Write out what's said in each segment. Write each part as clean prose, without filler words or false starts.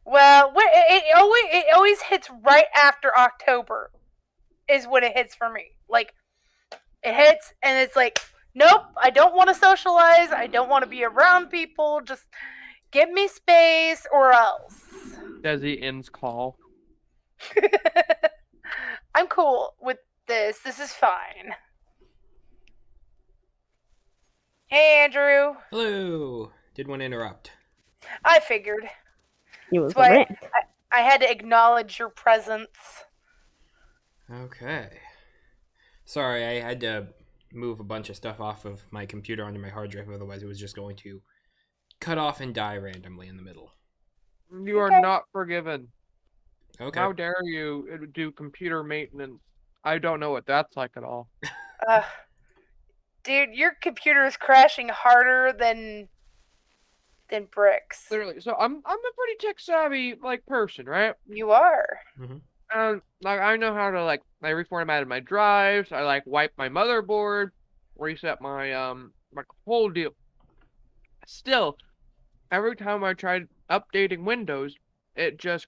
Well, it always hits right after October is when it hits for me. Like it hits and it's like, nope, I don't want to socialize. I don't want to be around people. Just give me space or else. Desi ends call. I'm cool with this. This is fine. Hey, Andrew. Hello. Did want to interrupt. I figured. It That's was a why rant. I had to acknowledge your presence. Okay. Sorry, I had to move a bunch of stuff off of my computer onto my hard drive, otherwise it was just going to cut off and die randomly in the middle. You are Okay. not forgiven. Okay. How dare you do computer maintenance? I don't know what that's like at all. Uh, dude, your computer is crashing harder than bricks. Literally. So I'm a pretty tech savvy person, right? You are. Mm-hmm. And I know how to I reformatted my drives. I wipe my motherboard, reset my whole deal. Still, every time I tried updating Windows, it just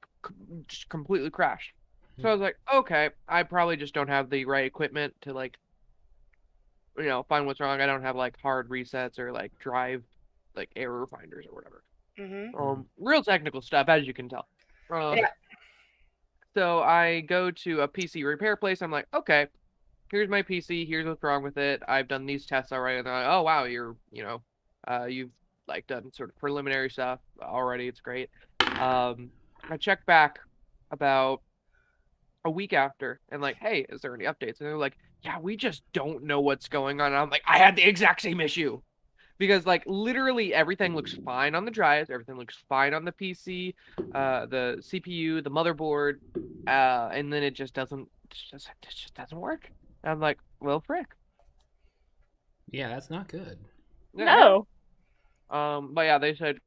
completely crashed. So I was like, okay, I probably just don't have the right equipment to find what's wrong. I don't have hard resets or drive error finders or whatever. Real technical stuff, as you can tell. Yeah. So I go to a PC repair place. I'm like, okay, here's my PC. Here's what's wrong with it. I've done these tests already. And they're like, oh wow, you've done sort of preliminary stuff already. It's great. I checked back about a week after and hey, is there any updates? And they're like, yeah, we just don't know what's going on. And I'm like, I had the exact same issue because literally everything looks fine on the drives, everything looks fine on the PC, the CPU, the motherboard, and then it just doesn't work. And I'm like, well, frick. Yeah, that's not good. Yeah. No. But yeah, they said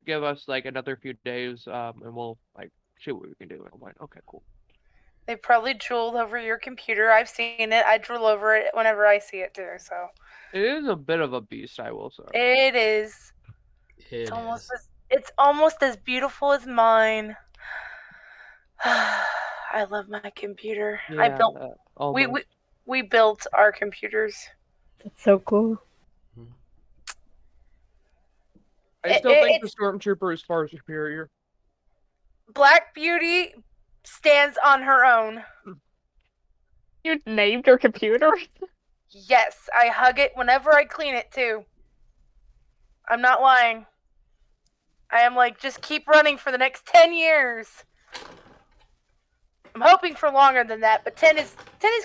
give us another few days, and we'll see what we can do. And I'm like, okay, cool. They probably drooled over your computer. I've seen it. I drool over it whenever I see it too. So It is a bit of a beast, I will say. it is. It is. It's almost as beautiful as mine. I love my computer. I Yeah, built we, almost. we we built our computers. That's so cool. I still think the It's Stormtrooper is far superior. Black Beauty stands on her own. You named your computer? Yes, I hug it whenever I clean it too. I'm not lying. I am like, just keep running for the next 10 years. I'm hoping for longer than that, but 10 is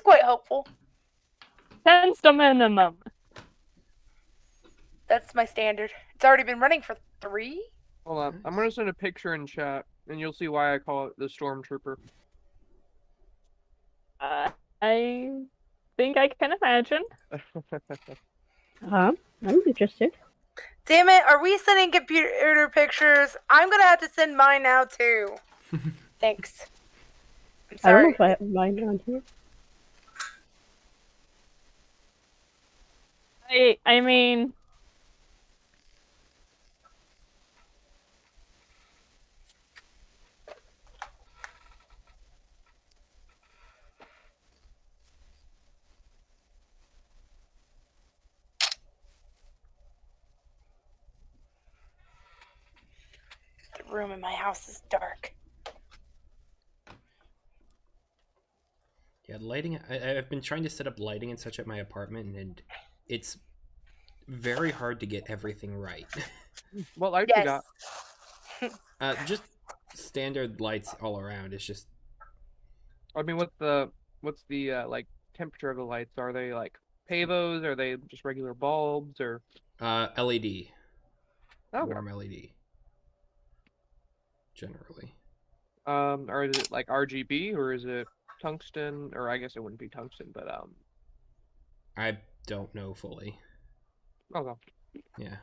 quite hopeful. 10's the minimum. That's my standard. It's already been running for 3. Hold on. I'm going to send a picture in chat, and you'll see why I call it the Stormtrooper. I think I can imagine. I'm interested. Damn it, are we sending computer pictures? I'm gonna have to send mine now too. Thanks. I'm I don't know sorry. if I have mine on here. I mean, The room in my house is dark. Yeah, lighting. I've been trying to set up lighting and such at my apartment, and it's very hard to get everything right. What lights you got? Just standard lights all around. It's just I mean, what's the temperature of the lights? Are they pavos? Are they just regular bulbs or? LED, Okay. warm LED, generally. Or is it RGB or is it tungsten? Or I guess it wouldn't be tungsten, but I don't know fully. okay. Yeah.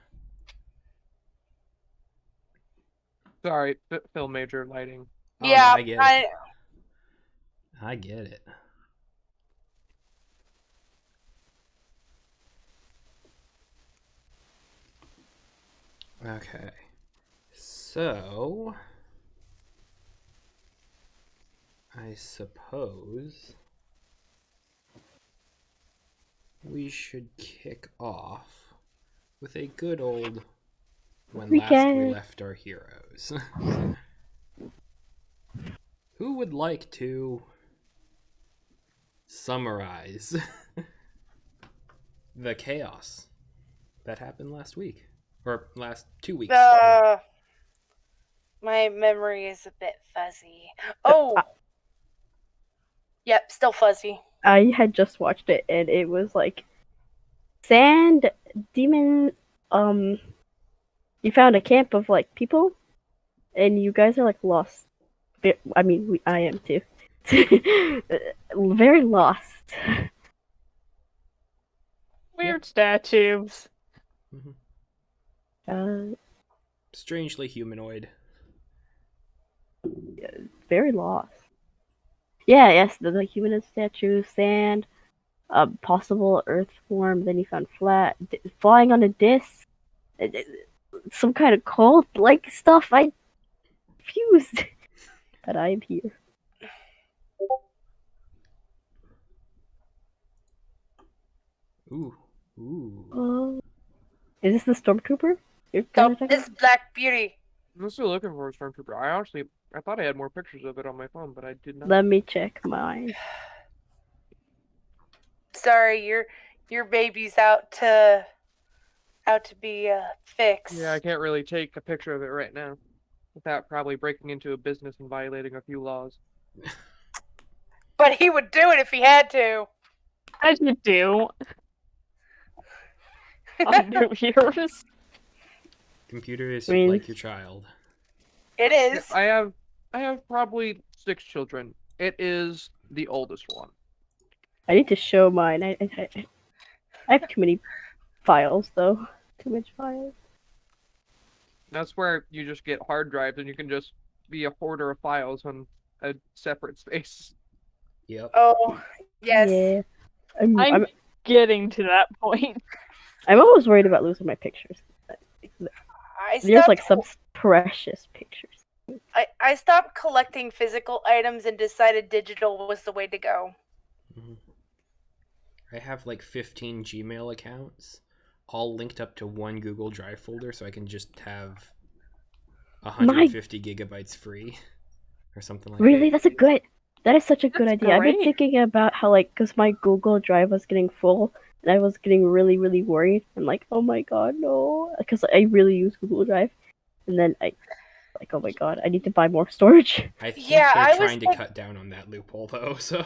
Sorry, film major lighting. Oh, Yeah, no, I get it. I get it. Okay. So, I suppose we should kick off with a good old when last we left our heroes. Who would like to summarize the chaos that happened last week? Or last 2 weeks? My memory is a bit fuzzy. Oh! Yep, still fuzzy. I had just watched it, and it was like sand demon. You found a camp of like people, and you guys are like lost. I mean, I am too. Very lost. Weird statues. Strangely humanoid. Very lost. Yeah, yes, the humanoid statue, sand, possible earth form. Then you found flying on a disc, some kind of cult-like stuff. I confused, but I am here. Ooh. Is this the stormtrooper? Nope, it's Black Beauty. I'm still looking for a Stormtrooper. I thought I had more pictures of it on my phone, but I did not. Let me check mine. Sorry, your baby's out to be fixed. Yeah, I can't really take a picture of it right now without probably breaking into a business and violating a few laws. But he would do it if he had to. As you do. On New Year's. Computer is I mean, like your child. It is. Yeah, I have probably 6 children. It is the oldest one. I need to show mine. I have too many files, though. Too much files. That's where you just get hard drives and you can just be a hoarder of files on a separate space. Yep. Oh, yes. Yeah. I'm getting to that point. I'm always worried about losing my pictures. There's like some precious pictures. I stopped collecting physical items and decided digital was the way to go. I have like 15 Gmail accounts, all linked up to one Google Drive folder, so I can just have 150 gigabytes free, or something like that. Really? That is such a good idea. Great. I've been thinking about how, like, because my Google Drive was getting full, and I was getting really, really worried. I'm like, oh my god, no. Because I really use Google Drive. And then oh my god, I need to buy more storage. I think Yeah, they're trying to cut down on that loophole, though, so...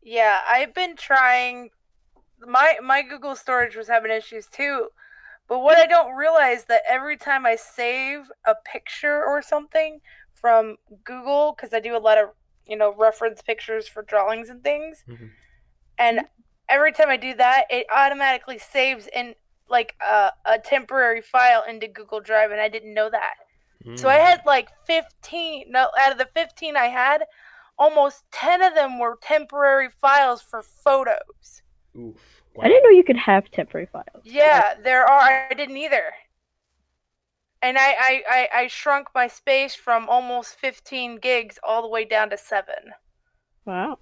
Yeah, I've been trying. My Google storage was having issues too. But what I don't realize that every time I save a picture or something from Google, because I do a lot of, reference pictures for drawings and things, and every time I do that, it automatically saves in like a temporary file into Google Drive, and I didn't know that. So I had like 15. No, out of the 15 I had, almost 10 of them were temporary files for photos. Oof. Wow. I didn't know you could have temporary files. Yeah, there are. I didn't either. And I shrunk my space from almost 15 gigs all the way down to 7. Wow.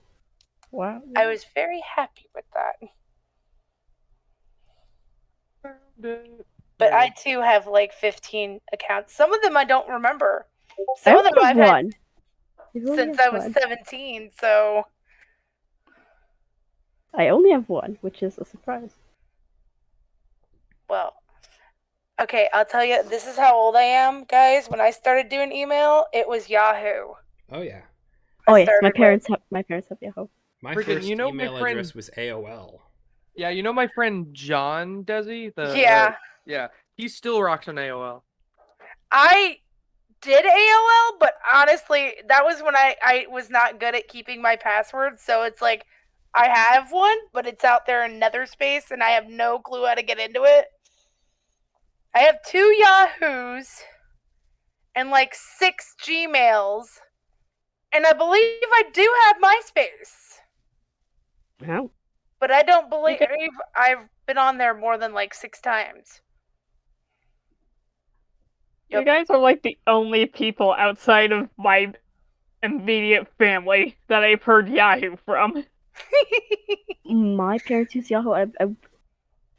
I was very happy with that. But I too have like 15 accounts. Some of them I don't remember. Some of them I've had since I was 17, so... I only have one, which is a surprise. Well, okay, I'll tell you, this is how old I am, guys. When I started doing email, it was Yahoo. Oh, yeah. Oh, yes, my parents have Yahoo. My Freaking, first email address was AOL. Yeah, you know my friend John Desi? Yeah, he still rocks on AOL. I did AOL, but honestly, that was when I was not good at keeping my passwords, so it's like, I have one, but it's out there in nether space, and I have no clue how to get into it. I have 2 Yahoos, and like 6 Gmails, and I believe I do have MySpace. Wow. But I don't believe I've been on there more than like 6 times. You Yep. guys are like the only people outside of my immediate family that I've heard Yahoo from. My parents use Yahoo.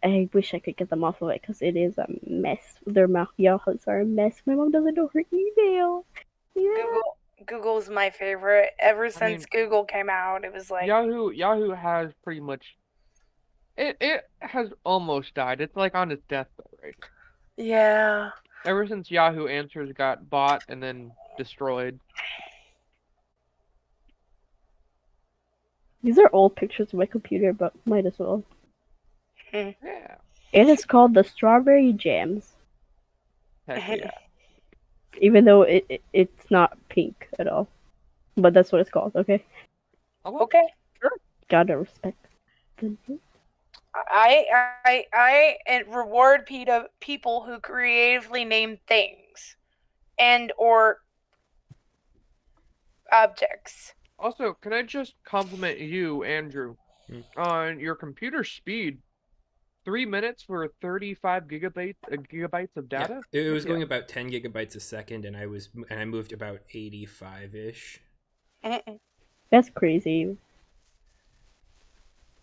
I wish I could get them off of it because it is a mess. Their mouth Yahoos are a mess. My mom doesn't know her email. Yeah. Google's my favorite. Ever I since mean, Google came out, it was like, Yahoo has pretty much it has almost died. It's like on its deathbed right now. yeah. Ever since Yahoo Answers got bought and then destroyed. These are old pictures of my computer, but might as well. Yeah. It is called the Strawberry Jams, Heck yeah. even though it's not pink at all. But that's what it's called. Okay, Okay. gotta respect. I reward people who creatively name things and or objects. Also, can I just compliment you, Andrew, Hmm. on your computer speed? 3 minutes for 35 gigabytes of Yeah, data? it was Heck going yeah. about 10 gigabytes a second, and I moved about 85-ish. That's crazy.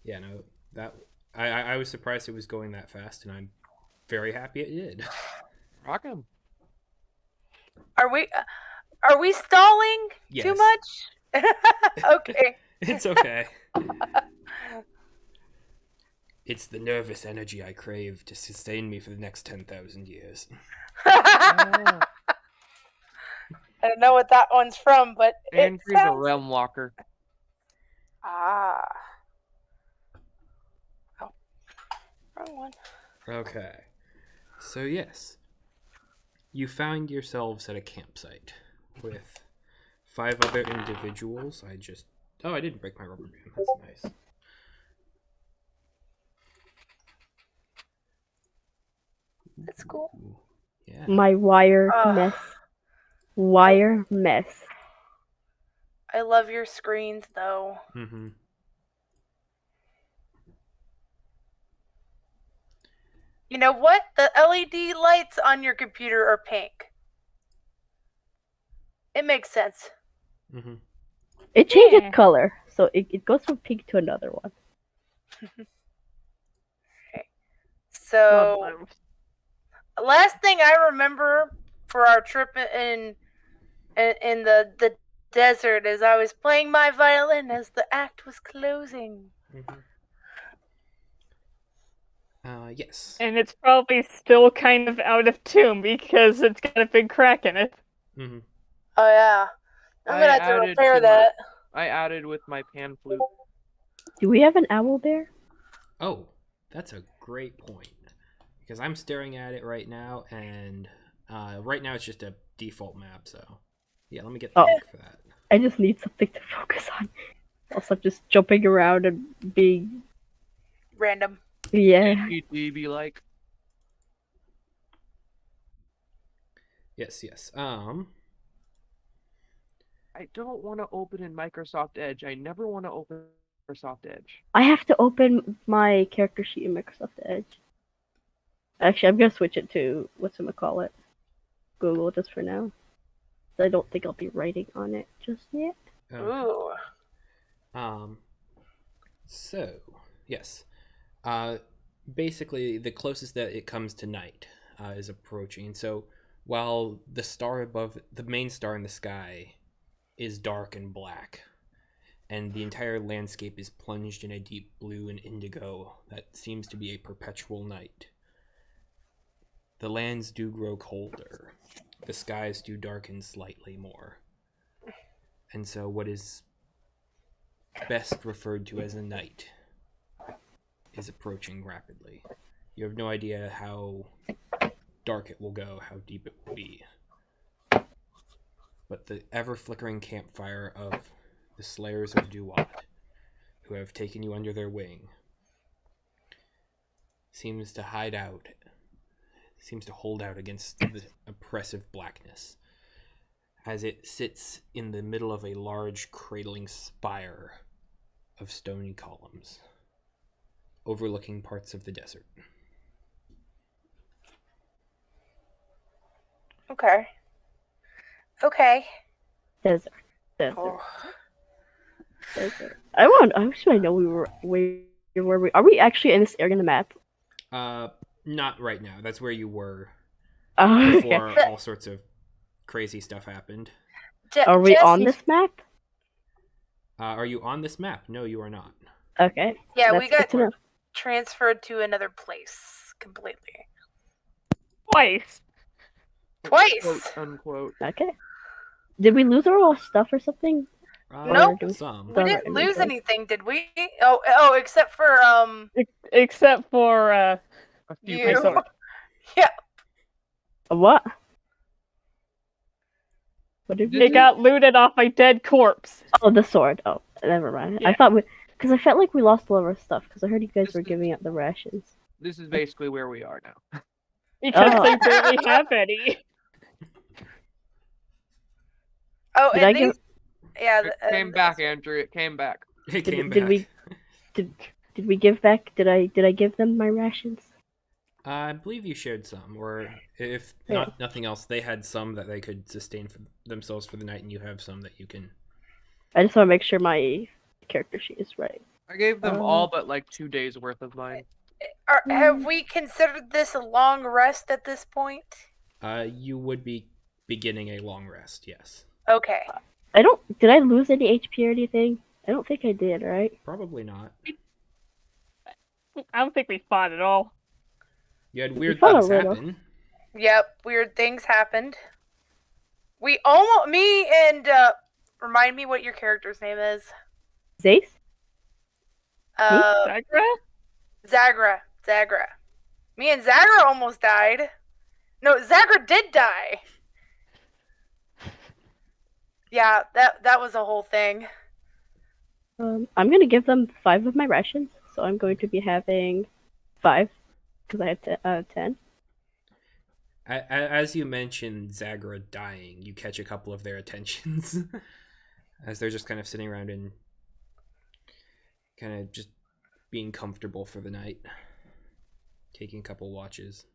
Yeah, no, that I was surprised it was going that fast, and I'm very happy it did. Rock 'em. Are we stalling too Yes. much? Okay. It's okay. It's the nervous energy I crave to sustain me for the next 10,000 years. Oh, I don't know what that one's from, but it Andrew's a sounds. realm walker. Ah. Oh, wrong one. Okay. So, yes. You found yourselves at a campsite with 5 other individuals. Oh, I didn't break my rubber band. That's nice. That's cool. Ooh, yeah. My wire Ugh. mess. Wire mess. I love your screens though. Mm-hmm. You know what? The LED lights on your computer are pink. It makes sense. Mm-hmm. It changes Yeah. color, so it goes from pink to another one. So, Love those. last thing I remember for our trip in the desert is I was playing my violin as the act was closing. Mm-hmm. Yes. And it's probably still kind of out of tune because it's got a big crack in it. Mm-hmm. Oh yeah, I'm gonna have to repair that. I added with my pan flute. Do we have an owl bear? Oh, that's a great point. Because I'm staring at it right now, and right now it's just a default map, so... Yeah, let me get the link for that. I just need something to focus on. Also, just jumping around and being... Random. Yeah. be like. Yes, yes. I don't want to open in Microsoft Edge. I never want to open Microsoft Edge. I have to open my character sheet in Microsoft Edge. Actually, I'm gonna switch it to, whatchamacallit, Google just for now. I don't think I'll be writing on it just yet. Ooh. So, yes. Basically, the closest that it comes to night is approaching. So, while the star above, the main star in the sky, is dark and black, and the entire landscape is plunged in a deep blue and indigo that seems to be a perpetual night. The lands do grow colder. The skies do darken slightly more. And so what is best referred to as a night is approaching rapidly. You have no idea how dark it will go, how deep it will be. But the ever-flickering campfire of the Slayers of Duat, who have taken you under their wing, seems to hold out against the oppressive blackness, as it sits in the middle of a large cradling spire of stony columns, overlooking parts of the desert. Okay. Okay. Desert. Desert. Oh. Desert. I wish I know we were where we are we actually in this area on the map? Not right now. That's where you were Oh, okay. before all sorts of crazy stuff happened. Are we Jesse, on this map? Are you on this map? No, you are not. Okay. Yeah, That's we got good to know. transferred to another place completely. Twice. Twice. Quote unquote. Okay. Did we lose our stuff or something? Nope. do we- Some. We Sorry, didn't lose inventory. anything, did we? Oh, except for Except for A few you. my people. sword. Yeah. A what? What did we This It do? got looted off my dead corpse. Oh, the sword. Oh, never mind. I Yeah. thought because I felt like we lost all of our stuff because I heard you guys This were is- giving out the rations. This is basically where we are now. Because Oh. they barely have any. Oh, Did and I these. give? Yeah. It came back, Andrew. It came back. It Did, came did back. we? Did we give back? Did I give them my rations? I believe you shared some, or if Yeah. nothing else, they had some that they could sustain for themselves for the night, and you have some that you can. I just want to make sure my character sheet is right. I gave them all but like 2 days worth of mine. Have we considered this a long rest at this point? You would be beginning a long rest, yes. Okay. I don't. Did I lose any HP or anything? I don't think I did. Right? Probably not. I don't think we fought at all. You had weird fought a things little. happen. Yep. Weird things happened. We almost. Me and. Remind me what your character's name is. Zace? Zagra? Zagra. Me and Zagra almost died. No, Zagra did die. Yeah, that was a whole thing. I'm gonna give them 5 of my rations, so I'm going to be having 5 because I have 10. As you mentioned Zagra dying, you catch a couple of their attentions as they're just kind of sitting around and kind of just being comfortable for the night, taking a couple watches.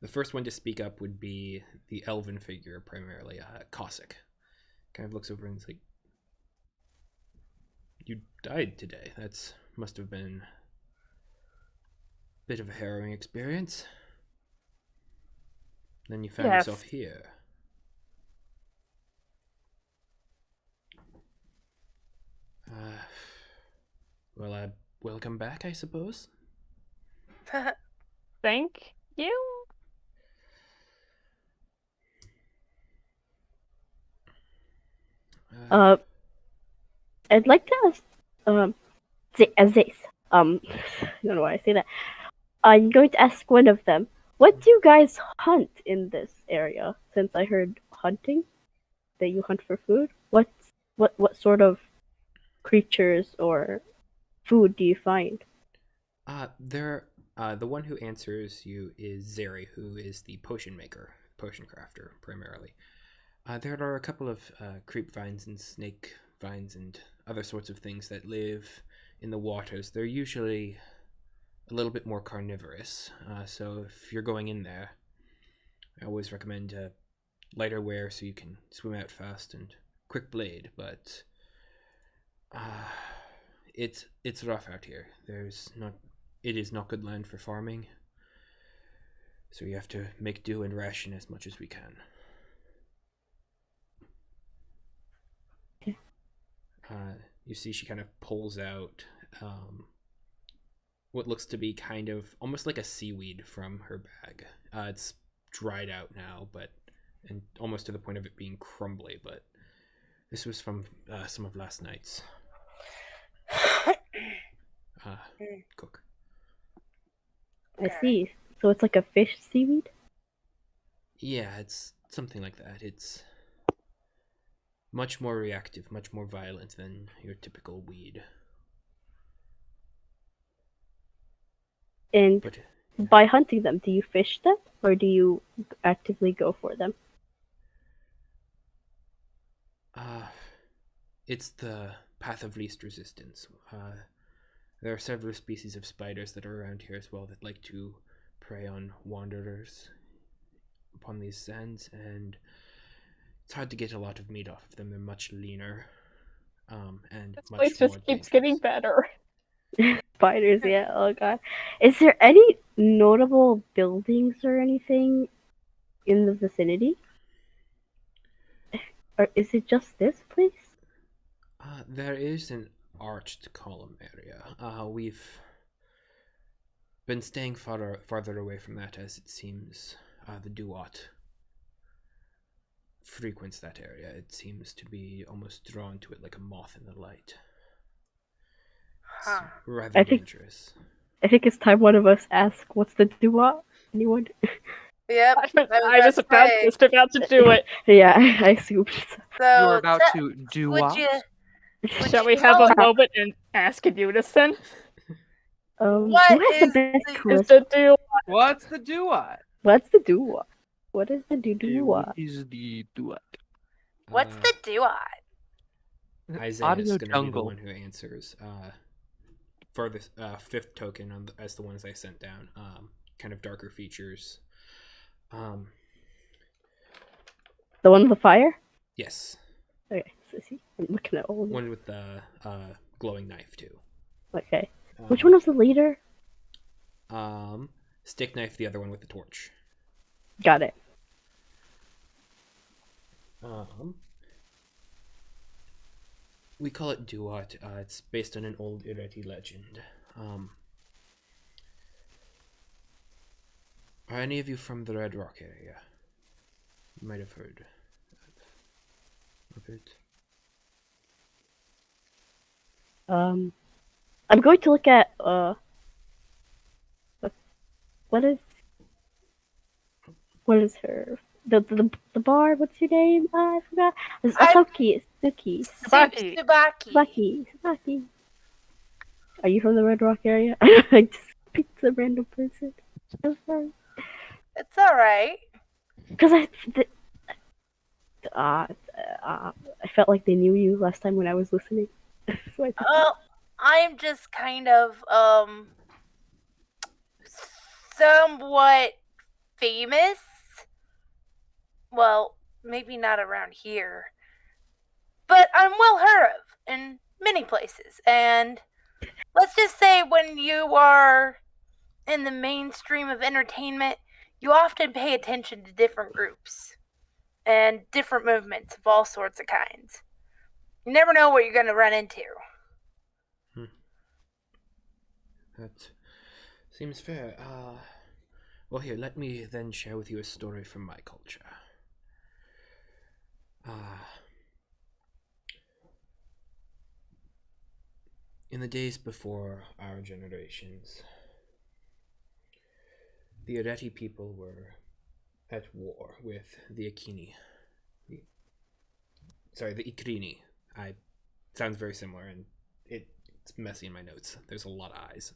The first one to speak up would be the elven figure, primarily Cossack. Kind of looks over and is like, "You died today. That's must have been a bit of a harrowing experience. Then you found Yes. yourself here." Well, welcome back, I suppose. Thank you? I'd like to ask, Zace. I don't know why I say that. I'm going to ask one of them. What do you guys hunt in this area? Since I heard hunting, that you hunt for food. What sort of creatures or food do you find? The one who answers you is Zeri, who is the potion maker, potion crafter, primarily. There are a couple of creep vines and snake vines and other sorts of things that live in the waters. They're usually a little bit more carnivorous, so if you're going in there, I always recommend lighter wear so you can swim out fast and quick blade, but it's rough out here. It is not good land for farming, so you have to make do and ration as much as we can. Okay. You see she kind of pulls out what looks to be kind of almost like a seaweed from her bag. It's dried out now, and almost to the point of it being crumbly, but this was from some of last night's cook. I see. So it's like a fish seaweed? Yeah, it's something like that. It's much more reactive, much more violent than your typical weed. And But by hunting them, do you fish them or do you actively go for them? it's the path of least resistance. There are several species of spiders that are around here as well that like to prey on wanderers upon these sands, and it's hard to get a lot of meat off of them. They're much leaner, and This much place more just keeps getting dangerous. better. Spiders, yeah. Oh god. Is there any notable buildings or anything in the vicinity? Or is it just this place? There is an arched column area. We've been staying farther away from that, as it seems the Duat frequents that area. It seems to be almost drawn to it like a moth in the light. It's Huh. rather I think- dangerous. I think it's time one of us ask, what's the duo? Anyone? Yep. I was about, say. just about to do it. Yeah, I assumed. So You are about te- to do would what? you? Would Shall you we have tell a us moment and ask in unison? What Who has is the best the- Is charisma? to do What's the do-what? What's the duo? What is the duo? What is the do-what? what's the duot? Isaiah's Audio going to be the jungle. one who answers for the fifth token as the ones I sent down. Kind of darker features. The one with the fire? Yes, Okay, so see, I'm looking at all of them. one with the glowing knife too. Okay. Which one was the leader? Stick knife, the other one with the torch. Got it. We call it Duat. It's based on an old Ireti legend. Are any of you from the Red Rock area? You might have heard of it. I'm going to look at what is her the bar? What's your name? I forgot. It's Asoki. Suki. Tsubaki. Tsubaki. Tsubaki. Are you from the Red Rock area? I just picked a random person. I'm sorry. It's all right. Because I felt like they knew you last time when I was listening. So I picked you. I'm just kind of somewhat famous. Well, maybe not around here, but I'm well heard of in many places. And let's just say when you are in the mainstream of entertainment, you often pay attention to different groups and different movements of all sorts of kinds. You never know what you're going to run into. That seems fair. Well, here, let me then share with you a story from my culture. In the days before our generations, the Ireti people were at war with the Akini. The Ikrini. Sounds very similar, and it's messy in my notes. There's a lot of eyes.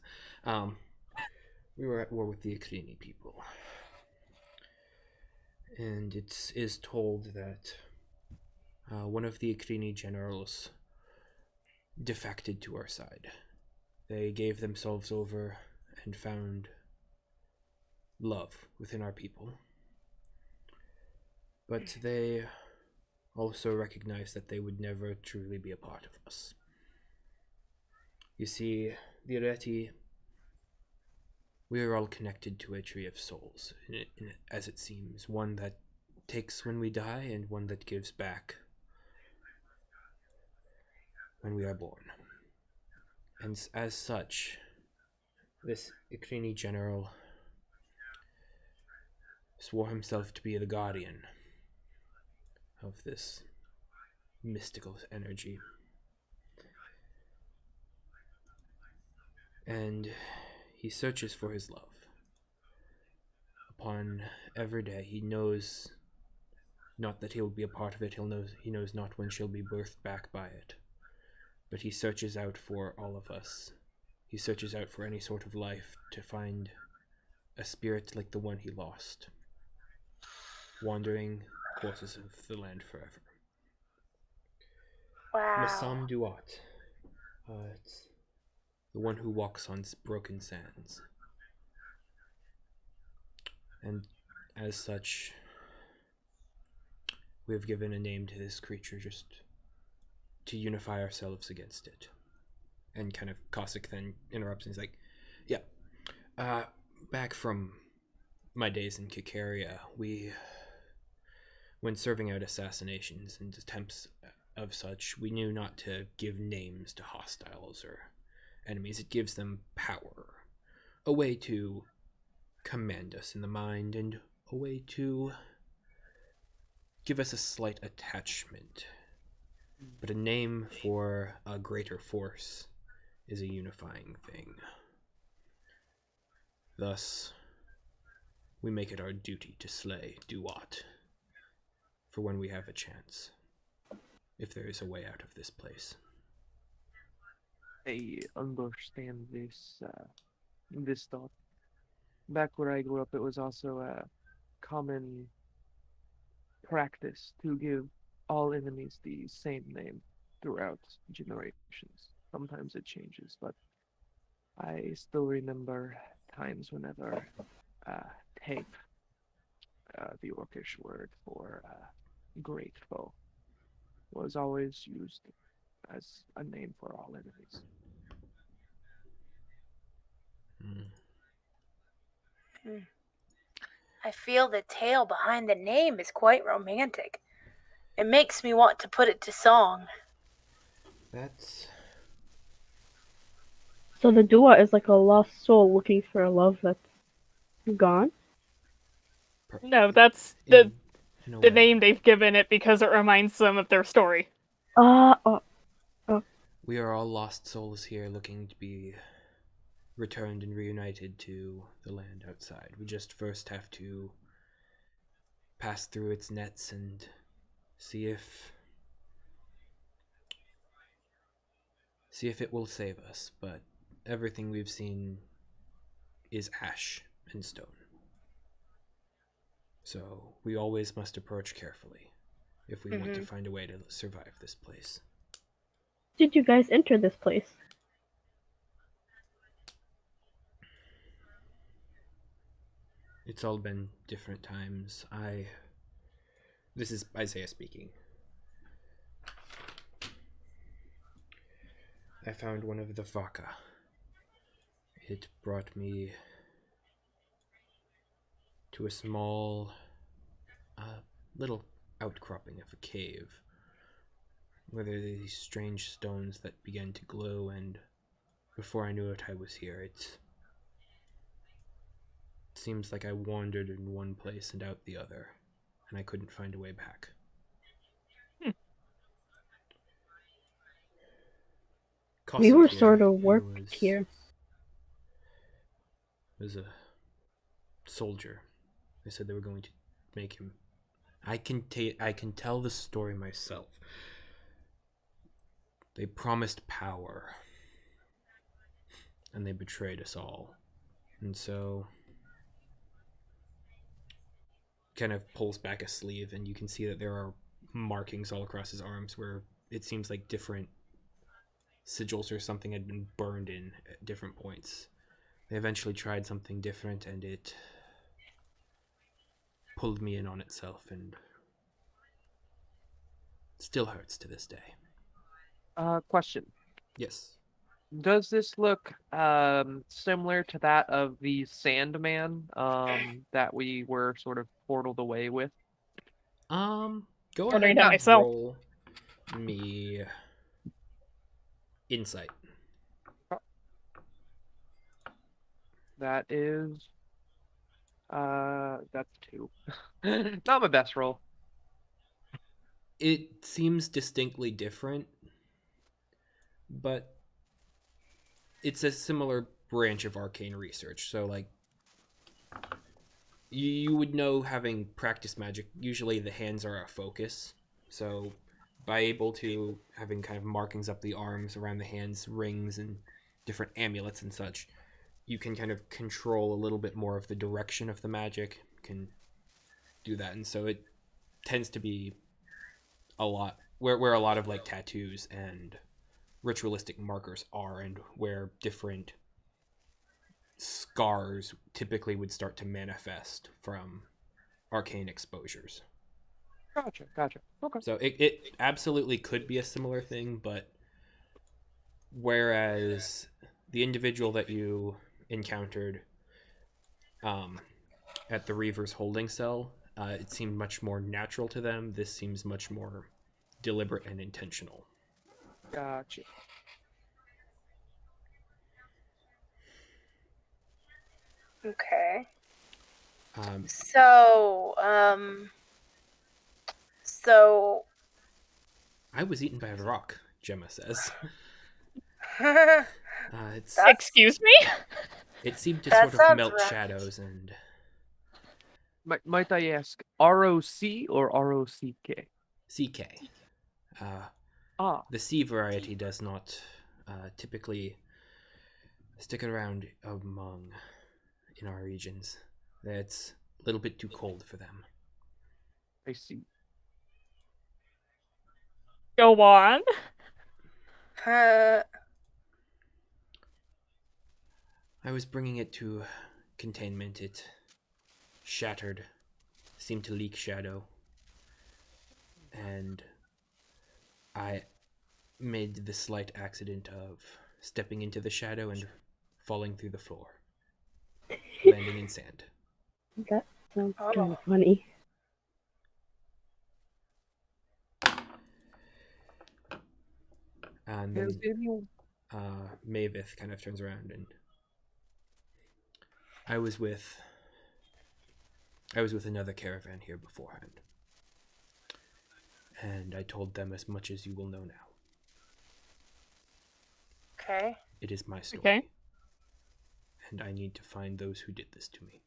We were at war with the Ikrini people. And it is told that one of the Ikrini generals defected to our side. They gave themselves over and found love within our people. But they also recognized that they would never truly be a part of us. You see, the Ireti, we are all connected to a tree of souls, as it seems, one that takes when we die and one that gives back when we are born. And as such, this Ikrini general swore himself to be the guardian of this mystical energy. And he searches for his love. Upon every day, he knows not that he'll be a part of it, he knows not when she'll be birthed back by it. But he searches out for all of us. He searches out for any sort of life to find a spirit like the one he lost, wandering courses of the land forever. Wow. Masam Duat. the one who walks on broken sands. And as such, we have given a name to this creature just to unify ourselves against it. And kind of Cossack then interrupts and he's like, yeah, back from my days in Kikaria, when serving out assassinations and attempts of such, we knew not to give names to hostiles or enemies. It gives them power, a way to command us in the mind, and a way to give us a slight attachment. But a name for a greater force is a unifying thing. Thus, we make it our duty to slay Duat for when we have a chance, if there is a way out of this place. I understand this thought. Back where I grew up, it was also a common practice to give all enemies the same name throughout generations. Sometimes it changes, but I still remember times whenever tape, the Orcish word for great foe, was always used as a name for all enemies. I feel the tale behind the name is quite romantic. It makes me want to put it to song. That's So the Dua is like a lost soul looking for a love that's gone. No, that's in a the way. name they've given it because it reminds them of their story. Oh, We are all lost souls here looking to be returned and reunited to the land outside. We just first have to pass through its nets and see if it will save us, but everything we've seen is ash and stone. So we always must approach carefully if we want to find a way to survive this place. did you guys enter this place? It's all been different times. This is Isaiah speaking. I found one of the Vaka. It brought me to a small, little outcropping of a cave where there were these strange stones that began to glow, and before I knew it, I was here. It seems like I wandered in one place and out the other, and I couldn't find a way back. We were Cossack sort of he worked here. was a soldier. They said they were going to make him. I can tell the story myself. They promised power, and they betrayed us all. And so, kind of pulls back a sleeve, and you can see that there are markings all across his arms where it seems like different sigils or something had been burned in at different points. They eventually tried something different, and it pulled me in on itself, and still hurts to this day. Question. Yes. Does this look similar to that of the Sandman that we were sort of portaled away with? Go Wondering ahead that and myself. roll me insight. That is that's 2. Not my best roll. It seems distinctly different, but it's a similar branch of arcane research. So, like, you would know, having practiced magic, usually the hands are a focus. So, by able to having kind of markings up the arms, around the hands, rings, and different amulets and such, you can kind of control a little bit more of the direction of the magic, can do that. And so it tends to be a lot where a lot of like tattoos and ritualistic markers are and where different scars typically would start to manifest from arcane exposures. Gotcha. Okay. So it absolutely could be a similar thing, but whereas the individual that you encountered at the Reaver's holding cell, it seemed much more natural to them. This seems much more deliberate and intentional. Gotcha. Okay. Um, So, so I was eaten by a rock, Gemma says. that It's That's- Excuse me? it seemed to that sort of sounds melt right. shadows and Might I ask, ROC or ROCK? CK. Ah, The C variety does not typically stick around among in our regions. It's a little bit too cold for them. I see. Go on. Uh, I was bringing it to containment. It shattered, seemed to leak shadow, and I made the slight accident of stepping into the shadow and falling through the floor, landing in sand. That sounds Oh. kind of funny. And Has then anyone- Mavith kind of turns around and I was with another caravan here beforehand. And I told them as much as you will know now. okay. It is my story. Okay. And I need to find those who did this to me.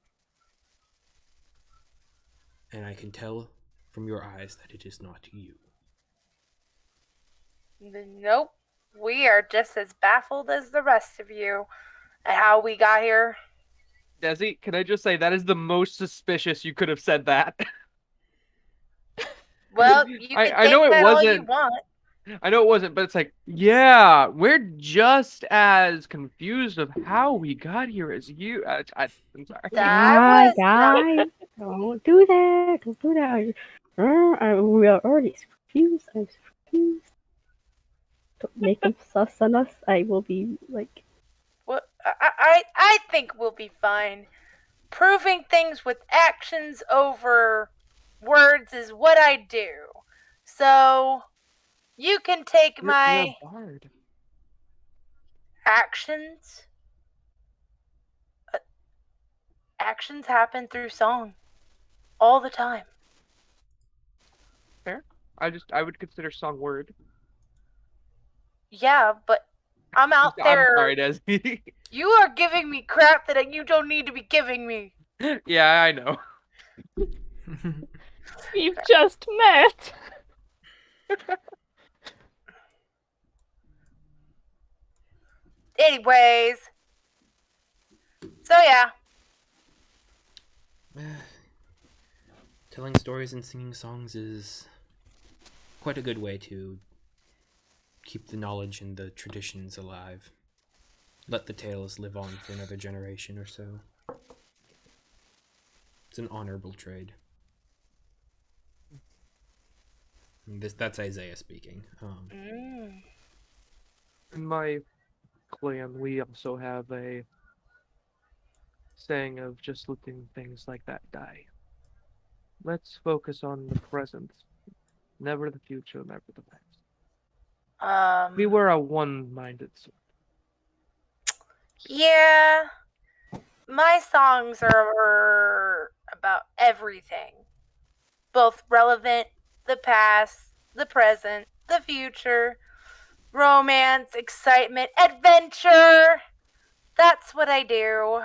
And I can tell from your eyes that it is not you. Nope. We are just as baffled as the rest of you at how we got here. Desi, can I just say that is the most suspicious you could have said that? Well, you can I know think it that all you wasn't. want. I know it wasn't, but it's like, yeah, we're just as confused of how we got here as you. I'm sorry. That was guys, don't do that. Don't do that. We are already confused. I'm confused. Don't make them sus on us. I will be like, Well, I think we'll be fine. Proving things with actions over words is what I do. So you can take You're my a bard. actions. Actions happen through song all the time. Fair. I would consider song word. Yeah, but I'm out I'm there. sorry, Desi. You are giving me crap that you don't need to be giving me. Yeah, I know. We've just met. Anyways. So yeah. Telling stories and singing songs is quite a good way to keep the knowledge and the traditions alive. Let the tales live on for another generation or so. It's an honorable trade. And that's Isaiah speaking. In my clan, we also have a saying of just letting things like that die. Let's focus on the present, never the future, never the past. We were a one-minded sort. Yeah. My songs are about everything. Both relevant, the past, the present, the future, romance, excitement, adventure. That's what I do.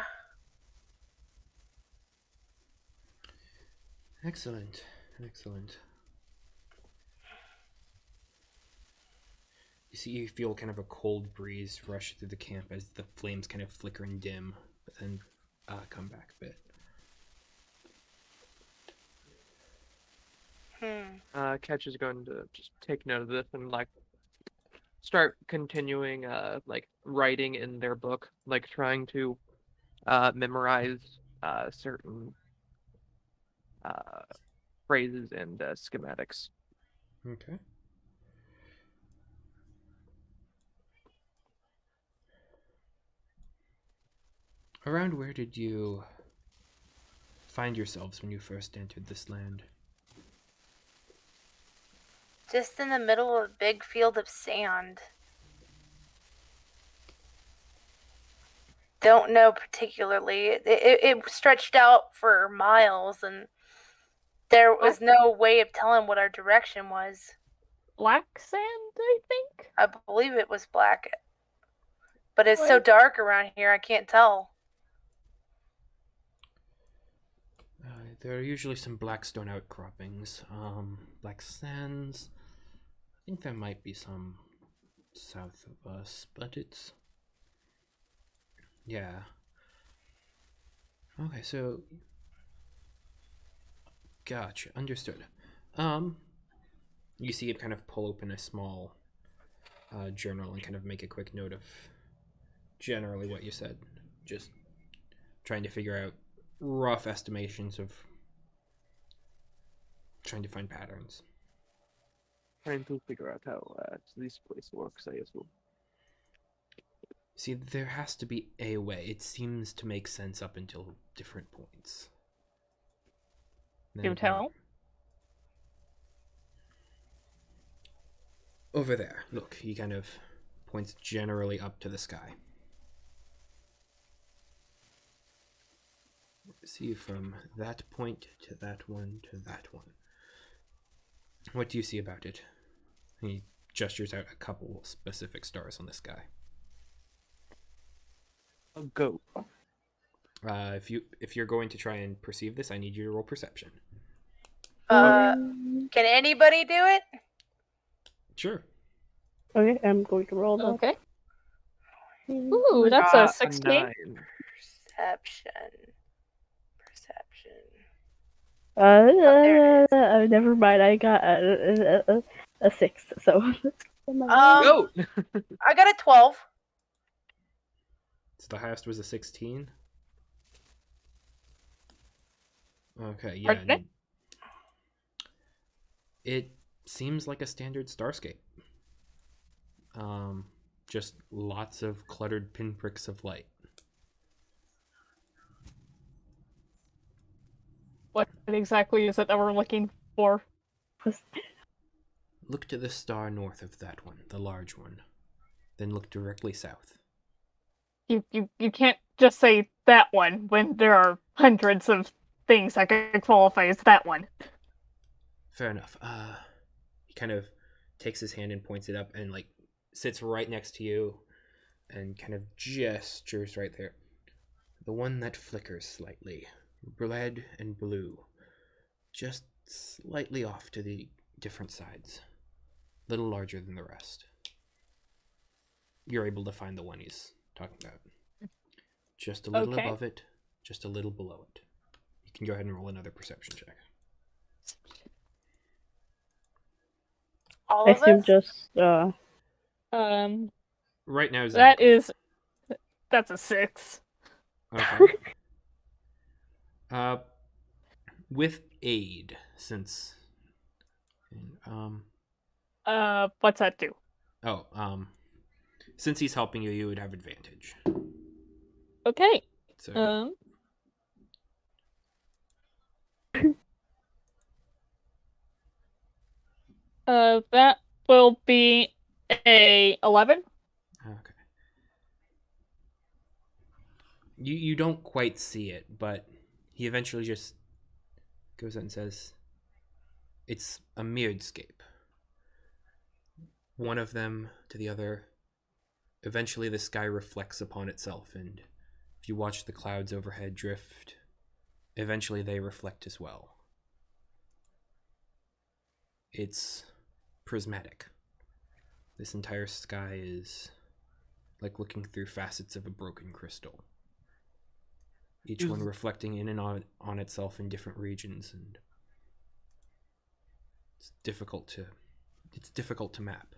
Excellent. Excellent. You feel kind of a cold breeze rush through the camp as the flames kind of flicker and dim, but then come back a bit. Ketch is going to just take note of this and like start continuing like writing in their book, like trying to memorize certain uh phrases and schematics. Okay. Around where did you find yourselves when you first entered this land? Just in the middle of a big field of sand. Don't know particularly. It stretched out for miles, and there was no way of telling what our direction was. Black sand, I think. I believe it was black, but it's so dark around here, I can't tell. There are usually some blackstone outcroppings. Black sands. I think there might be some south of us, but it's... Yeah. Okay, so... Gotcha, understood. You see it kind of pull open a small journal and kind of make a quick note of generally what you said. Just trying to figure out rough estimations of trying to find patterns. Trying to figure out how this place works, I assume. See, there has to be a way. It seems to make sense up until different points. Do tell. Over there, look, he kind of points generally up to the sky. See, from that point to that one to that one. What do you see about it? He gestures out a couple specific stars on the sky. A goat. If you're going to try and perceive this, I need you to roll perception. Can anybody do it? Sure. Okay, I'm going to roll that. Okay. Ooh, that's a 16. 9. Perception. Never mind. I got a 6. So. Goat! I got a 12. So the highest was a 16. Okay, yeah. Pardon? It seems like a standard starscape. Just lots of cluttered pinpricks of light. What exactly is it that we're looking for? Look to the star north of that one, the large one. Then look directly south. You can't just say that one when there are hundreds of things that could qualify as that one. Fair enough. He kind of takes his hand and points it up and like sits right next to you and kind of gestures right there. The one that flickers slightly. Red and blue. Just slightly off to the different sides. A little larger than the rest. You're able to find the one he's talking about. Just a little above it, just a little below it. You can go ahead and roll another perception check. All I of assume us? just Right now, that's a 6. Okay. With aid, since What's that do? since he's helping you, you would have advantage. Okay. So That will be a 11. okay. You don't quite see it, but he eventually just goes out and says, "It's a mirrorscape. One of them to the other. Eventually, the sky reflects upon itself, and if you watch the clouds overhead drift, eventually they reflect as well. It's prismatic. This entire sky is like looking through facets of a broken crystal. Each one reflecting in and on itself in different regions, and it's difficult to map.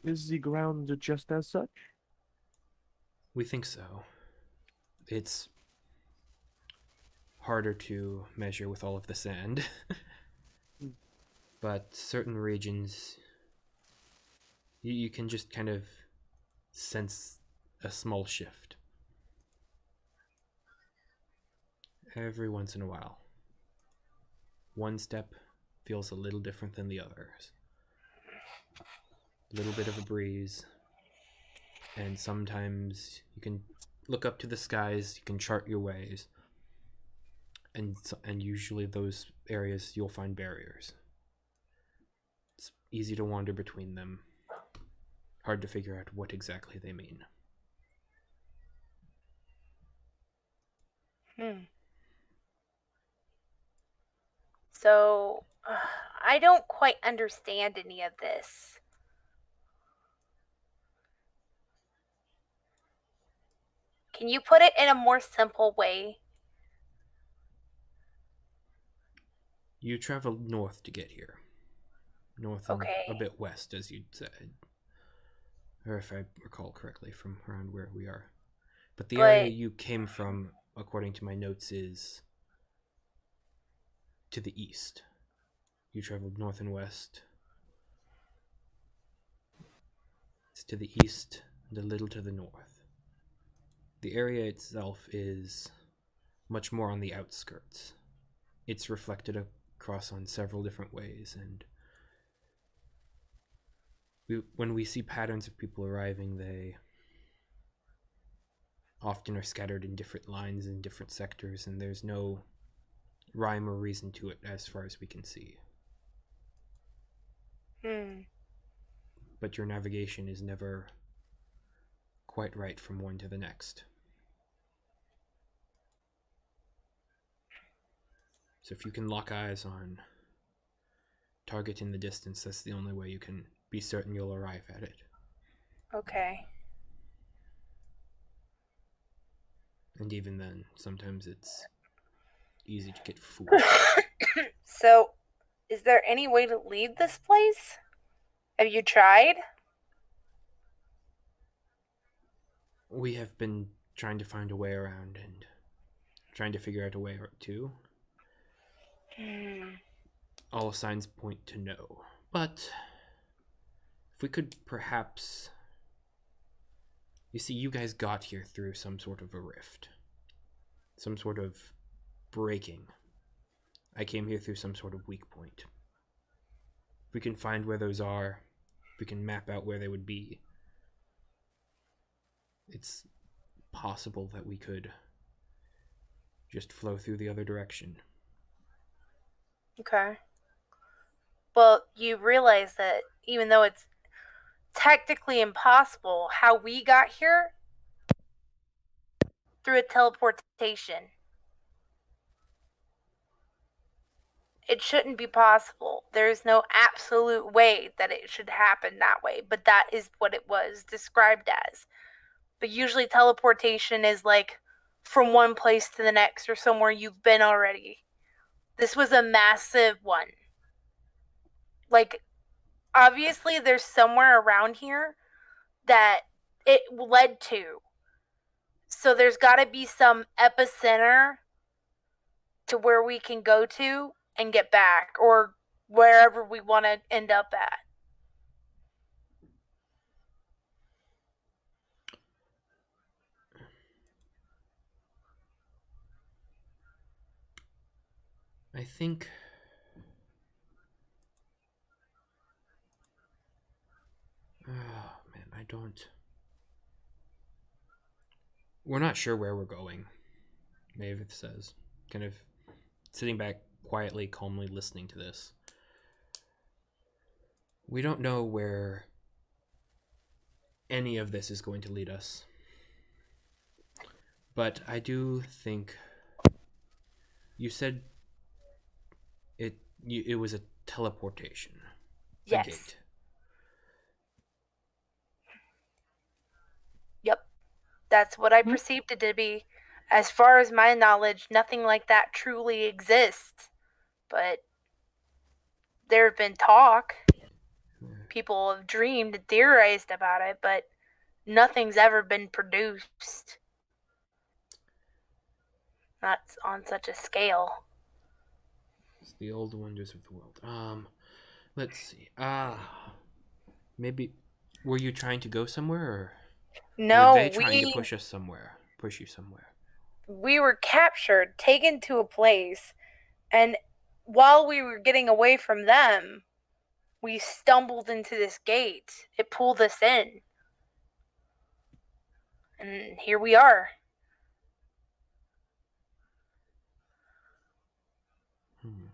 Is the ground just as such? We think so. It's harder to measure with all of the sand. But certain regions, you can just kind of sense a small shift every once in a while. One step feels a little different than the others. A little bit of a breeze, and sometimes you can look up to the skies, you can chart your ways, and usually those areas you'll find barriers. It's easy to wander between them. Hard to figure out what exactly they mean. So, I don't quite understand any of this. Can you put it in a more simple way? You traveled north to get here. North and Okay. a bit west, as you'd said. Or if I recall correctly from around where we are. But the area you came from, according to my notes, is to the east. You traveled north and west. It's to the east and a little to the north. The area itself is much more on the outskirts. It's reflected across on several different ways, and when we see patterns of people arriving, they often are scattered in different lines in different sectors, and there's no rhyme or reason to it as far as we can see. But your navigation is never quite right from one to the next. So if you can lock eyes on target in the distance, that's the only way you can be certain you'll arrive at it. Okay. And even then, sometimes it's easy to get fooled. So, is there any way to leave this place? Have you tried? We have been trying to find a way around and trying to figure out a way too. All signs point to no. But if we could perhaps... You see, you guys got here through some sort of a rift. Some sort of breaking. I came here through some sort of weak point. If we can find where those are, if we can map out where they would be, it's possible that we could just flow through the other direction. Okay. Well, you realize that even though it's technically impossible, how we got here through a teleportation. It shouldn't be possible. There's no absolute way that it should happen that way, but that is what it was described as. But usually teleportation is like from one place to the next or somewhere you've been already. This was a massive one. Like, obviously, there's somewhere around here that it led to. So there's got to be some epicenter to where we can go to and get back, or wherever we want to end up at. I think... Oh, man, I don't... We're not sure where we're going, Maeve says, kind of sitting back quietly, calmly listening to this. We don't know where any of this is going to lead us. But I do think... You said it was a teleportation. Yes. A gate. Yep. That's what I perceived it to be. As far as my knowledge, nothing like that truly exists. But there have been talk. people have dreamed and theorized about it, but nothing's ever been produced. Not on such a scale. It's the old wonders of the world. Let's see. Maybe were you trying to go somewhere, or were they No, trying to push us somewhere? Push you somewhere? we were captured, taken to a place, and while we were getting away from them, we stumbled into this gate. It pulled us in. And here we are. Hmm.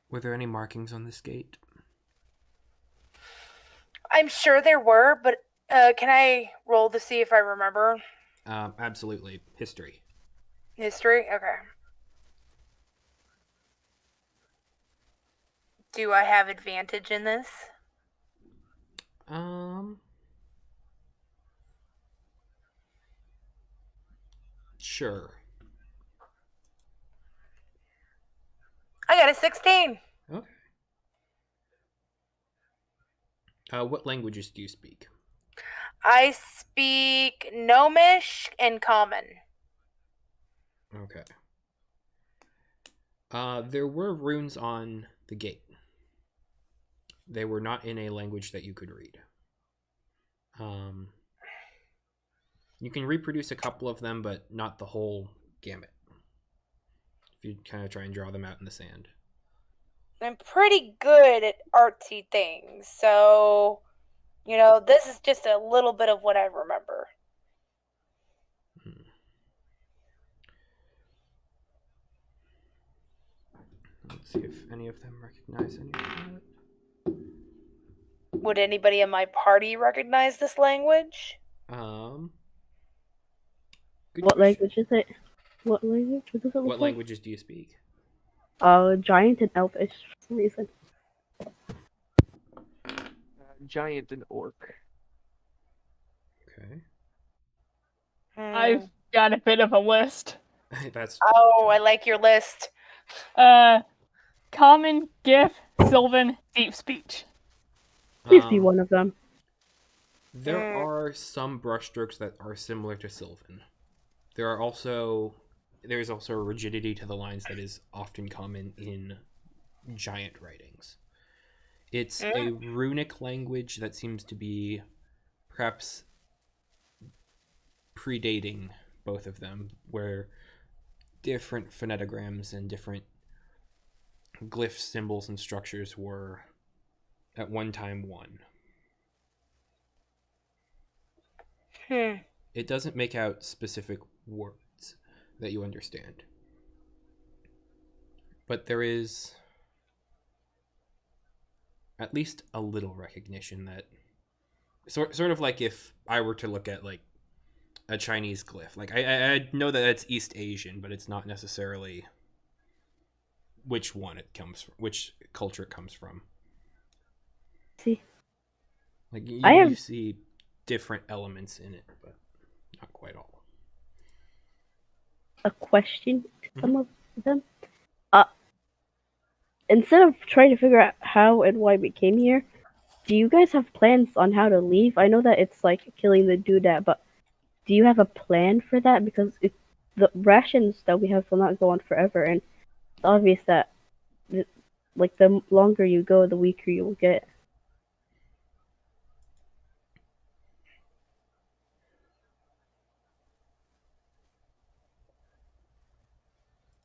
Were there any markings on this gate? I'm sure there were, but can I roll to see if I remember? Absolutely. History. History? Okay. Do I have advantage in this? Sure. I got a 16. Okay. What languages do you speak? I speak Gnomish and Common. Okay. There were runes on the gate. They were not in a language that you could read. You can reproduce a couple of them, but not the whole gamut. If you kind of try and draw them out in the sand. I'm pretty good at artsy things, so, this is just a little bit of what I remember. Let's see if any of them recognize any of that. Would anybody in my party recognize this language? Good What question. language is it? What language? What does it look What like? languages do you speak? Giant and Elvish for some reason. Giant and orc. Okay. I've got a bit of a list. That's. Oh, I like your list. Common, Gif, Sylvan, Deep Speech. Please be one of them. There are some brushstrokes that are similar to Sylvan. There's also a rigidity to the lines that is often common in giant writings. It's a runic language that seems to be perhaps predating both of them, where different phonetograms and different glyph symbols and structures were at one time one. It doesn't make out specific words that you understand. But there is at least a little recognition that sort of like if I were to look at like a Chinese glyph. Like I know that it's East Asian, but it's not necessarily which one it comes from, which culture it comes from. See, like you, I have you see different elements in it, but not quite all. a question to some of them. Instead of trying to figure out how and why we came here, do you guys have plans on how to leave? I know that it's like killing the doodad, but do you have a plan for that? Because the rations that we have will not go on forever, and it's obvious that the longer you go, the weaker you will get.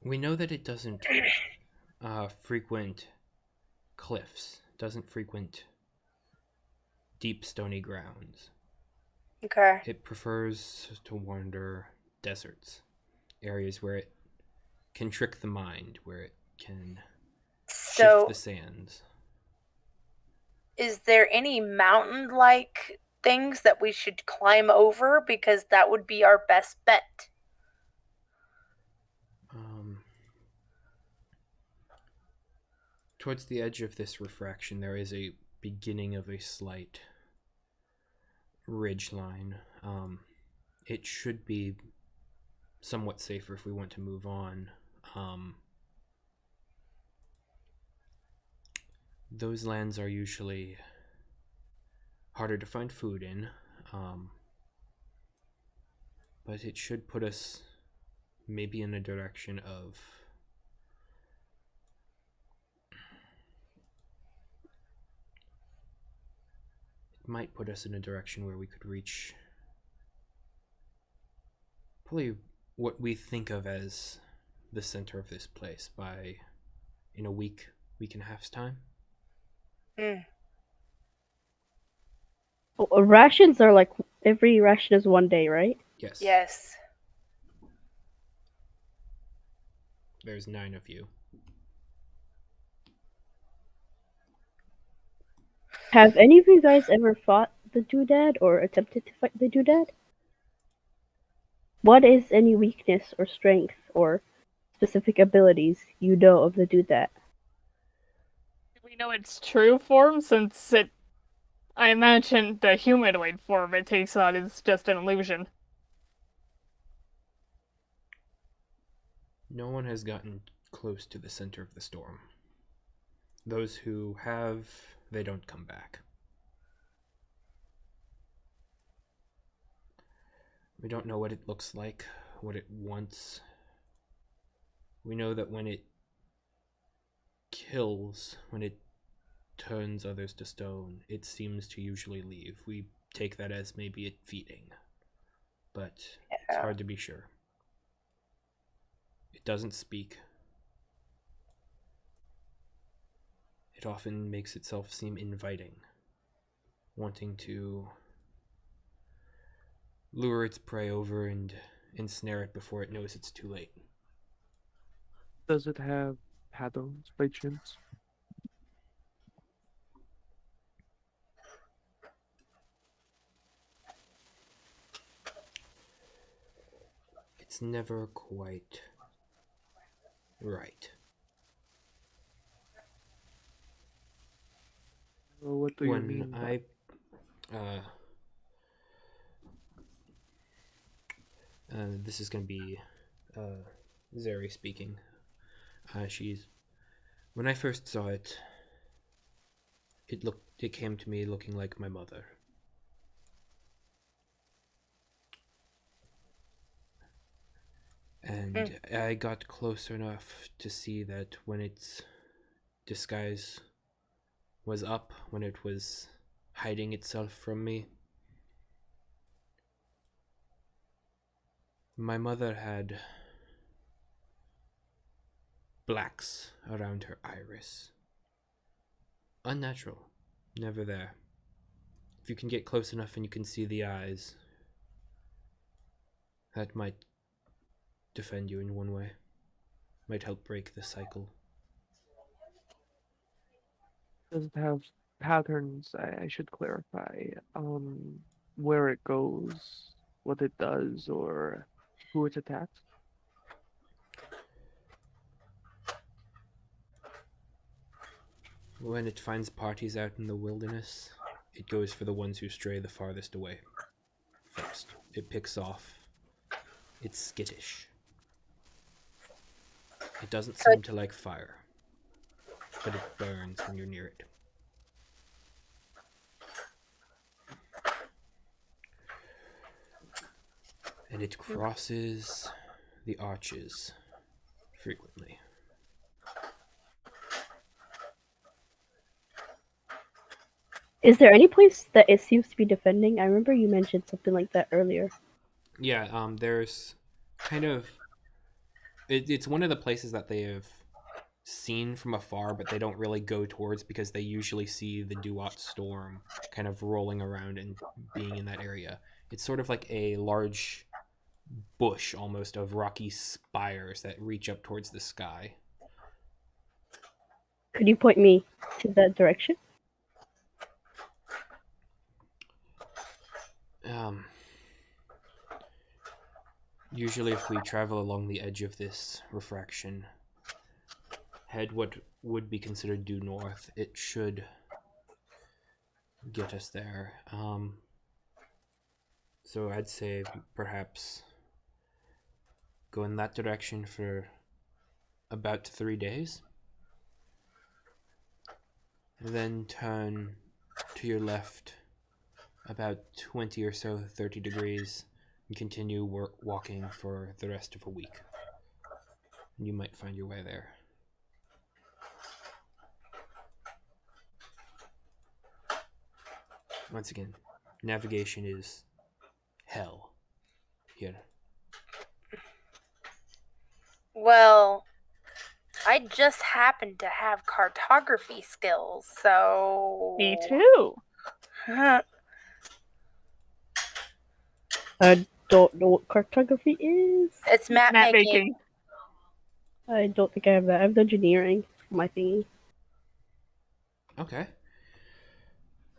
We know that it doesn't frequent cliffs, doesn't frequent deep stony grounds. Okay. It prefers to wander deserts, areas where it can trick the mind, where it can shift the sands. Is there any mountain-like things that we should climb over? Because that would be our best bet. Towards the edge of this refraction, there is a beginning of a slight ridge line. It should be somewhat safer if we want to move on. Those lands are usually harder to find food in, but it should put us maybe in a direction of it might put us in a direction where we could reach probably what we think of as the center of this place by in a week and a half's time. Rations are like every ration is 1 day, right? Yes. Yes. There's 9 of you. Have any of you guys ever fought the doodad or attempted to fight the doodad? What is any weakness or strength or specific abilities you know of the doodad? Do we know its true form, since I imagine the humanoid form it takes on is just an illusion. No one has gotten close to the center of the storm. Those who have, they don't come back. We don't know what it looks like, what it wants. We know that when it kills, when it turns others to stone, it seems to usually leave. We take that as maybe it feeding, but it's hard to be sure. It doesn't speak. It often makes itself seem inviting, wanting to lure its prey over and ensnare it before it knows it's too late. Does it have patterns by chance? It's never quite right. Well, what do you mean by this is going to be Zeri speaking. When I first saw it, it came to me looking like my mother. And I got close enough to see that when its disguise was up, when it was hiding itself from me, my mother had blacks around her iris. Unnatural. Never there. If you can get close enough and you can see the eyes, that might defend you in one way. Might help break the cycle. does it have patterns? I should clarify. Where it goes, what it does, or who it attacks? When it finds parties out in the wilderness, it goes for the ones who stray the farthest away first. It picks off. It's skittish. It doesn't seem to like fire, but it burns when you're near it. And it crosses the arches frequently. Is there any place that it seems to be defending? I remember you mentioned something like that earlier. Yeah, there's kind of... It's one of the places that they have seen from afar, but they don't really go towards because they usually see the Duat storm kind of rolling around and being in that area. It's sort of like a large bush almost of rocky spires that reach up towards the sky. Could you point me to that direction? Usually if we travel along the edge of this refraction, head what would be considered due north, it should get us there. So I'd say perhaps go in that direction for about 3 days, and then turn to your left about 20 or so, 30 degrees, and continue walking for the rest of a week. And you might find your way there. Once again, navigation is hell here. Well, I just happen to have cartography skills, so. Me too. Huh. I don't know what cartography is. It's map making. making. I don't think I have that. I have engineering for my thingy. Okay.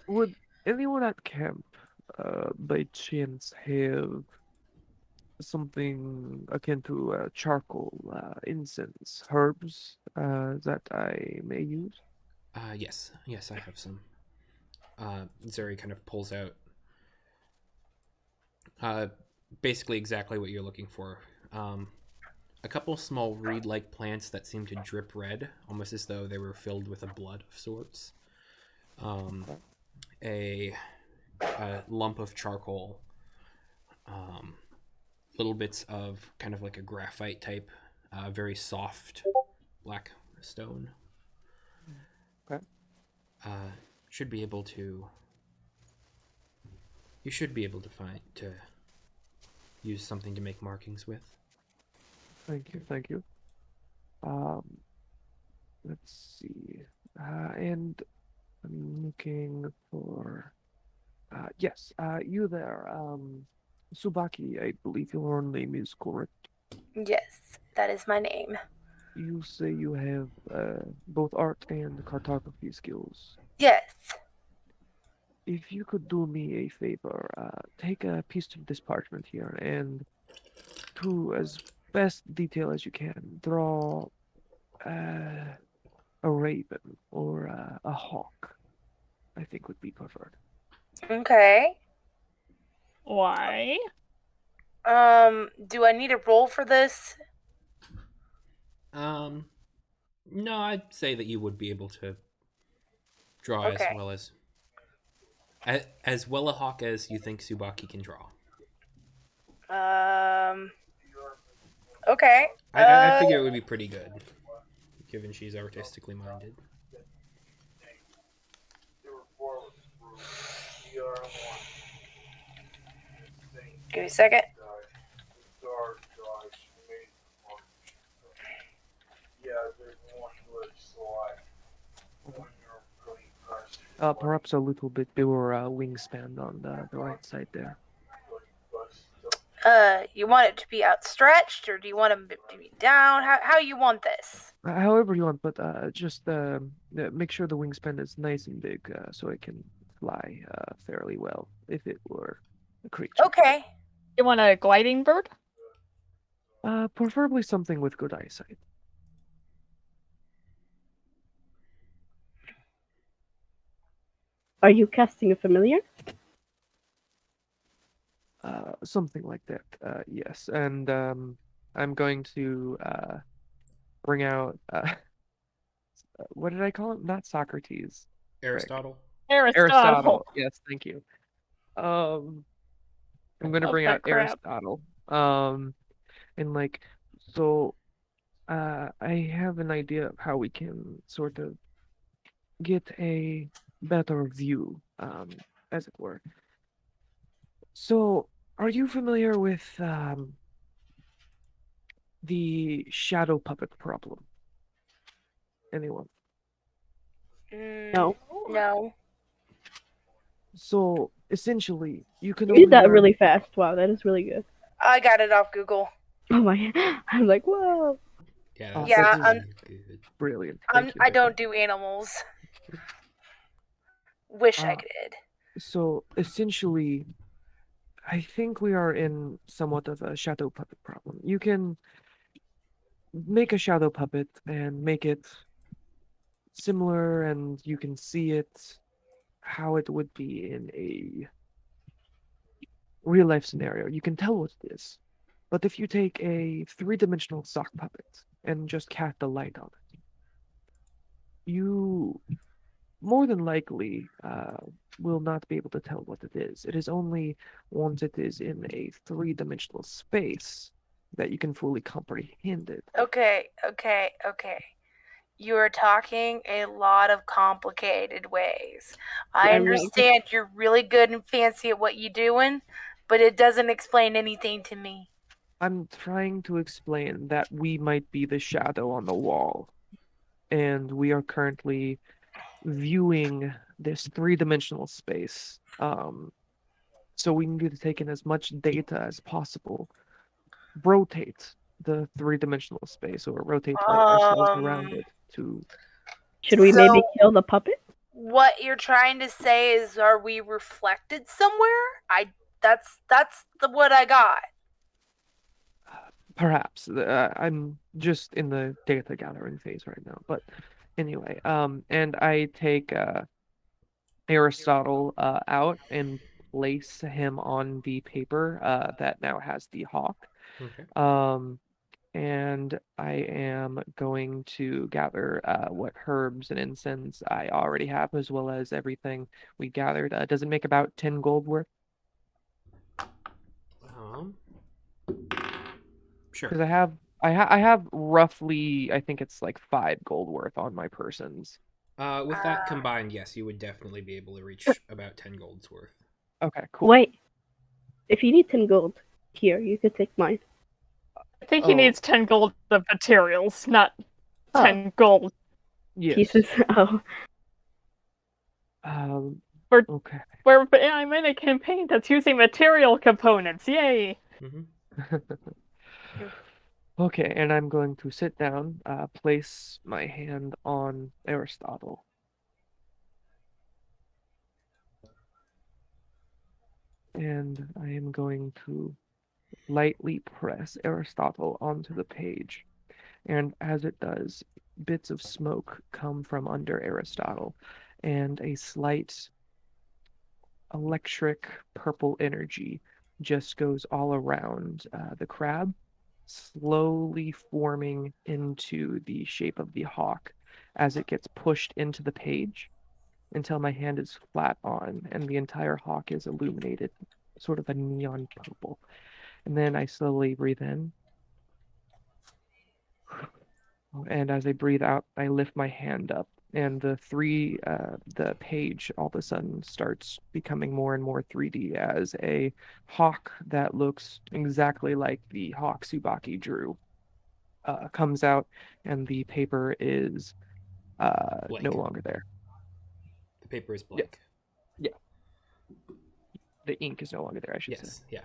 Would anyone at camp, by chance, have something akin to charcoal, incense, herbs that I may use? Yes, I have some. Zuri kind of pulls out basically exactly what you're looking for. A couple small reed-like plants that seem to drip red, almost as though they were filled with a blood of sorts. A lump of charcoal, little bits of kind of like a graphite type, very soft black stone. Okay. Should be able to. You should be able to use something to make markings with. Thank you. Um, let's see. And I'm looking for. Yes. You there. Subaki, I believe your name is correct. Yes, that is my name. You say you have both art and cartography skills. Yes. If you could do me a favor, take a piece of this parchment here and, to as best detail as you can, draw a raven or a hawk, I think would be preferred. Okay. Why? Do I need a roll for this? No, I'd say that you would be able to draw Okay. as well a hawk as you think Subaki can draw. Okay. I figure it would be pretty good, given she's artistically minded. Give me a second. Perhaps a little bit bigger wingspan on the right side there. You want it to be outstretched, or do you want it to be down? How you want this? However you want, but just make sure the wingspan is nice and big so it can fly fairly well if it were a creature. Okay. You want a gliding bird? Preferably something with good eyesight. Are you casting a familiar? Something like that. Yes, and I'm going to bring out what did I call it? Not Socrates. Aristotle. Aristotle. Yes, thank you. I'm going to Love bring that out crap. Aristotle. And like, so I have an idea of how we can sort of get a better view, as it were. So, are you familiar with the shadow puppet problem? Anyone? No. No. So, essentially, you can You did only that learn. really fast. Wow, that is really good. I got it off Google. Oh my! I'm like, whoa. Yeah, Yeah, that's I'm- good. Brilliant. I Thank you. don't do animals. Wish I Uh, could. So, essentially, I think we are in somewhat of a shadow puppet problem. You can make a shadow puppet and make it similar, and you can see it how it would be in a real life scenario. You can tell what it is. But if you take a three-dimensional sock puppet and just cast a light on it, you more than likely will not be able to tell what it is. It is only once it is in a three-dimensional space that you can fully comprehend it. Okay. You are talking a lot of complicated ways. I I'm not- understand you're really good and fancy at what you're doing, but it doesn't explain anything to me. I'm trying to explain that we might be the shadow on the wall, and we are currently viewing this three-dimensional space. So we need to take in as much data as possible, rotate the three-dimensional space, or rotate ourselves around Um, it to. Should we maybe so kill the puppet? what you're trying to say is, are we reflected somewhere? That's what I got. Perhaps I'm just in the data gathering phase right now, but anyway, and I take Aristotle out and place him on the paper that now has the hawk. Okay. Um, and I am going to gather what herbs and incense I already have, as well as everything we gathered. Does it make about 10 gold worth? Sure. Because I have roughly, I think it's like 5 gold worth on my persons. With that combined, yes, you would definitely be able to reach about 10 gold's worth. Okay, cool. Wait. If you need 10 gold, here, you could take mine. I think he Oh. needs 10 gold of materials, not Oh. 10 gold. Yes. Pieces. Oh. Okay. Where I'm in a campaign that's using material components. Yay! Okay, and I'm going to sit down, place my hand on Aristotle. And I am going to lightly press Aristotle onto the page. And as it does, bits of smoke come from under Aristotle, and a slight electric purple energy just goes all around the crab, slowly forming into the shape of the hawk as it gets pushed into the page until my hand is flat on and the entire hawk is illuminated, sort of a neon purple. And then I slowly breathe in. And as I breathe out, I lift my hand up, and the page all of a sudden starts becoming more and more 3D as a hawk that looks exactly like the hawk Tsubaki drew comes out, and the paper is Blank. no longer there. The paper is blank. Yeah. The ink is no longer there, I should say. Yes,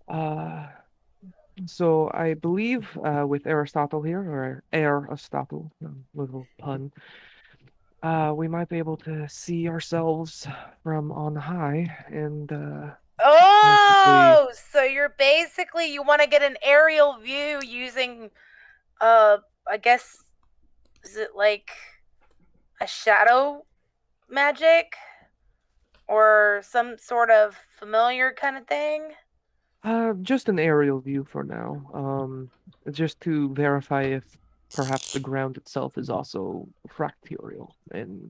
yeah. So I believe with Aristotle here, or Aristotle, little pun, we might be able to see ourselves from on high and possibly. Oh, so you're basically you want to get an aerial view using I guess is it like a shadow magic or some sort of familiar kind of thing? Just an aerial view for now. Just to verify if perhaps the ground itself is also fractorial in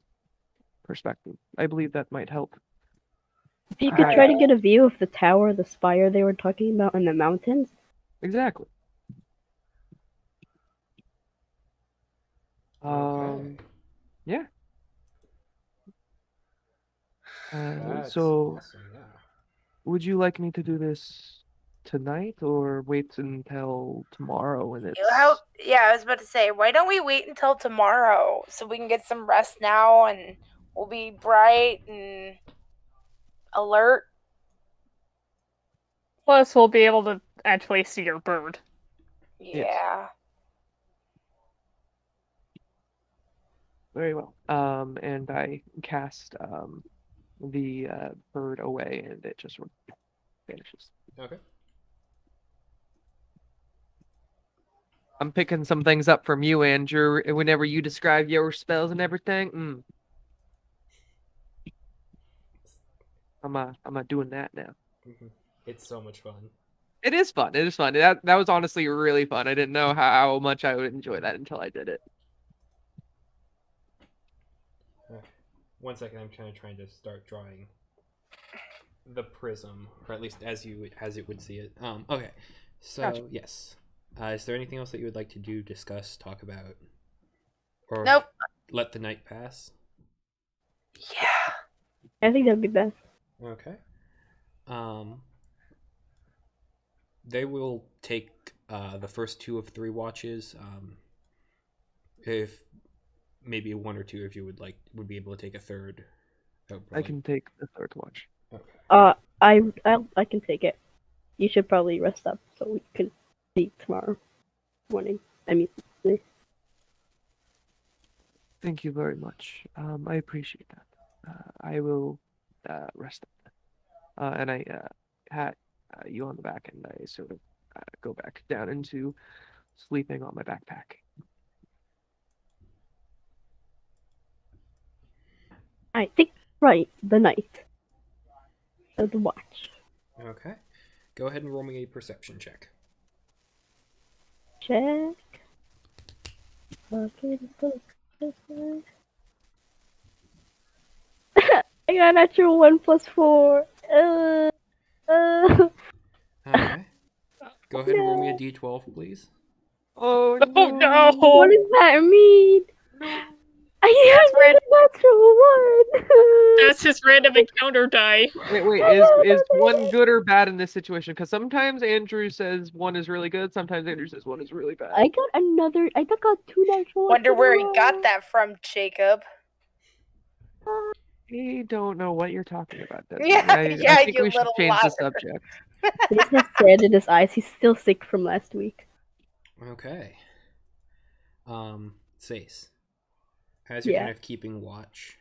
perspective. I believe that might help. If you could try to get a view of the tower, the spire they were talking about in the mountains. Exactly. Okay. Yeah. That's So awesome, yeah. would you like me to do this tonight or wait until tomorrow when it's Yeah, I was about to say, why don't we wait until tomorrow so we can get some rest now and we'll be bright and alert? Plus, we'll be able to actually see your bird. Yes. Yeah. Very well. And I cast the bird away and it just vanishes. Okay. I'm picking some things up from you, Andrew, whenever you describe your spells and everything. I'm doing that now. It's so much fun. It is fun. It is fun. That was honestly really fun. I didn't know how much I would enjoy that until I did it. 1 second, I'm kind of trying to start drawing the prism, or at least as it would see it. Okay, so Gotcha. yes, is there anything else that you would like to do, discuss, talk about, or Nope. let the night pass? Yeah. I think that'd be best. Okay. They will take the first 2 of 3 watches. If maybe 1 or 2 of you would be able to take a third. I can take the third watch. Okay. I can take it. You should probably rest up so we can see tomorrow morning. I mean, Thank you very much. I appreciate that. I will rest up. And I pat you on the back, and I sort of go back down into sleeping on my backpack. I think right the night of the watch. Okay. Go ahead and roll me a perception check. Check. Okay, I got a natural 1 plus 4. Okay. Go ahead and roll me a d12, please. Oh Oh no! What does that mean? I That's have a natural 1. That's his random encounter die. Wait, is one good or bad in this situation? Because sometimes Andrew says one is really good, sometimes Andrew says one is really bad. I got 2 natural. Wonder where he got that from, Jacob. I don't know what you're talking about, Desmond. Yeah, I think you we should little change the liar. subject. He has sand in his eyes. He's still sick from last week. Okay. Sace. As you're Yeah. kind of keeping watch,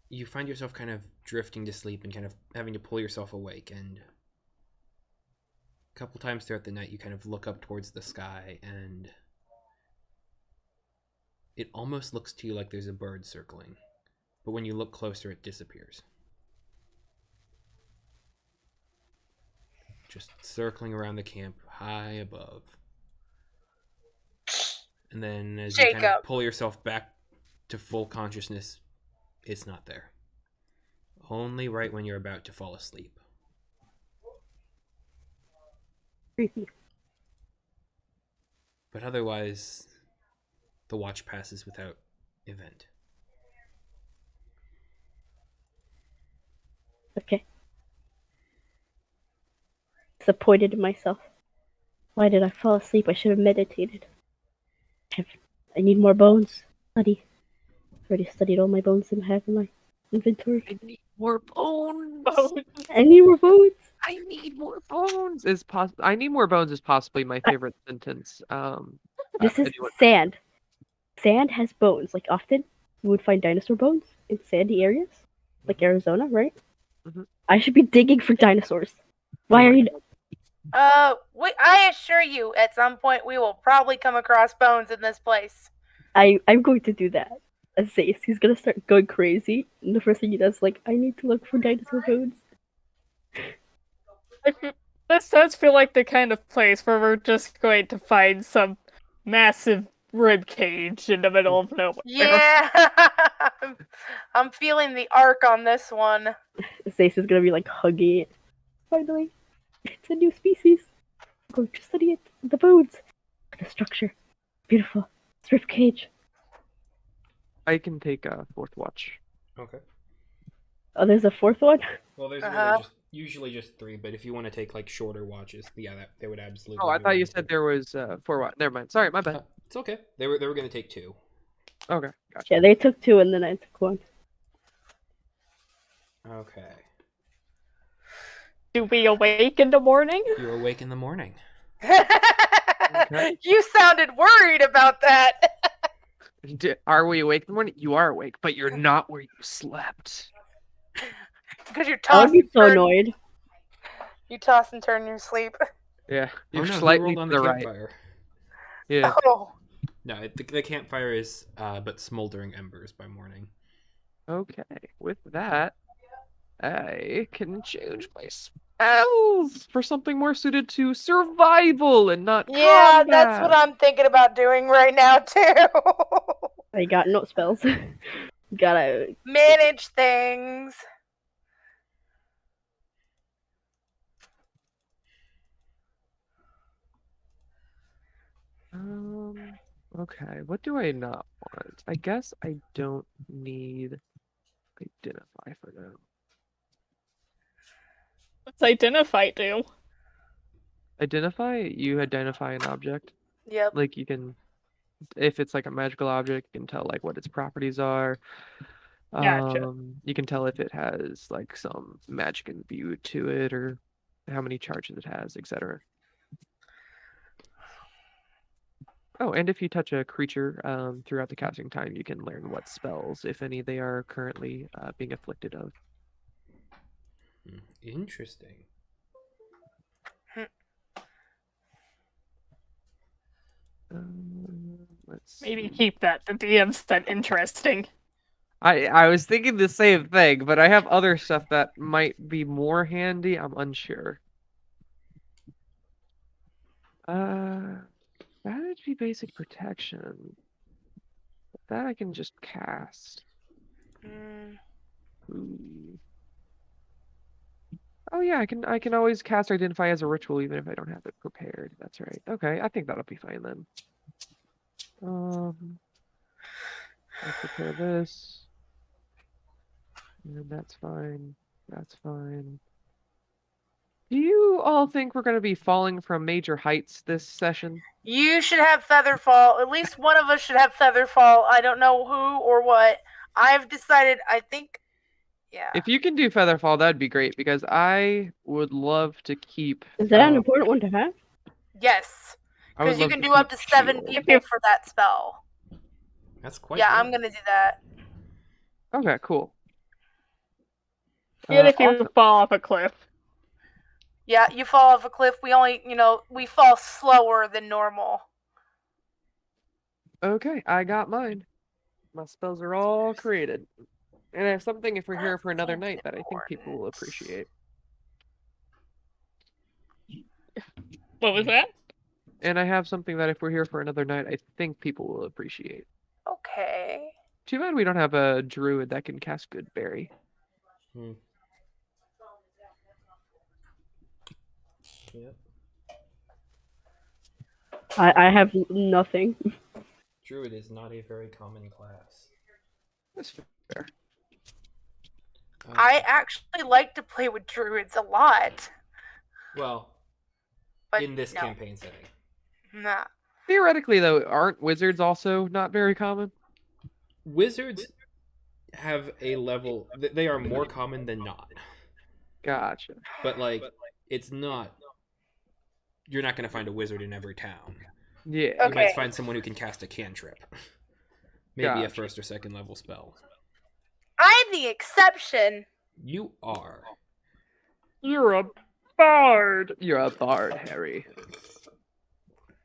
you find yourself kind of drifting to sleep and kind of having to pull yourself awake, and a couple times throughout the night you kind of look up towards the sky, and it almost looks to you like there's a bird circling, but when you look closer it disappears. Just circling around the camp high above. And then as you kind of Jacob. pull yourself back to full consciousness, it's not there. Only right when you're about to fall asleep. Creepy. But otherwise, the watch passes without event. Okay. Disappointed in myself. Why did I fall asleep? I should have meditated. I need more bones. Study. I've already studied all my bones I have in my inventory. I need more bones. I need more bones. I need more bones. I need more bones is possibly my favorite sentence. This is anyone- sand. Sand has bones. Like often, you would find dinosaur bones in sandy areas, like Arizona, right? Mhm. I should be digging for dinosaurs. Why Oh are my you? I assure you, at some point we will probably come across bones in this place. I'm going to do that. As Zace, he's gonna start going crazy, and the first thing he does is like, I need to look for dinosaur bones. This does feel like the kind of place where we're just going to find some massive rib cage in the middle of nowhere. Yeah, I'm feeling the arc on this one. Zace is gonna be like hugging it. Finally, it's a new species. I'm going to study it. The bones, the structure, beautiful. It's rib cage. I can take a fourth watch. Okay. Oh, there's a 4th one. Well, there's Uh-huh. really usually just 3, but if you want to take like shorter watches, yeah, they would absolutely. Oh, I be thought you willing to. said there was 4 watch. Never mind. Sorry, my bad. It's okay. They were going to take 2. Okay, gotcha. Yeah, they took 2 and then I took 1. Okay. Do we awake in the morning? You're awake in the morning. You sounded worried about that. Are we awake in the morning? You are awake, but you're not where you slept. Because you're I would tossing. be so annoyed. You toss and turn in your sleep. Yeah, Oh you're no, he slightly rolled on to the the right. campfire. Yeah. Oh, No, the campfire is but smoldering embers by morning. Okay. With that, I can change my spells for something more suited to survival and not Yeah, that's what combat. I'm thinking about doing right now too. I got no spells. Gotta. Manage things. Okay, what do I not want? I guess I don't need identify for now. What's identify do? Identify, you identify an object. Yep. Like you can, if it's like a magical object, you can tell like what its properties are. Gotcha. You can tell if it has like some magic imbued to it or how many charges it has, etc. Oh, and if you touch a creature throughout the casting time, you can learn what spells, if any, they are currently being afflicted of. Interesting. Let's Maybe see. keep that. The DM said interesting. I was thinking the same thing, but I have other stuff that might be more handy. I'm unsure. That would be basic protection. That I can just cast. Mm. Ooh. Oh yeah, I can always cast identify as a ritual even if I don't have it prepared. That's right. Okay, I think that'll be fine then. I'll prepare this. And that's fine. That's fine. Do you all think we're going to be falling from major heights this session? You should have Featherfall. At least one of us should have Featherfall. I don't know who or what. I've decided, I think, yeah. If you can do Featherfall, that'd be great because I would love to keep. Is that an important one to have? Yes. I would Because you love can to do up to keep 7 shield. people for that spell. That's quite Yeah, good. I'm going to do that. Okay, cool. Good if you Awesome. fall off a cliff. Yeah, you fall off a cliff. We only, we fall slower than normal. Okay, I got mine. My spells are all created. And I have something if we're here for another night that I think people will appreciate. What was that? And I have something that if we're here for another night, I think people will appreciate. Okay. Too bad we don't have a druid that can cast Good Berry. Yep. I have nothing. Druid is not a very common class. That's fair. I actually like to play with druids a lot. Well, But in this no. campaign setting. Nah. Theoretically, though, aren't wizards also not very common? Wizards have a level. They are more common than not. Gotcha. But, like, it's not. You're not going to find a wizard in every town. Yeah. You Okay. might find someone who can cast a cantrip. Maybe a Gotcha. first or second level spell. I'm the exception. You are. You're a bard. You're a bard, Harry.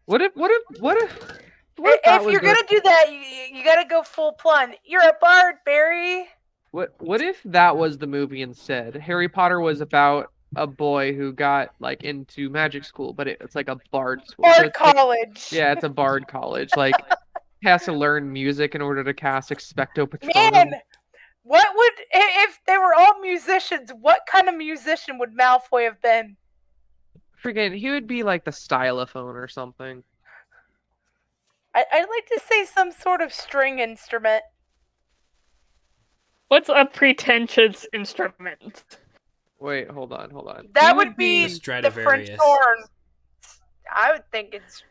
What if If that was you're gonna do that, you gotta go full plunge. You're a bard, Barry. what if that was the movie instead? Harry Potter was about a boy who got like into magic school, but it's like a bard school. Bard So it's like, college. yeah, it's a bard college. Like has to learn music in order to cast Expecto Patronum. Man, what would if they were all musicians? What kind of musician would Malfoy have been? Freaking, he would be like the stylophone or something. I'd like to say some sort of string instrument. What's a pretentious instrument? Wait, hold on. That He would be The the French Stradivarius. horn. I would think it's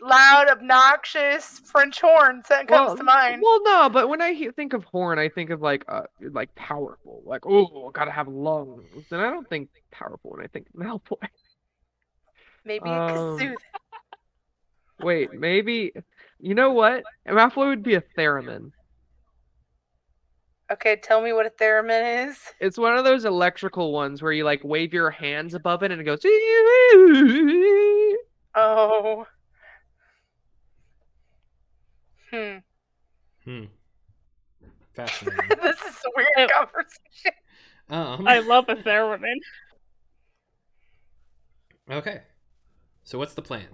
loud, obnoxious French horns that comes to mind. Well, no, but when I think of horn, I think of like powerful, like oh, gotta have lungs, and I don't think powerful when I think Malfoy. Maybe a kazoo. Wait, maybe you know what? Malfoy would be a theremin. Okay, tell me what a theremin is. It's one of those electrical ones where you like wave your hands above it and it goes. Oh. Fascinating. This is a weird conversation. I love a theremin. Okay. So what's the plan?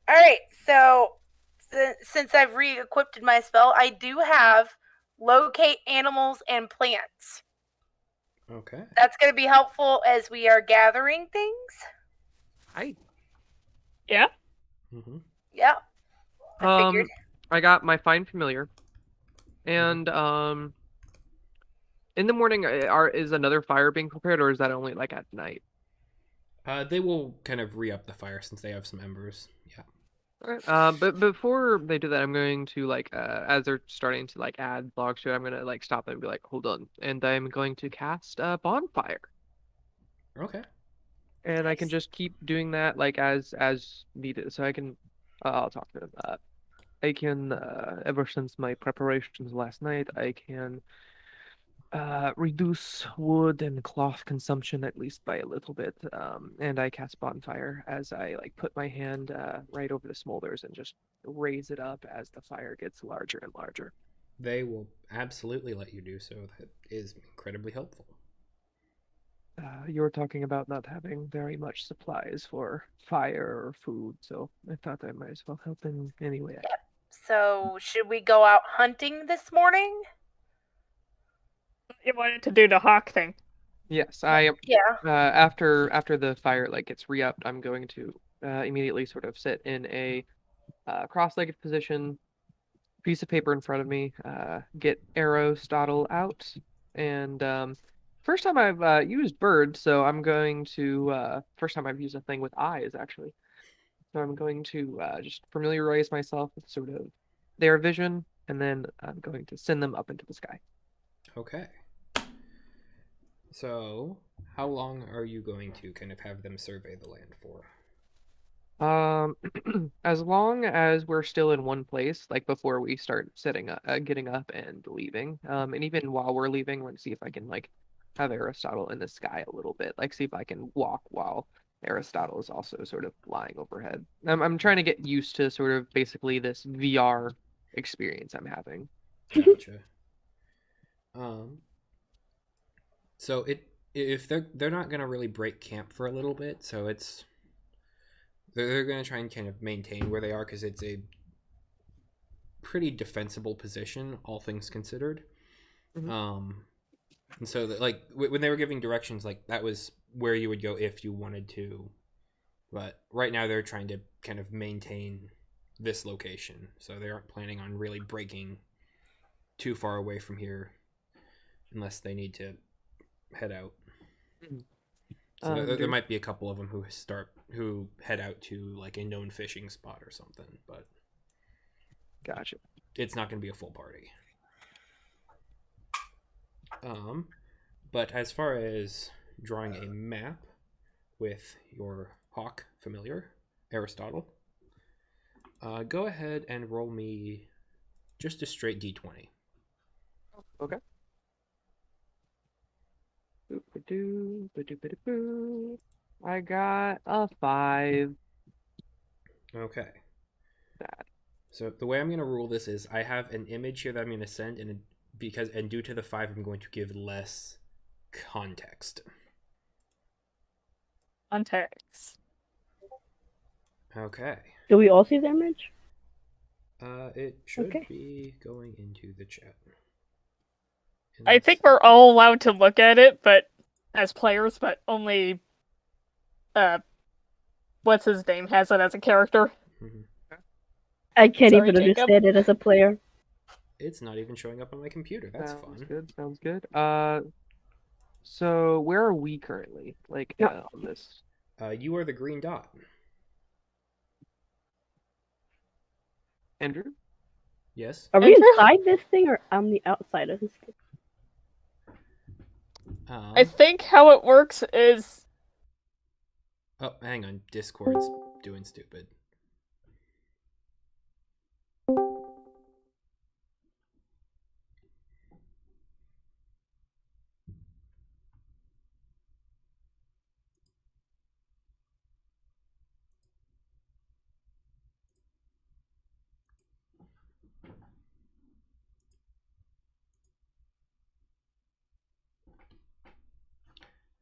All right, so since I've re-equipped my spell, I do have locate animals and plants. Okay. That's going to be helpful as we are gathering things. Yeah. Mm-hmm. Yeah, I figured. I got my find familiar, and in the morning, is another fire being prepared, or is that only like at night? They will kind of re-up the fire since they have some embers. Yeah. Alright, but before they do that, I'm going to like, as they're starting to like add logs to it, I'm gonna like stop them and be like, hold on, and I'm going to cast a bonfire, Okay. and I can just keep doing that like as needed. So I can, I'll talk to them. I can, ever since my preparations last night, I can reduce wood and cloth consumption at least by a little bit. And I cast bonfire as I like put my hand right over the smolders and just raise it up as the fire gets larger and larger. They will absolutely let you do so. That is incredibly helpful. You were talking about not having very much supplies for fire or food, so I thought I might as well help in any way. So, should we go out hunting this morning? You wanted to do the hawk thing. Yes, I Yeah. after the fire like gets re-upped, I'm going to immediately sort of sit in a cross-legged position, piece of paper in front of me, get Aristotle out, and first time I've used bird, so I'm going to first time I've used a thing with eyes actually. So I'm going to just familiarize myself with sort of their vision, and then I'm going to send them up into the sky. Okay. So, how long are you going to kind of have them survey the land for? As long as we're still in one place, like before we start setting up, getting up and leaving, and even while we're leaving, I want to see if I can like have Aristotle in the sky a little bit, like see if I can walk while Aristotle is also sort of flying overhead. I'm trying to get used to sort of basically this VR experience I'm having. Gotcha. um, so if they're not gonna really break camp for a little bit, so they're gonna try and kind of maintain where they are because it's a pretty defensible position, all things considered. Mhm. And so that, like when they were giving directions, like that was where you would go if you wanted to. But right now they're trying to kind of maintain this location, so they aren't planning on really breaking too far away from here unless they need to head out. Mhm. So there Dude, might be a couple of them who head out to like a known fishing spot or something, but gotcha. it's not going to be a full party. But as far as drawing a map with your hawk familiar, Aristotle, go ahead and roll me just a straight d20. Okay. Boop-a-doo, ba-doo-ba-doo-boo. I got a 5. Okay. That. So the way I'm going to rule this is I have an image here that I'm going to send, and due to the 5, I'm going to give less context. Context. Okay. Do we all see the image? It should Okay. be going into the chat. I think we're all allowed to look at it, but as players, but only what's his name has it as a character. Mhm. I can't Sorry, even Jacob. understand it as a player. It's not even showing up on my computer. That's Sounds fun. good. Sounds good. So where are we currently? Like No. on this? You are the green dot. Andrew? Yes. Are we Andrew? inside this thing or on the outside of this thing? I think how it works is Oh, hang on. Discord's doing stupid.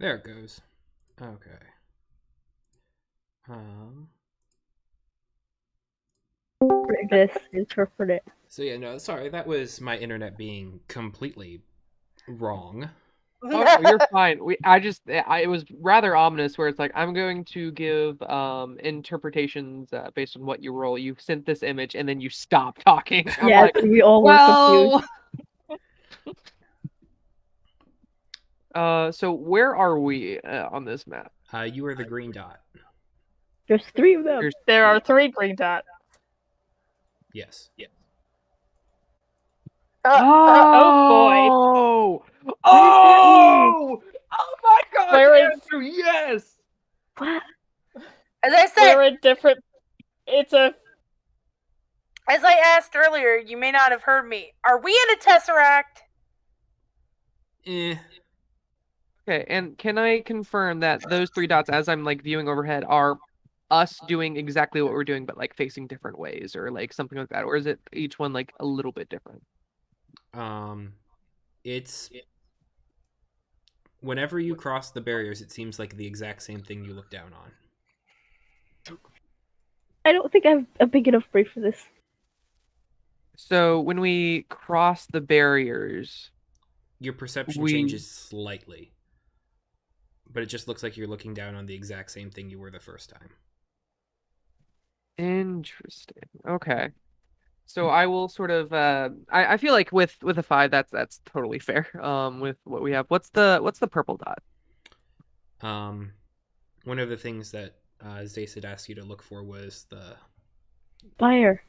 There it goes. Okay. Um. This interpret it. So yeah, no, sorry, that was my internet being completely wrong. Oh, you're fine. It was rather ominous where it's like, I'm going to give interpretations based on what you roll. You sent this image and then you stop talking. I'm Yeah, like, we all were confused. well. So where are we on this map? You are the green dot. There's 3 of them. There's There are 3 green dots. Yes. Oh, boy. oh my God, Where is- Andrew, yes. What? As I said, We're in different. It's a. as I asked earlier, you may not have heard me. Are we in a tesseract? Eh. Okay, and can I confirm that those 3 dots, as I'm like viewing overhead, are us doing exactly what we're doing, but like facing different ways, or like something like that, or is it each one like a little bit different? It's whenever you cross the barriers, it seems like the exact same thing you look down on. I don't think I'm a big enough brain for this. So when we cross the barriers, Your perception We- changes slightly, but it just looks like you're looking down on the exact same thing you were the first time. interesting. Okay. So I will sort of I feel like with a 5 that's totally fair. With what we have. What's the purple dot? One of the things that Zace had asked you to look for was the Fire.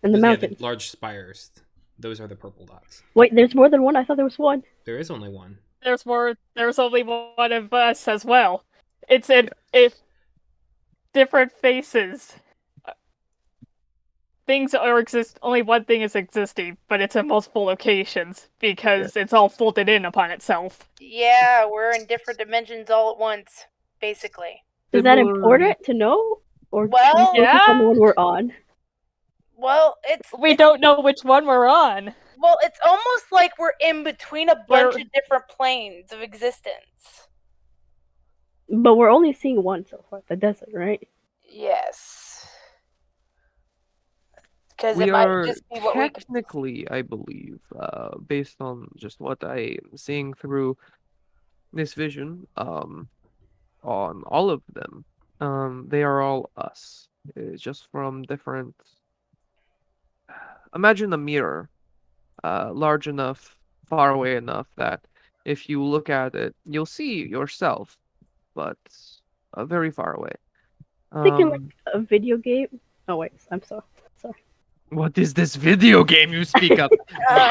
And the yeah, mountains. the large spires. Those are the purple dots. Wait, there's more than one? I thought there was one. There is only one. There's more. There's only one of us as well. It's in if different faces. Things are exist. Only one thing is existing, but it's in multiple locations because it's all folded in upon itself. Yeah, we're in different dimensions all at once, basically. Is that Similar- important to know? Or Well, can we focus on the yeah. one we're on? Well, We don't know which one we're on. Well, it's almost like we're in between a bunch We're- of different planes of existence. But we're only seeing one so far, the desert, right? Yes. Because it We might are just be what we. technically, I believe, based on just what I am seeing through this vision, on all of them, they are all us. It's just from different. Imagine a mirror, large enough, far away enough that if you look at it, you'll see yourself, but very far away. Thinking like a video game. Oh wait, I'm sorry. What is this video game you speak of?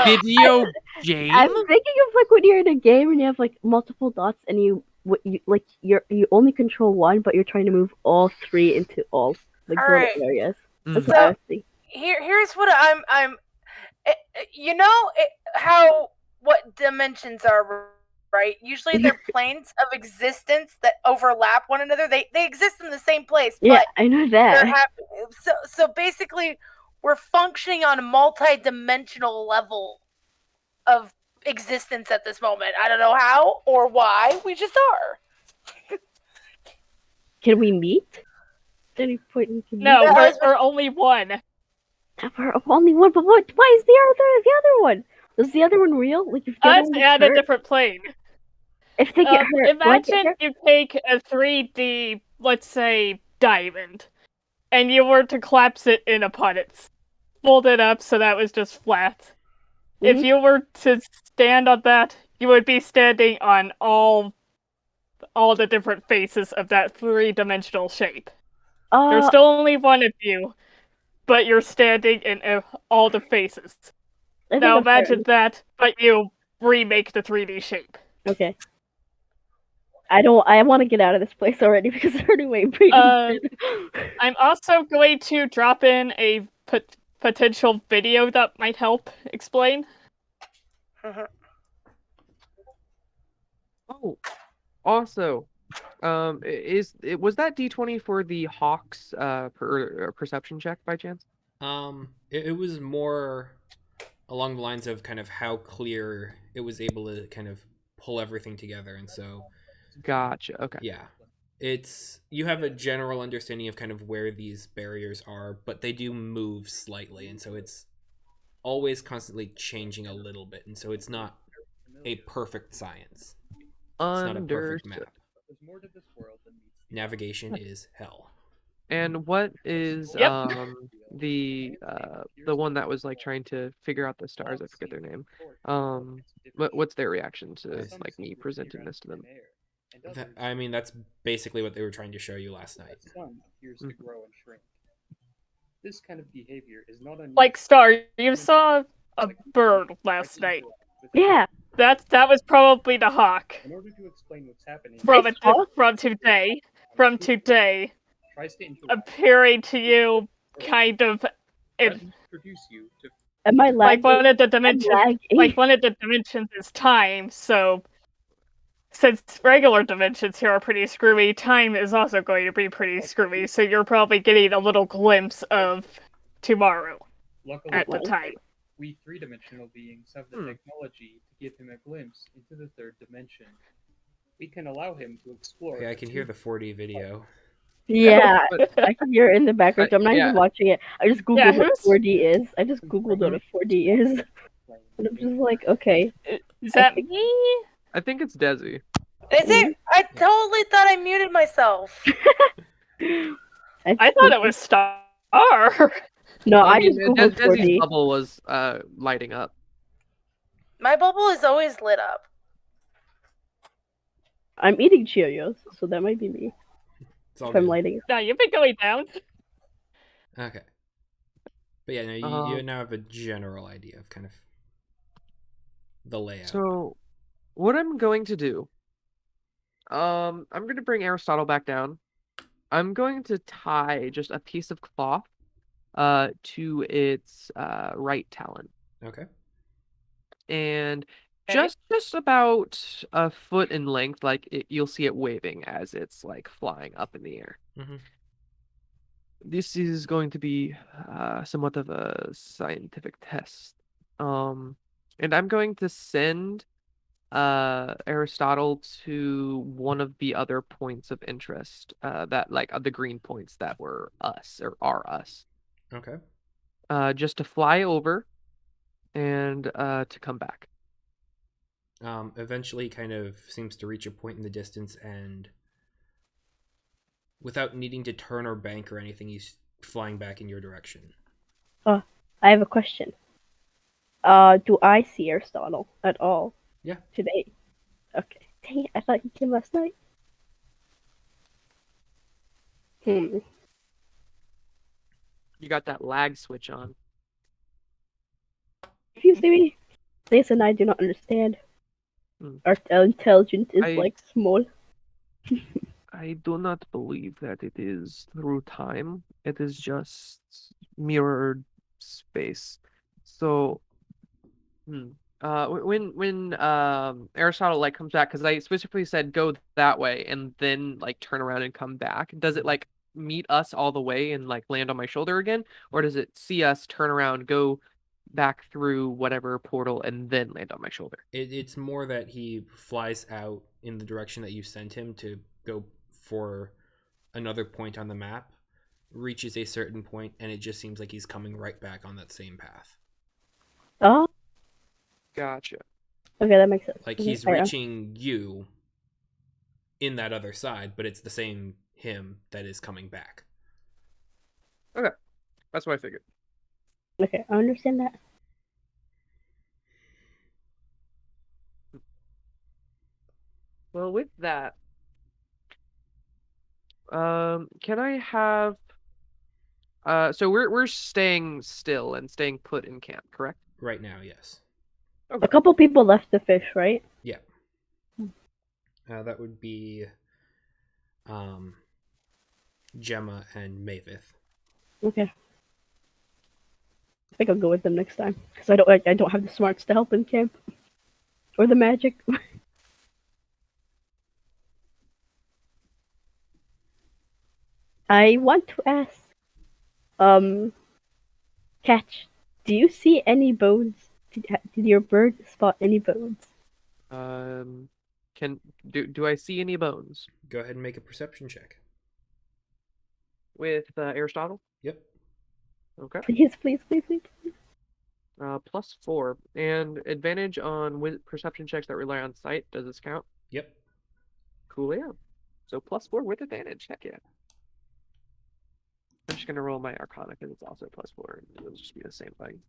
Video game? I'm thinking of like when you're in a game and you have like multiple dots and you you only control one, but you're trying to move all 3 into all like All little right. areas. That's Mm. what I was thinking. Here's what I'm. You know what dimensions are, right? Usually they're planes of existence that overlap one another. They exist in the same place, Yeah, but I know they're that. so basically we're functioning on a multi-dimensional level of existence at this moment. I don't know how or why. We just are. Can we meet? At any point we can No, Yeah, we're only one. meet? We're only one, but what? Why is the other one? Is the other one real? Like if the other Us one gets at a hurt, different plane. if they get hurt, do I get Imagine hurt? you take a 3D, let's say, diamond, and you were to collapse it in upon it, fold it up so that was just flat. If Mhm. you were to stand on that, you would be standing on all the different faces of that 3-dimensional shape. There's still only one of you, but you're standing in all the faces. I think Now I'm fair. imagine that, but you remake the 3D shape. Okay. I want to get out of this place already because it's hurting my brain. I'm also going to drop in a potential video that might help explain. Oh, also, was that D20 for the Hawks perception check by chance? It was more along the lines of kind of how clear it was able to kind of pull everything together, and so Gotcha. Okay. Yeah. It's you have a general understanding of kind of where these barriers are, but they do move slightly, and so it's always constantly changing a little bit, and so it's not a perfect science. It's not a perfect Understood. map. Navigation is hell. And what is Yep. the one that was like trying to figure out the stars? I forget their name. What's their reaction to like me presenting this to them? I mean, that's basically what they were trying to show you last night. This kind of behavior is not unusual. Like Star, you saw a bird last night. Yeah. That was probably the hawk In order to explain what's happening, from It's hawk? from today tries to interrupt, appearing to you kind of tries in to introduce you to Am I like lagging? one of the I'm dimensions lagging. like one of the dimensions is time, so since regular dimensions here are pretty screwy, time is also going to be pretty screwy, so you're probably getting a little glimpse of tomorrow luckily at the time. we three-dimensional beings have the technology to give him a glimpse into the third dimension. We can allow him to explore. Okay, I can hear the 4D video. Yeah, But I can hear it in the background. So I'm not yeah. even watching it. I just googled Yeah, what who's 4D is. I just googled what a 4D is, and I'm just like, okay. is that think- me? I think it's Desi. Is it? I totally thought I muted myself. I thought it was Star. No, Well, I just googled Desi's 4D. bubble was lighting up. My bubble is always lit up. I'm eating Cheerios, so that might be me. It's all If I'm good. lighting. No, you've been going down. Okay. But yeah, no, you now have a general idea of kind of the layout. So, what I'm going to do, I'm going to bring Aristotle back down. I'm going to tie just a piece of cloth, to its right talon, Okay. and Okay. just about a foot in length. Like you'll see it waving as it's like flying up in the air. Mm-hmm. This is going to be somewhat of a scientific test. And I'm going to send Aristotle to one of the other points of interest, that like the green points that were us or are us. Okay. Just to fly over and to come back. Eventually, kind of seems to reach a point in the distance, and without needing to turn or bank or anything, he's flying back in your direction. I have a question. Do I see Aristotle at all? Yeah. Today. Okay. Dang it, I thought he came last night. You got that lag switch on. If you see me, Liz and I do not understand. Hmm. Our intelligence is like small. I do not believe that it is through time. It is just mirrored space. So, when Aristotle like comes back, because I specifically said go that way and then like turn around and come back. Does it like meet us all the way and like land on my shoulder again, or does it see us turn around, go back through whatever portal and then land on my shoulder? It's more that he flies out in the direction that you sent him to go for another point on the map, reaches a certain point, and it just seems like he's coming right back on that same path. Oh, Gotcha. okay, that makes sense. Like he's reaching you in that other side, but it's the same him that is coming back. Okay, that's what I figured. Okay, I understand that. Well, with that, can I have so we're staying still and staying put in camp, correct? Right now, yes. A couple people left the fish, right? Yeah. That would be Gemma and Mavith. Okay. I think I'll go with them next time because I don't have the smarts to help in camp or the magic. I want to ask, Catch, do you see any bones? Did your bird spot any bones? Do I see any bones Go ahead and make a perception check. with Aristotle? Yep. Okay. Please, please, please, please. +4 and advantage on perception checks that rely on sight. Does this count? Yep. Cool, yeah. So +4 with advantage. Heck yeah. I'm just gonna roll my Arcana because it's also +4. It'll just be the same thing.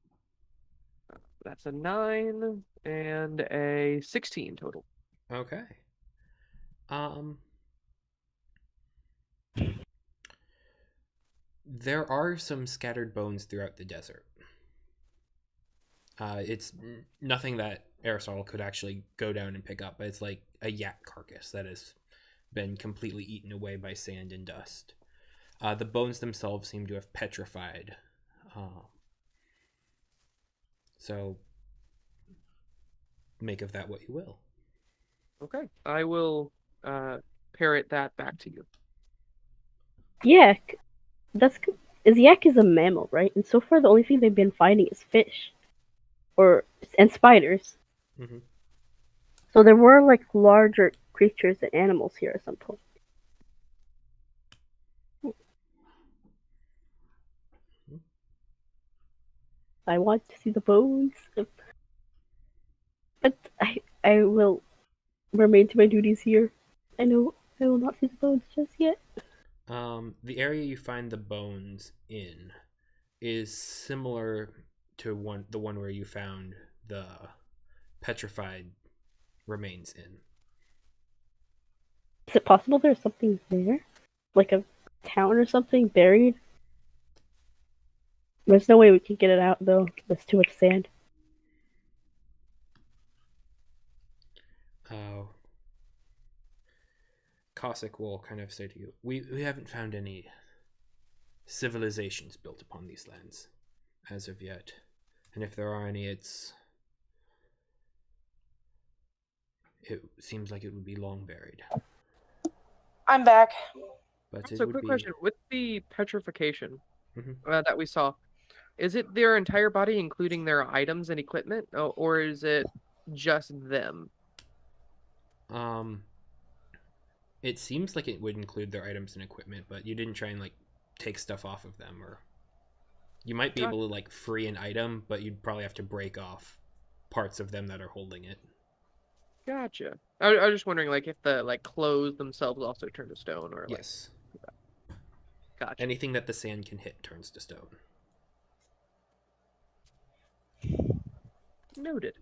That's a 9 and a 16 total. Okay. There are some scattered bones throughout the desert. It's nothing that Aristotle could actually go down and pick up, but it's like a yak carcass that has been completely eaten away by sand and dust. The bones themselves seem to have petrified. So make of that what you will. Okay. I will parrot that back to you. Yak. That's good. Yak is a mammal, right? And so far, the only thing they've been finding is fish, and spiders. Mm-hmm. So there were like larger creatures and animals here at some point. I want to see the bones, but I will remain to my duties here. I know I will not see the bones just yet. The area you find the bones in is similar to the one where you found the petrified remains in. Is it possible there's something there? Like a town or something buried? There's no way we can get it out, though. There's too much sand. Cossack will kind of say to you, we haven't found any civilizations built upon these lands as of yet. And if there are any, it seems like it would be long buried. I'm back. But So, it would quick be... question: with the petrification Mhm. that we saw, is it their entire body, including their items and equipment, or is it just them? It seems like it would include their items and equipment, but you didn't try and like take stuff off of them, or you might be able to like free an item, but you'd probably have to break off parts of them that are holding it. Gotcha. I was just wondering, like, if the clothes themselves also turn to stone, or like. Yes. Gotcha. Anything that the sand can hit turns to stone. Noted.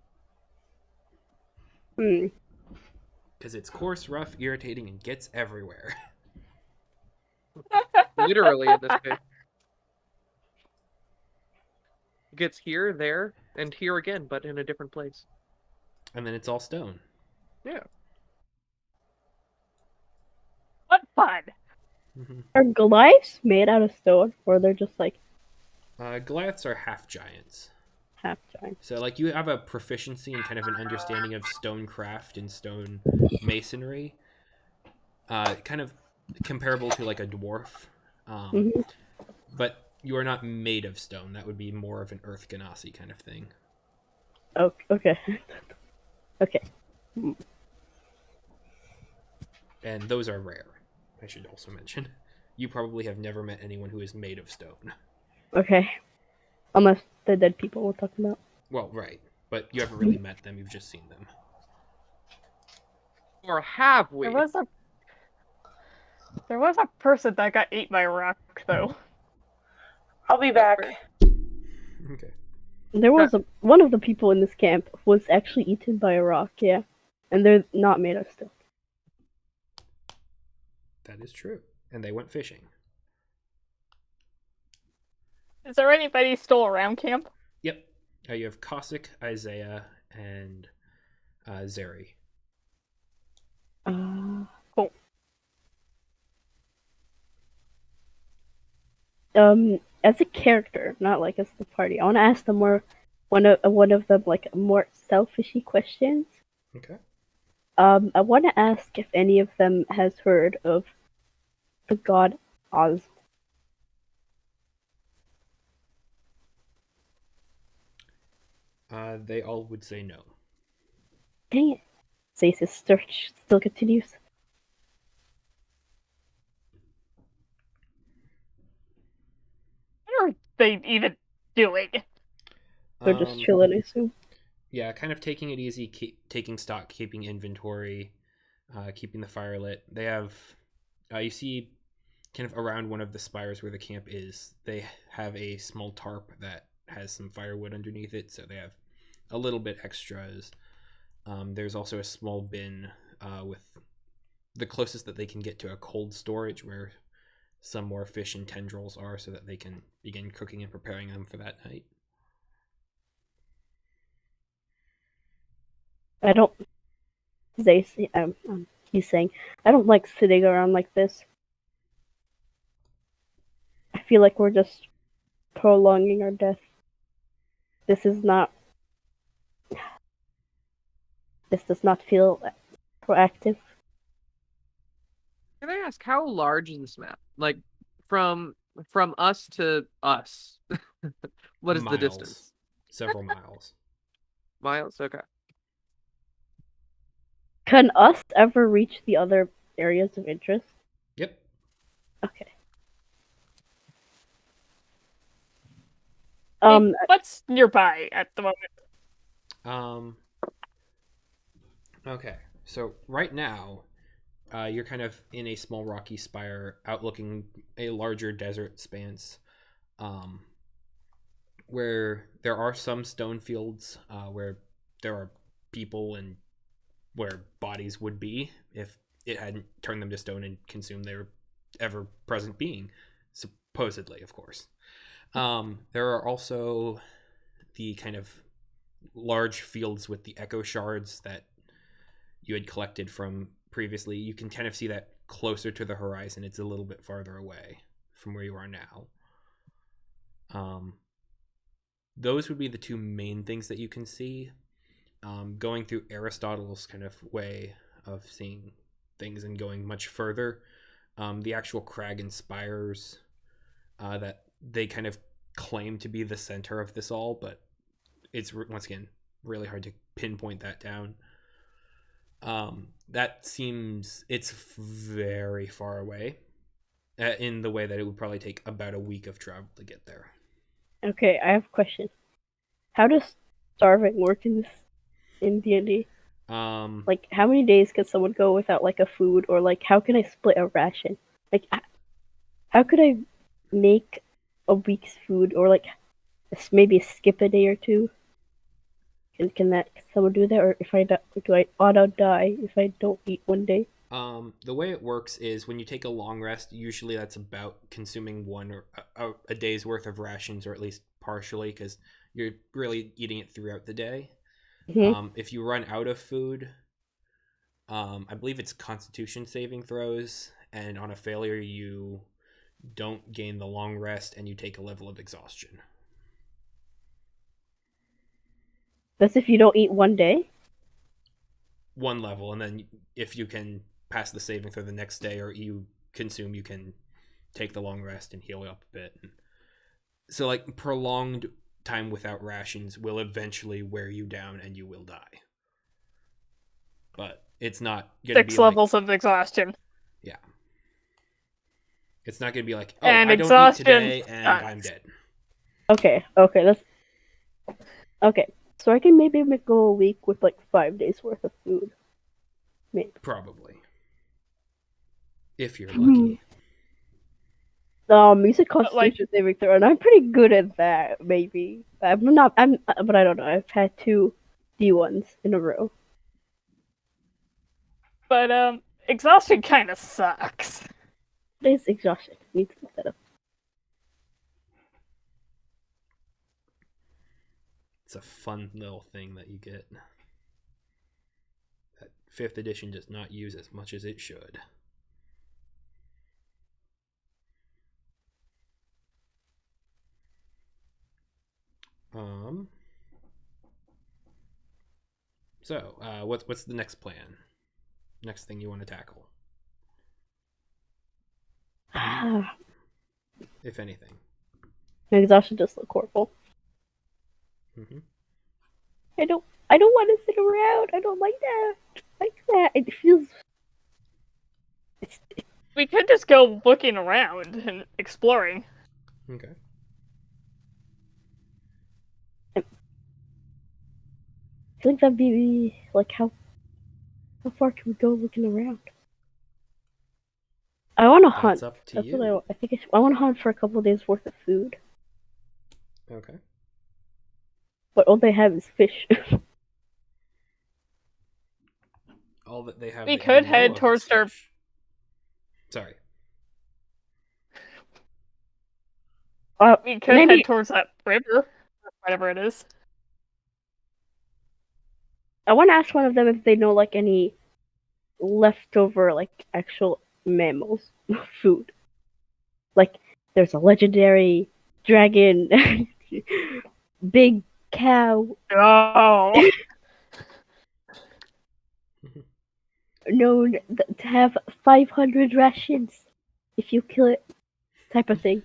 Because it's coarse, rough, irritating, and gets everywhere. Literally in this case. It gets here, there, and here again, but in a different place. And then it's all stone. Yeah. What fun! Mm-hmm. Are Goliaths made out of stone, or they're just like Goliaths are half giants. half giants? So, like, you have a proficiency and kind of an understanding of stone craft and stone masonry, kind of comparable to like a dwarf. But you are not made of stone. That would be more of an earth ganassi kind of thing. Oh, okay. Okay. And those are rare, I should also mention. You probably have never met anyone who is made of stone. Okay. Unless the dead people we're talking about. Well, right. But you haven't really met them, you've just seen them. Or have we? There was a person that got ate by a rock, though. I'll be back. Okay. There was one of the people in this camp was actually eaten by a rock, yeah. And they're not made of stone. That is true. And they went fishing. Is there anybody still around camp? Yep. You have Cossack, Isaiah, and Zeri. Cool. As a character, not like as the party, I want to ask them one of them like more selfishy questions. Okay. I want to ask if any of them has heard of the god Oz. They all would say no. Dang it. Zace's search still continues. What are they even doing? They're just Um, chilling, I assume. yeah, kind of taking it easy, taking stock, keeping inventory, keeping the fire lit. They have, you see, kind of around one of the spires where the camp is, they have a small tarp that has some firewood underneath it, so they have a little bit extras. There's also a small bin with the closest that they can get to a cold storage where some more fish and tendrils are, so that they can begin cooking and preparing them for that night. I don't. Zace, he's saying, I don't like sitting around like this. I feel like we're just prolonging our death. This is not. This does not feel proactive. Can I ask how large is this map? Like from us to us. What is the Miles. distance? Several miles. Miles? Okay. Can us ever reach the other areas of interest? Yep. Okay. What's nearby at the moment? Okay. So right now, you're kind of in a small rocky spire, outlooking a larger desert expanse, where there are some stone fields, where there are people and where bodies would be if it hadn't turned them to stone and consumed their ever present being, supposedly, of course. There are also the kind of large fields with the echo shards that you had collected from previously. You can kind of see that closer to the horizon. It's a little bit farther away from where you are now. Those would be the two main things that you can see. Going through Aristotle's kind of way of seeing things and going much further, the actual crag and spires that they kind of claim to be the center of this all, but it's once again really hard to pinpoint that down. That seems it's very far away, in the way that it would probably take about a week of travel to get there. Okay, I have a question. How does starving work in D&D? Like, how many days can someone go without like a food, or like how can I split a ration? Like, how could I make a week's food, or like maybe skip a day or two? Can someone do that, or if I do I auto die if I don't eat one day? The way it works is when you take a long rest, usually that's about consuming one or a day's worth of rations, or at least partially, because you're really eating it throughout the day. Mm-hmm. If you run out of food, I believe it's Constitution saving throws, and on a failure, you don't gain the long rest, and you take a level of exhaustion. That's if you don't eat one day. One level, and then if you can pass the saving throw the next day, or you consume, you can take the long rest and heal up a bit. So, like, prolonged time without rations will eventually wear you down, and you will die. But it's not going to be 6 levels of exhaustion. Yeah. It's not going to be like, oh, And I don't eat today, exhaustion and sucks. I'm dead. Okay, that's okay. So I can maybe go a week with like 5 days worth of food. Maybe. Probably. If you're lucky. Use a Constitution saving throw, and I'm pretty good at that. Maybe but I don't know. I've had 2 D1s in a row. But exhaustion kind of sucks. It's exhaustion. Need to look that up. It's a fun little thing that you get. That 5th edition does not use as much as it should. So, what's the next plan? Next thing you want to tackle? If anything. Exhaustion just look horrible. Mm-hmm. I don't want to sit around. I don't like that. like that. It feels. We could just go looking around and exploring. Okay. I feel like that'd be like how far can we go looking around? I want to hunt. That's up to That's you. what I think. I want to hunt for a couple of days worth of food, Okay. but all they have is fish. All that they have We that could you know head of towards is their. fish. Sorry. We could Maybe head towards that river, whatever it is. I want to ask one of them if they know like any leftover like actual mammals food. Like there's a legendary dragon, big cow Oh, known to have 500 rations if you kill it, type of thing.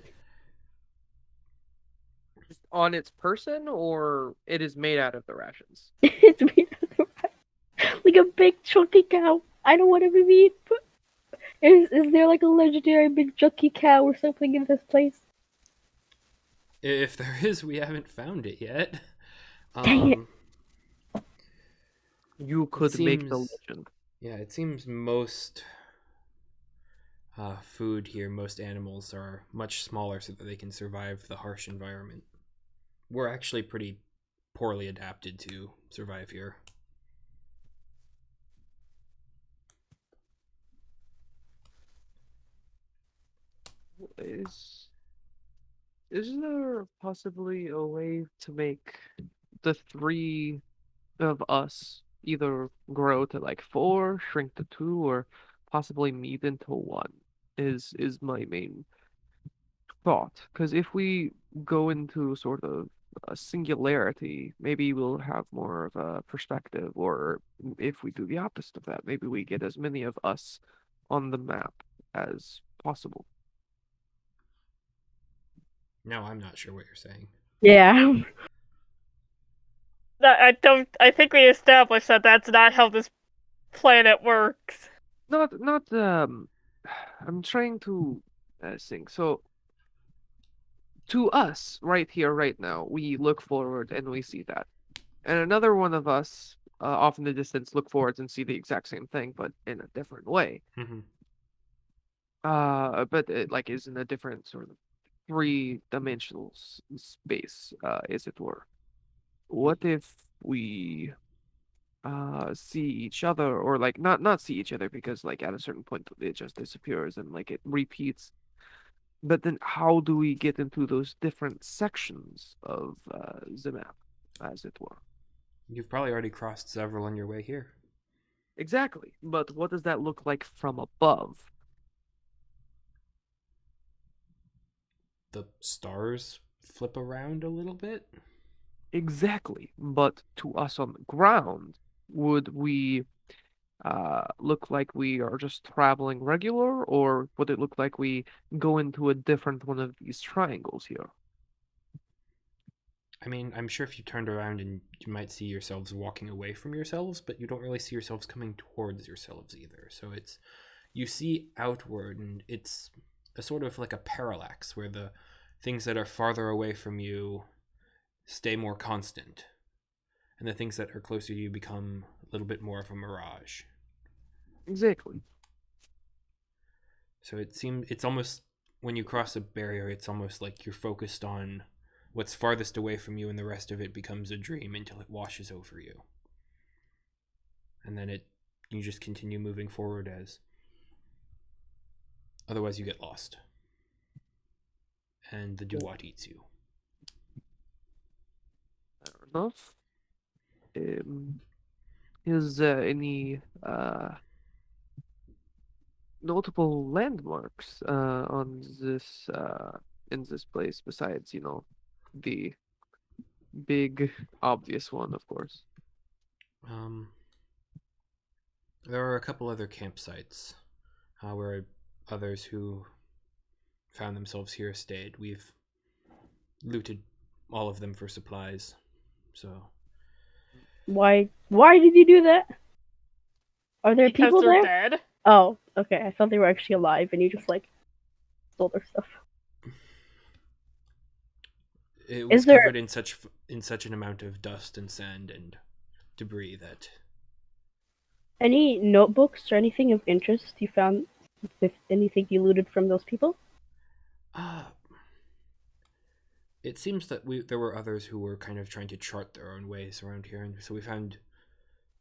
Just on its person, or it is made out of the rations? It's made out of like a big chunky cow. I know what it means, but is there like a legendary big chunky cow or something in this place? If there is, we haven't found it yet. Dang it. You could make the seems- legend. Yeah, it seems most food here, most animals are much smaller so that they can survive the harsh environment. We're actually pretty poorly adapted to survive here. Is there possibly a way to make the three of us either grow to like four, shrink to two, or possibly meet into one? Is my main thought. Because if we go into sort of a singularity, maybe we'll have more of a perspective, or if we do the opposite of that, maybe we get as many of us on the map as possible. Now I'm not sure what you're saying. Yeah. I don't. I think we established that that's not how this planet works. Not I'm trying to think. So to us right here right now, we look forward and we see that. And another one of us off in the distance look forwards and see the exact same thing but in a different way. Mm-hmm. But it like is in a different sort of three-dimensional space, as it were. What if we see each other, or like not see each other, because like at a certain point it just disappears and like it repeats, but then how do we get into those different sections of the map, as it were? You've probably already crossed several on your way here. Exactly, but what does that look like from above? The stars flip around a little bit. Exactly, but to us on the ground, would we look like we are just traveling regular, or would it look like we go into a different one of these triangles here? I mean, I'm sure if you turned around and you might see yourselves walking away from yourselves, but you don't really see yourselves coming towards yourselves either. So it's you see outward, and it's a sort of like a parallax where the things that are farther away from you stay more constant, and the things that are closer to you become a little bit more of a mirage. Exactly. So it's almost when you cross a barrier, it's almost like you're focused on what's farthest away from you, and the rest of it becomes a dream until it washes over you. And then you just continue moving forward as otherwise you get lost. And the Duat eats you. Fair enough. Is there any notable landmarks on this in this place besides, the big obvious one, of course? Um, there are a couple other campsites where others who found themselves here stayed. We've looted all of them for supplies. So Why did you do that? Are there because people they're there? dead. Oh, okay. I thought they were actually alive, and you just like stole their stuff. It was Is there covered in such an amount of dust and sand and debris that any notebooks or anything of interest you found with anything you looted from those people? it seems that there were others who were kind of trying to chart their own ways around here, and so we found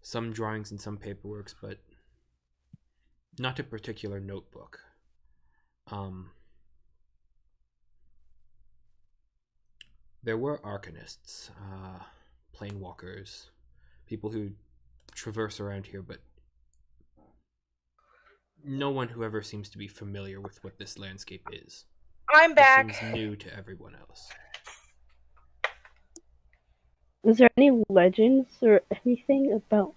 some drawings and some paperworks, but not a particular notebook. There were arcanists, planewalkers, people who traverse around here, but no one who ever seems to be familiar with what this landscape is. I'm It back. seems new to everyone else. Is there any legends or anything about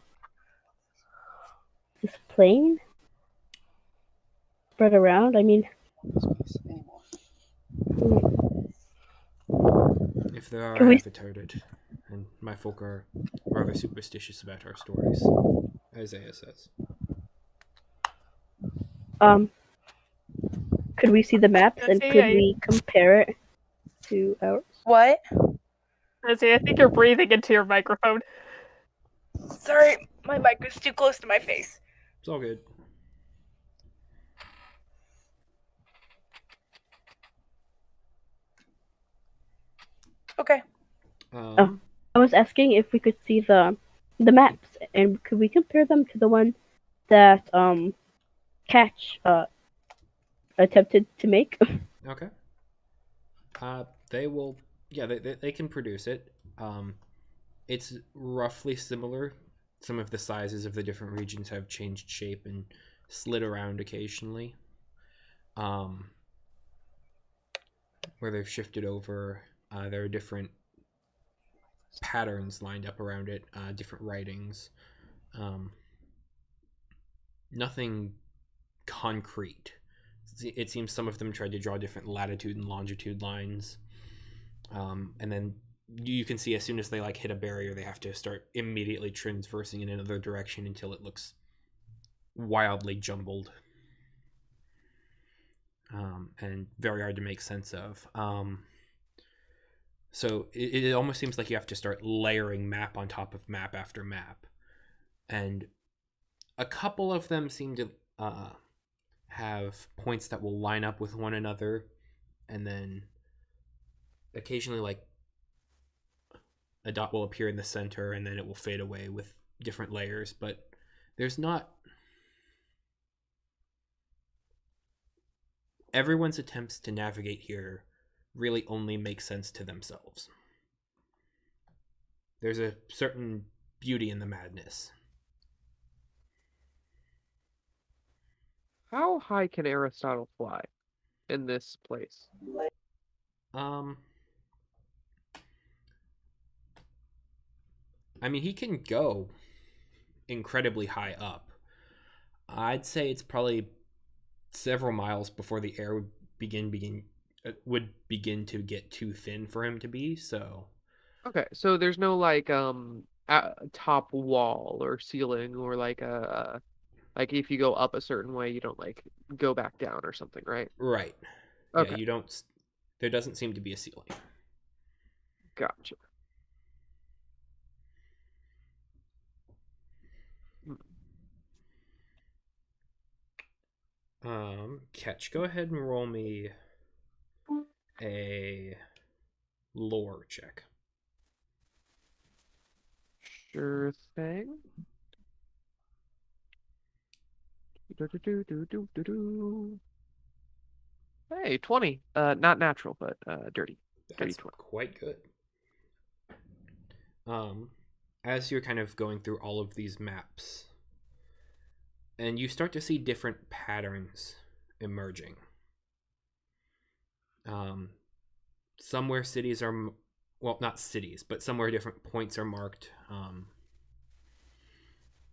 this plane spread around? I mean, If there are, Can I we- have heard it, and my folk are rather superstitious about our stories, Isaiah says. could we see the maps and Jesse, could we compare it to ours? What? Jesse, I think you're breathing into your microphone. Sorry, my mic was too close to my face. It's all good. Okay. I was asking if we could see the maps and could we compare them to the one that Catch attempted to make? Okay. They will. Yeah, they can produce it. It's roughly similar. Some of the sizes of the different regions have changed shape and slid around occasionally. Where they've shifted over, there are different patterns lined up around it, different writings. Nothing concrete. It seems some of them tried to draw different latitude and longitude lines, and then you can see as soon as they like hit a barrier, they have to start immediately transversing in another direction until it looks wildly jumbled, and very hard to make sense of. So it almost seems like you have to start layering map on top of map after map, and a couple of them seem to have points that will line up with one another, and then occasionally like a dot will appear in the center and then it will fade away with different layers, but there's not. Everyone's attempts to navigate here really only make sense to themselves. There's a certain beauty in the madness. How high can Aristotle fly in this place? I mean, he can go incredibly high up. I'd say it's probably several miles before the air would begin to get too thin for him to be. So Okay, so there's no like top wall or ceiling or like if you go up a certain way, you don't like go back down or something, right? right, yeah, Okay, you don't. There doesn't seem to be a ceiling. gotcha. Catch. Go ahead and roll me a lore check. Sure thing. Do-do-do-do-do-do-do. Hey, 20. Not natural, but dirty. Dirty That's 20. quite good. As you're kind of going through all of these maps, and you start to see different patterns emerging. Somewhere cities are, well, not cities, but somewhere different points are marked.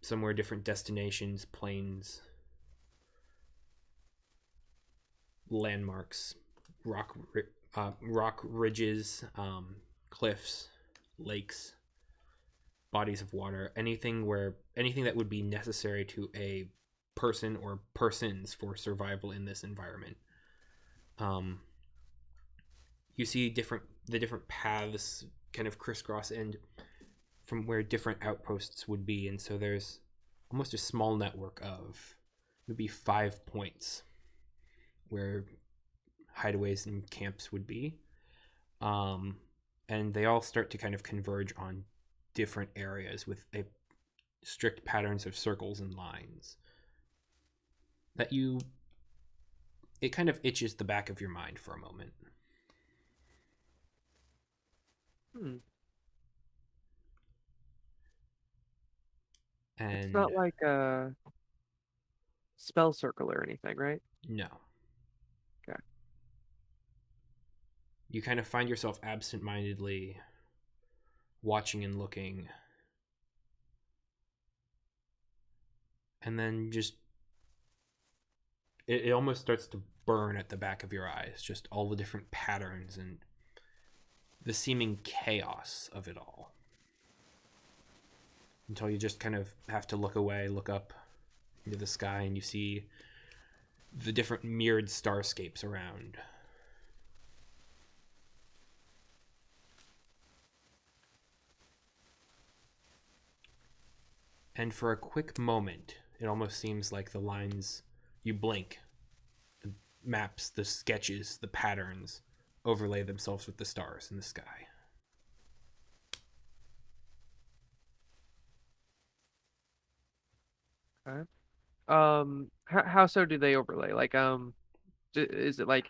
Somewhere different destinations, planes, landmarks, rock ridges, cliffs, lakes. bodies of water, anything that would be necessary to a person or persons for survival in this environment. You see the different paths kind of crisscross and from where different outposts would be, and so there's almost a small network of maybe 5 points where hideaways and camps would be. And they all start to kind of converge on different areas with a strict patterns of circles and lines that it kind of itches the back of your mind for a moment. And It's not like a spell circle or anything, right? no. Okay. You kind of find yourself absent-mindedly watching and looking, and then just it almost starts to burn at the back of your eyes, just all the different patterns and the seeming chaos of it all, until you just kind of have to look away, look up into the sky, and you see the different mirrored starscapes around. And for a quick moment, it almost seems like the lines, you blink, the maps, the sketches, the patterns overlay themselves with the stars in the sky. Okay. How so do they overlay? Like, is it like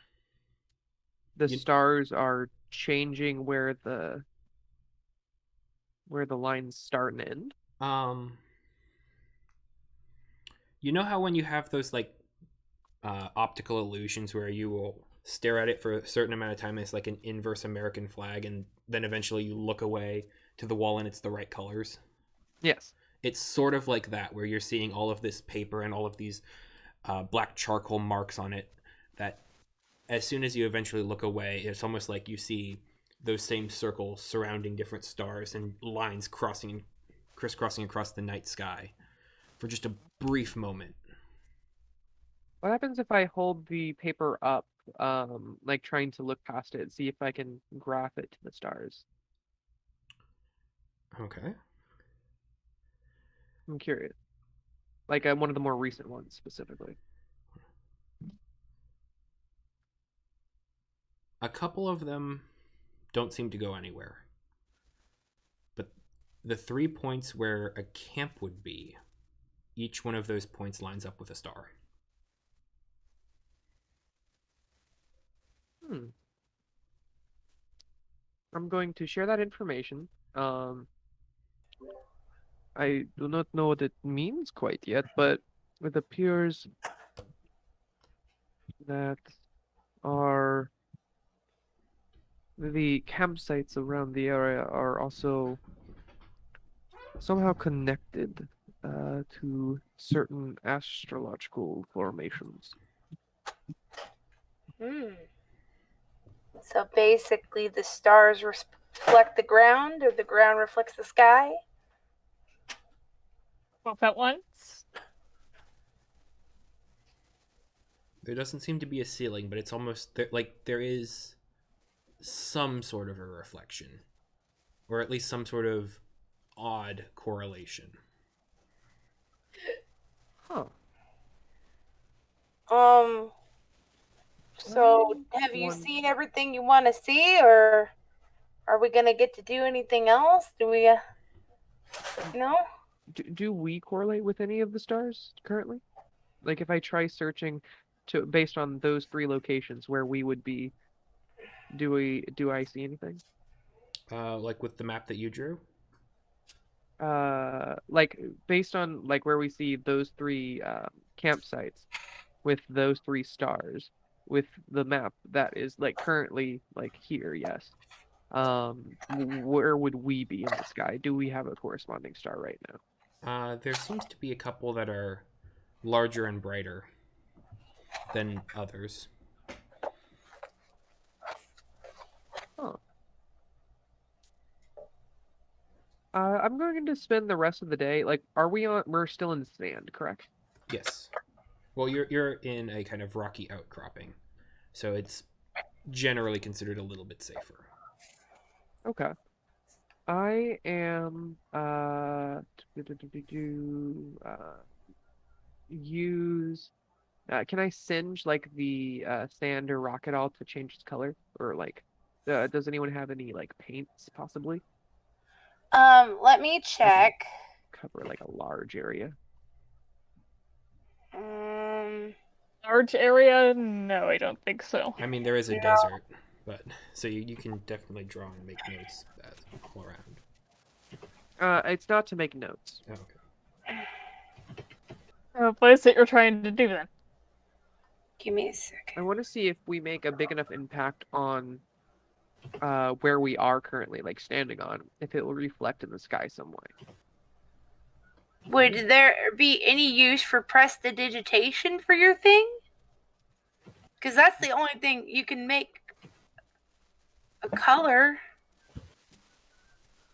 the You- stars are changing where the lines start and end? Um, you know how when you have those like optical illusions where you will stare at it for a certain amount of time and it's like an inverse American flag, and then eventually you look away to the wall and it's the right colors? Yes. It's sort of like that, where you're seeing all of this paper and all of these black charcoal marks on it that as soon as you eventually look away, it's almost like you see those same circles surrounding different stars and lines crisscrossing across the night sky for just a brief moment. What happens if I hold the paper up, like trying to look past it, see if I can graph it to the stars? Okay. I'm curious. Like one of the more recent ones specifically. A couple of them don't seem to go anywhere. But the 3 points where a camp would be, each one of those points lines up with a star. Hmm. I'm going to share that information. I do not know what it means quite yet, but it appears that our the campsites around the area are also somehow connected to certain astrological formations. Hmm. So basically, the stars reflect the ground, or the ground reflects the sky. Both at once. There doesn't seem to be a ceiling, but it's almost like there is some sort of a reflection, or at least some sort of odd correlation. Huh. So have you One. seen everything you want to see, or are we gonna get to do anything else? Do we, no? Do we correlate with any of the stars currently? Like if I try searching to based on those three locations where we would be, do I see anything? Like with the map that you drew? Like based on like where we see those three campsites with those three stars with the map that is like currently like here, yes. Where would we be in the sky? Do we have a corresponding star right now? There seems to be a couple that are larger and brighter than others. Huh. I'm going to spend the rest of the day. Like, are we on? We're still in the sand, correct? Yes. Well, you're in a kind of rocky outcropping, so it's generally considered a little bit safer. Okay. I am use can I singe like the sand or rock at all to change its color? Or like does anyone have any like paints possibly? Let me I can check. cover like a large area. Um, Large area? No, I don't think so. I mean, there is a No. desert, but so you can definitely draw and make notes all around. It's not to make notes. Oh, okay. What is it you're trying to do then? give me a I second. want to see if we make a big enough impact on where we are currently, like standing on, if it will reflect in the sky some way. Would there be any use for prestidigitation for your thing? Because that's the only thing you can make a color.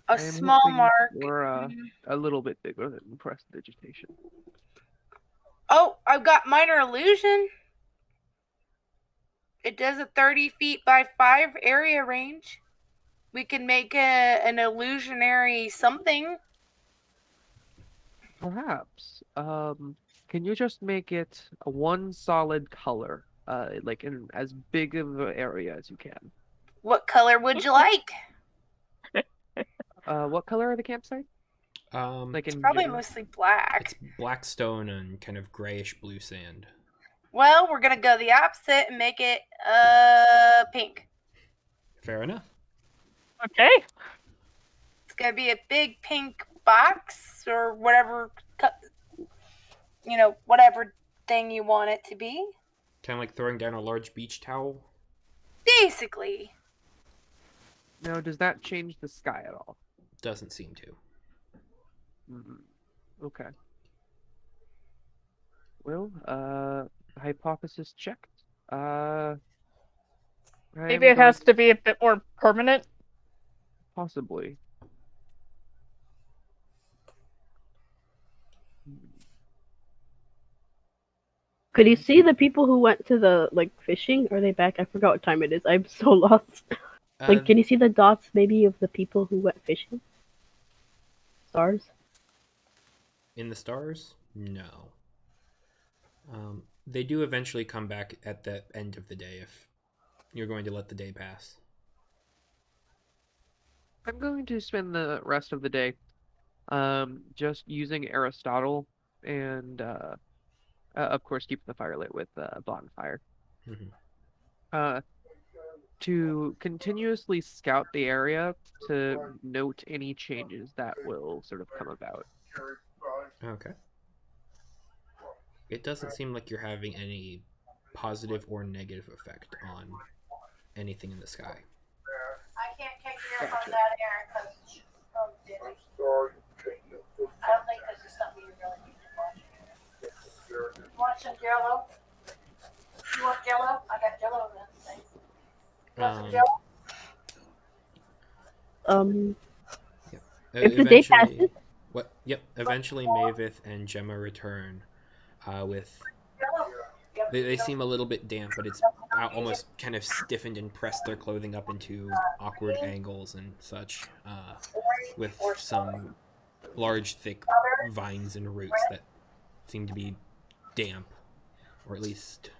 A I am small hoping mark. for a little bit bigger than prestidigitation. Oh, I've got minor illusion. It does a 30 feet by 5 area range. We can make an illusionary something. Perhaps. Can you just make it a one solid color, like in as big of an area as you can? What color would you like? What color are the campsite? Like It's in probably general? mostly black. It's black stone and kind of grayish blue sand. Well, we're gonna go the opposite and make it pink. Fair enough. Okay. It's gonna be a big pink box or whatever, whatever thing you want it to be. Kind of like throwing down a large beach towel. Basically. Now, does that change the sky at all? Doesn't seem to. Okay. Well, hypothesis checked. Maybe I'm it going has to be a bit more permanent. possibly. Could you see the people who went to the fishing? Are they back? I forgot what time it is. I'm so lost. Can you see the dots maybe of the people who went fishing? Stars? In the stars? No. They do eventually come back at the end of the day if you're going to let the day pass. I'm going to spend the rest of the day just using Aristotle and of course keep the fire lit with bonfire. Mhm. To continuously scout the area to note any changes that will sort of come about. Okay. It doesn't seem like you're having any positive or negative effect on anything in the sky. I can't kick your Gotcha. that, Aaron, because I don't think this is something you really need to watch. You want some Jello? You want Jello? I got Jello in this thing. You want some Jello? If the day passes. What? Yep. Eventually, Mavith and Gemma return with. They seem a little bit damp, but it's almost kind of stiffened and pressed their clothing up into awkward angles and such, with some large, thick vines and roots that seem to be damp, or at least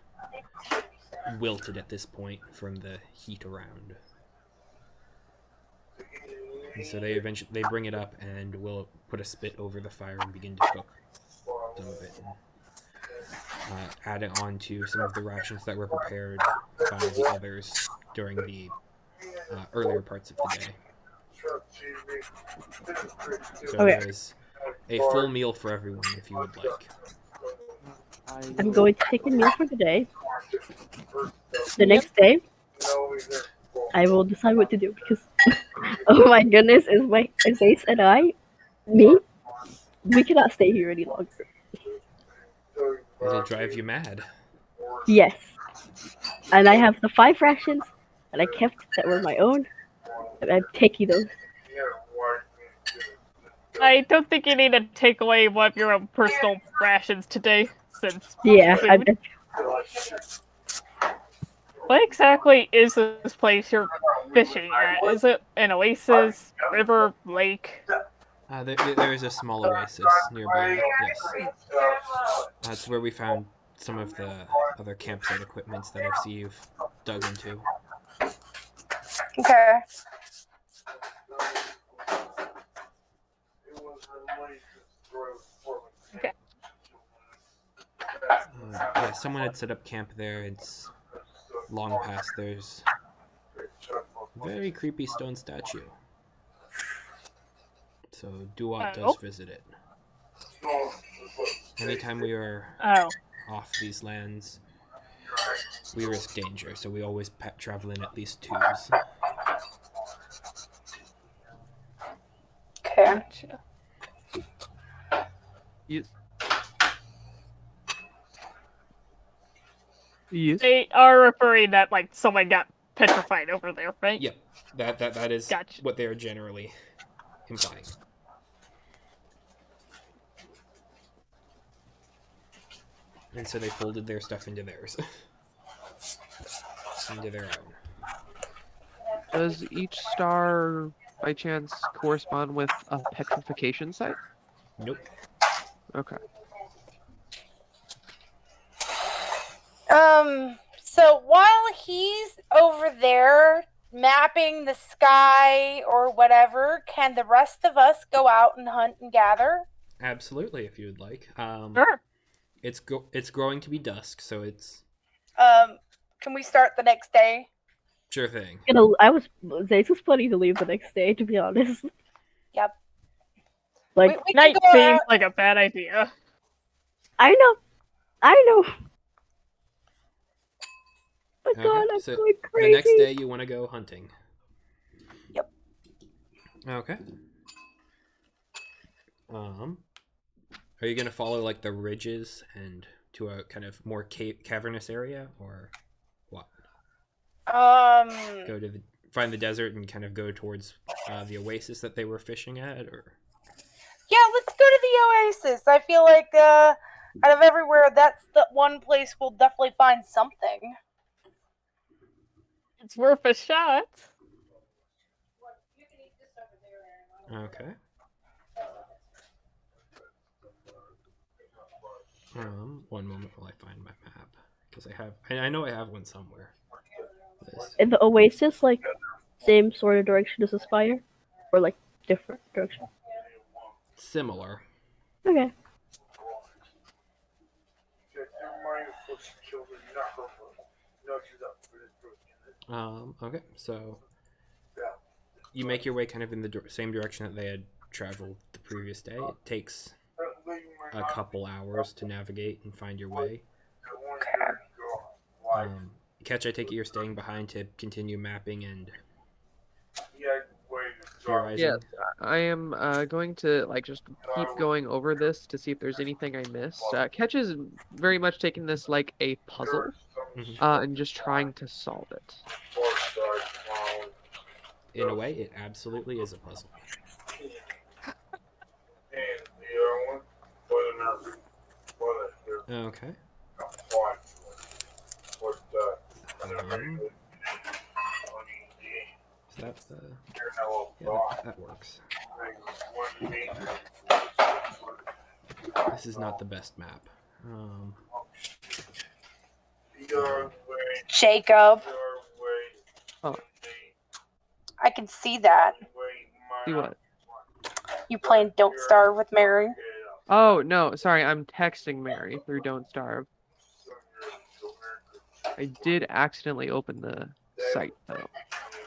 wilted at this point from the heat around. And so they bring it up and will put a spit over the fire and begin to cook some of it. And, add it on to some of the rations that were prepared by the others during the earlier parts of the day. So Okay. there is a full meal for everyone if you would like. I'm going to take a meal for the day. The next day, I will decide what to do because, oh my goodness, is my Ace and we cannot stay here any longer. It'll drive you mad. Yes. And I have the 5 rations that I kept that were my own, and I'm taking those. I don't think you need to take away one of your own personal rations today, since Yeah, I food. bet. What exactly is this place you're fishing at? Is it an oasis, river, lake? There is a small oasis nearby. Yes, that's where we found some of the other campsite equipments that I've seen you've dug into. Okay. Okay. Yeah, someone had set up camp there. It's long past. There's a very creepy stone statue. So Duat does Oh. visit it. Anytime we are Oh. off these lands, we risk danger, so we always travel in at least twos. Okay. Gotcha. Yes. Yes. They are referring that like someone got petrified over there, right? Yep, that is Gotcha. what they are generally implying. And so they folded their stuff into theirs. Into their own. Does each star, by chance, correspond with a petrification site? Nope. Okay. So while he's over there mapping the sky or whatever, can the rest of us go out and hunt and gather? Absolutely, if you would like. Sure. It's growing to be dusk, so it's Can we start the next day? sure thing. I was Zace was planning to leave the next day, to be honest. Yep. Like, We can Night go seems out. like a bad idea. I know. My Okay, God, I'm so going the crazy. next day you want to go hunting. Yep. Okay. Are you gonna follow like the ridges and to a kind of more cavernous area, or what? Go to find the desert and kind of go towards the oasis that they were fishing at, or? Yeah, let's go to the oasis. I feel like out of everywhere, that's the one place we'll definitely find something. It's worth a shot. Okay. One moment while I find my map, because I know I have one somewhere. In the oasis, like, same sort of direction as Aspire? Or, like, different direction? Similar. Okay. Okay, so you make your way kind of in the same direction that they had traveled the previous day. It takes a couple hours to navigate and find your way. Catch, I take it you're staying behind to continue mapping and theorizing? Yes, I am going to like just keep going over this to see if there's anything I missed. Catch is very much taking this like a puzzle, Mhm. and just trying to solve it. In a way, it absolutely is a puzzle. Okay. So that's the... Yeah, that works. This is not the best map. Jacob. Oh. I can see that. See what? You playing Don't Starve with Mary? Oh no, sorry, I'm texting Mary through Don't Starve. I did accidentally open the site though.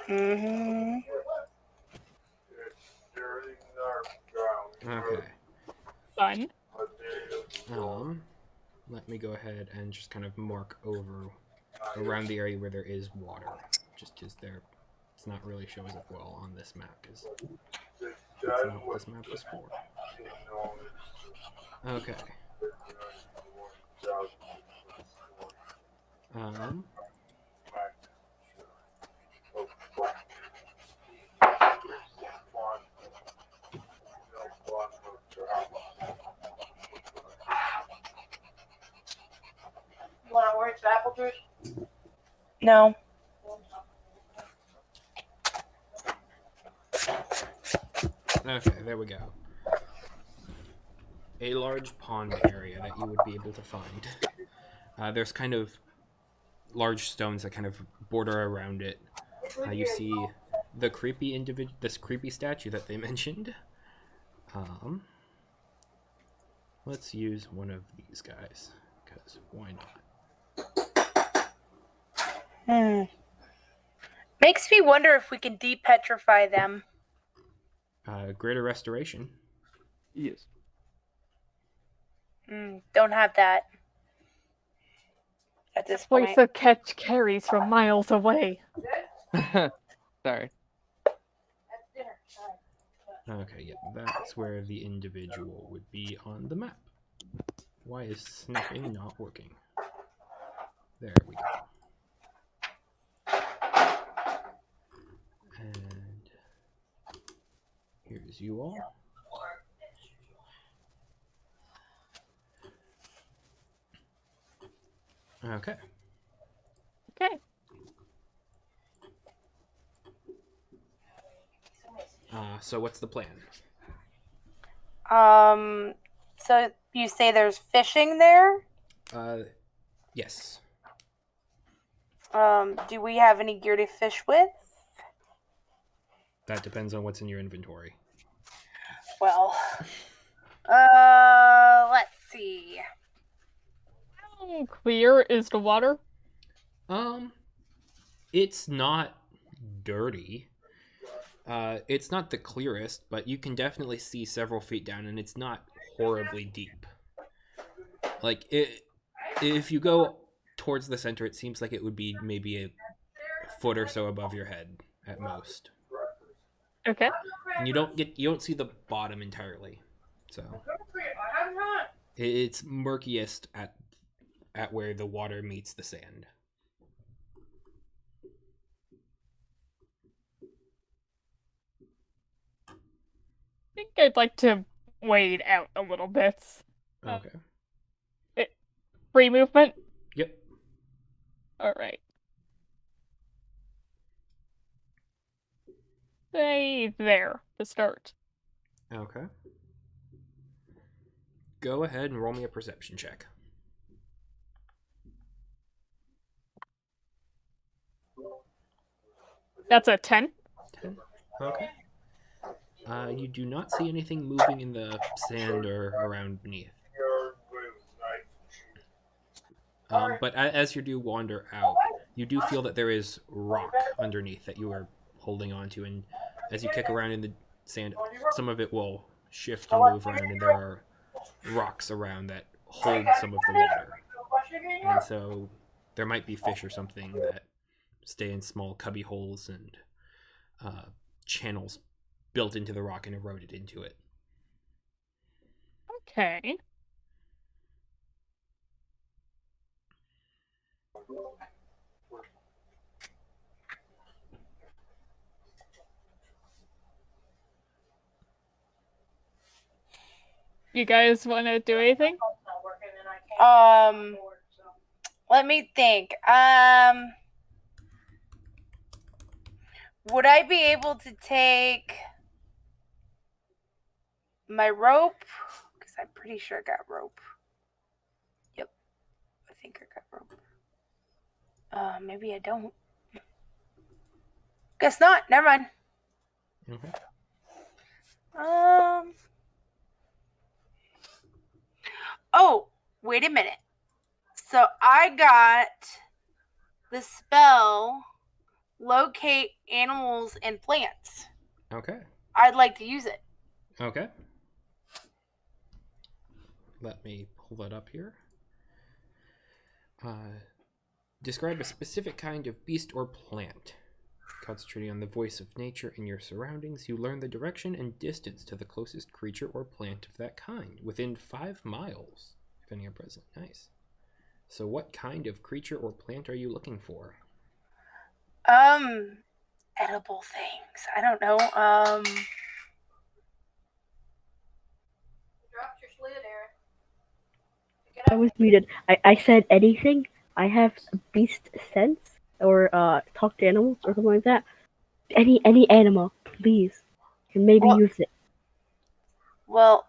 Mm-hmm. Okay. Fun. Let me go ahead and just kind of mark over around the area where there is water, just because it's not really shows up well on this map, because that's not what this map was for. Okay. No. Okay, there we go. A large pond area that you would be able to find. There's kind of large stones that kind of border around it. You see the this creepy statue that they mentioned. Let's use one of these guys, because why not? Makes me wonder if we can depetrify them. Greater restoration. Yes. Don't have that at this Voice point. of catch carries from miles away. Sorry. Okay, yeah, that's where the individual would be on the map. Why is snapping not working? There we go. And here's you all. Okay. Okay. So what's the plan? So you say there's fishing there? Yes. Do we have any gear to fish with? That depends on what's in your inventory. Well, let's see. How clear is the water? It's not dirty. It's not the clearest, but you can definitely see several feet down, and it's not horribly deep. Like, if you go towards the center, it seems like it would be maybe a foot or so above your head at most. Okay. And you don't see the bottom entirely, so it's murkiest at where the water meets the sand. I think I'd like to wade out a little bit. Okay. Free movement? Yep. Alright. Say there to start. Okay. Go ahead and roll me a perception check. That's a 10. 10. Okay. You do not see anything moving in the sand or around beneath. But as you do wander out, you do feel that there is rock underneath that you are holding onto, and as you kick around in the sand, some of it will shift and move around, and there are rocks around that hold some of the water. And so there might be fish or something that stay in small cubby holes and channels built into the rock and eroded into it. Okay. You guys want to do anything? Let me think. Would I be able to take my rope? Because I'm pretty sure I got rope. Yep. I think I got rope. Maybe I don't. Guess not. Never mind. Okay. Oh, wait a minute. So I got the spell locate animals and plants. Okay. I'd like to use it. Okay. Let me pull that up here. Describe a specific kind of beast or plant. Concentrating on the voice of nature in your surroundings, you learn the direction and distance to the closest creature or plant of that kind, within 5 miles, if any are present. Nice. So what kind of creature or plant are you looking for? Edible things. I don't know. I was muted. I said anything. I have beast sense or talk to animals or something like that. Any animal, please, can maybe Well- use it. Well,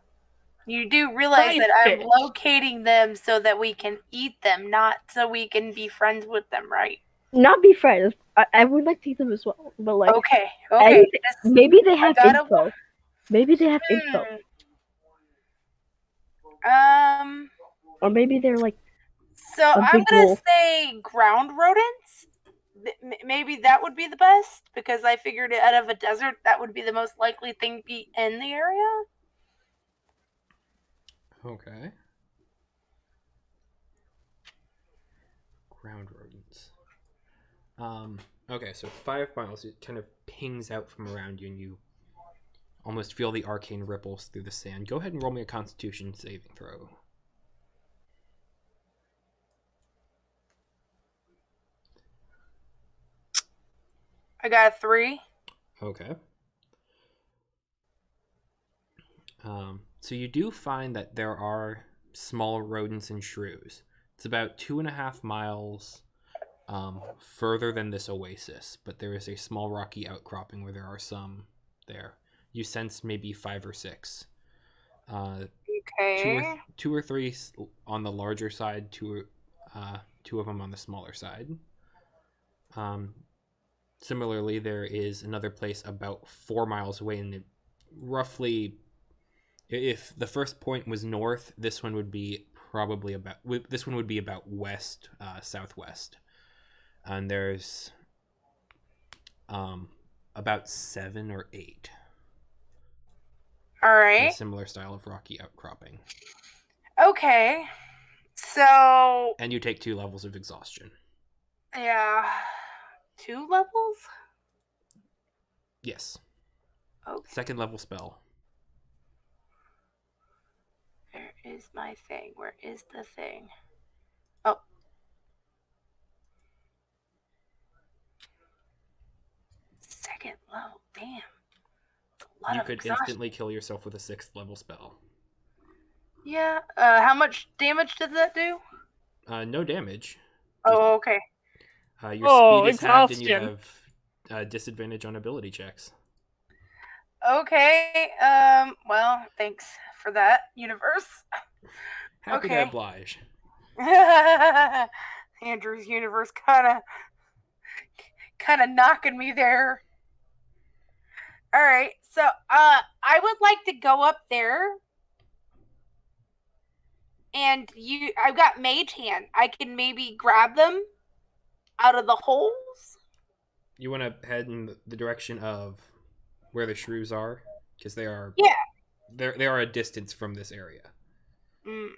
you do realize Try that I'm fish. locating them so that we can eat them, not so we can be friends with them, right? Not be friends. I would like to eat them as well, but like Okay. anything- This- maybe they have gotta- info. Maybe they have info, or maybe they're like So a I'm big gonna wolf. say ground rodents. Maybe that would be the best because I figured out of a desert that would be the most likely thing to be in the area. Okay. Ground rodents. Okay, so 5 miles, it kind of pings out from around you, and you almost feel the arcane ripples through the sand. Go ahead and roll me a Constitution saving throw. I got a 3. Okay. So you do find that there are small rodents and shrews. It's about 2.5 miles further than this oasis, but there is a small rocky outcropping where there are some there. You sense maybe 5 or 6. Okay. Two or three on the larger side, two of them on the smaller side. Similarly, there is another place about 4 miles away, and roughly, if the first point was north, this one would be about west, southwest, and there's about 7 or 8 All in a right. similar style of rocky outcropping. Okay. So And you take 2 levels of exhaustion. yeah, 2 levels. Yes. Okay. 2nd level spell. Where is my thing? Where is the thing? Oh. Second level. Damn. A lot You of could exhaustion. instantly kill yourself with a 6th level spell. Yeah. How much damage does that do? No damage. Oh, okay. Your Oh, speed is halved, and you exhaustion. have disadvantage on ability checks. Okay. Well, thanks for that, universe. Happy to Okay. oblige. Andrew's universe kind of knocking me there. All right. So, I would like to go up there. And I've got mage hand. I can maybe grab them out of the holes. You want to head in the direction of where the shrews are, because they are they are a distance from this area. I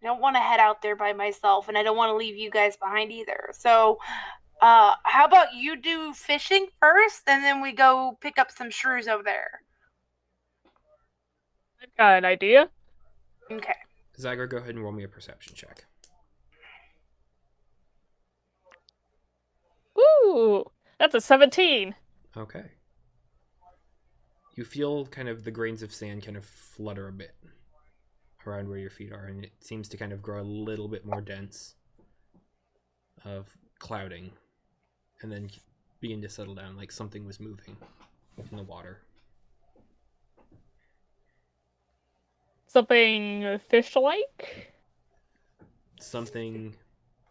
don't want to head out there by myself, and I don't want to leave you guys behind either. So, how about you do fishing first, and then we go pick up some shrews over there? I've got an idea. Okay. Zyger, go ahead and roll me a perception check. Ooh, that's a 17. Okay. You feel kind of the grains of sand kind of flutter a bit around where your feet are, and it seems to kind of grow a little bit more dense of clouding, and then begin to settle down like something was moving in the water. Something fish-like? Something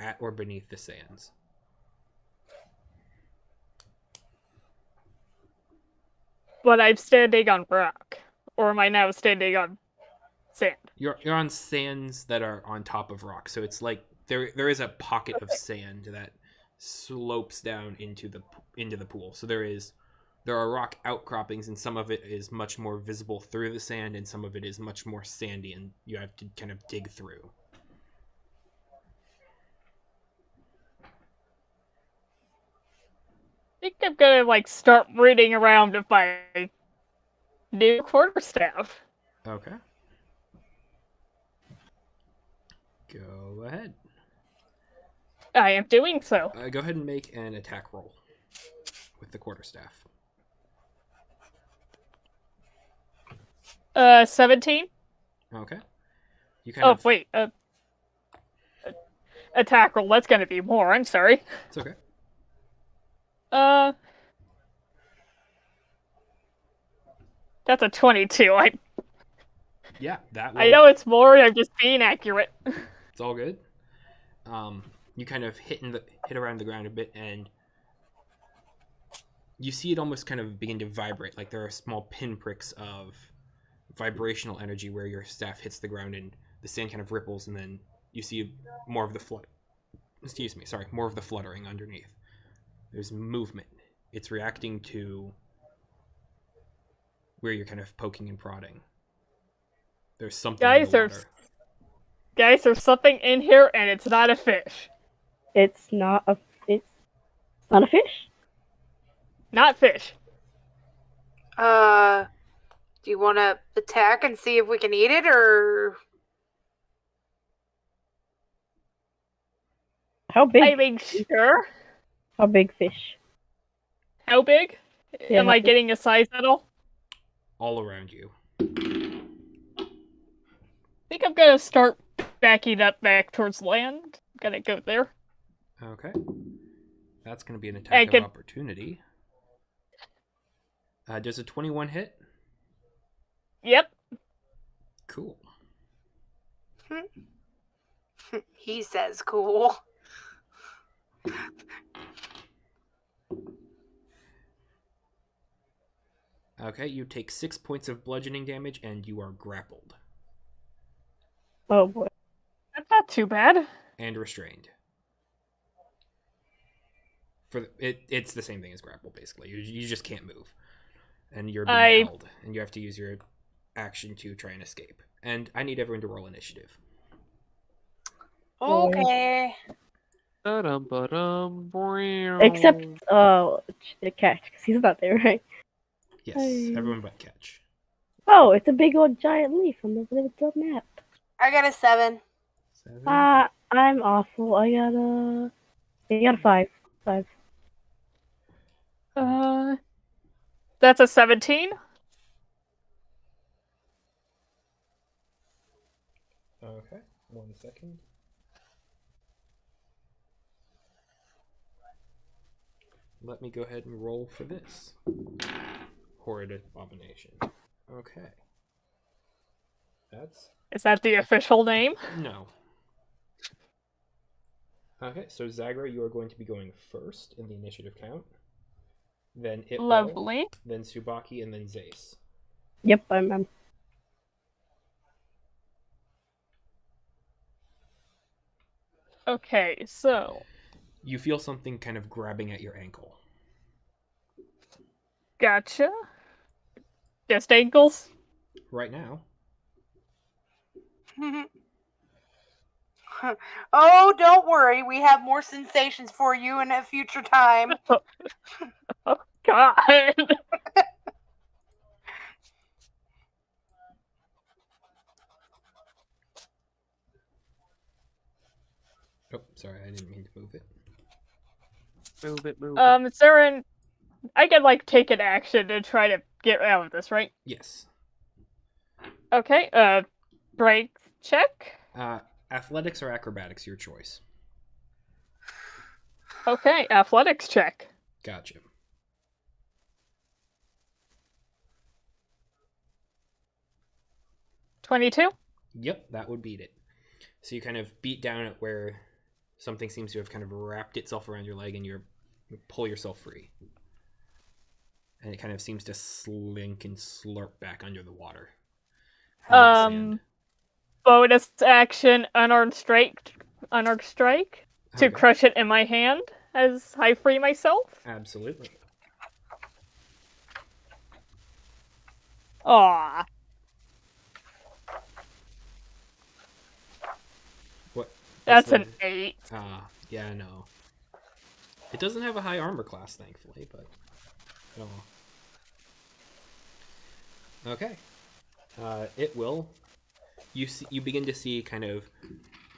at or beneath the sands. But I'm standing on rock. Or am I now standing on sand? You're on sands that are on top of rocks, so it's like there is a pocket of sand that slopes down into the pool. So there are rock outcroppings, and some of it is much more visible through the sand, and some of it is much more sandy, and you have to kind of dig through. I think I'm gonna start rooting around with my new quarterstaff. Okay. Go ahead. I am doing so. Go ahead and make an attack roll with the quarterstaff. 17? Okay. You kind of wait. attack roll. That's gonna be more. I'm sorry. It's okay. That's a 22. Yeah, that will. I know it's more. I'm just being accurate. It's all good. You kind of hit around the ground a bit, and you see it almost kind of begin to vibrate. Like there are small pinpricks of vibrational energy where your staff hits the ground, and the sand kind of ripples, and then you see more of the more of the fluttering underneath. There's movement. It's reacting to where you're kind of poking and prodding. There's something in the water. Guys, there's something in here, and it's not a fish. It's not a fish? Not fish. Do you want to attack and see if we can eat it, or? How big? I mean, sure. How big fish? How big? Yeah, Am I getting a size at all? All around you. I think I'm gonna start backing up back towards land. Gonna go there. Okay. That's going to be an attack of opportunity. Does a 21 hit? Yep. Cool. He says cool. Okay, you take 6 points of bludgeoning damage, and you are grappled. Oh boy. That's not too bad. And restrained. It's the same thing as grapple, basically. You just can't move. And you're being held. And you have to use your action to try and escape. And I need everyone to roll initiative. Okay. Except, the catch, because he's not there, right? Yes, everyone but Catch. Oh, it's a big old giant leaf on the little map. I got a 7. 7? I'm awful. I got a 5. 5. That's a 17. Okay, 1 second. Let me go ahead and roll for this. Horrid abomination. Okay. Is that the official name? No. Okay, so Zagra, you are going to be going first in the initiative count. Then it Lovely. Then Subaki, and then Zace. Yep, I'm. Okay, so You feel something kind of grabbing at your ankle. gotcha. Just ankles? Right now. Oh, don't worry. We have more sensations for you in a future time. Oh, God. Oh, sorry, I didn't mean to move it. Move it. Is there an... I can, take an action to try to get out of this, right? Yes. Okay, strength check. Athletics or acrobatics, your choice. Okay, athletics check. Gotcha. $22? Yep, that would beat it. So you kind of beat down at where something seems to have kind of wrapped itself around your leg, and you pull yourself free. And it kind of seems to slink and slurp back under the water. Bonus action, unarmed strike to crush it in my hand as I free myself. Absolutely. Aww. What? That's an 8. Yeah, no. It doesn't have a high armor class, thankfully, but oh. Okay. It will. You begin to see kind of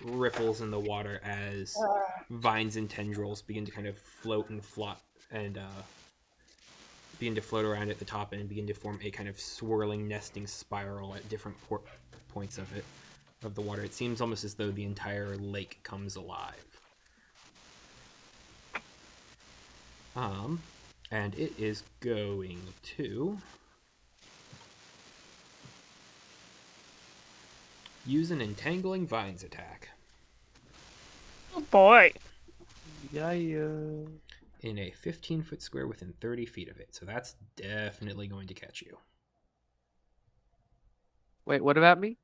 ripples in the water as vines and tendrils begin to kind of float and flop and begin to float around at the top and begin to form a kind of swirling nesting spiral at different points of it, of the water. It seems almost as though the entire lake comes alive. And it is going to use an Entangling Vines attack Oh boy. Yeah. in a 15-foot square within 30 feet of it. So that's definitely going to catch you. Wait, what about me?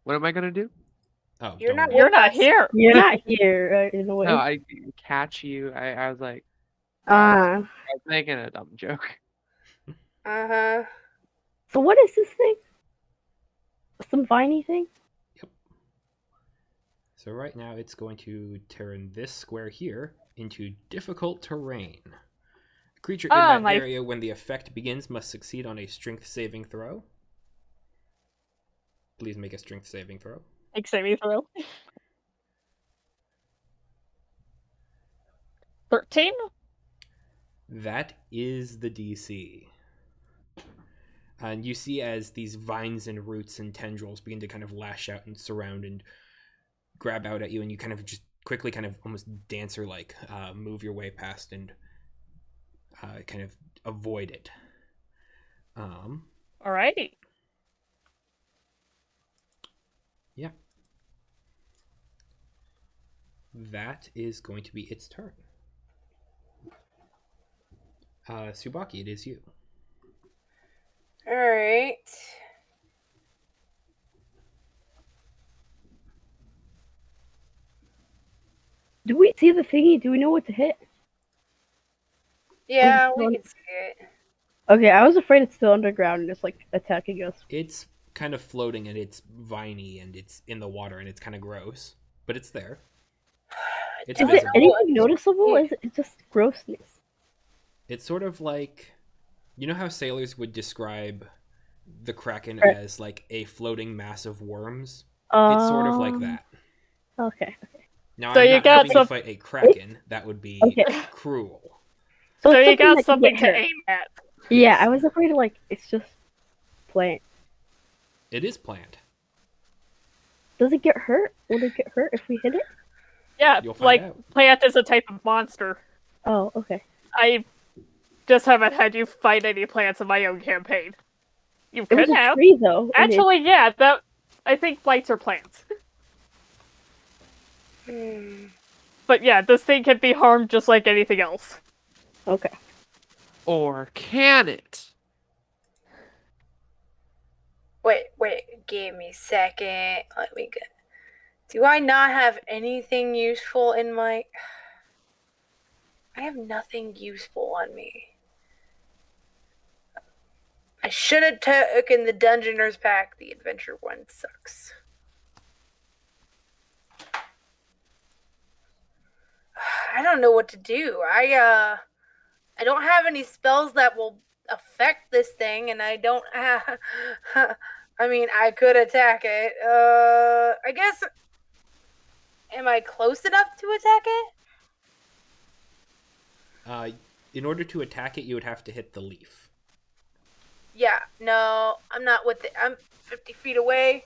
What am I gonna do? Oh, You're don't not worry. You're with not us. here. You're not here, in a way. No, I catch you. I was like, Uh, I was making a dumb joke. Uh-huh. so what is this thing? Some viney thing? Yep. So right now it's going to turn this square here into difficult terrain. A creature in that my- area when the effect begins must succeed on a strength saving throw. Please make a strength saving throw. Like saving throw. 13? That is the DC. And you see as these vines and roots and tendrils begin to kind of lash out and surround and grab out at you, and you kind of just quickly kind of almost dancer-like move your way past and kind of avoid it. Alrighty. Yeah. That is going to be its turn. Tsubaki, it is you. All right. Do we see the thingy? Do we know what to hit? Yeah, Oh, we can see it. Okay, I was afraid it's still underground and it's like attacking us. It's kind of floating and it's viney and it's in the water and it's kind of gross, but it's there. It's Is it visible. anything noticeable? Is it just grossness? It's sort of like, you know how sailors would describe the Kraken Right. as like a floating mass of worms? It's sort of like that. Okay. Now, So I'm you not got having some- you fight a Kraken. That would be Okay. cruel. So it's you got that can something get to hurt. aim at. Yeah, I was afraid like it's just plant. It is plant. Does it get hurt? Will it get hurt if we hit it? Yeah, You'll find like out. plant is a type of monster. Oh, okay. I just haven't had you fight any plants in my own campaign. You It was could a have. tree though. and it- Actually, yeah, that I think lights are plants. Hmm. But yeah, this thing can be harmed just like anything else. okay. Or can it? Wait. Give me a second. Let me get. Do I not have anything useful in my? I have nothing useful on me. I should have taken the Dungeoner's pack. The adventure one sucks. I don't know what to do. I don't have any spells that will affect this thing, and I don't have. I mean, I could attack it. I guess. Am I close enough to attack it? In order to attack it, you would have to hit the leaf. Yeah. No, I'm not with it. I'm 50 feet away.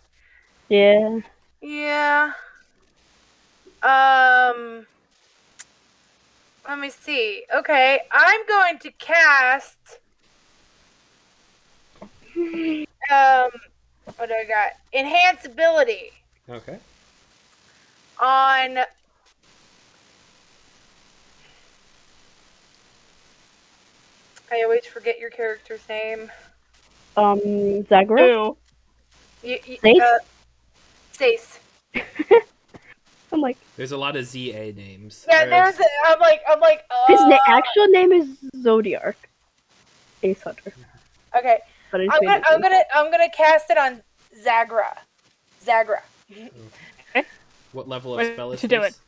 Yeah. Yeah. Let me see. Okay, I'm going to cast. What do I got? Enhance ability Okay. on. I always forget your character's name. Zagra? Ooh. Stace? Stace. I'm like, There's a lot of ZA names. Yeah, there's. I'm like. his actual name is Zodiark. Ace Hunter. Okay, But I I'm gonna cast it on Zagra. What level of What spell is you doing? this?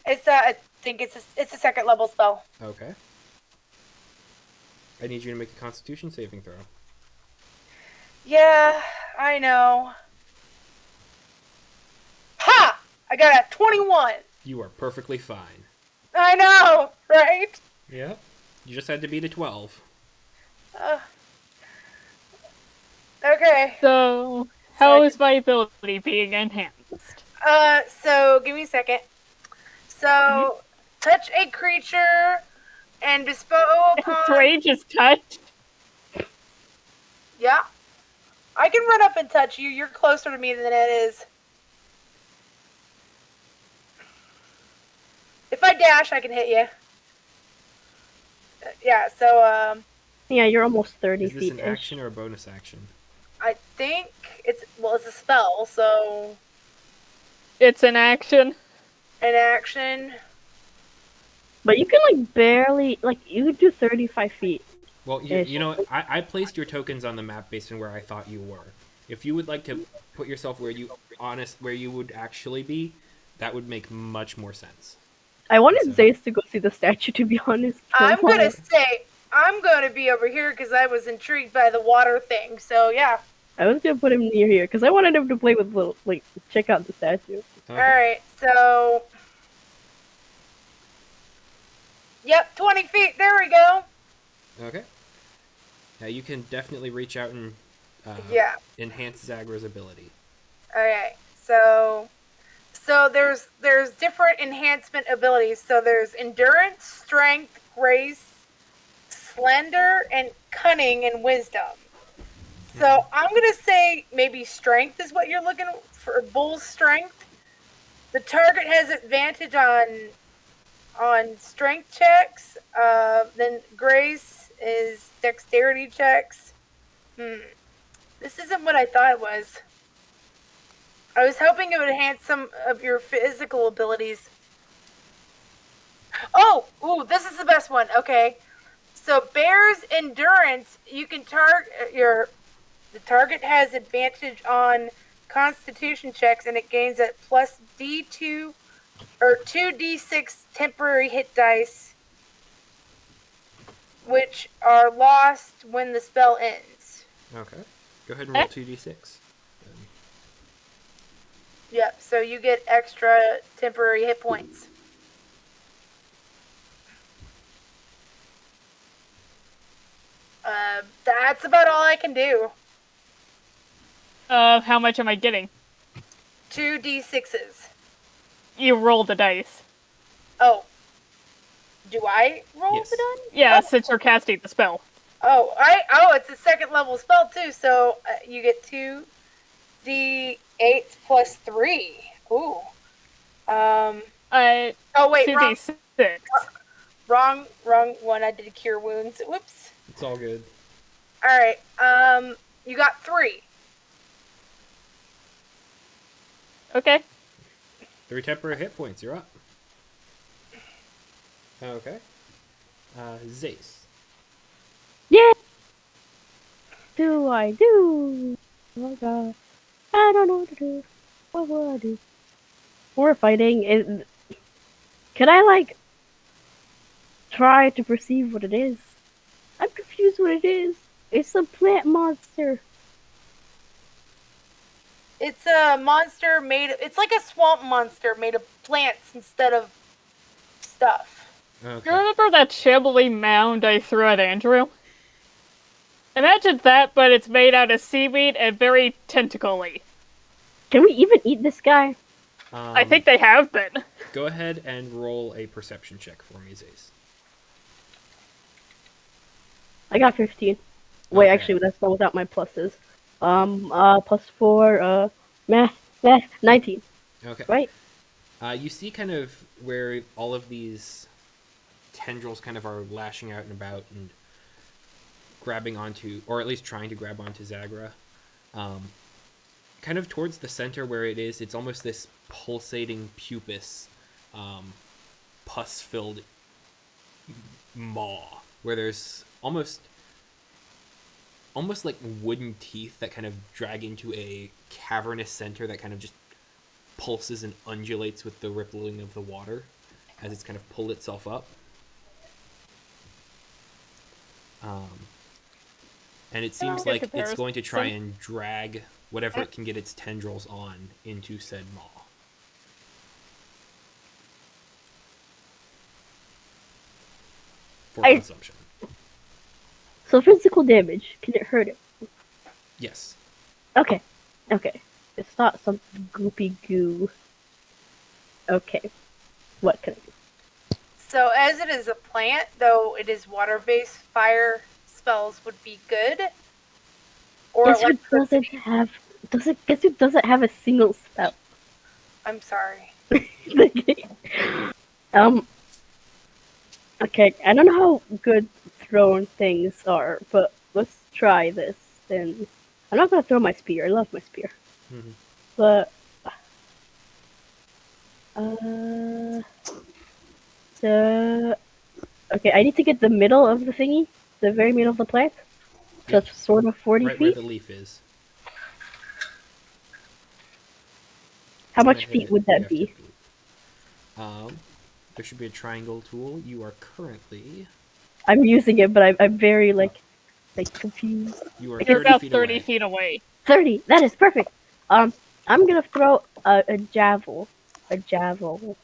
It's I think it's a second level spell. Okay. I need you to make a Constitution saving throw. Yeah, I know. Ha! I got a 21. You are perfectly fine. I know, right? Yep. You just had to beat a 12. Okay. So, how is my ability being enhanced? So give me a second. So touch a creature and bestow upon. Rage is touched. Yeah. I can run up and touch you. You're closer to me than it is. If I dash, I can hit you. Yeah, so, Yeah, you're almost 30 Is this feet. an action or a bonus action? I think it's a spell, so It's an action. an action. But you can like barely you could do 35 feet. Well, Ish. you know, I placed your tokens on the map based on where I thought you were. If you would like to put yourself where you would actually be, that would make much more sense. I wanted So- Zace to go see the statue, to be honest. for a I'm gonna while. say I'm gonna be over here because I was intrigued by the water thing. So yeah. I was gonna put him near here because I wanted him to play with little, check out the statue. All right. So. Yep, 20 feet. There we go. Okay. Now you can definitely reach out and Yeah. enhance Zagra's ability. Okay. So there's different enhancement abilities. So there's endurance, strength, grace, slender, and cunning and wisdom. So I'm gonna say maybe strength is what you're looking for. Bull's strength. The target has advantage on strength checks. Then grace is dexterity checks. This isn't what I thought it was. I was hoping it would enhance some of your physical abilities. Oh, ooh, this is the best one. Okay, so bear's endurance. You can the target has advantage on Constitution checks, and it gains a plus D2 or 2d6 temporary hit dice, which are lost when the spell ends. Okay. Go ahead and roll 2d6. Yep, so you get extra temporary hit points. That's about all I can do. How much am I getting? 2d6s. You roll the dice. Oh. Do I roll Yes. the die? Yeah, Oh. since you're casting the spell. Oh, it's a second level spell too, so you get 2d8 plus 3. Ooh. Oh wait, 2d6. wrong one. I did cure wounds. Whoops. It's all good. All right. You got 3. Okay. 3 temporary hit points. You're up. Okay. Zace. Yeah. Do I do? Oh god. I don't know what to do. What will I do? We're fighting. Can I try to perceive what it is? I'm confused what it is. It's a plant monster. It's a monster it's like a swamp monster made of plants instead of stuff. Okay. You remember that shambly mound I threw at Andrew? Imagine that, but it's made out of seaweed and very tentacly. Can we even eat this guy? I think they have been. Go ahead and roll a perception check for me, Zace. I got 15. Wait, Okay. actually, that's not without my pluses. Plus 4, math, 19. Okay. Right? You see kind of where all of these tendrils kind of are lashing out and about and grabbing onto, or at least trying to grab onto Zagra. Kind of towards the center where it is, it's almost this pulsating pupus, pus-filled maw, where there's almost like wooden teeth that kind of drag into a cavernous center that kind of just pulses and undulates with the rippling of the water as it's kind of pulled itself up. And it seems Good like it's comparison. going to try and drag whatever it can get its tendrils on into said maw. For consumption. So physical damage. Can it hurt it? Yes. Okay. It's not some goopy goo. Okay. What can I do? So, as it is a plant, though it is water-based, fire spells would be good. Or Guess who electricity. guess who doesn't have a single spell? I'm sorry. um okay, I don't know how good thrown things are, but let's try this. And I'm not gonna throw my spear. I love my spear. Mhm. But uh so okay, I need to get the middle of the thingy, the very middle of the plant. So Yep. it's sort of 40 Right where feet. the leaf is. How Go much ahead, feet would you that have to be? There should be a triangle tool. You are currently I'm using it, but I'm very like confused. you are You're 30 about feet 30 away. feet away. 30. That is perfect. I'm gonna throw a javel. A javel.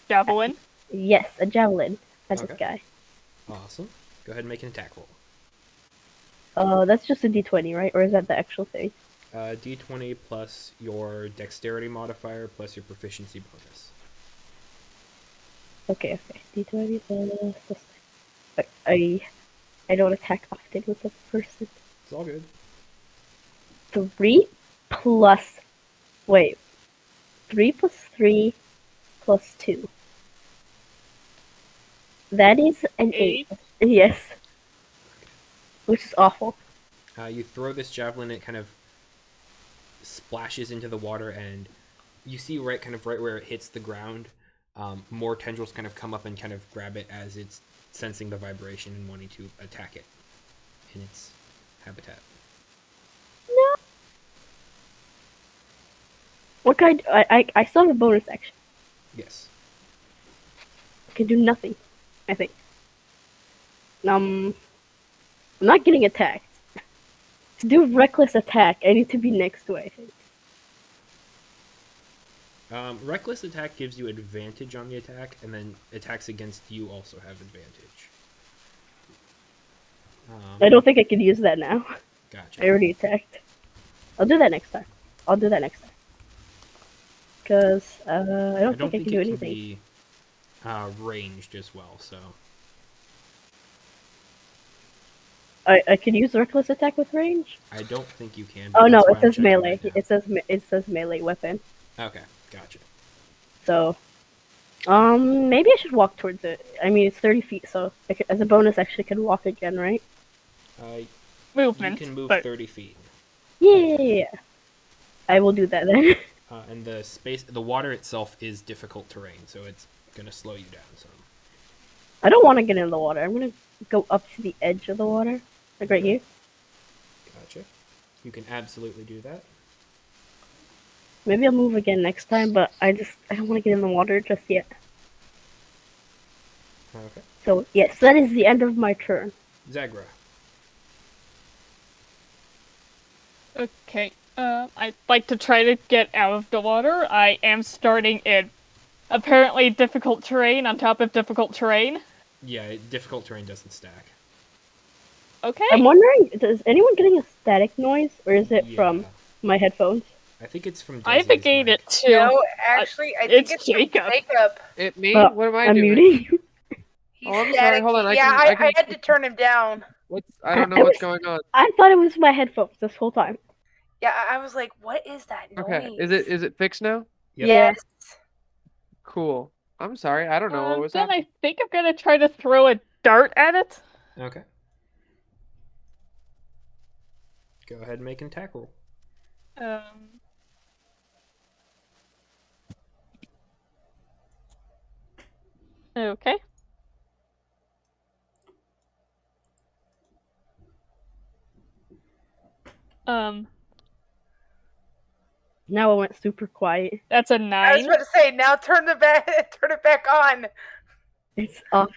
Javelin. Yes, a javelin at this Okay. guy. Awesome. Go ahead and make an attack roll. That's just a d20, right? Or is that the actual thing? D20 plus your dexterity modifier plus your proficiency bonus. Okay. D20 plus. I don't attack often with a person. It's all good. 3 plus. Wait. 3 plus 3 plus 2. That is an 8. 8. Yes. Which is awful. You throw this javelin, it kind of splashes into the water, and you see right where it hits the ground, more tendrils kind of come up and kind of grab it as it's sensing the vibration and wanting to attack it in its habitat. No. What kind? I still have a bonus action. Yes. I can do nothing. I think. I'm not getting attacked. To do reckless attack, I need to be next to it, I think. Reckless attack gives you advantage on the attack, and then attacks against you also have advantage. I don't think I can use that now. Gotcha. I already attacked. I'll do that next time. Because I don't think I can do it anything. can be ranged as well, so. I can use reckless attack with range. I don't think you can. Oh no, that's why it I'm says checking melee. right now. It says melee weapon. Okay, gotcha. So, maybe I should walk towards it. I mean, it's 30 feet, so as a bonus, I actually can walk again, right? You Movement. can move but 30 feet. Yeah. I will do that then. And the water itself is difficult terrain, so it's gonna slow you down some. I don't want to get in the water. I'm gonna go up to the edge of the water, like right here. Gotcha. You can absolutely do that. Maybe I'll move again next time, but I don't want to get in the water just yet. Okay. So yes, that is the end of my turn. Zagra. Okay. I'd like to try to get out of the water. I am starting in apparently difficult terrain on top of difficult terrain. Yeah, difficult terrain doesn't stack. Okay. I'm wondering, is anyone getting a static noise, or is it from Yeah. my headphones? I think it's from I Desi's think mic. it too. No, actually, I think it's it's from Jacob. Jacob. It me? Oh, What am I I'm doing? muting you. He's Oh, I'm static. sorry. Hold on. Yeah, I can. I had to turn him down. I don't know I what's was- going on. I thought it was my headphones this whole time. Yeah, I was like, what is that noise? Okay. Is it fixed now? Yep. Yeah. Yes. Cool. I'm sorry. I don't know what was Then happening. I think I'm gonna try to throw a dart at it. Okay. Go ahead and make an attack roll. Okay. Now it went super quiet. That's a I was 9. about to say, now turn it back on. It's off.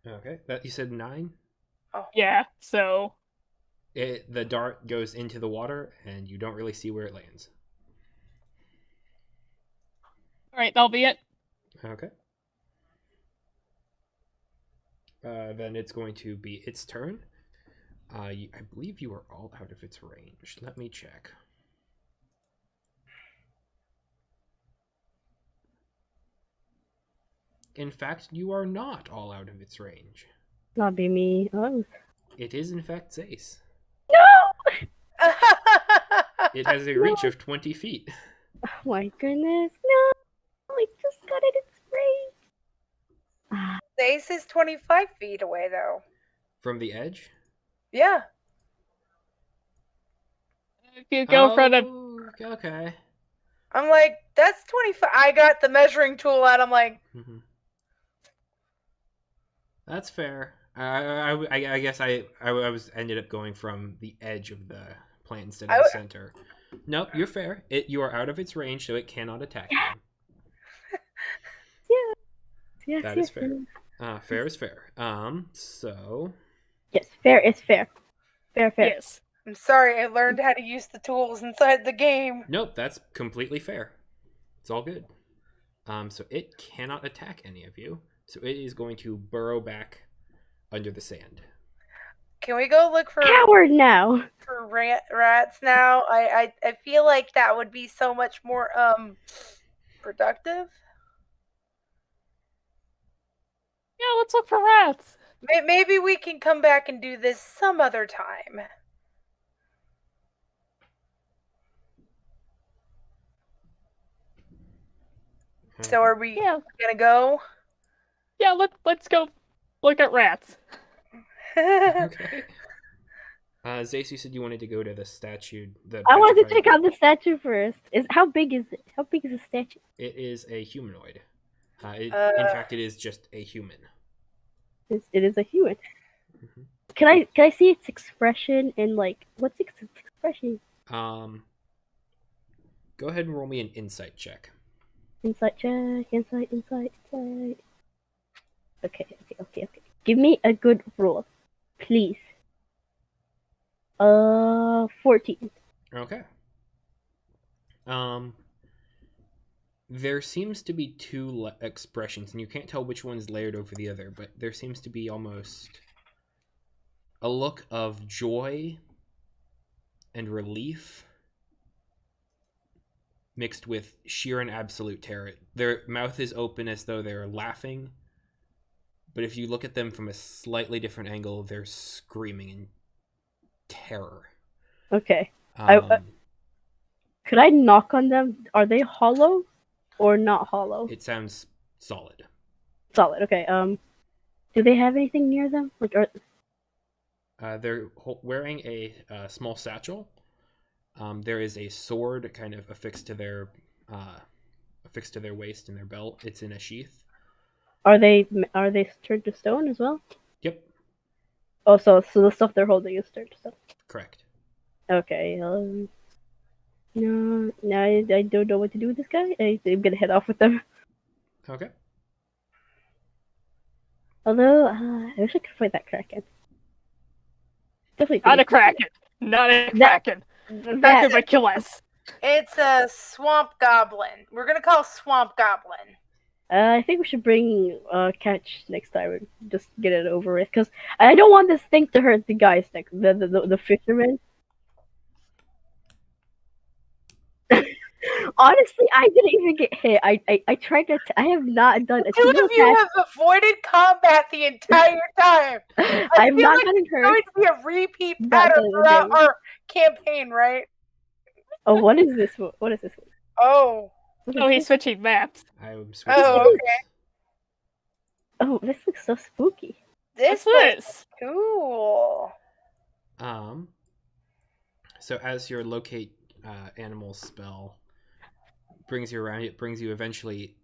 Okay. That you said 9? Yeah, so The dart goes into the water, and you don't really see where it lands. alright, that'll be it. Okay. Then it's going to be its turn. I believe you are all out of its range. Let me check. in fact, you are not all out of its range. Not be me. Oh. It is, in fact, Zace. No! It has a reach of 20 feet. Oh my goodness. No! I just got it its range. Ah, Ace is 25 feet away, though. From the edge? Yeah. If you go for the Oh, okay. I'm like, that's 25. I got the measuring tool out. I'm like, That's fair. I guess I was ended up going from the edge of the plant instead of the center. Nope, you're fair. You are out of its range, so it cannot attack you. yes, That yes, is fair. Fair is fair. So Yes, fair is fair. Fair. yes. I'm sorry, I learned how to use the tools inside the game. nope, that's completely fair. It's all good. So it cannot attack any of you. So it is going to burrow back under the sand. Can we go look for Coward now. rats now? I feel like that would be so much more productive. Yeah, let's look for rats. Maybe we can come back and do this some other time. So are we Yeah. gonna go? Yeah, let's go look at rats. Okay. Zace, you said you wanted to go to the statue. I wanted to petrified- check out the statue first. How big is it? How big is the statue? It is a humanoid. In fact, it is just a human. It is a human. Mhm. Can I see its expression and like what's its expression? Go ahead and roll me an insight check. Insight check. Insight. Okay. Give me a good roll, please. 14. Okay. There seems to be two expressions, and you can't tell which one's layered over the other, but there seems to be almost a look of joy and relief mixed with sheer and absolute terror. Their mouth is open as though they're laughing, but if you look at them from a slightly different angle, they're screaming in terror. Okay. Could I knock on them? Are they hollow or not hollow? It sounds solid. Solid. Okay. Do they have anything near them? Like, They're wearing a small satchel. There is a sword kind of affixed to their waist and their belt. It's in a sheath. are they turned to stone as well? Yep, Oh, so the stuff they're holding is turned to stone. correct. Okay. No, I don't know what to do with this guy. I'm gonna head off with them. Okay. Although, I wish I could fight that kraken. Definitely. Not a kraken. Not a kraken. Kraken would kill us. It's a swamp goblin. We're gonna call swamp goblin. I think we should bring catch next time and just get it over with, because I don't want this thing to hurt the guys, like the fishermen. Honestly, I didn't even get hit. I tried to. I have not done a Two single of you catch. have avoided combat the entire time. I've feel not like gotten It's hurt. going to be a repeat Not pattern done throughout anything. our campaign, right? Oh, what is this? What is this? Oh. What is Oh, he's this? switching maps. I'm switching. Oh, maps. okay. Oh, this looks so spooky. This What's looks this? cool. So as your locate animal spell brings you around, it brings you eventually.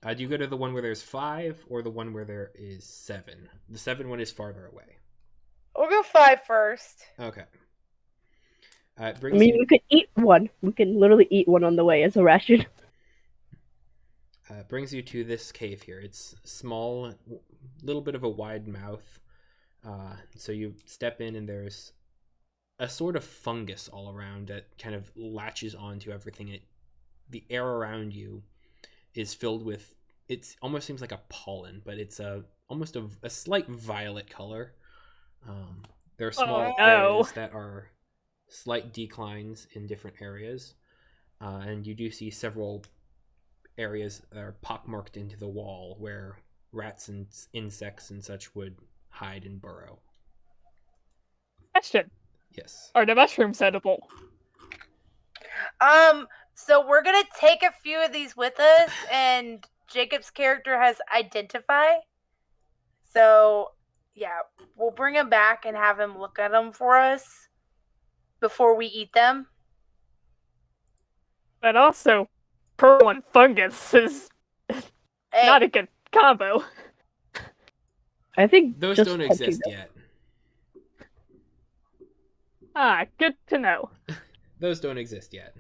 Do you go to the one where there's 5 or the one where there is 7? The 7 one is farther away. We'll go 5 first. Okay. It I brings mean, you. we could eat one. We can literally eat one on the way as a ration. Brings you to this cave here. It's small, little bit of a wide mouth. So you step in and there's a sort of fungus all around that kind of latches onto everything. The air around you is filled with. It almost seems like a pollen, but it's almost a slight violet color. There are small areas that are slight declines in different areas, and you do see several areas are pockmarked into the wall where rats and insects and such would hide and burrow. Question: Yes. are the mushrooms edible? So we're gonna take a few of these with us, and Jacob's character has identify. So, yeah, we'll bring him back and have him look at them for us before we eat them. But also, purple and fungus is Hey, not a good combo. I think Those just don't touching exist them. yet. Ah, good to know. Those don't exist yet.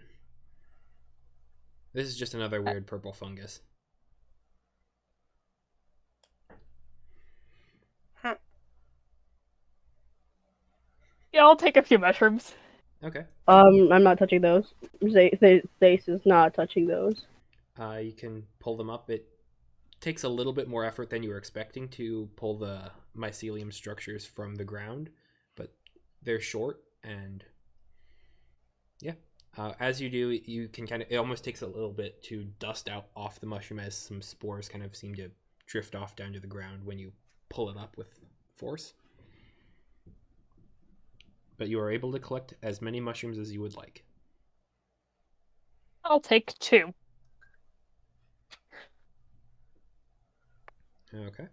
This is just another weird purple fungus. Yeah, I'll take a few mushrooms. Okay. I'm not touching those. Zace is not touching those. You can pull them up. It takes a little bit more effort than you were expecting to pull the mycelium structures from the ground, but they're short, and yeah. As you do, you can kind of, it almost takes a little bit to dust out off the mushroom as some spores kind of seem to drift off down to the ground when you pull it up with force. But you are able to collect as many mushrooms as you would like. I'll take 2. Okay.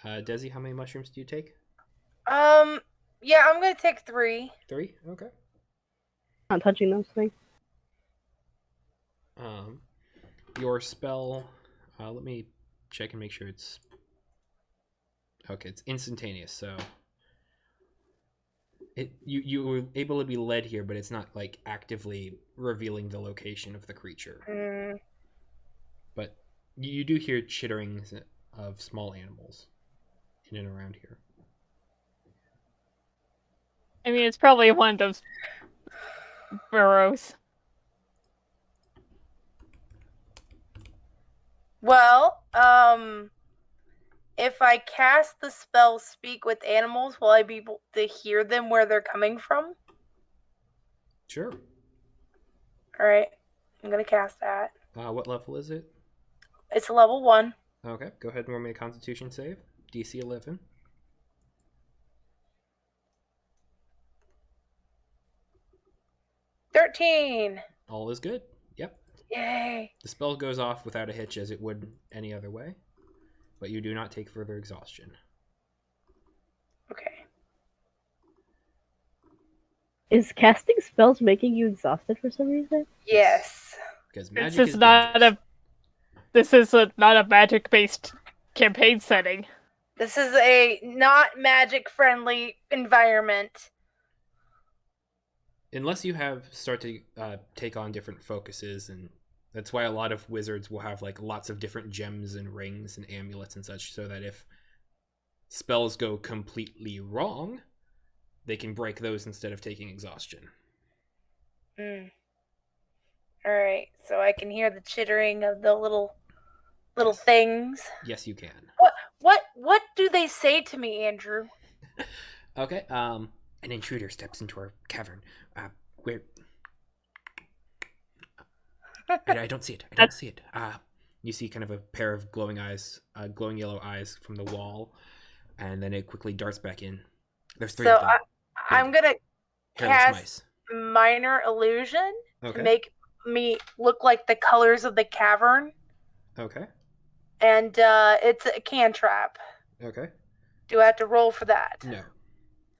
Desi, how many mushrooms do you take? yeah, I'm gonna take 3. 3? Okay. Not touching those things. Your spell, let me check and make sure it's... Okay, it's instantaneous, so... You were able to be led here, but it's not, like, actively revealing the location of the creature. But you do hear chitterings of small animals in and around here. I mean, it's probably one of those burrows. Well, if I cast the spell Speak with Animals, will I be able to hear them where they're coming from? Sure. Alright, I'm gonna cast that. What level is it? It's level 1. Okay, go ahead and roll me a Constitution save. DC 11. $13. All is good. Yep. Yay. The spell goes off without a hitch as it would any other way, but you do not take further exhaustion. Okay. Is casting spells making you exhausted for some reason? Yes. Because This magic is is not dangerous. not a magic-based campaign setting. This is a not magic friendly environment. Unless you have start to take on different focuses, and that's why a lot of wizards will have like lots of different gems and rings and amulets and such, so that if spells go completely wrong, they can break those instead of taking exhaustion. Alright, so I can hear the chittering of the little Yes. things. Yes, you can. What do they say to me, Andrew? Okay. An intruder steps into our cavern. Where? I don't see it. I don't see it. You see kind of a pair of glowing eyes, glowing yellow eyes from the wall, and then it quickly darts back in. There's 3 of them. I'm gonna Hairless cast mice. Minor Illusion to Okay. make me look like the colors of the cavern, Okay. and it's a cantrip. Okay. Do I have to roll for that? No.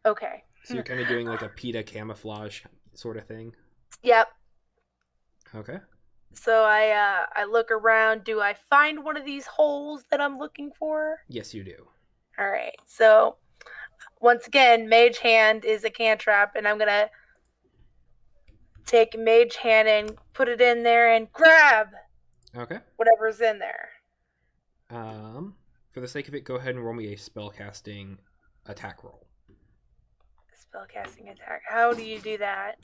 Okay. So you're kind of doing like a PETA camouflage sort of thing. Yep. Okay. So I look around. Do I find one of these holes that I'm looking for? Yes, you do. All right. So once again, Mage Hand is a cantrip, and I'm gonna take Mage Hand and put it in there and grab Okay. whatever's in there. For the sake of it, go ahead and roll me a spellcasting attack roll. Spellcasting attack. How do you do that?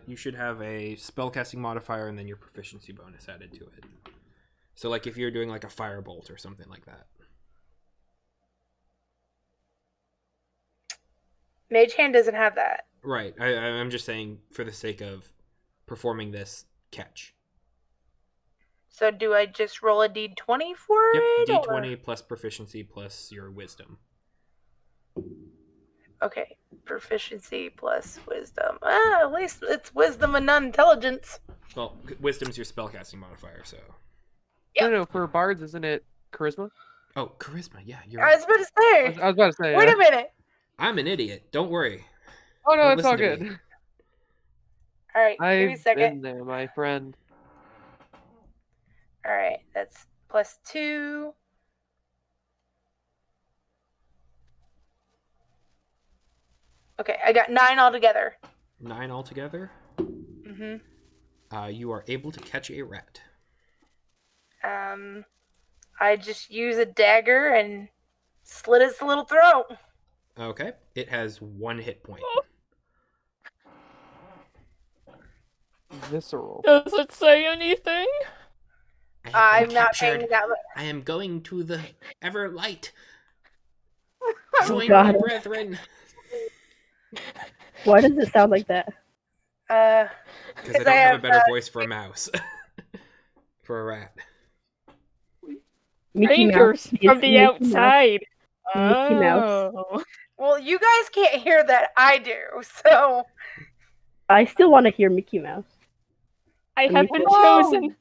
You should have a spellcasting modifier and then your proficiency bonus added to it. So, like, if you're doing like a firebolt or something like that. Mage Hand doesn't have that. Right. I'm just saying for the sake of performing this catch. So do I just roll a d20 for Yep. it? D20 plus proficiency plus your wisdom. Okay, proficiency plus wisdom. At least it's wisdom and not intelligence. Well, wisdom's your spellcasting modifier, so. Yep. No, for bards, isn't it charisma? Oh, charisma. Yeah, you're I right. was about to I say. was about to say. Wait a minute. I'm an idiot. Don't worry. Oh no, Don't it's all listen to good. me. All right, give me a I've second. been there, my friend. All right, that's +2. Okay, I got 9 altogether. 9 altogether. Mhm. You are able to catch a rat. I just use a dagger and slit its little throat. Okay. It has 1 hit point. Visceral. Does it say anything? I have been I'm not paying captured. that much. I am going to the ever light. Oh, Join God. me, brethren. Why does it sound like that? Because I don't have a better voice for a mouse. For a rat. Mickey Mouse. Rangers It's from the Mickey Mouse. outside. Mickey Mouse. Oh. Well, you guys can't hear that. I do. So I still want to hear Mickey Mouse. I And have you been could- chosen.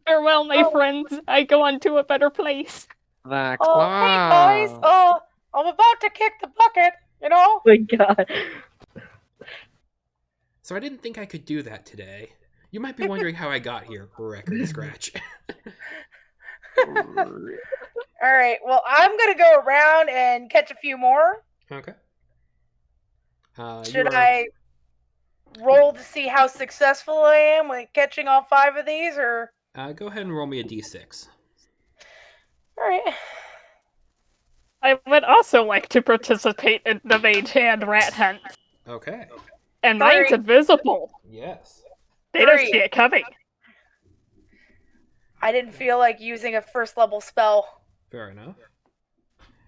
Farewell, my Oh. friends. I go on to a better place. The oh, hey guys. Oh, I'm about to kick the bucket. You know. Oh my God. So I didn't think I could do that today. You might be wondering how I got here, Record Scratch. All right. Well, I'm gonna go around and catch a few more. Okay. Should I roll to see how successful I am with catching all 5 of these, or? Go ahead and roll me a d6. All right. I would also like to participate in the mage hand rat hunt. Okay. And mine's 3. invisible. Yes. They don't 3. see it coming. I didn't feel like using a first level spell. Fair enough.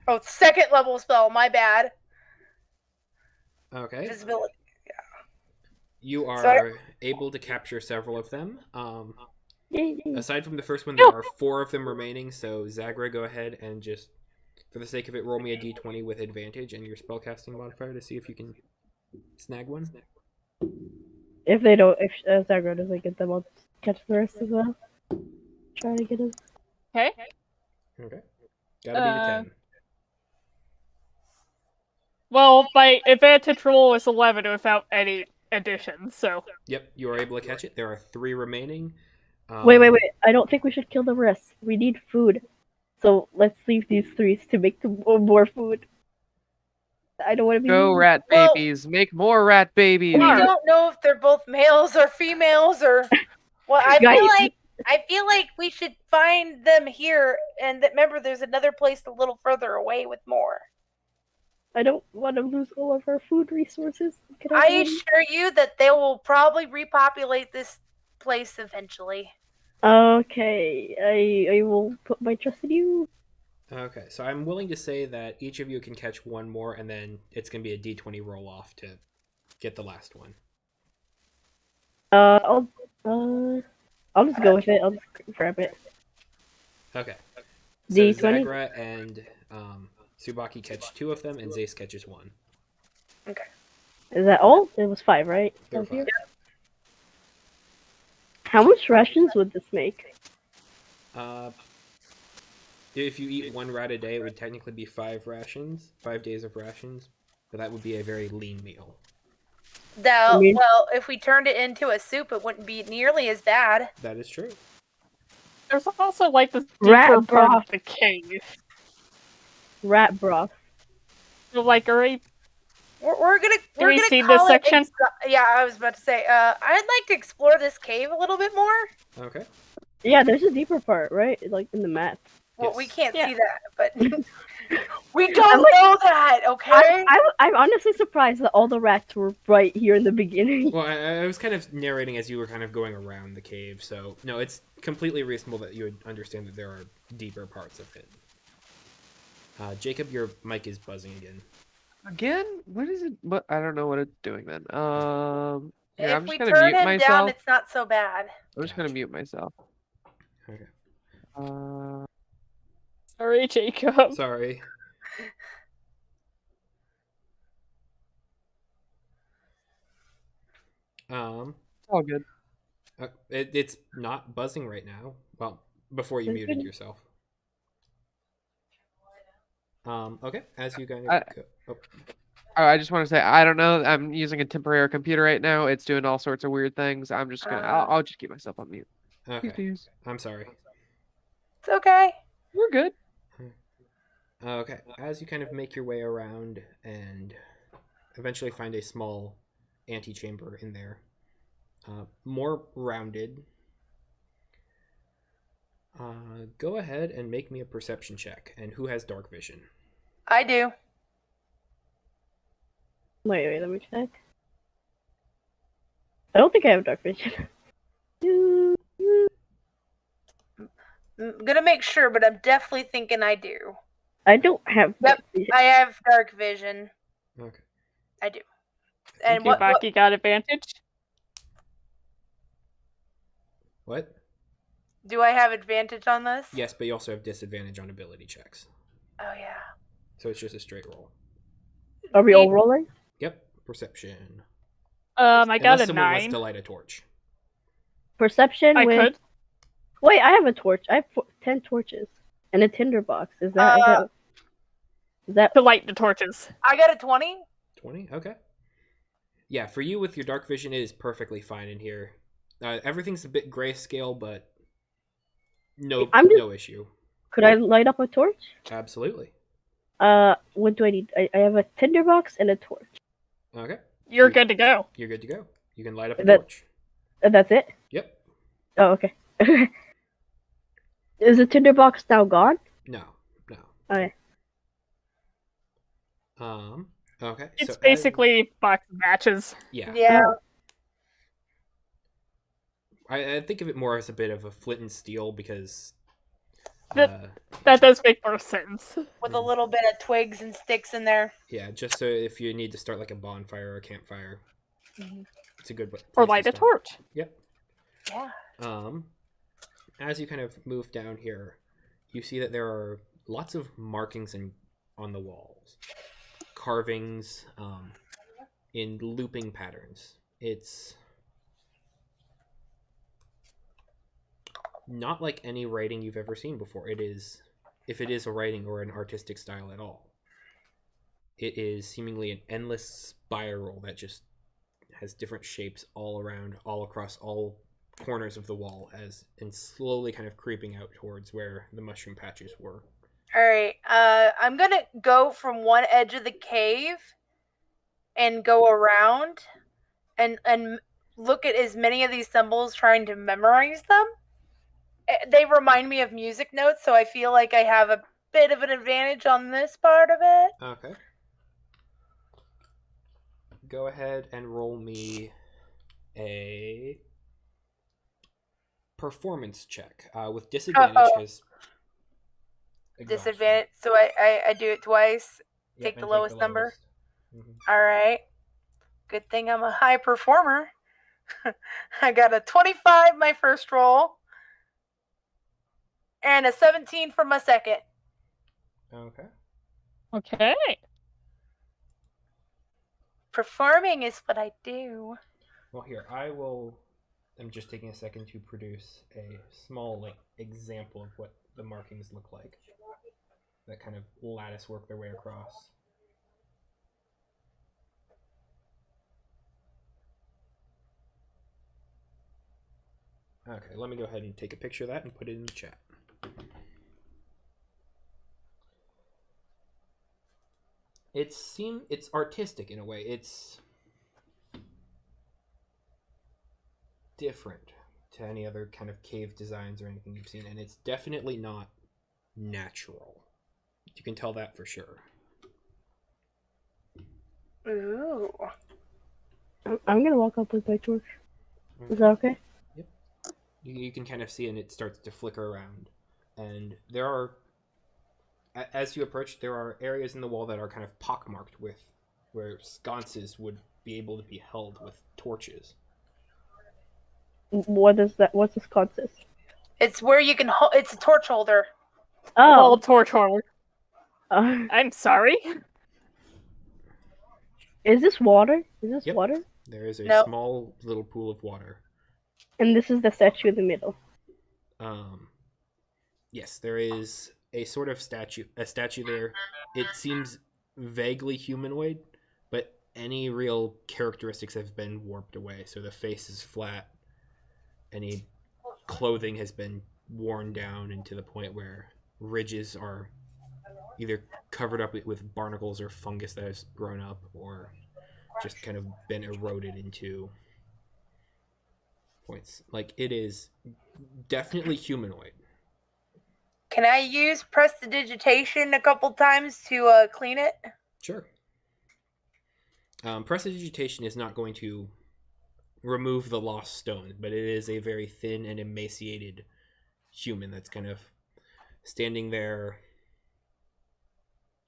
Oh, second level spell. My bad. Okay. Visibility. You are Sorry? able to capture several of them. Yay. Aside from the first one, there are 4 of them remaining. So Zagra, go ahead and just, for the sake of it, roll me a d20 with advantage and your spellcasting modifier to see if you can snag one. If they don't, if Zagro doesn't get them, I'll catch the rest as well. Try to get them. Okay. Okay. Gotta beat a 10. Well, my advantage roll is 11 without any additions, so. Yep, you are able to catch it. There are 3 remaining. Wait. I don't think we should kill the rest. We need food. So let's leave these 3 to make more food. I don't want to be. Go rat Well- babies. Make more rat babies. We Mark. don't know if they're both males or females, or. Well, I Guys. feel like we should find them here, and that remember, there's another place a little further away with more. I don't want to lose all of our food resources. Can I have assure you that they will probably repopulate this place eventually. one? Okay, I will put my trust in you. Okay, so I'm willing to say that each of you can catch one more, and then it's going to be a d20 roll off to get the last one. I'll just go with it. I'll just grab it. Okay. So D20? Zagra and Tsubaki catch 2 of them, and Zace catches 1. Is that all? It was 5, right? There are 5. How much rations would this make? If you eat 1 rat a day, it would technically be 5 rations, 5 days of rations, but that would be a very lean meal. Though, I mean- well, if we turned it into a soup, it wouldn't be nearly as bad. That is true. There's also, like, this Rat deeper part broth. of the cave. Rat broth. So, like, already. We're gonna we gonna see call this it section? yeah, I was about to say. I'd like to explore this cave a little bit more. Okay. Yeah, there's a deeper part, right? Like in the map. Well, we Yes. can't Yeah. see that, but we don't know that. Okay. I'm honestly surprised that all the rats were right here in the beginning. Well, I was kind of narrating as you were kind of going around the cave, so no, it's completely reasonable that you would understand that there are deeper parts of it. Jacob, your mic is buzzing again. Again? What is it? What I don't know what it's doing then. Here, I'm If just we gonna turn mute him down, myself. it's not so bad. I'm just gonna Gotcha. mute myself. Okay. Uh, Sorry, Jacob. Sorry. it's all good. It's not buzzing right now. Well, before you It's muted good. yourself. Okay. As you guys I- go. Oh, I just want to say I don't know. I'm using a temporary computer right now. It's doing all sorts of weird things. I'm just gonna. I'll just keep myself on mute. okay. Please. I'm sorry. It's okay. We're good. Okay. As you kind of make your way around and eventually find a small antechamber in there, more rounded. Go ahead and make me a perception check. And who has dark vision? I do. Wait, let me check. I don't think I have dark vision. I'm gonna make sure, but I'm definitely thinking I do. I don't have Yep, dark vision. I have dark vision. Okay. I do. I And think what? Baki got advantage. What? Do I have advantage on this? Yes, but you also have disadvantage on ability checks. Oh yeah. So it's just a straight roll. Are we all rolling? Yep. Perception. I got Unless a someone wants 9. to light a torch. Perception I with. could. Wait, I have a torch. I have 10 torches and a tinderbox. Is that? To light the torches. I got a 20. 20? Okay. Yeah, for you with your dark vision, it is perfectly fine in here. Everything's a bit grayscale, but no issue. Could I light up a torch? Absolutely. What do I need? I have a tinderbox and a torch. Okay. You're good to go. You're good to go. You can light up a That- torch. That's it? Yep. Oh, okay. Is the tinderbox now gone? No. Okay. Okay. It's so basically box of matches. yeah. Yeah. Oh. I think of it more as a bit of a flint and steel because That does make more sense. With a little bit of twigs and sticks in there. yeah, just so if you need to start like a bonfire or a campfire, it's a good place Or to light a start. torch. Yep. Yeah. As you kind of move down here, you see that there are lots of markings on the walls, carvings in looping patterns. It's not like any writing you've ever seen before. It is, if it is a writing or an artistic style at all, it is seemingly an endless spiral that just has different shapes all around, all across all corners of the wall, and slowly kind of creeping out towards where the mushroom patches were. All right. I'm gonna go from one edge of the cave and go around and look at as many of these symbols, trying to memorize them. They remind me of music notes, so I feel like I have a bit of an advantage on this part of it. Okay. Go ahead and roll me a performance check with disadvantage because Disadvantage. So I do it twice. Yep, Take the and lowest number. Mhm. All right. Good thing I'm a high performer. I got a 25 my first roll and a 17 for my second. Okay. Okay. Performing is what I do. Well, here I'm just taking a second to produce a small example of what the markings look like. That kind of lattice work their way across. Okay, let me go ahead and take a picture of that and put it in the chat. It's artistic in a way. It's different to any other kind of cave designs or anything you've seen, and it's definitely not natural. You can tell that for sure. Ooh. I'm gonna walk up with my torch. Is that okay? Yep. You can kind of see, and it starts to flicker around, and there are as you approach, there are areas in the wall that are kind of pockmarked with where sconces would be able to be held with torches. What is that? What's this consist? It's where you can. It's a torch holder. Wall Oh, torch holder. uh, I'm sorry. is this water? Is this Yep. water? There is a No. small little pool of water. And this is the statue in the middle. Yes, there is a sort of statue there. It seems vaguely humanoid, but any real characteristics have been warped away. So the face is flat. Any clothing has been worn down into the point where ridges are either covered up with barnacles or fungus that has grown up, or just kind of been eroded into points. Like, it is definitely humanoid. Can I use prestidigitation a couple times to clean it? Sure. Prestidigitation is not going to remove the lost stone, but it is a very thin and emaciated human that's kind of standing there.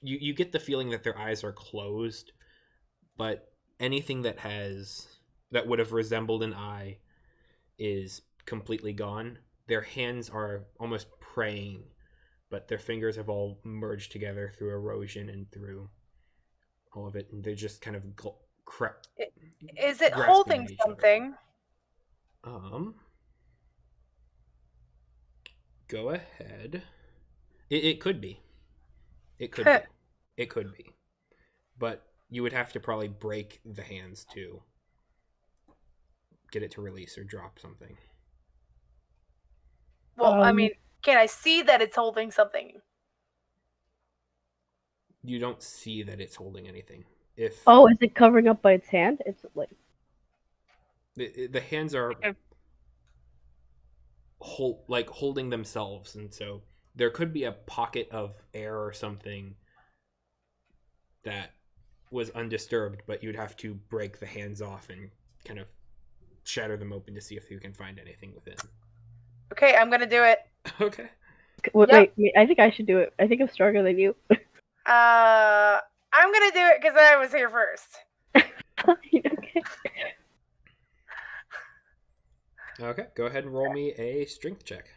You get the feeling that their eyes are closed, but anything that would have resembled an eye is completely gone. Their hands are almost praying, but their fingers have all merged together through erosion and through all of it, and they're just kind of Is it grasping holding at each other. something? Go ahead. It could be. It could be. It could be. But you would have to probably break the hands to get it to release or drop something. Well, I mean, can I see that it's holding something? You don't see that it's holding anything. Is it covering up by its hand? It's like The hands are holding themselves, and so there could be a pocket of air or something that was undisturbed, but you'd have to break the hands off and kind of shatter them open to see if you can find anything within. Okay, I'm gonna do it. Okay. wait, I think I should do it. I think I'm stronger than you. I'm gonna do it because I was here first. Okay. Okay, go ahead and roll me a strength check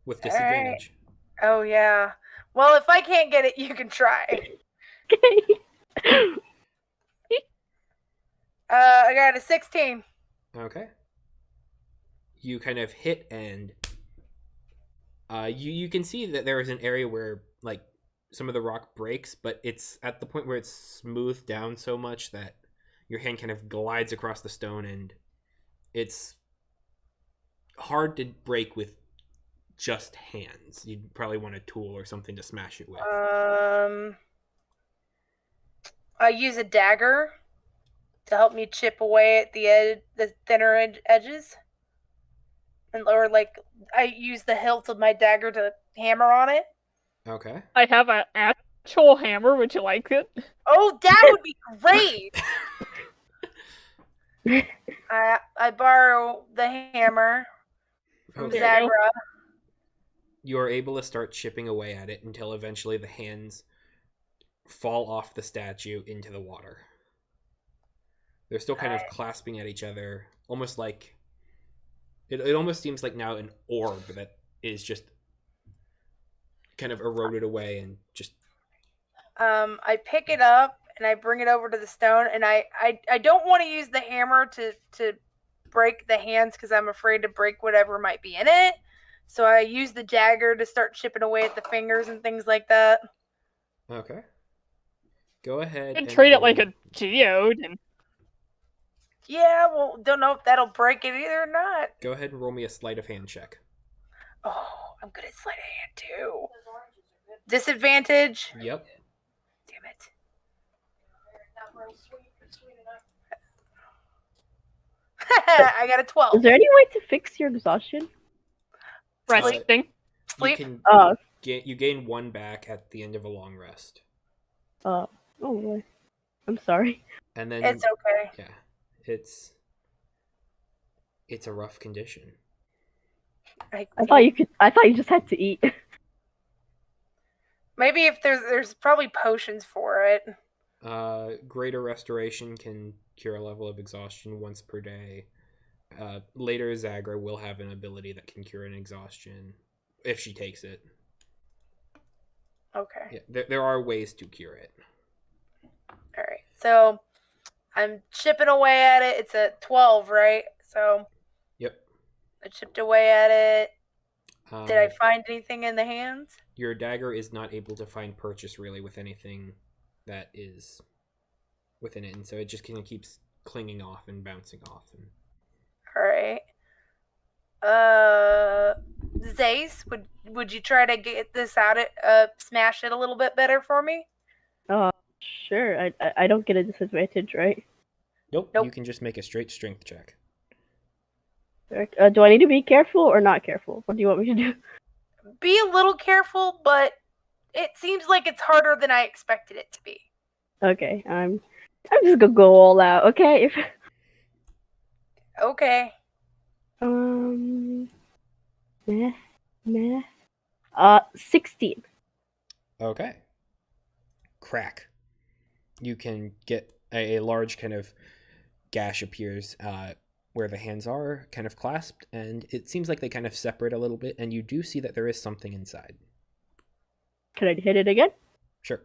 with disadvantage. Right. Oh yeah. Well, if I can't get it, you can try. Okay. I got a 16. Okay. You kind of hit, and you can see that there is an area where like some of the rock breaks, but it's at the point where it's smoothed down so much that your hand kind of glides across the stone, and it's hard to break with just hands. You'd probably want a tool or something to smash it with. I use a dagger to help me chip away at the thinner edges, or like I use the hilt of my dagger to hammer on it. Okay. I have an actual hammer. Would you like it? Oh, that would be great. I borrow the hammer from Okay. There you go. Zagra. You are able to start chipping away at it until eventually the hands fall off the statue into the water. They're still kind of clasping at each other, almost like it almost seems like now an orb that is just kind of eroded away and just. I pick it up and I bring it over to the stone, and I don't want to use the hammer to break the hands because I'm afraid to break whatever might be in it. So I use the dagger to start chipping away at the fingers and things like that. Okay. Go ahead. You can and treat it roll- like a geode, and Yeah, well, don't know if that'll break it either or not. Go ahead and roll me a sleight of hand check. Oh, I'm good at sleight of hand too. Disadvantage. Yep. Damn it. I got a 12. Is there any way to fix your exhaustion? resting. Sleep. You gain one back at the end of a long rest. Oh boy. I'm sorry. And then It's okay. yeah, it's a rough condition. I thought you just had to eat. Maybe if there's probably potions for it. Greater Restoration can cure a level of exhaustion once per day. Later, Zagra will have an ability that can cure an exhaustion if she takes it. Okay. Yeah, there are ways to cure it. All right. So I'm chipping away at it. It's a 12, right? So Yep. I chipped away at it. Did I Uh, find anything in the hands? your dagger is not able to find purchase really with anything that is within it, and so it just kind of keeps clinging off and bouncing off. And All right. Zace, would you try to get this out? Smash it a little bit better for me? Sure. I don't get a disadvantage, right? nope, Nope. you can just make a straight strength check. Do I need to be careful or not careful? What do you want me to do? Be a little careful, but it seems like it's harder than I expected it to be. Okay, I'm just gonna go all out. Okay. Okay. Meh. 16. Okay. Crack. You can get a large kind of gash appears where the hands are kind of clasped, and it seems like they kind of separate a little bit, and you do see that there is something inside. Can I hit it again? Sure.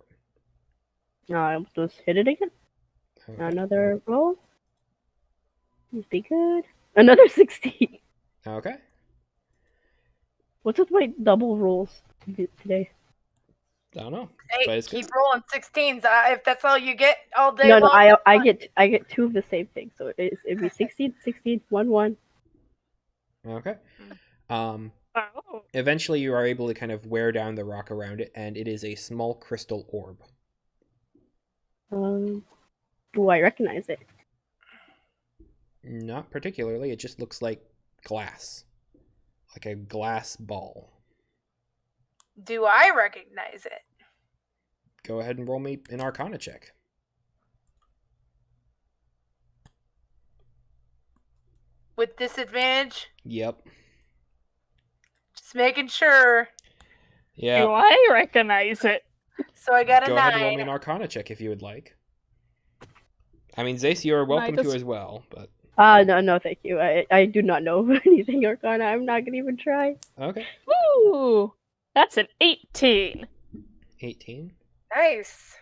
I'll just hit it again. Okay. Another roll. Must be good. Another 16. Okay. What's with my double rolls today? I don't know. Hey, But it's keep good. rolling 16s. If that's all you get all day No, long. I get two of the same thing. So it'd be 16, 16, 1, 1. Okay. Oh. Eventually you are able to kind of wear down the rock around it, and it is a small crystal orb. Do I recognize it? Not particularly. It just looks like glass. Like a glass ball. Do I recognize it? Go ahead and roll me an Arcana check. With disadvantage? Yep. Just making sure. Do Yeah. I recognize it? So I got a Go 9. ahead and roll me an Arcana check if you would like. I mean, Zace, you are welcome to as well, but... No, thank you. I do not know anything Arcana. I'm not gonna even try. Okay. Ooh, that's an 18. 18. Nice.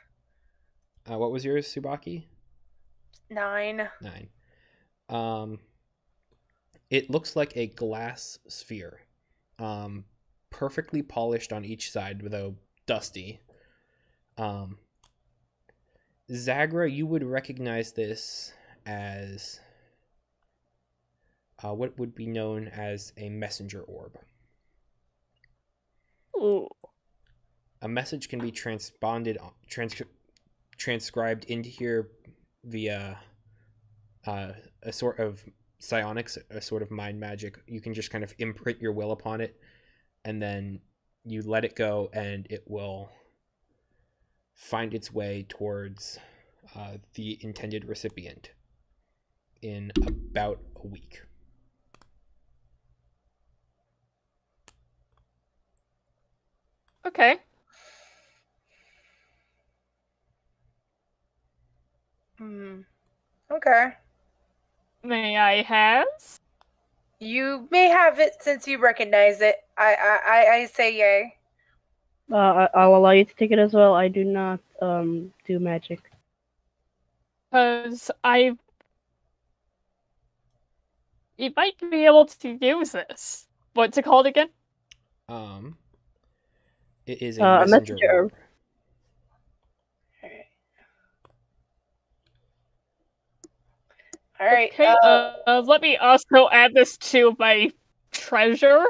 What was yours, Subaki? 9. 9. It looks like a glass sphere. Perfectly polished on each side, though dusty. Zagra, you would recognize this as what would be known as a messenger orb. Ooh. A message can be transcribed into here via a sort of psionics, a sort of mind magic. You can just kind of imprint your will upon it, and then you let it go, and it will find its way towards the intended recipient in about a week. Okay. Okay. May I have? You may have it since you recognize it. I say yay. I'll allow you to take it as well. I do not do magic. Because you might be able to use this. What's it called again? It is a messenger orb. All right. Okay, let me also add this to my treasure.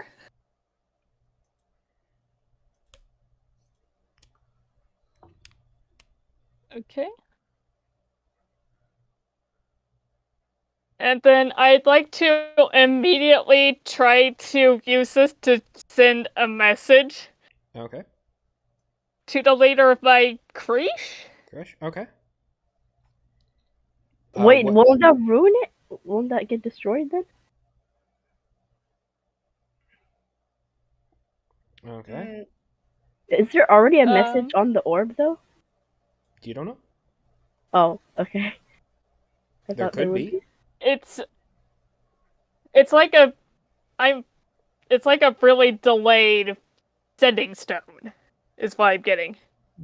Okay. And then I'd like to immediately try to use this to send a message Okay. to the leader of my Krish. Crush. Okay. Wait, what- won't that ruin it? Won't that get destroyed then? Okay. Is there already a message Um, on the orb though? You don't know? Oh, okay. I There thought there could would be. be. it's like a I'm it's like a really delayed sending stone, is what I'm getting.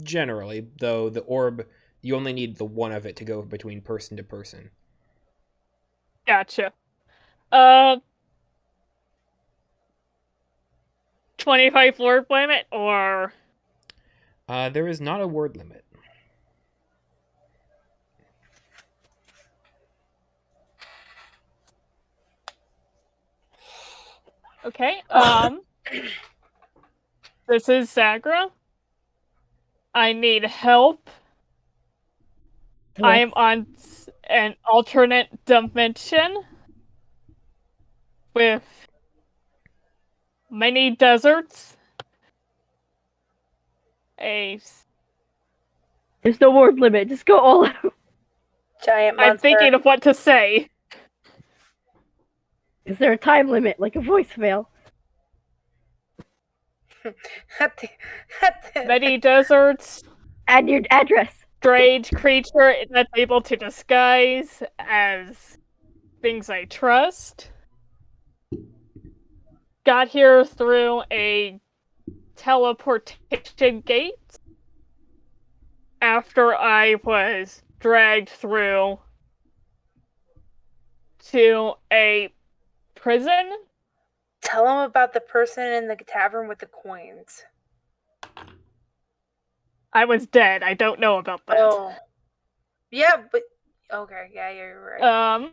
Generally, though, the orb, you only need the one of it to go between person to person. Gotcha. Uh, 25 word limit or There is not a word limit. okay. This is Sagra. I need help. I am on an alternate dimension with many deserts. There's no word limit. Just go all out. Giant I'm monster. thinking of what to say. Is there a time limit, like a voicemail? Many deserts. Add your address. Strange creature that's able to disguise as things I trust. Got here through a teleportation gate after I was dragged through to a prison. Tell him about the person in the tavern with the coins. I was dead. I don't know about that. Oh. Yeah, but okay, yeah, you're right.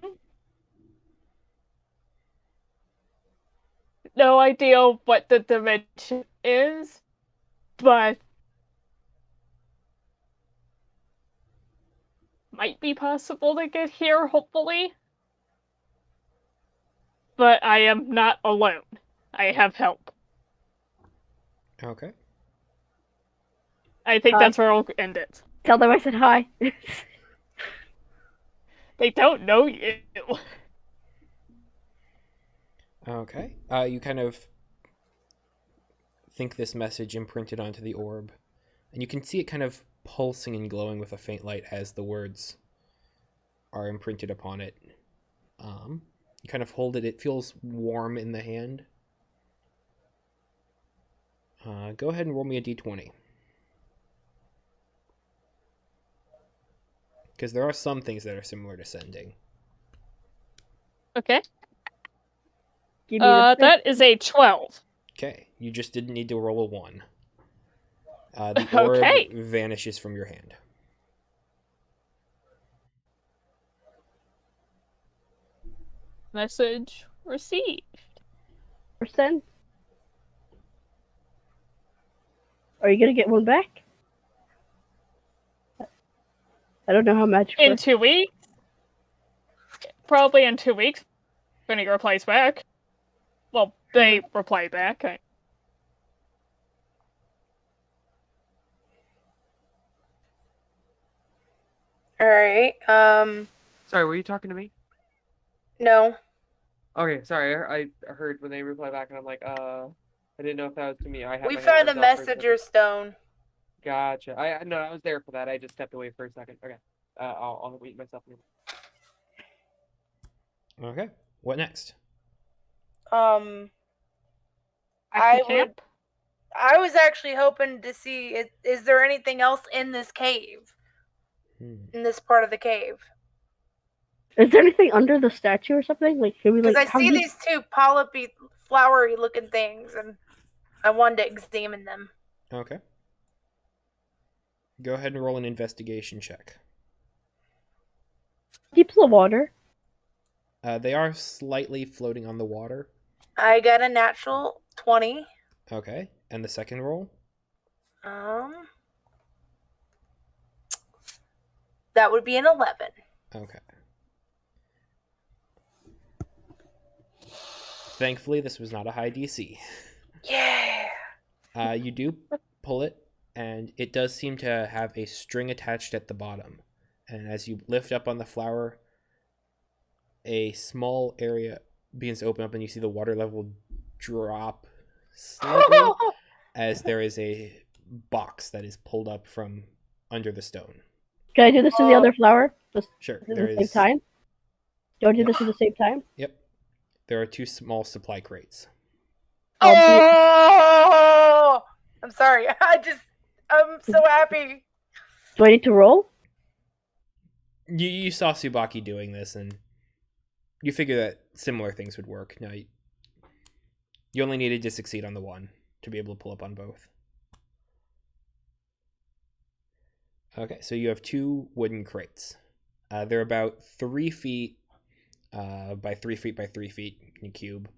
No idea what the dimension is, but might be possible to get here, hopefully. But I am not alone. I have help. Okay. I think Hi. that's where I'll end it. Tell them I said hi. They don't know you. Okay. You kind of think this message imprinted onto the orb, and you can see it kind of pulsing and glowing with a faint light as the words are imprinted upon it. You kind of hold it. It feels warm in the hand. Go ahead and roll me a d20. Because there are some things that are similar to sending. Okay. Give me the That is a 12. Okay, you just didn't need to roll a 1. The orb Okay. vanishes from your hand. Message received. percent. Are you gonna get one back? I don't know how magic In works. 2 weeks? Probably in 2 weeks. When he replies back. Well, they reply back. Alright, Sorry, were you talking to me? no. Okay, sorry. I heard when they reply back, and I'm like, I didn't know if that was to me. I had We my found a headphones on for messenger second. stone. Gotcha. I no, I was there for that. I just stepped away for a second. Okay. I'll mute myself. Okay, what next? I Back to would. camp? I was actually hoping to see is there anything else in this cave? In this part of the cave? Is there anything under the statue or something? Like, can we Because like? I how see deep- these two polypy, flowery looking things, and I wanted to examine them. Okay. Go ahead and roll an investigation check. deep's the water? They are slightly floating on the water. I got a natural 20. Okay, and the second roll? That would be an 11. Okay. Thankfully, this was not a high DC. Yeah. You do pull it, and it does seem to have a string attached at the bottom. And as you lift up on the flower, a small area begins to open up, and you see the water level drop slightly as there is a box that is pulled up from under the stone. Can I do this to the other flower? Just Sure, at there the same is. time? Do I do Yep. this at the same time? Yep, there are 2 small supply crates. Oh, I'm sorry. I'm so happy. Do I need to roll? You saw Tsubaki doing this, and you figure that similar things would work. Now, you only needed to succeed on the one to be able to pull up on both. Okay, so you have 2 wooden crates. They're about 3 feet by 3 feet by 3 feet in a cube.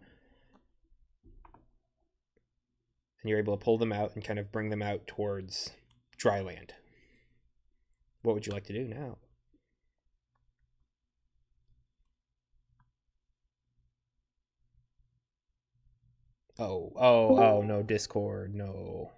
And you're able to pull them out and kind of bring them out towards dry land. What would you like to do now? Oh, no, Discord, no.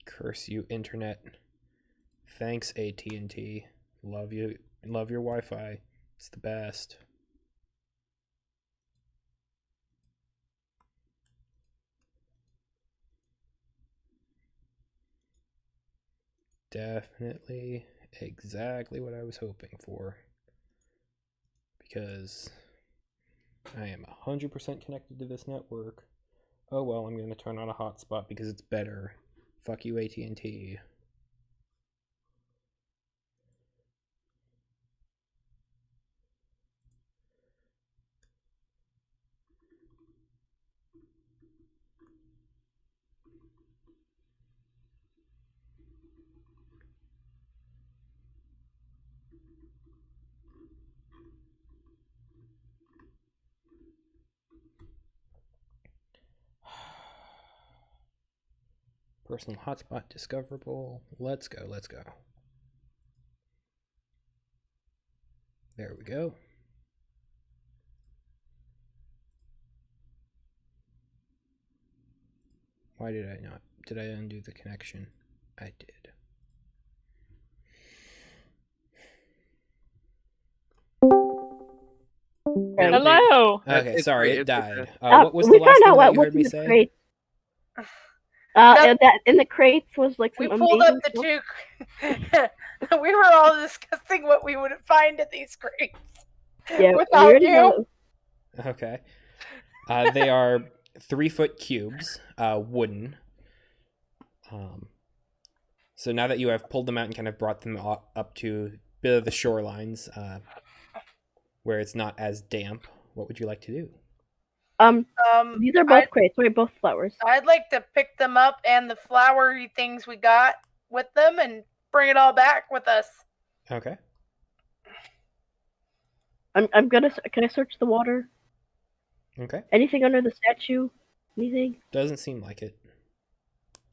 Curse you, internet. Thanks, AT&T. Love you. Love your Wi-Fi. It's the best. Definitely exactly what I was hoping for. Because I am 100% connected to this network. Oh well, I'm going to turn on a hotspot because it's better. Fuck you, AT&T. Personal hotspot discoverable. Let's go, let's go. There we go. Why did I not? Did I undo the connection? I did. Hello. Okay, It's sorry, great, it it's died. okay. What was we the last found thing out that you what's heard in me the say? crate. No. That in the crates was like some We pulled up amazing the stuff. 2. We were all discussing what we would find in these crates. Yeah, we Without already you. know. Okay. They are 3-foot cubes, wooden. So now that you have pulled them out and kind of brought them up to a bit of the shorelines, where it's not as damp, what would you like to do? These are both crates, right? Both flowers. I'd like to pick them up and the flowery things we got with them and bring it all back with us. Okay. I'm gonna. Can I search the water? Okay. Anything under the statue? Anything? Doesn't seem like it.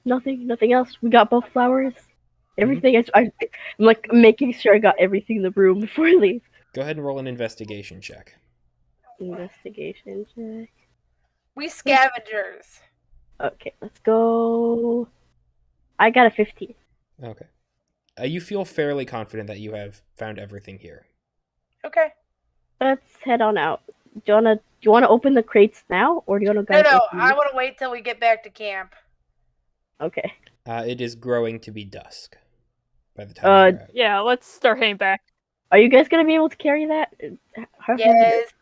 Nothing. Nothing else. We got both flowers. Everything. I'm like making sure I got everything in the room before I leave. Go ahead and roll an investigation check. Investigation check. We scavengers. Okay, let's go. I got a 15. Okay. You feel fairly confident that you have found everything here. Okay. Let's head on out. Do you wanna open the crates now, or do you wanna No, guys? open I these? want to wait till we get back to camp. Okay. It is growing to be dusk by the time you're out. Yeah, let's start heading back. Are you guys gonna be able to carry that? How heavy is it? Yes.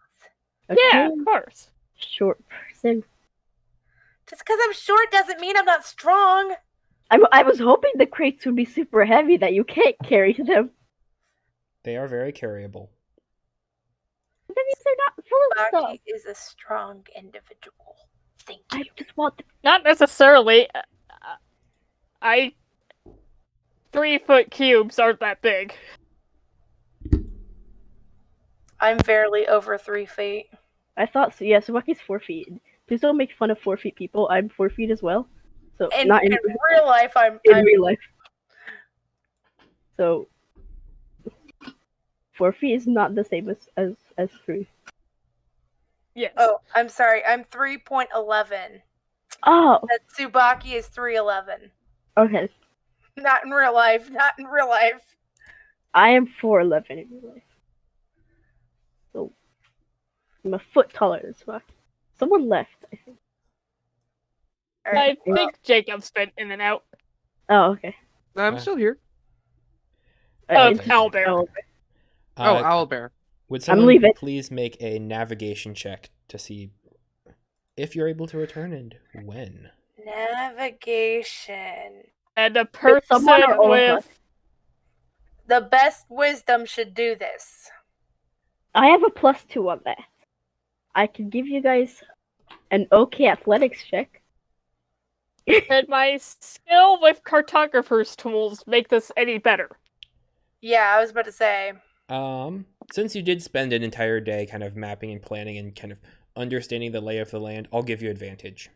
Okay. Yeah, of course. Short person. Just because I'm short doesn't mean I'm not strong. I was hoping the crates would be super heavy that you can't carry them. They are very carryable. That means they're not full of stuff. Baki is a strong individual. Thank I you. just want the Not necessarily. I 3-foot cubes aren't that big. I'm barely over 3 feet. I thought so. Yeah, Subaki's 4 feet. Please don't make fun of 4 feet people. I'm 4 feet as well. So In not in real life, I'm real life. So 4 feet is not the same as 3. Yes. Oh, I'm sorry. I'm 3.11. Oh, That Tsubaki is 3'11. okay. Not in real life. Not in real life. I am 4'11 anyway. So I'm a foot taller than Spock. Someone left, I think. All right. I think Jacob's been in and out. Oh, okay. I'm still here. Oh, It's it's Owlbear. Owlbear. Oh, Owlbear. Would someone leaving. please make a navigation check to see if you're able to return and when? Navigation. And a It's someone or person all of us. with The best wisdom should do this. I have a +2 on that. I can give you guys an okay athletics check. and my skill with cartographer's tools make this any better. Yeah, I was about to say. Since you did spend an entire day kind of mapping and planning and kind of understanding the lay of the land, I'll give you advantage.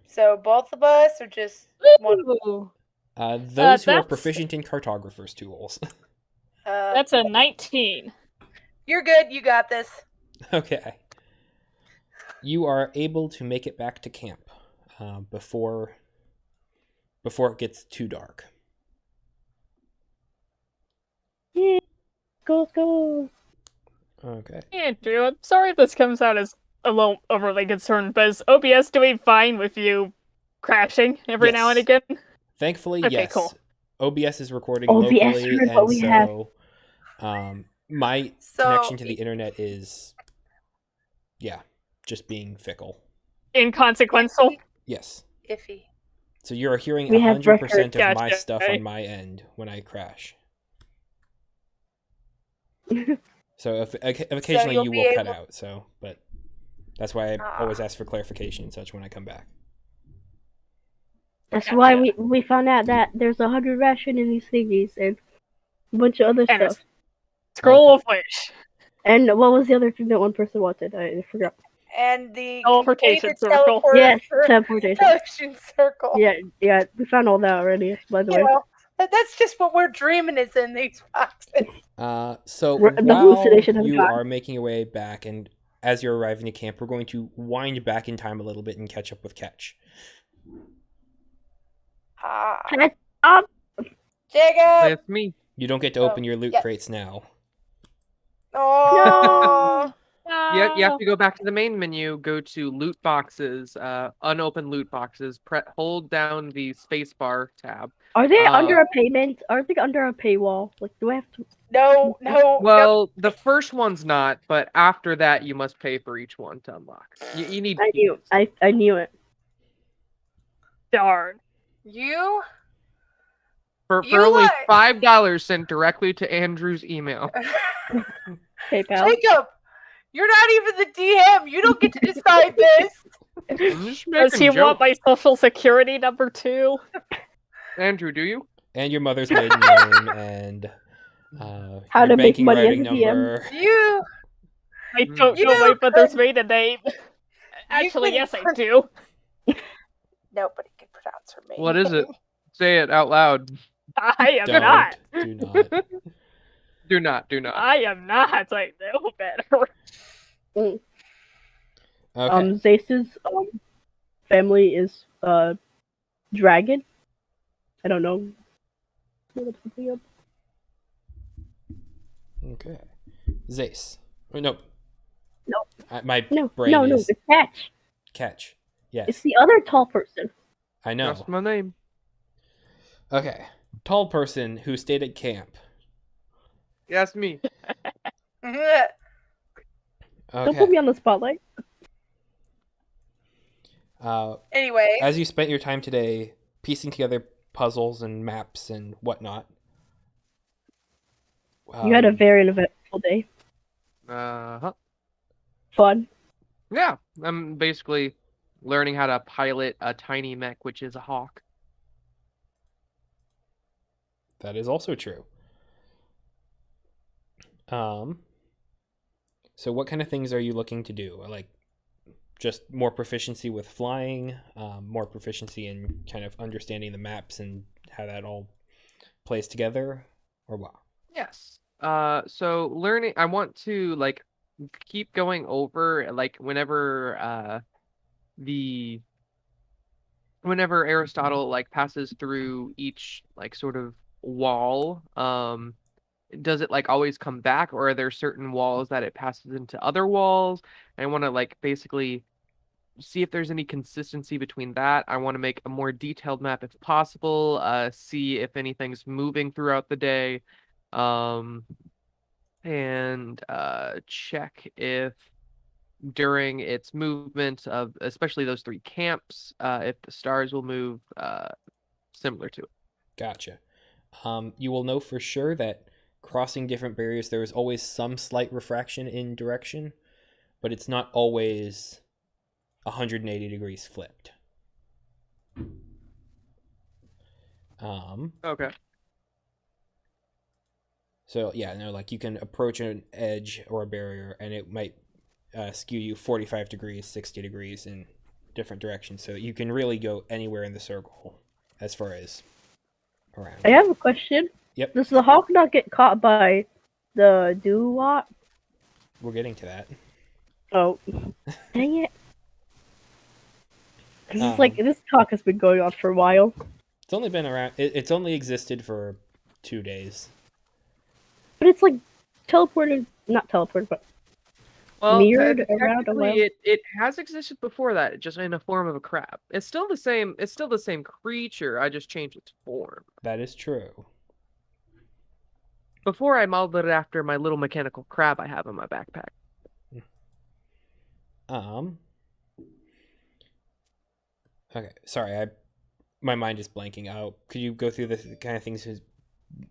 So both of us or just one? Ooh, Those who are that's- proficient in cartographer's tools. that's a 19. You're good. You got this. Okay. You are able to make it back to camp before it gets too dark. Yeah, let's go. Okay. Andrew, I'm sorry if this comes out as a little overly concerned, but is OBS doing fine with you crashing every now and Yes. again? Thankfully, Okay, yes. cool. OBS is recording OBS locally, heard what and we have. so my So- connection to the internet is, just being fickle. Inconsequential. Yes. Iffy. So you're hearing We have 100% of my Gotcha. stuff on my end when I crash. So if occasionally you'll you be will cut able- out. So, but that's why I Ah. always ask for clarification and such when I come back. That's why Gotcha. we found out that there's 100 ration in these thingies and a bunch of other And a stuff. scroll of wish. And what was the other thing that one person wanted? I forgot. And the Teleportation completed circle. Yes, teleportation circle. Yeah, we found all that already, by the way. You know, that's just what we're dreaming is in these boxes. So The while hallucination of you God. are making your way back, and as you're arriving to camp, we're going to wind back in time a little bit and catch up with Catch. Ah, Can I Jacob. That's me. You don't get to Oh, open your loot yeah. crates now. Oh. You have to go back to the main menu, go to loot boxes, unopened loot boxes, hold down the spacebar tab. Are they Uh, under a payment? Are they under a paywall? Like, do I have to? No. Well, the first one's not, but after that, you must pay for each one to unlock. You need. I knew. I knew it. Darn. You. For You only what? $5 sent directly to Andrew's email. PayPal. Jacob, you're not even the DM. You don't get to decide this. I'm just Does making he jokes. want my social security number too? Andrew, do you? And your mother's maiden name and How your to make banking money as routing a DM. number. You. I don't You know my mother's could- maiden name. Actually, could yes, I pr- do. Nobody can pronounce her name. What is it? Say it out loud. I am Don't. not. Do not. Do not. I am not. I know better. Okay. Zeus's family is dragon. I don't know. Look something up. Okay. Zace. Wait, no. No. My No, brain no, is it's Catch. Catch. Yes. It's the other tall person. I know. That's my name. Okay. Tall person who stayed at camp. Yes, me. Don't put Okay. me on the spotlight. Anyway, As you spent your time today piecing together puzzles and maps and whatnot. You had a very eventful day. Uh-huh. Fun. Yeah, I'm basically learning how to pilot a tiny mech, which is a hawk. That is also true. So what kind of things are you looking to do? Like just more proficiency with flying, more proficiency in kind of understanding the maps and how that all plays together, or what? Yes. So learning, I want to like keep going over like the whenever Aristotle like passes through each like sort of wall, does it like always come back, or are there certain walls that it passes into other walls? I want to like basically see if there's any consistency between that. I want to make a more detailed map if possible, see if anything's moving throughout the day, um, and check if during its movement of especially those three camps, if the stars will move similar to it. Gotcha. You will know for sure that crossing different barriers, there is always some slight refraction in direction, but it's not always 180 degrees flipped. Okay. So yeah, no, like you can approach an edge or a barrier, and it might skew you 45 degrees, 60 degrees in different directions. So you can really go anywhere in the circle as far as around. I have a question. Yep. Does the hawk not get caught by the doo-wop? We're getting to that. Oh, dang it! This talk has been going on for a while. It's only been around. It's only existed for 2 days. But it's like teleported, not teleported, but Well, mirrored around a while. technically, it has existed before that, just in the form of a crab. It's still the same. It's still the same creature. I just changed its form. That is true. Before I modeled it after my little mechanical crab I have in my backpack. Okay, sorry, my mind is blanking out. Could you go through the kind of things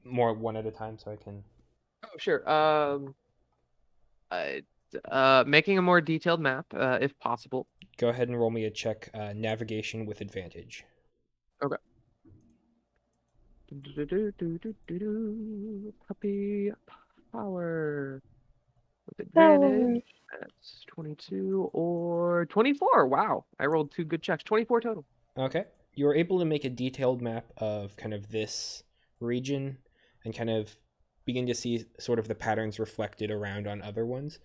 more one at a time so I can? Oh, sure. Making a more detailed map, if possible. Go ahead and roll me a check, navigation with advantage. Okay. Puppy power with advantage. That's 22 or 24. Wow, I rolled two good checks. 24 total. Okay. You were able to make a detailed map of kind of this region and kind of begin to see sort of the patterns reflected around on other ones.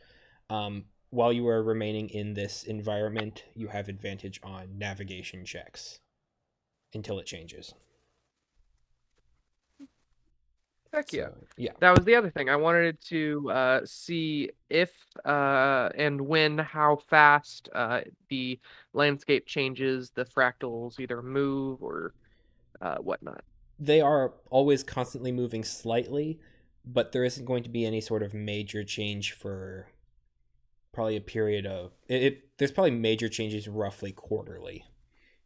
While you are remaining in this environment, you have advantage on navigation checks until it changes. Heck yeah. So, yeah. That was the other thing. I wanted to see if and when how fast the landscape changes, the fractals either move or whatnot. They are always constantly moving slightly, but there isn't going to be any sort of major change for probably a period of there's probably major changes roughly quarterly.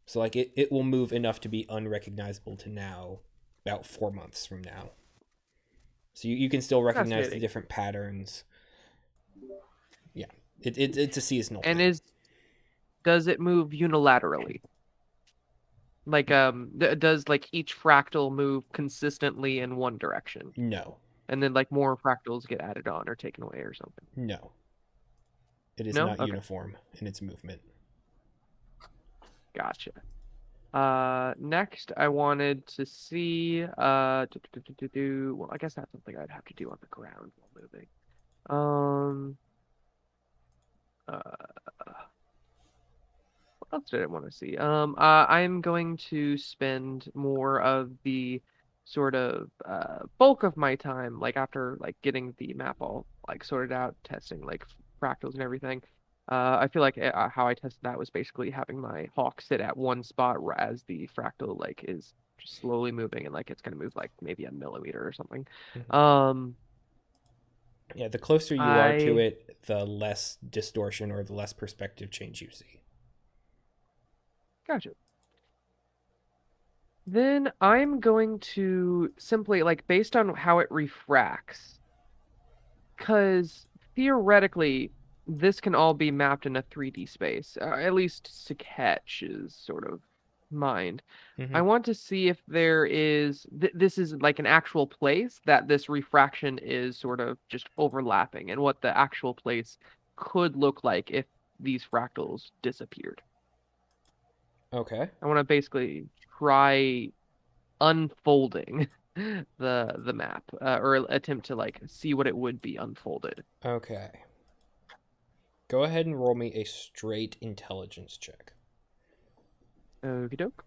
So like it will move enough to be unrecognizable to now, about 4 months from now. So you can still recognize the different patterns. Yeah, it's a seasonal And thing. does it move unilaterally? Like does like each fractal move consistently in one direction? No. And then like more fractals get added on or taken away or something? No. It is No? not Okay. uniform in its movement. Gotcha. Next I wanted to see well, I guess that's something I'd have to do on the ground while moving. What else did I want to see? I'm going to spend more of the sort of bulk of my time, like after like getting the map all like sorted out, testing like fractals and everything. I feel like how I tested that was basically having my hawk sit at one spot as the fractal like is just slowly moving and like it's gonna move like maybe a millimeter or something. Mhm. Yeah, the closer you are to I it, the less distortion or the less perspective change you see. Gotcha. Then I'm going to simply like based on how it refracts, because theoretically this can all be mapped in a 3D space, at least Sketch's sort of mind. I Mm-hmm. want to see if there is this is like an actual place that this refraction is sort of just overlapping, and what the actual place could look like if these fractals disappeared. Okay. I want to basically try unfolding the map or attempt to like see what it would be unfolded. Okay. Go ahead and roll me a straight intelligence check. Okie doke.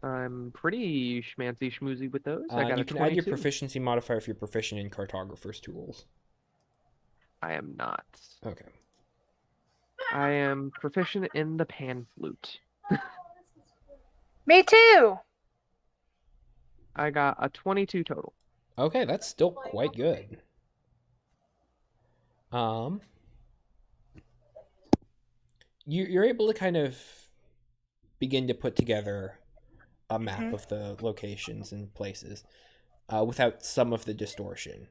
I'm pretty schmancy schmoozy with those. I got You a can add your 22. proficiency modifier if you're proficient in cartographer's tools. I am not. Okay. I am proficient in the pan flute. Me too. I got a 22 total. Okay, that's still quite good. You're able to kind of begin to put together a map of the locations and places without some of the distortion.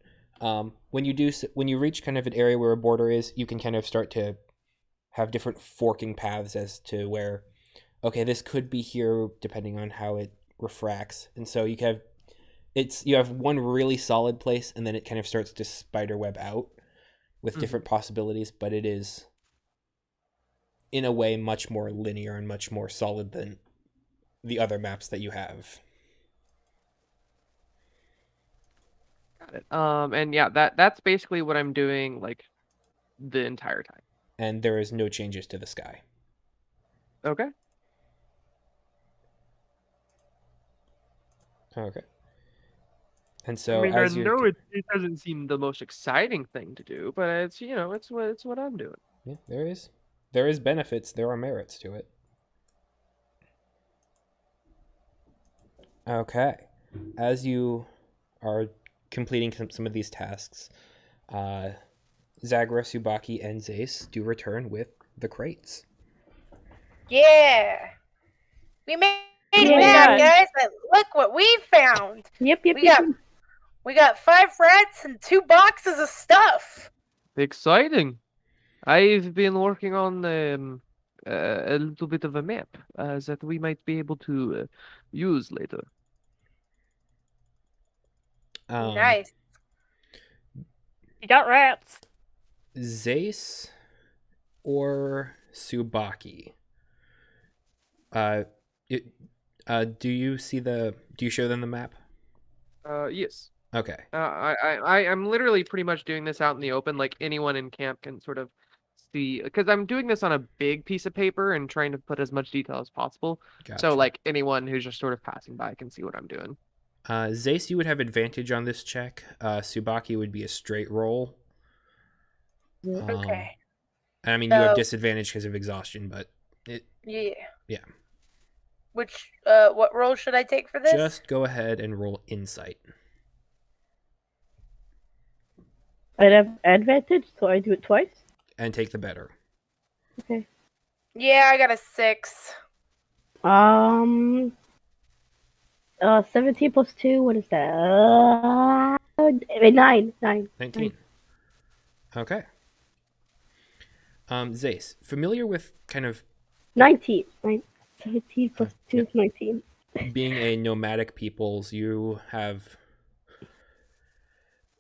When you reach kind of an area where a border is, you can kind of start to have different forking paths as to where, okay, this could be here depending on how it refracts, and so you have one really solid place, and then it kind of starts to spiderweb out with different possibilities, but it is in a way much more linear and much more solid than the other maps that you have. Got it. And yeah, that's basically what I'm doing like the entire time. And there is no changes to the sky. Okay. Okay. And so I mean, as I you're know it doesn't seem the most exciting thing to do, but it's it's what I'm doing. yeah, there is benefits, there are merits to it. Okay. As you are completing some of these tasks, Zagra, Subaki, and Zace do return with the crates. Yeah. We made Oh it my back, God. guys. But look what we found. Yep. We got 5 rats and 2 boxes of stuff. Exciting. I've been working on a little bit of a map that we might be able to use later. Nice. You got rats. Zace or Subaki? Do you show them the map? Yes. Okay. I'm literally pretty much doing this out in the open, like anyone in camp can sort of see, because I'm doing this on a big piece of paper and trying to put as much detail as possible. Gotcha. So like anyone who's just sort of passing by can see what I'm doing. Zace, you would have advantage on this check. Subaki would be a straight roll. Okay. I mean, you have disadvantage because of exhaustion, but Yeah. Yeah. Which what role should I take for this? Just go ahead and roll insight. I'd have advantage, so I do it twice. And take the better. Okay. Yeah, I got a 6. 17 plus 2, what is that? 9. 19. Okay. Zace, familiar with kind of 19. 17 plus 2 is 19. being a nomadic peoples, you have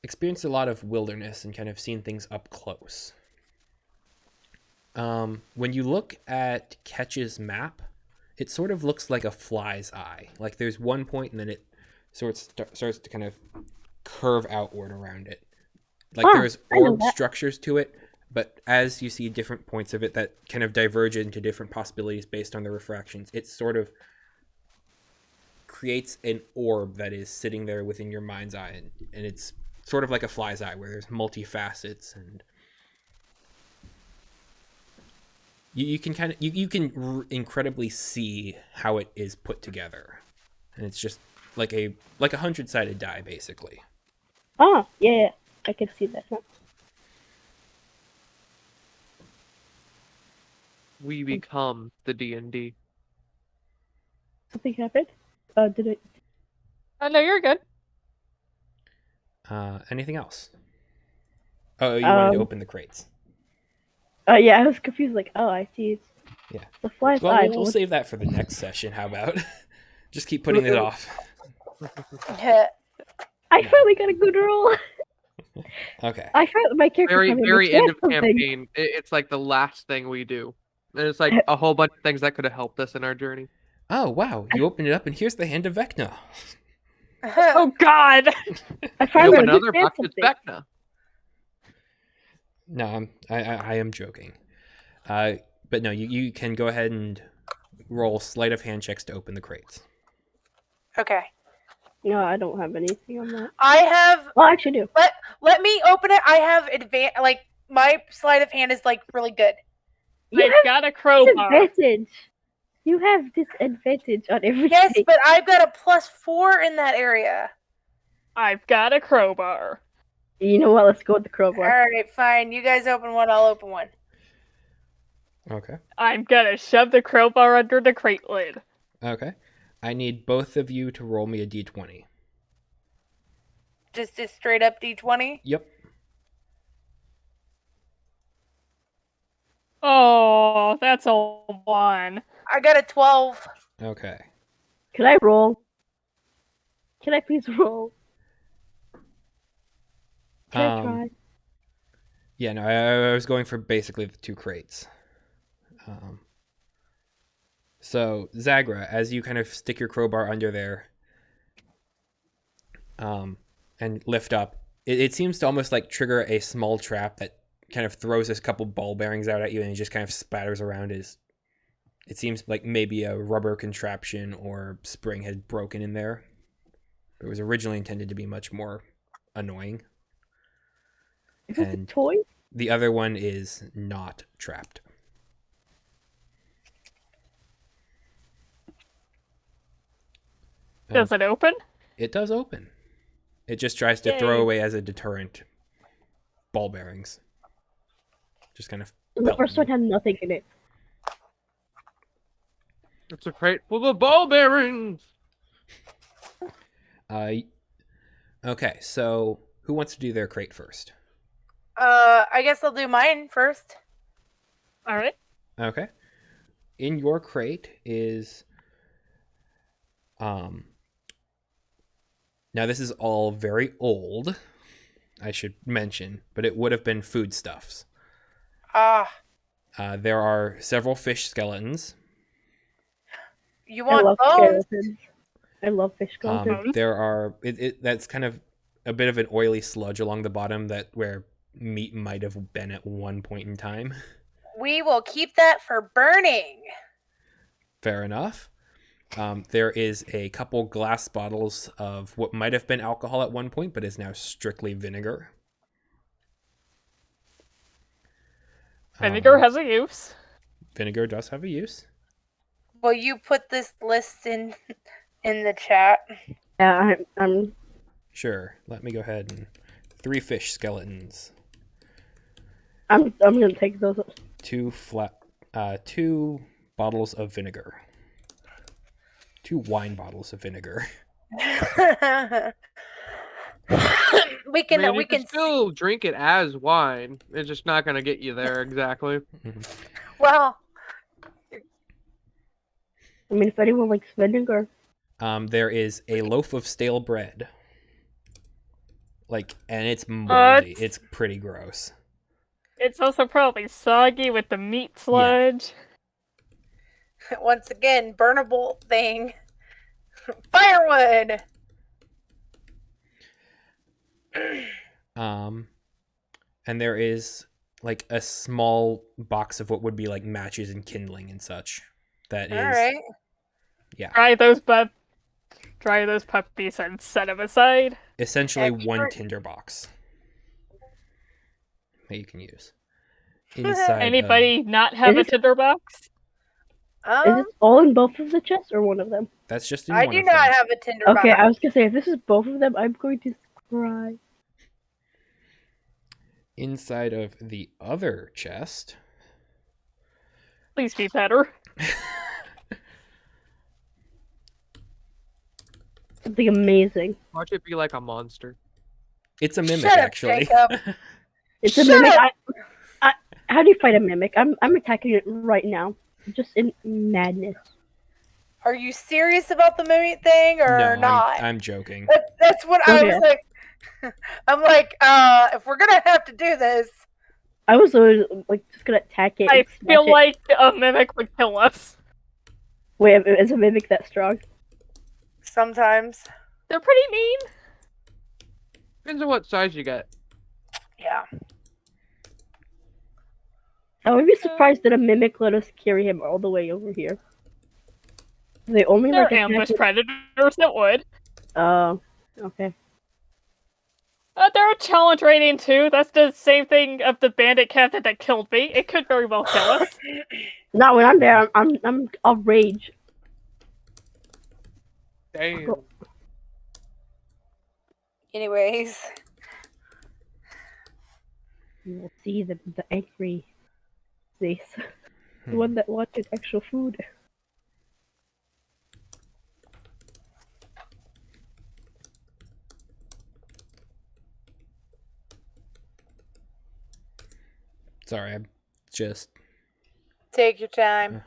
experienced a lot of wilderness and kind of seen things up close. When you look at Ketch's map, it sort of looks like a fly's eye. Like there's one point and then it starts to kind of curve outward around it. Like there's orb structures to it, but as you see different points of it that kind of diverge into different possibilities based on the refractions, it sort of creates an orb that is sitting there within your mind's eye, and it's sort of like a fly's eye where there's multi-facets, and you can kind of you can incredibly see how it is put together, and it's just like a 100-sided die basically. Oh yeah, I can see that. We become the D&D. Something happened? Did it? Oh no, you're good. Anything else? Oh, you wanted to open the crates. Yeah, I was confused. Like, oh, I see. Yeah. The fly's Well, eye. we'll save that for the next session. How about? Just keep putting it off. I finally got a good roll. Okay. I found my character. Very end of campaign. It's like the last thing we do. And it's like a whole bunch of things that could have helped us in our journey. Oh wow! You open it up and here's the hand of Vecna. Oh God! I You finally open another understand box, it's something. Vecna. No, I am joking. But no, you can go ahead and roll sleight of hand checks to open the crates. Okay. No, I don't have anything on that. I have. Well, I actually do. Let me open it. I have like my sleight of hand is like really good. You I've have got a crowbar. disadvantage. You have disadvantage on everything. Yes, but I've got a +4 in that area. I've got a crowbar. You know what? Let's go with the All crowbar. right, fine. You guys open one. I'll open one. Okay. I'm gonna shove the crowbar under the crate lid. Okay. I need both of you to roll me a d20. Just a straight up D20. Yep. Oh, that's a 1. I got a 12. Okay. Can I roll? Can I please roll? Can I try? Yeah, no, I was going for basically the 2 crates. So, Zagra, as you kind of stick your crowbar under there and lift up, it seems to almost like trigger a small trap that kind of throws this couple ball bearings out at you and it just kind of spatters around. It seems like maybe a rubber contraption or spring had broken in there. It was originally intended to be much more annoying. Is this a And toy? the other one is not trapped. Does it open? It does open. It just tries to Yay. throw away as a deterrent ball bearings. Just kind of. The first one had nothing in it. It's a crate full of ball bearings. Okay, so who wants to do their crate first? I guess I'll do mine first. All right. Okay. In your crate is now this is all very old, I should mention, but it would have been foodstuffs. There are several fish skeletons. You I want love bones? skeletons. I love fish skeletons. There are that's kind of a bit of an oily sludge along the bottom that where meat might have been at one point in time. We will keep that for burning. Fair enough. There is a couple glass bottles of what might have been alcohol at one point, but is now strictly vinegar. Vinegar has a use. Vinegar does have a use. Will you put this list in the chat? Yeah, I'm Sure. Let me go ahead and 3 fish skeletons, I'm gonna take those. 2 bottles of vinegar, 2 wine bottles of vinegar. we can You can still drink it as wine. It's just not gonna get you there exactly. Well, I mean, if anyone likes vinegar, There is a loaf of stale bread. And it's moldy. It's pretty gross. It's also probably soggy with the meat sludge. once again, burnable thing. Firewood. And there is like a small box of what would be like matches and kindling and such. That is All right. Yeah. Dry those puppies and set them aside. Essentially Extra. one tinderbox that you can use. Inside Anybody not have a Is it- tinderbox? is it all in both of the chests or one of them? that's just in I one do of not them. have a tinderbox. Okay, I was gonna say if this is both of them, I'm going to cry. Inside of the other chest, Please be better. Something amazing. Watch it be like a monster. it's a mimic Shut up, actually. Jacob. It's a Shut mimic. up! How do you fight a mimic? I'm attacking it right now, just in madness. Are you serious about the mimic thing or No, not? I'm joking. That's what I Okay. was like. I'm like, if we're gonna have to do this, I was always like just gonna attack it. I and smash feel it. like a mimic would kill us. Wait, is a mimic that strong? sometimes They're pretty mean. Depends on what size you get. Yeah. I would be surprised that a mimic let us carry him all the way over here. They only They're like attack ambush him. predators that would. Oh, okay. They're a challenge rating too. That's the same thing of the bandit captain that killed me. It could very well kill us. Not when I'm there. I'll rage. Damn. Anyways, You will see the angry face. The one that wanted extra food. Sorry, I'm just. take your time.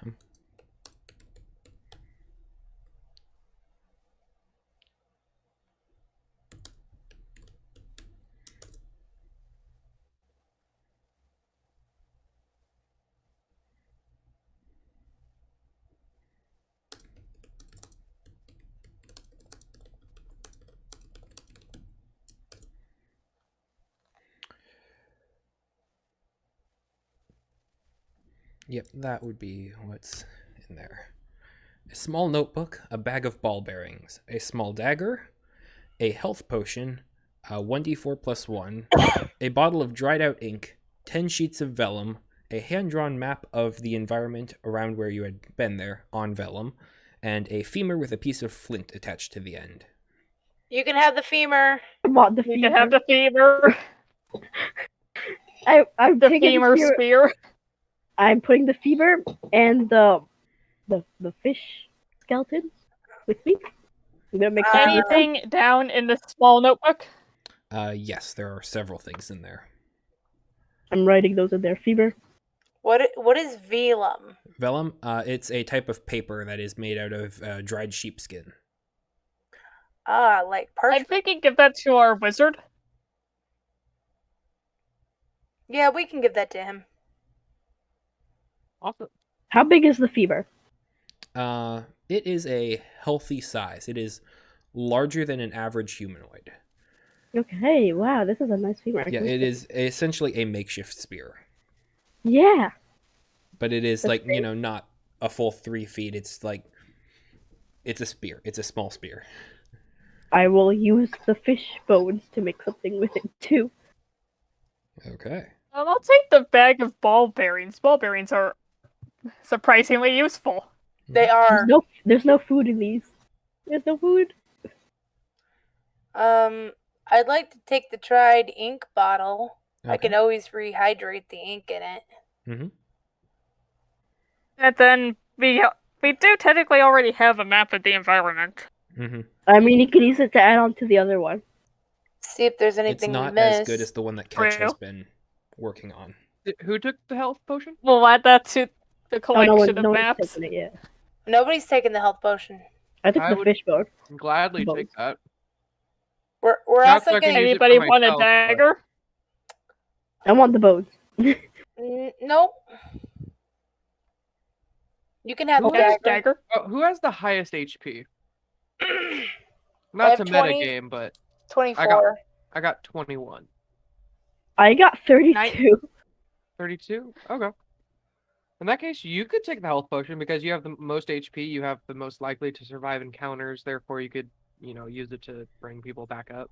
Yep, that would be what's in there. A small notebook, a bag of ball bearings, a small dagger, a health potion, a 1d4 plus 1, a bottle of dried out ink, 10 sheets of vellum, a hand-drawn map of the environment around where you had been there on vellum, and a femur with a piece of flint attached to the end. You can have the femur. I want the You femur. can have the femur, I'm the taking femur the femur. spear. I'm putting the femur and the fish skeletons with me. I'm gonna make something with them. Anything down in the small notebook? Yes, there are several things in there. I'm writing those in there. Femur. What is velum? Vellum, it's a type of paper that is made out of dried sheepskin. Ah, like I'm parchment. thinking give that to our wizard. Yeah, we can give that to him. Awesome. How big is the femur? It is a healthy size. It is larger than an average humanoid. Okay, wow, this is a nice femur. Yeah, it is essentially a makeshift spear. Yeah. But it is That's like, great. not a full 3 feet. It's like, it's a spear. It's a small spear. I will use the fish bones to make something with it too. Okay. I'll take the bag of ball bearings. Ball bearings are surprisingly useful. They are. There's no food in these. There's no food. I'd like to take the dried ink bottle. I Okay. can always rehydrate the ink in it. Mm-hmm. And then we do technically already have a map of the environment. Mm-hmm. I mean, you could use it to add on to the other one. See if there's It's anything not we missed. as good as the one that Ketch has True. been working on. Who took the health potion? We'll add that to the Oh, collection no of one's maps. taken it yet. Nobody's taken the health potion. I took I the would- fish bone. Gladly Both. take that. We're Not also so I can getting. use it for Anybody want a myself, but- dagger? I want the bones. Nope. You can have the Okay, dagger. Dagger. Oh, who has the highest HP? I Not have to 20. metagame, but 24. I got 21. I got 32. 32? Okay. In that case, you could take the health potion because you have the most HP, you have the most likely to survive encounters, therefore you could, use it to bring people back up.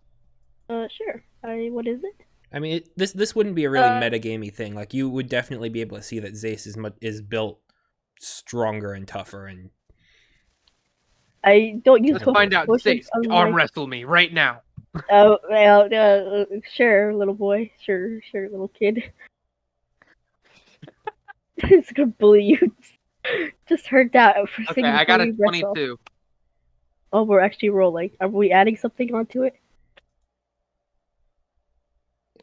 Sure. What is it? I mean, this wouldn't be a really Uh, metagamey thing. Like, you would definitely be able to see that Zace is built stronger and tougher, and I don't use Let's find out. potions Zace, unlike- arm wrestle me right now. Oh, well, sure, little boy. Sure, little kid. He's gonna bully you. Just heard that for Okay, singing I got a Bully Wrestle. 22. Oh, we're actually rolling. Are we adding something onto it?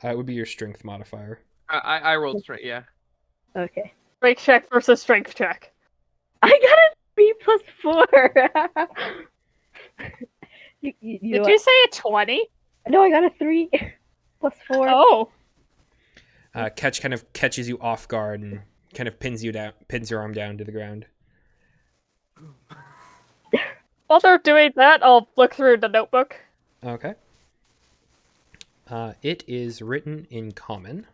that would be your strength modifier. I rolled straight, yeah. Okay. Strength check versus strength check. I got a 3 + 4. you know Did you say a 20? No, I got a 3 + 4. Oh. Ketch kind of catches you off guard and kind of pins your arm down to the ground. While they're doing that, I'll look through the notebook. Okay. It is written in common,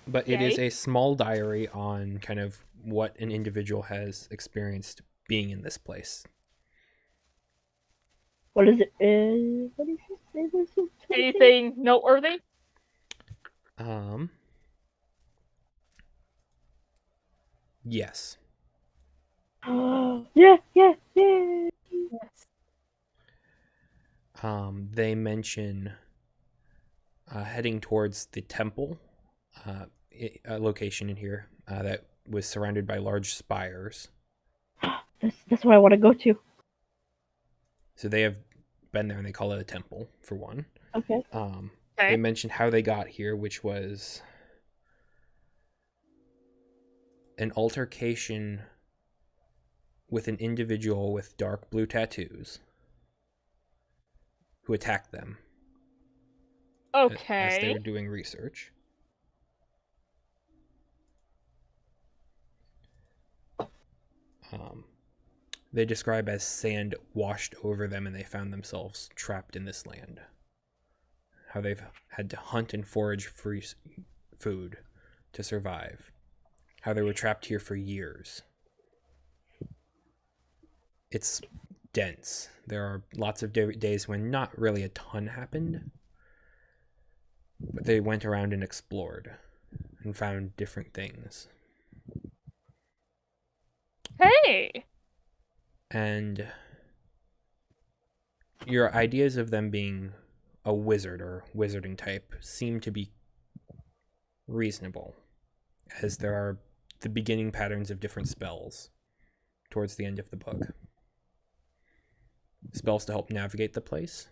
but it is Okay. a small diary on kind of what an individual has experienced being in this place. What is it? What is it? What is it? Anything noteworthy? Yes. Yeah, yeah, yeah. Yes. They mention heading towards the temple, a location in here that was surrounded by large spires. That's what I want to go to. So they have been there and they call it a temple, for one. Okay. They Okay. mentioned how they got here, which was an altercation with an individual with dark blue tattoos who attacked them as they Okay. were doing research. They describe as sand washed over them and they found themselves trapped in this land. How they've had to hunt and forage for food to survive. How they were trapped here for years. It's dense. There are lots of days when not really a ton happened, but they went around and explored and found different things. Hey. And your ideas of them being a wizard or wizarding type seem to be reasonable, as there are the beginning patterns of different spells towards the end of the book. Spells to help navigate the place.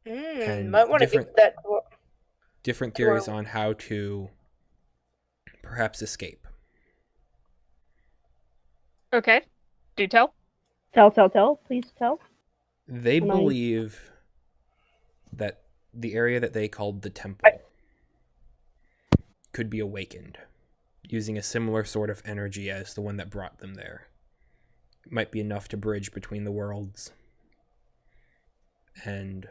And Might want to give that. different theories on how to perhaps escape. Okay. Do tell. Tell. Please tell. They believe that the area that they called the temple could be awakened using a similar sort of energy as the one that brought them there. It might be enough to bridge between the worlds and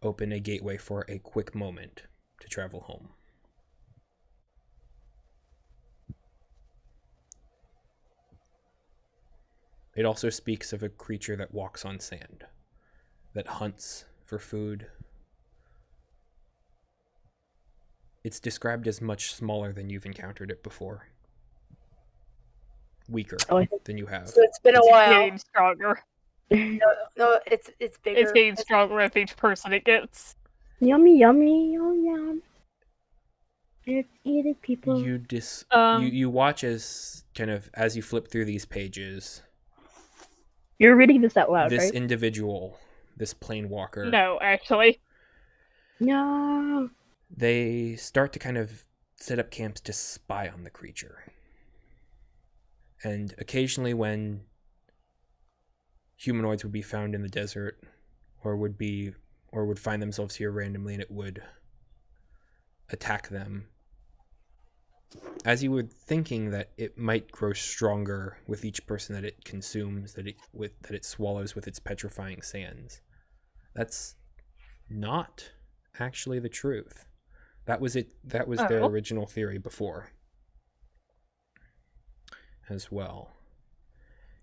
open a gateway for a quick moment to travel home. It also speaks of a creature that walks on sand, that hunts for food. It's described as much smaller than you've encountered it before. Weaker than you have. So it's been a while. Getting stronger. No, it's bigger. It's getting stronger with each person it gets. Yummy, oh yum. It's eating people. You watch as kind of as you flip through these pages. You're reading this out loud, this right? individual, this plane walker. No, actually. No. They start to kind of set up camps to spy on the creature. And occasionally when humanoids would be found in the desert or would find themselves here randomly and it would attack them, as you were thinking that it might grow stronger with each person that it consumes, that it swallows with its petrifying sands, that's not actually the truth. That was their original theory before as well.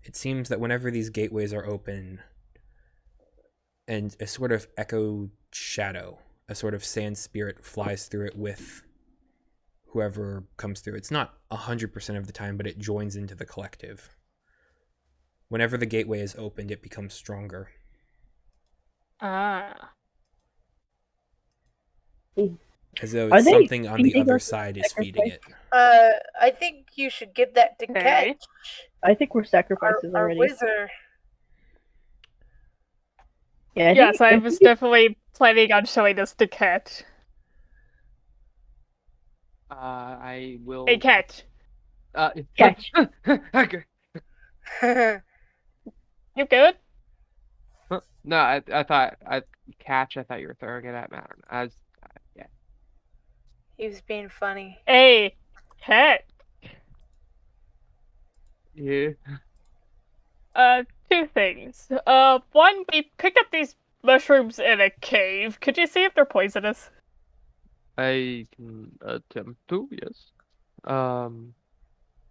It seems that whenever these gateways are open and a sort of echo shadow, a sort of sand spirit flies through it with whoever comes through. It's not 100% of the time, but it joins into the collective. Whenever the gateway is opened, it becomes stronger. As though it's something on the other side is feeding it. I think you should give that to Catch. I think we're sacrifices our already. wizard. Yeah, yes, I was definitely planning on showing this to Catch. I will. Hey, Catch. Catch. You good? No, I thought Catch. I thought you were throwing it at me. I was, yeah. He was being funny. Hey, Catch. Yeah. Two things. One, we picked up these mushrooms in a cave. Could you see if they're poisonous? I can attempt to, yes. Um,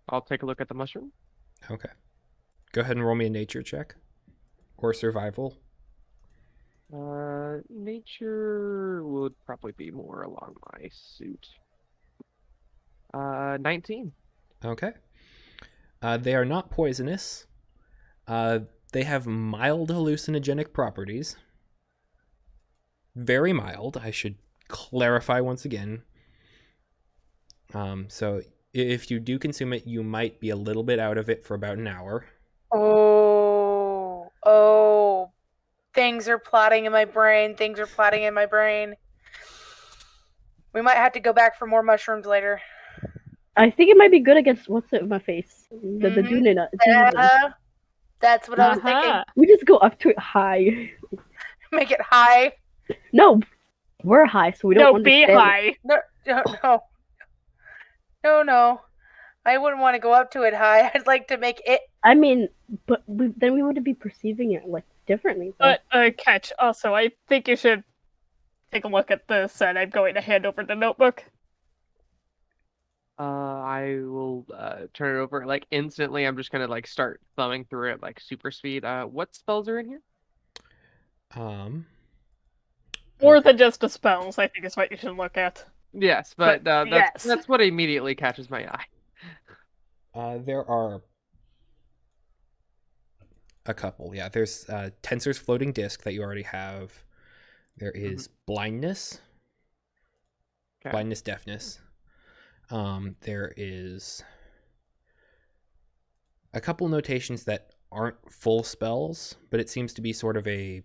I'll take a look at the mushroom. Okay. Go ahead and roll me a nature check or survival. Nature would probably be more along my suit. 19. Okay. They are not poisonous. Uh, they have mild hallucinogenic properties. Very mild, I should clarify once again. So if you do consume it, you might be a little bit out of it for about an hour. Oh, things are plotting in my brain. Things are plotting in my brain. We might have to go back for more mushrooms later. I think it might be good against what's it in my face? The Mhm. Dune. That's what I was thinking. Uh-huh. We just go up to it high. Make it high. No, we're high, so we don't No, understand. be high. No. I wouldn't want to go up to it high. I'd like to make it. I mean, but then we would be perceiving it like differently. Though. But, catch. Also, I think you should take a look at this, and I'm going to hand over the notebook. I will turn it over like instantly. I'm just gonna like start thumbing through it like super speed. What spells are in here? More Okay. than just the spells, I think is what you should look at. Yes, but yes. that's what immediately catches my eye. There are a couple. Yeah, there's Tensor's floating disk that you already have. There is blindness, Okay. blindness, deafness. There is a couple notations that aren't full spells, but it seems to be sort of the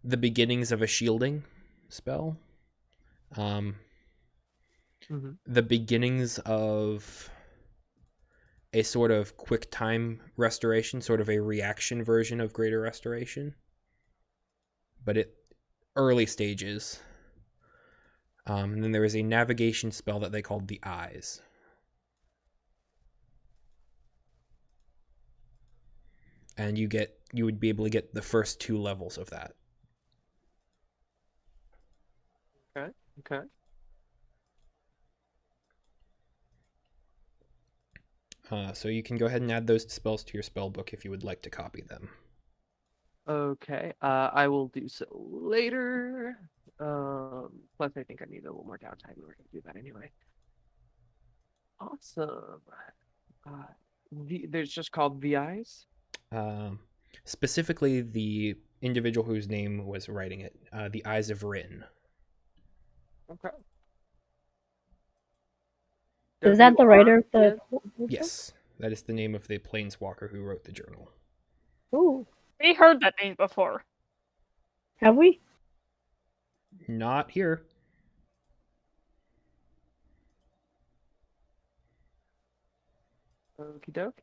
beginnings of a shielding spell. The beginnings of a sort of quick time restoration, sort of a reaction version of greater restoration, but it early stages. And then there is a navigation spell that they called the Eyes. And you would be able to get the first 2 levels of that. Okay. So you can go ahead and add those spells to your spell book if you would like to copy them. Okay. I will do so later. Plus I think I need a little more downtime in order to do that anyway. Awesome. There's just called the Eyes. Specifically, the individual whose name was writing it, the Eyes of Rin. Okay. Is that the writer of the? Yes, that is the name of the planeswalker who wrote the journal. Ooh, We heard that name before. have we? Not here. Okie doke.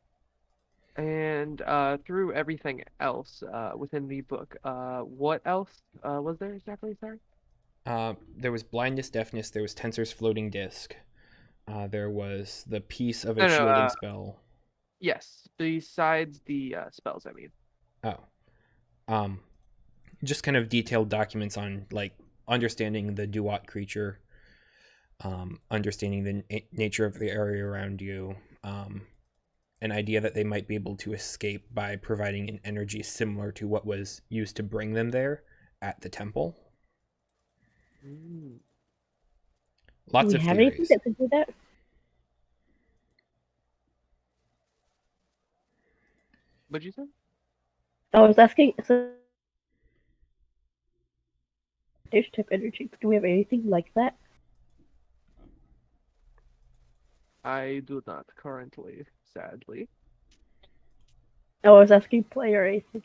And through everything else within the book, what else was there exactly? Sorry. There was blindness, deafness. There was Tensor's floating disk. There was the piece of a No, shielding spell. Yes, besides the spells, I mean. Oh. Just kind of detailed documents on like understanding the Duat creature, understanding the nature of the area around you, an idea that they might be able to escape by providing an energy similar to what was used to bring them there at the temple. Lots Do of we have theories. anything that could do that? What'd you say? I was asking. So, dish type energy. Do we have anything like that? I do not currently, sadly. I was asking player anything.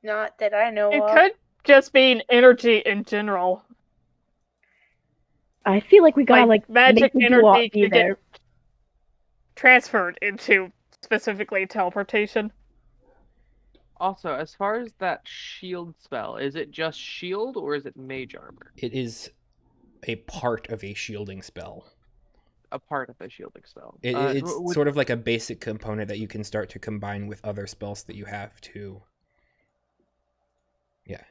Not that I know It of. could just mean energy in general. I feel like we gotta like magic make the energy Duat be could there. get transferred into specifically teleportation. Also, as far as that shield spell, is it just shield or is it mage armor? It is a part of a shielding spell. a part of the shielding spell. It's Would, sort of like a basic component that you can start to combine with other spells that you have to. Yeah.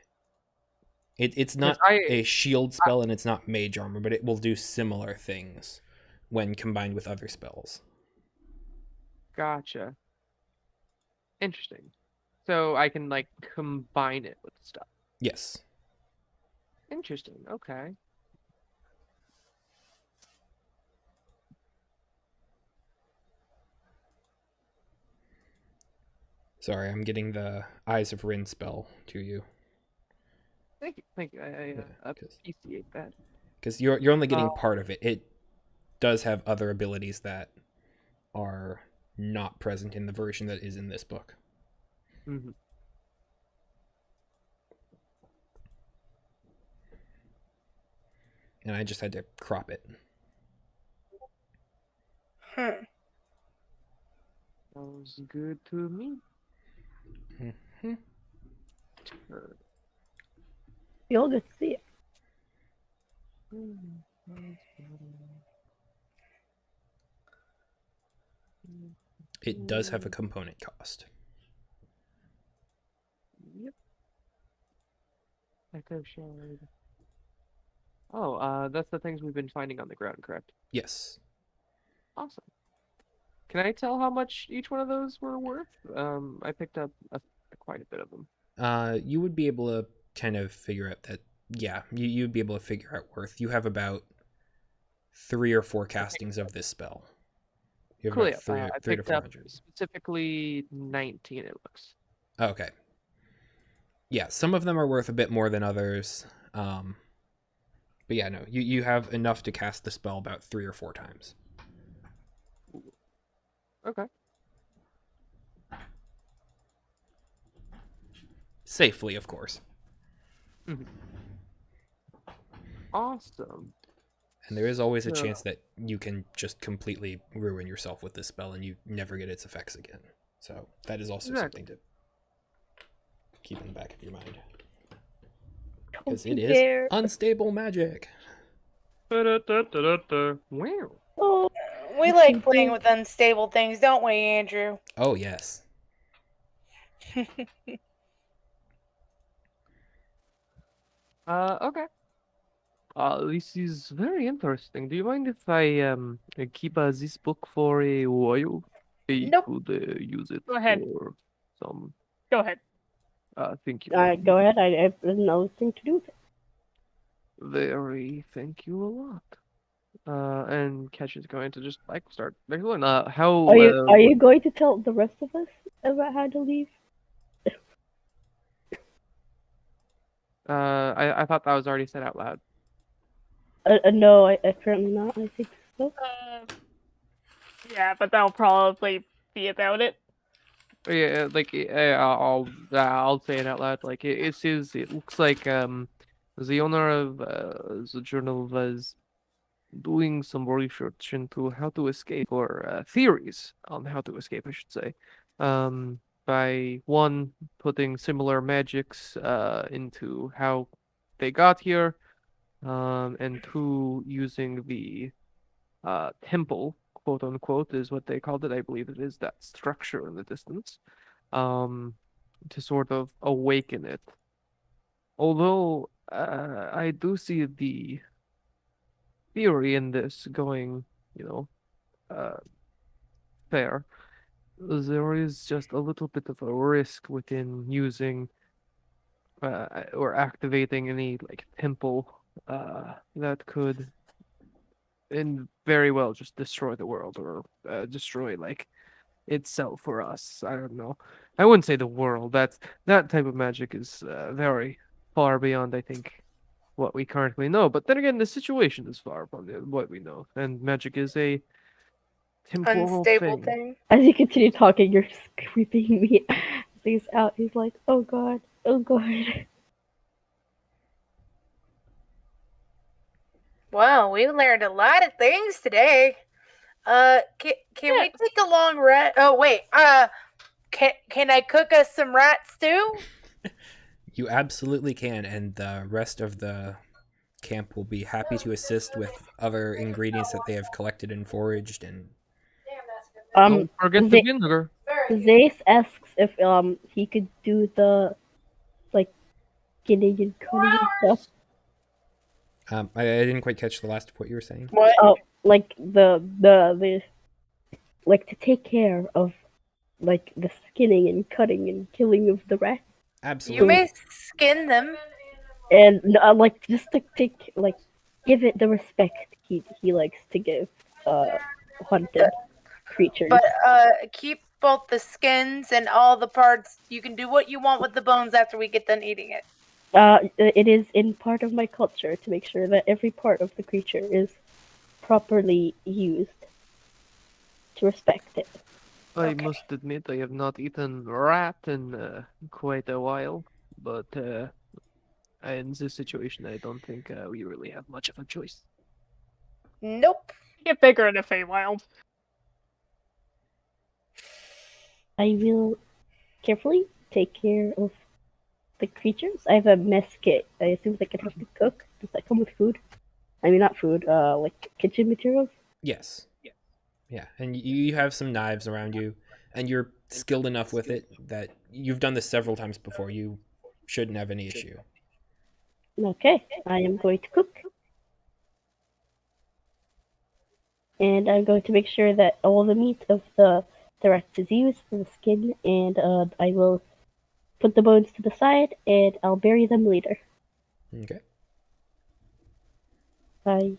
It's not a shield spell and it's not mage armor, but it will do similar things when combined with other spells. Gotcha. Interesting. So I can like combine it with stuff. Yes. Interesting. Okay. Sorry, I'm getting the Eyes of Rin spell to you. Thank you. Thank you. I Yeah, appreciate that. Because you're only getting part of it. It does have other abilities that are not present in the version that is in this book. Mm-hmm. And I just had to crop it. Sounds good to me. Mm-hmm. You'll get to see it. It does have a component cost. Yep. Echo shard. Oh, that's the things we've been finding on the ground, correct? Yes. Awesome. Can I tell how much each one of those were worth? I picked up quite a bit of them. You would be able to kind of figure out that, yeah, you'd be able to figure out worth. You have about 3 or 4 castings of this spell. You have Cool. about Yeah. I 3 to picked up 400. specifically 19. It looks. Okay. Yeah, some of them are worth a bit more than others. But yeah, no, you have enough to cast the spell about 3 or 4 times. Okay. Safely, of course. Mm-hmm. Awesome. And there is always a chance that you can just completely ruin yourself with this spell and you never get its effects again. So that is also something to keep in the back of your mind. Because it is unstable magic. Wow. Oh, We like playing with unstable things, don't we, Andrew? Oh, yes. Okay. This is very interesting. Do you mind if I keep this book for a while? I Nope. could use it Go ahead. for some. Go ahead. Thank you. go ahead. I have nothing to do with it. Very thank you a lot. And Catch is going to just like start. How Are you going to tell the rest of us about how to leave? I thought that was already said out loud. No, apparently not. I think so. Yeah, but that'll probably be about it. Yeah, like I'll say it out loud. Like it says, it looks like the owner of the journal was doing some research into how to escape, or theories on how to escape, I should say. By one, putting similar magics into how they got here, and two, using the temple, quote unquote, is what they called it. I believe it is that structure in the distance, to sort of awaken it. Although I do see the theory in this going, you know, fair. There is just a little bit of a risk within using or activating any like temple that could and very well just destroy the world, or destroy like itself for us. I don't know. I wouldn't say the world. That type of magic is very far beyond, I think, what we currently know. But then again, the situation is far from what we know, and magic is a temporal Unstable thing. thing. As you continue talking, you're just creeping me. He's out. He's like, oh god, oh god. Wow, we learned a lot of things today. Can we take a long rest? Oh wait, can I cook us some rat stew? You absolutely can, and the rest of the camp will be happy to assist with other ingredients that they have collected and foraged. And Don't forget the Ze- vinegar. Zace asks if he could do the like skinning and cutting and stuff. I didn't quite catch the last of what you were saying. What? Oh, like the like to take care of like the skinning and cutting and killing of the rats, You Absolutely. may skin them. and like just to take like give it the respect he likes to give hunted creatures. But keep both the skins and all the parts. You can do what you want with the bones after we get done eating it. It is in part of my culture to make sure that every part of the creature is properly used, to respect it. I Okay. must admit I have not eaten rat in quite a while, but in this situation, I don't think we really have much of a choice. Nope. Get bigger in the Feywild. I will carefully take care of the creatures. I have a mess kit. I assume they can have to cook. Does that come with food? I mean, not food. Like kitchen materials. Yes. Yeah, and you have some knives around you, and you're skilled enough with it that you've done this several times before. You shouldn't have any issue. Okay, I am going to cook. And I'm going to make sure that all the meat of the rats is used for the skin, and I will put the bones to the side, and I'll bury them later. Okay. I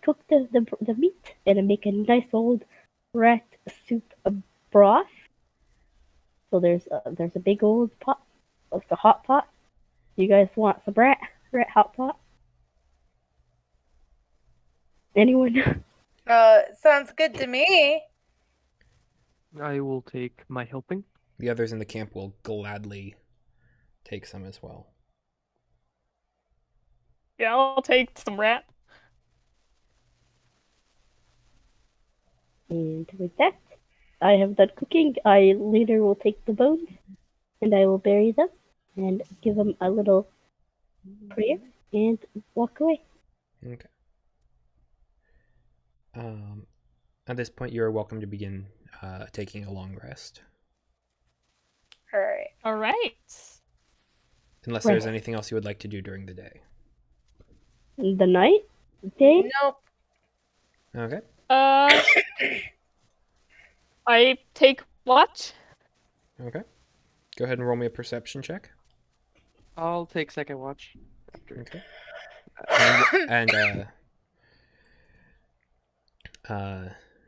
cook the meat, and I make a nice old rat soup broth. So there's a big old pot, like a hot pot. You guys want some rat hot pot? Anyone? Sounds good to me. I will take my helping. The others in the camp will gladly take some as well. Yeah, I'll take some rat. And with that, I have done cooking. I later will take the bones, and I will bury them, and give them a little prayer, and walk away. Okay. At this point, you are welcome to begin taking a long rest, All right. All right. unless Right. there's anything else you would like to do during the day. The night, day. Nope. Okay. I take watch. Okay. Go ahead and roll me a perception check. I'll take second watch. After. Okay. And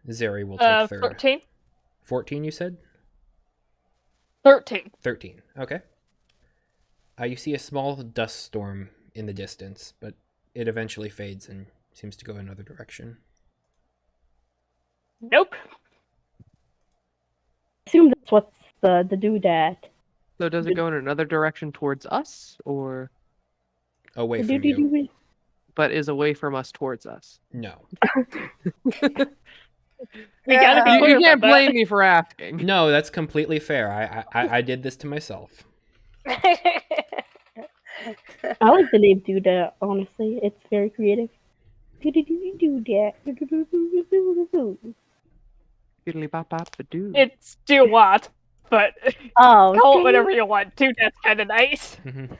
Zeri will take third. 13. 14, you said? 13. 13. Okay. You see a small dust storm in the distance, but it eventually fades and seems to go another direction. Nope. Assume that's what's the doodad. So does it go in another direction towards us, or Away The from you. doodoo. but is away from us towards us? No. We gotta be You- clear You can't about that. blame me for asking. No, that's completely fair. I did this to myself. I like the name doodad. Honestly, it's very creative. Doodad. Fiddly bop bop ba doo. It's do what, but Oh, call it dang. whatever you want. Dude, that's kind of nice. Mhm.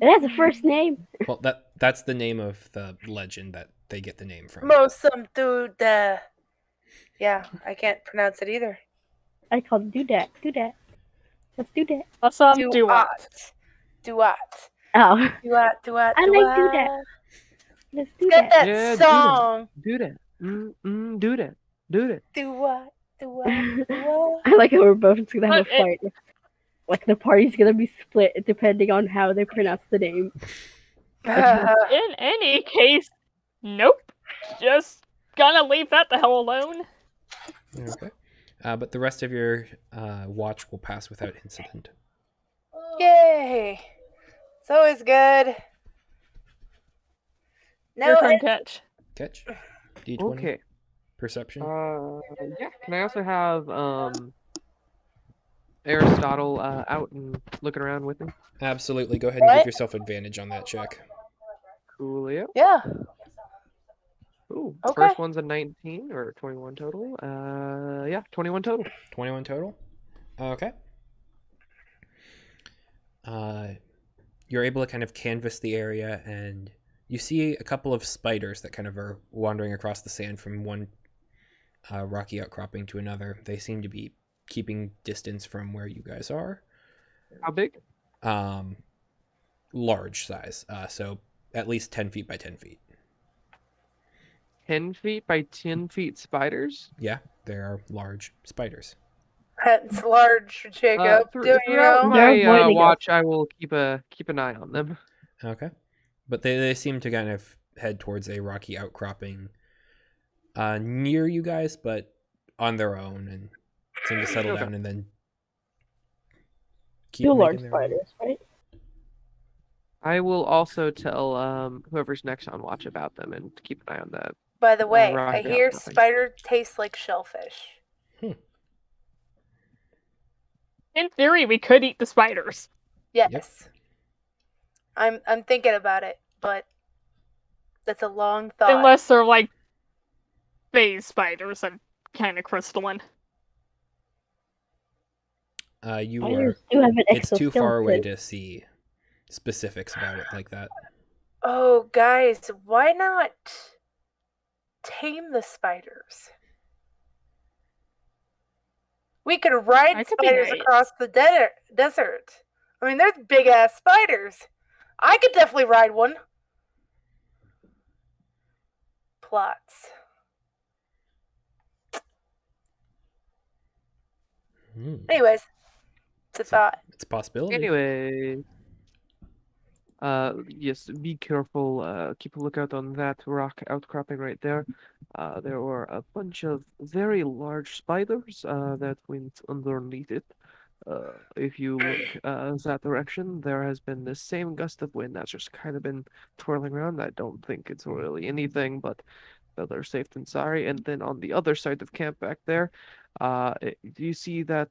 It has a first name. Well, that's the name of the legend that they get the name from. Most dude. Yeah, I can't pronounce it either. I call it doodad. Doodad. Let's do that. Let's do what. Duat. Oh, Duat. I like Duat. Let's do Get that. that Yeah, song. Do that. Do that. Do that. Duat. I like how we're both just gonna have But a fight. Like the party's gonna be split depending on how they pronounce the name. In any case, nope. Just gonna leave that the hell alone. Okay. But the rest of your watch will pass without incident. Yay. It's always good. Your No, turn, catch. Catch. D20. Okay. Perception. Yeah. Can I also have Aristotle out and looking around with me? Absolutely. Go ahead and give What? yourself advantage on that check. Coolio. Yeah. Ooh, Okay. first one's a 19 or 21 total. Yeah, 21 total. 21 total. Okay. You're able to kind of canvass the area, and you see a couple of spiders that kind of are wandering across the sand from one rocky outcropping to another. They seem to be keeping distance from where you guys are. How big? Large size, so at least 10 feet by 10 feet. 10 feet by 10 feet spiders? Yeah, they are large spiders. That's large, Jacob. Do you Throughout know? They're my avoiding us. watch, I will keep an eye on them. Okay. But they seem to kind of head towards a rocky outcropping near you guys, but on their own, and seem to settle Okay. down and then keep Two large making their way. spiders, right? I will also tell whoever's next on watch about them and keep an eye on that. By the way, rocky I hear outcropping. spider tastes like shellfish. In theory, we could eat the spiders. Yes. Yep. I'm thinking about it, but that's a long thought. Unless they're like phase spiders and kind of crystalline. You Spiders are. do have an It's too far away exoskeleton. to see specifics about it like that. Oh, guys, why not tame the spiders? We could ride That could be spiders nice. across the desert. I mean, they're big ass spiders. I could definitely ride one. Plots. Anyways, it's a thought. It's a possibility. Anyway, yes, be careful. Keep a lookout on that rock outcropping right there. There were a bunch of very large spiders that went underneath it. If you look that direction, there has been the same gust of wind that's just kind of been twirling around. I don't think it's really anything, but better safe than sorry. And then on the other side of camp back there, do you see that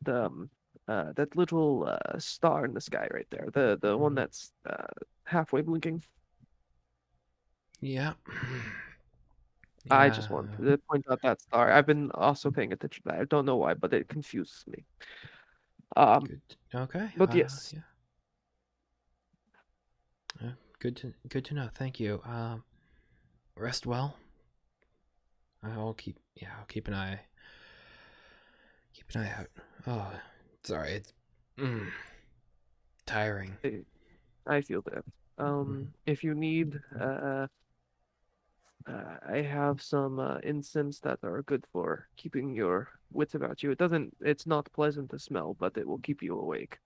little star in the sky right there? The one that's halfway blinking. Yeah. I just wanted to point out that star. I've been also paying attention to that. I don't know why, but it confuses me. Good. Okay. But yes. Yeah. Good to know. Thank you. Rest well. I'll keep an eye out. Oh, sorry. It's tiring. I feel that. If you need, I have some incense that are good for keeping your wits about you. It's not pleasant to smell, but it will keep you awake.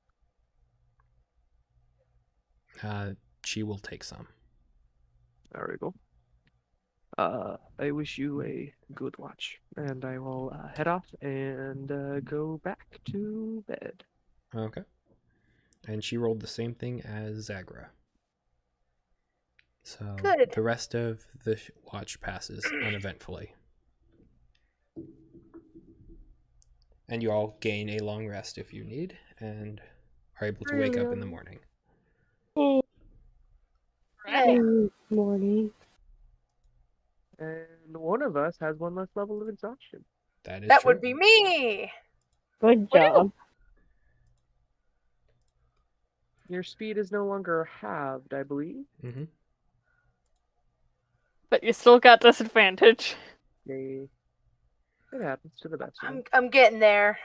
She will take some. There we go. I wish you a good watch, and I will head off and go back to bed. Okay. And she rolled the same thing as Zagra. So Good. the rest of the watch passes uneventfully. And you all gain a long rest if you need, and are able to wake up in the morning. Good morning. And one of us has one less level of exhaustion. That is That true. would be me. Good job. Your speed is no longer halved, I believe. Mm-hmm. But you still got disadvantage. It happens to the best of them. I'm getting there.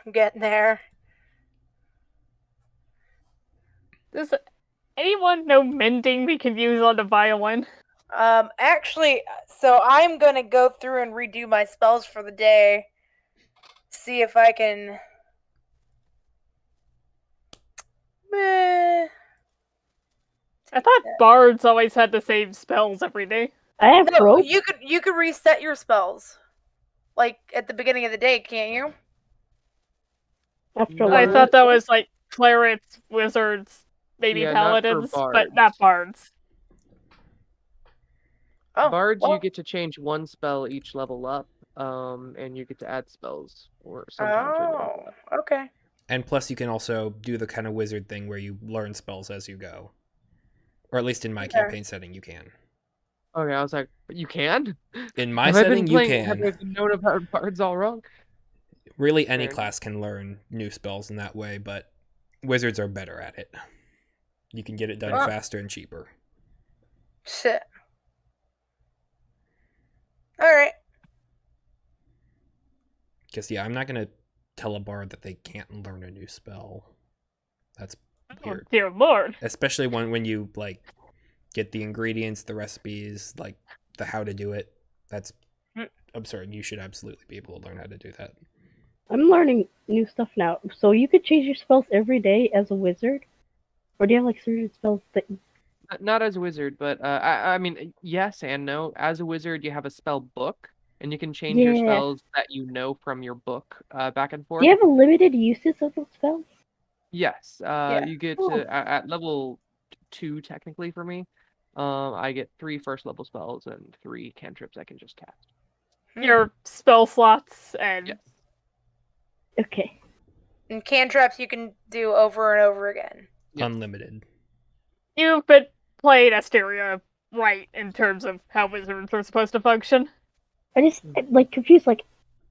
Does anyone know mending we can use on the violin? Actually, so I'm gonna go through and redo my spells for the day. See if I can. I thought bards always had the same spells every day. I have No, rope. you could reset your spells, like at the beginning of the day, can't you? After I one thought that rest. was like clerics, wizards, maybe Yeah, not for paladins, but bards. not bards. Oh, Bards, well, you get to change one spell each level up, and you get to add spells or sometimes when you level up. okay. And plus, you can also do the kind of wizard thing where you learn spells as you go. Or at least in my campaign setting, you can. Okay, I was like, but you can? In my Have I been setting, you playing? Have can. I been known about bards all wrong? Really, any Fair class can learn new spells in that way, but wizards are better at it. You can get it done Well- faster and cheaper. Shit. All right. Because, yeah, I'm not going to tell a bard that they can't learn a new spell. That's Oh, weird. dear lord. Especially when you, like, get the ingredients, the recipes, like, the how to do it. That's absurd. You should absolutely be able to learn how to do that. I'm learning new stuff now. So you could change your spells every day as a wizard? Or do you have like certain spells that Not as a wizard, but I mean, yes and no. As a wizard, you have a spell book, and you can change your Yeah. spells that you know from your book back and forth. do you have a limited uses of those spells? Yes, Yeah. you get Oh. at level 2 technically for me. I get 3 first level spells and 3 cantrips I can just cast. Your spell slots and Yes. Okay. And cantrips you can do over and over again. Yes. Unlimited. you've been playing Asteria right in terms of how wizards are supposed to function. I just like confused. Like,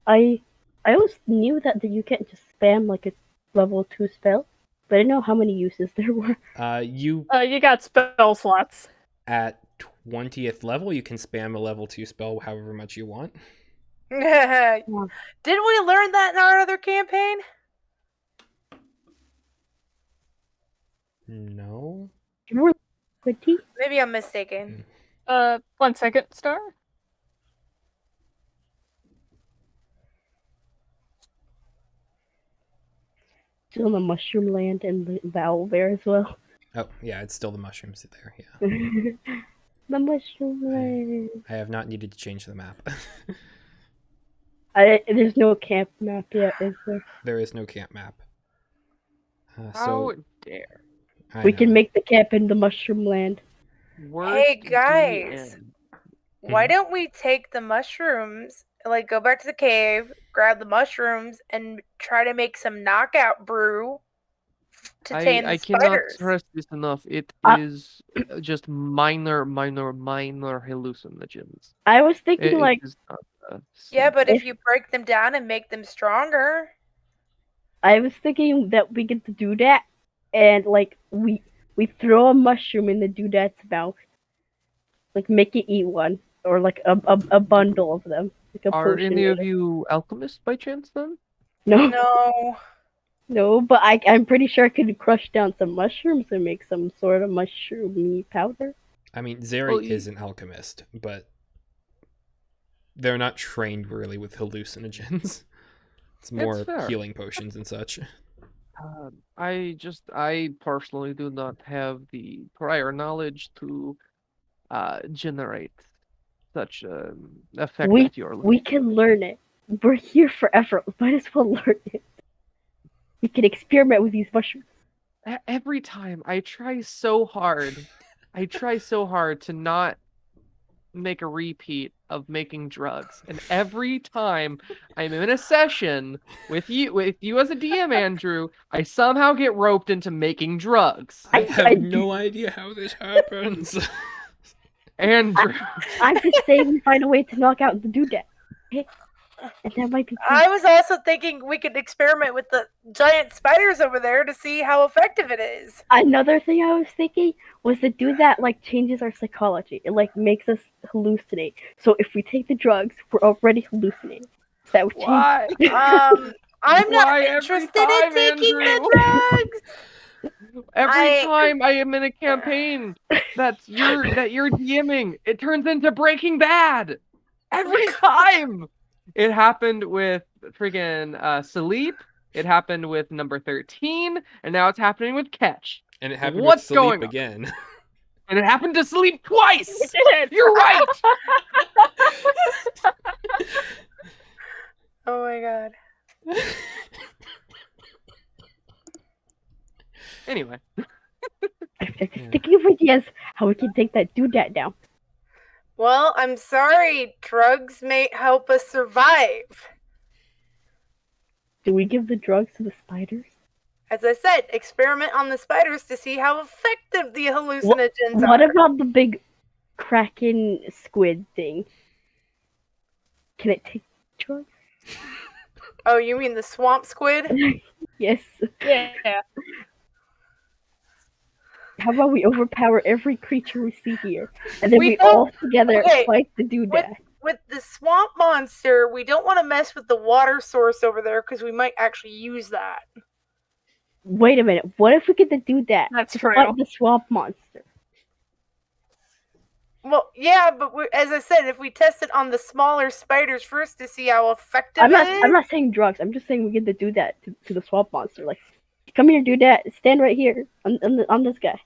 I always knew that you can't just spam like a level 2 spell, but I didn't know how many uses there were. You, You got spell slots. at 20th level, you can spam a level 2 spell however much you want. Didn't we learn that in our other campaign? No? You were 20? Maybe I'm mistaken. 1 second, Star. Still in the mushroom land and the owl bear as well. Oh, yeah, it's still the mushrooms there, yeah. The mushroom land. I have not needed to change the map. There's no camp map yet, is there? There is no camp map. How So dare. We can make the camp in the mushroom land. Worst Hey, guys. DM. Why don't we take the mushrooms, like go back to the cave, grab the mushrooms, and try to make some knockout brew to tame the I cannot spiders? stress this enough. It Uh, is just minor hallucinogens. I was thinking It like is not, Yeah, but if If- you break them down and make them stronger, that we get to do that, and like we throw a mushroom in the doodad's mouth, like make it eat one, or like a bundle of them, like a Are potion. any of you alchemists by chance then? No, no. but I'm pretty sure I could crush down some mushrooms and make some sort of mushroomy powder. I mean, Zeri Well, is an alchemist, but they're not trained really with hallucinogens. It's more fair. healing potions and such. I personally do not have the prior knowledge to generate such effect that you're looking. We can learn it. We're here forever. Might as well learn it. We can experiment with these mushrooms. Every time I try so hard to not make a repeat of making drugs, and every time I'm in a session with you as a DM, Andrew, I somehow get roped into making drugs. I have no idea how this happens. Andrew, I'm just saying we find a way to knock out the doodad. Okay? And that might be fun. I was also thinking we could experiment with the giant spiders over there to see how effective it is. Another thing I was thinking was the doodad like changes our psychology. It like makes us hallucinate. So if we take the drugs, we're already hallucinating. So that would change. why? I'm not Why every interested in time, taking Andrew? the drugs. Every time I am in a campaign that you're DMing, it turns into Breaking Bad. Every time. It happened with friggin' Salip. It happened with number 13, and now it's happening with Catch. And it happened What's with going Salip on? again. And it happened to Salip twice. It did. You're right. Oh my god. Anyway, I'm just thinking of ideas how we can take that doodad down. Well, I'm sorry. Drugs may help us survive. Do we give the drugs to the spiders? As I said, experiment on the spiders to see how effective the hallucinogens What are. about the big kraken squid thing? Can it take drugs? Oh, you mean the swamp squid? Yes. Yeah. How about we overpower every creature we see here, and then We we don't- all together okay, fight the doodad? With the swamp monster, we don't want to mess with the water source over there because we might actually use that. Wait a minute. What if we get the doodad That's to true. fight the swamp monster? Well, yeah, but as I said, if we test it on the smaller spiders first to see how effective I'm it is. not saying drugs. I'm just saying we get the doodad to the swamp monster. Like, come here, doodad. Stand right here on this guy.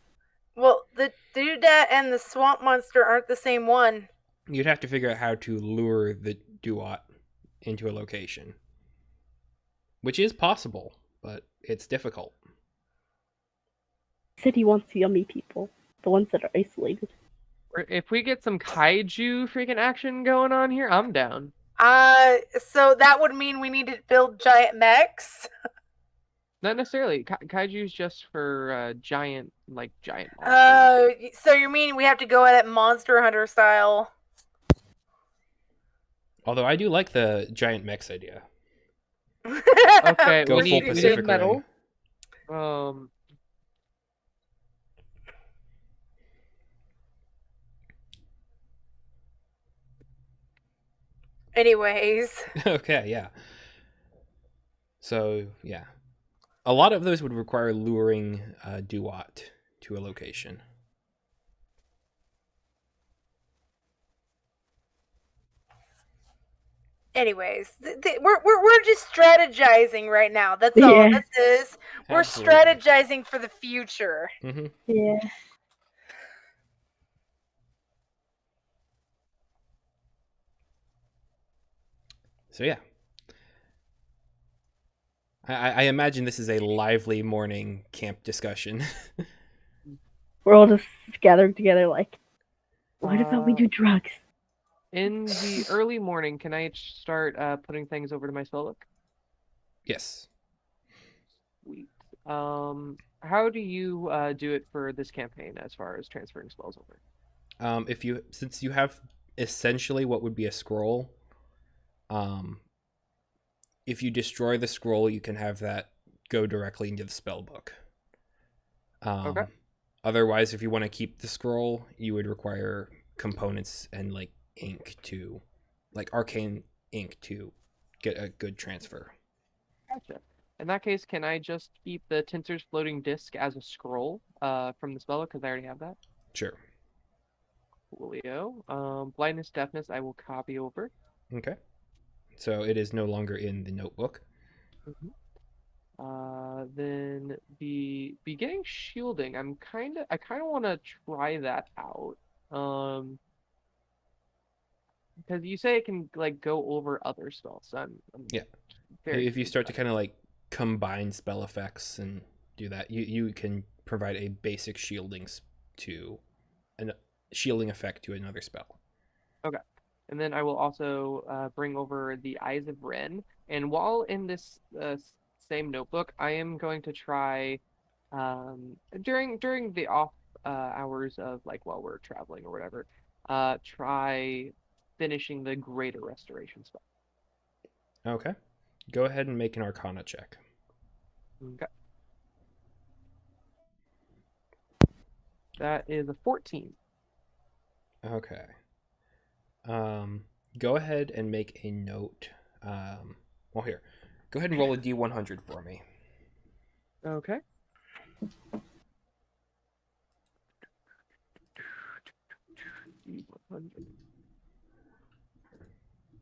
Well, the doodad and the swamp monster aren't the same one. You'd have to figure out how to lure the duat into a location, which is possible, but it's difficult. He said he wants yummy people, the ones that are isolated. If we get some kaiju freaking action going on here, I'm down. So that would mean we need to build giant mechs. Not necessarily. Kaiju's just for giant monsters. So you mean we have to go at it Monster Hunter style? Although I do like the giant mechs idea. Okay, Go we full need Pacific metal. Rim. Anyways. Okay, yeah. So, yeah. A lot of those would require luring duat to a location. Anyways, we're just strategizing right now. That's all Yeah. this is. We're Absolutely. strategizing for the future. Mm-hmm. Yeah. So, yeah. I imagine this is a lively morning camp discussion. We're all just gathered together like, what about we do drugs? In the early morning, can I start putting things over to my spellbook? Yes. Sweet. How do you do it for this campaign as far as transferring spells over? Since you have essentially what would be a scroll, if you destroy the scroll, you can have that go directly into the spell book. Okay. Otherwise, if you want to keep the scroll, you would require components and ink to, arcane ink to get a good transfer. Gotcha. In that case, can I just keep the Tinser's floating disc as a scroll from the spellbook because I already have that? Sure. Coolio. Blindness, deafness, I will copy over. Okay. So it is no longer in the notebook. Mm-hmm. Then the beginning shielding, I kind of want to try that out. Because you say it can go over other spells. So I'm Yeah. very If you confused start to about kind of combine spell effects and do that, you can provide a basic shielding effect to another spell. Okay. And then I will also bring over the Eyes of Ren. And while in this same notebook, I am going to try during the off hours of while we're traveling or whatever, try finishing the Greater Restoration spell. Okay. Go ahead and make an Arcana check. Okay. That is a 14. Okay. Go ahead and make a note. Here. Go ahead and roll a D100 for me. Okay.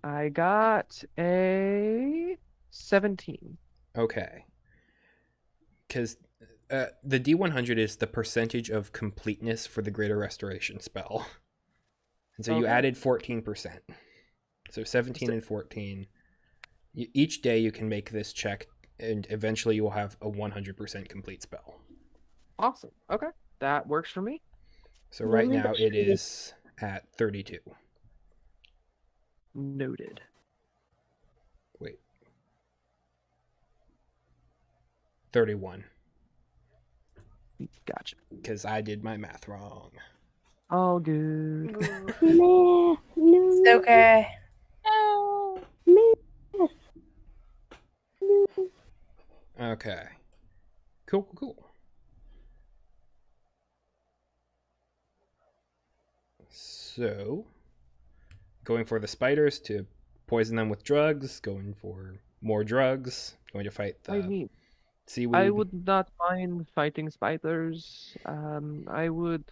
I got a 17. Okay. Because the D100 is the percentage of completeness for the Greater Restoration spell. And so you added 14%. So 17 and 14. Each day you can make this check, and eventually you will have a 100% complete spell. Awesome. Okay. That works for me. So right now it is at 32. Noted. Wait. 31. Gotcha. because I did my math wrong. All good. Ooh, No, it's okay. no. Okay. Cool. So, going for the spiders to poison them with drugs, going for more drugs, going to fight I the mean, seaweed. I would not mind fighting spiders. I would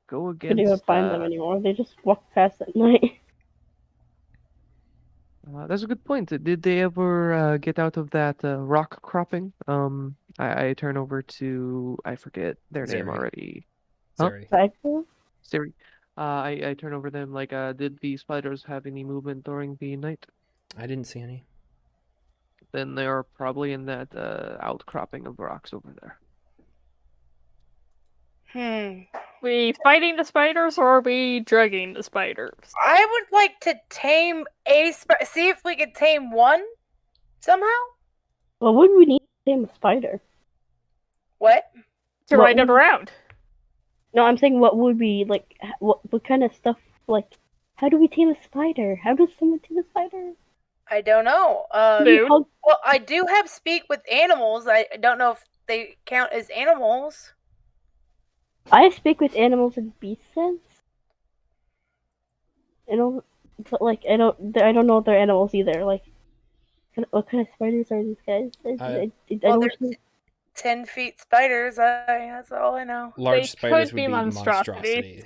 go Couldn't even against. find them anymore. They just walk past at night. That's a good point. Did they ever get out of that rock cropping? I turn over to I forget their name Zeri. already. Huh? Sorry. Cycle? Siri. I turn over them like did the spiders have any movement during the night? I didn't see any. Then they're probably in that outcropping of rocks over there. We fighting the spiders or are we drugging the spiders? I would like to tame a see if we could tame one somehow. Well, would we need to tame a spider? What? To What ride it would- around. No, I'm saying what would be like? What kind of stuff? Like, how do we tame a spider? How does someone tame a spider? I don't know. Food. Well, I do have speak with animals. I don't know if they count as animals. I speak with animals in beast sense. I don't, but like I don't know if they're animals either. Like, what kind of spiders are these guys? I Well, don't they're know. 10 feet spiders. That's all I know. Large They spiders could would be be monstrosities.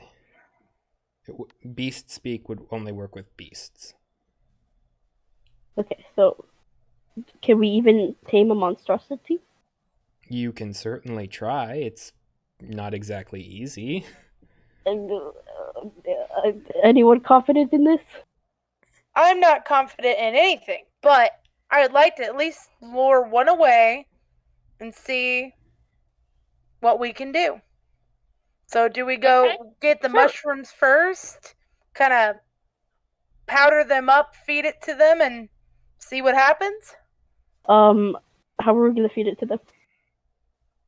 monstrosity. Beast speak would only work with beasts. Okay, so can we even tame a monstrosity? You can certainly try. It's not exactly easy. And, anyone confident in this? I'm not confident in anything, but I would like to at least lure one away and see what we can do. So, do we go Okay, get the sure. mushrooms first? Kind of powder them up, feed it to them, and see what happens? How are we gonna feed it to them?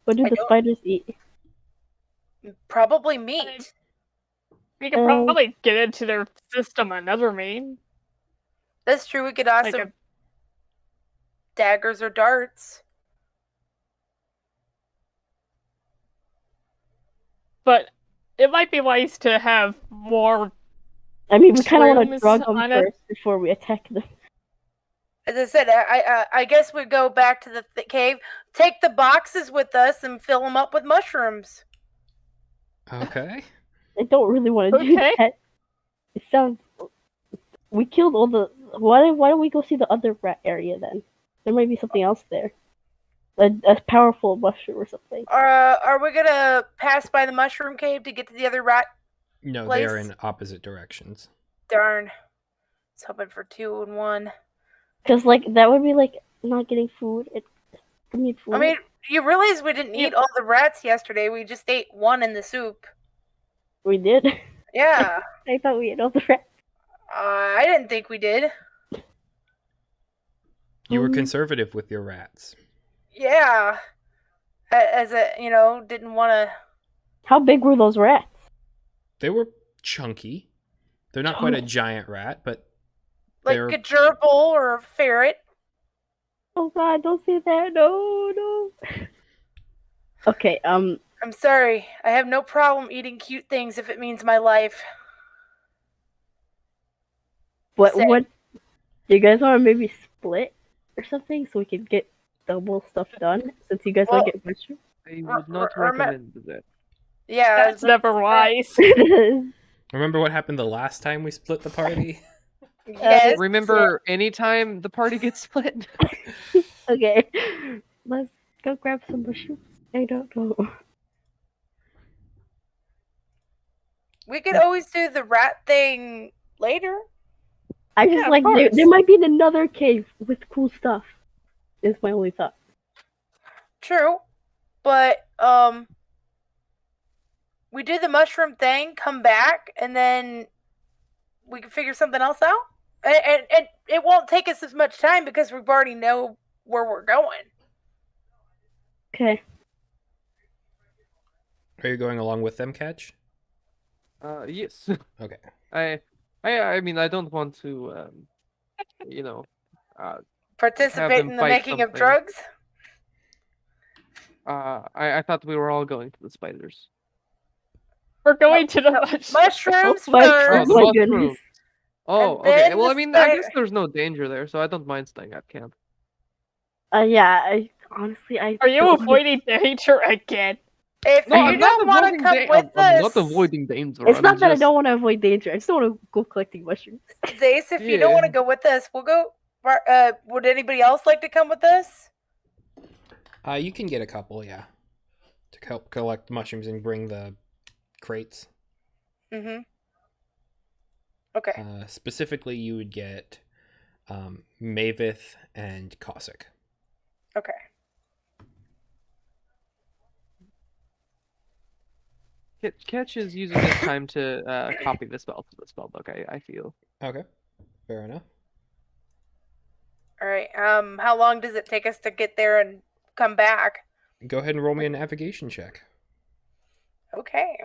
What do I the don't- spiders eat? Probably meat. We could probably get into their system another mean. That's true. We could ask Like them daggers or darts. but it might be wise to have more. I mean, we kind of want to Shrooms drug them on it. first before we attack them. As I said, I guess we'd go back to the cave, take the boxes with us, and fill them up with mushrooms. Okay. I don't really want to do Okay. that. It sounds. We killed all the. Why don't we go see the other rat area then? There might be something else there. A powerful mushroom or something. Are we gonna pass by the mushroom cave to get to the other rat? No, Place? they are in opposite directions. Darn. I was hoping for 2 and 1. Because like that would be like not getting food. We need food. I mean, you realize we didn't Yep. eat all the rats yesterday. We just ate one in the soup. we did. Yeah. I thought we ate all the rats. I didn't think we did. You were conservative with your rats. Yeah. As a, didn't want to. How big were those rats? They were chunky. They're not quite a giant rat, but Like they're a gerbil or a ferret. Oh God! Don't say that. No. Okay. I'm sorry. I have no problem eating cute things if it means my life. What? Same. What? Do you guys want to maybe split or something so we can get double stuff done? Since you guys Well- want to get mushrooms. I would not Rem- recommend that. Yeah. That's never wise. remember what happened the last time we split the party? Yes. Remember, anytime the party gets split. Okay. Let's go grab some mushrooms. I don't know. We could always do the rat thing later. I just Yeah, of like there course. might be another cave with cool stuff. Is my only thought. True. But we do the mushroom thing, come back, and then we can figure something else out. And it won't take us as much time because we already know where we're going. Okay. Are you going along with them, Catch? Yes. Okay. I mean, I don't want to, you know, have Participate them in the fight making of something. drugs? I thought we were all going to the spiders. We're going to the Mushrooms My, Oh, first, the my mushrooms. goodness. Oh, and okay. then Well, the I mean, I guess spider. there's no danger there, so I don't mind staying at camp. Yeah, honestly, I Are you don't wanna- avoiding danger again? If No, you I'm not don't want to avoiding come with I'm not us, avoiding danger. It's I'm not that I just don't want to avoid danger. I just don't want to go collecting mushrooms. Zace, if you don't want to Yeah. go with us, we'll go. Would anybody else like to come with us? You can get a couple, yeah, to help collect mushrooms and bring the crates. Mm-hmm. Okay. Specifically, you would get Mavith and Cossack. Okay. Catch is using this time to copy the spell to the spell book. I feel. Okay, fair enough. All right. How long does it take us to get there and come back? Go ahead and roll me a navigation check. Okay.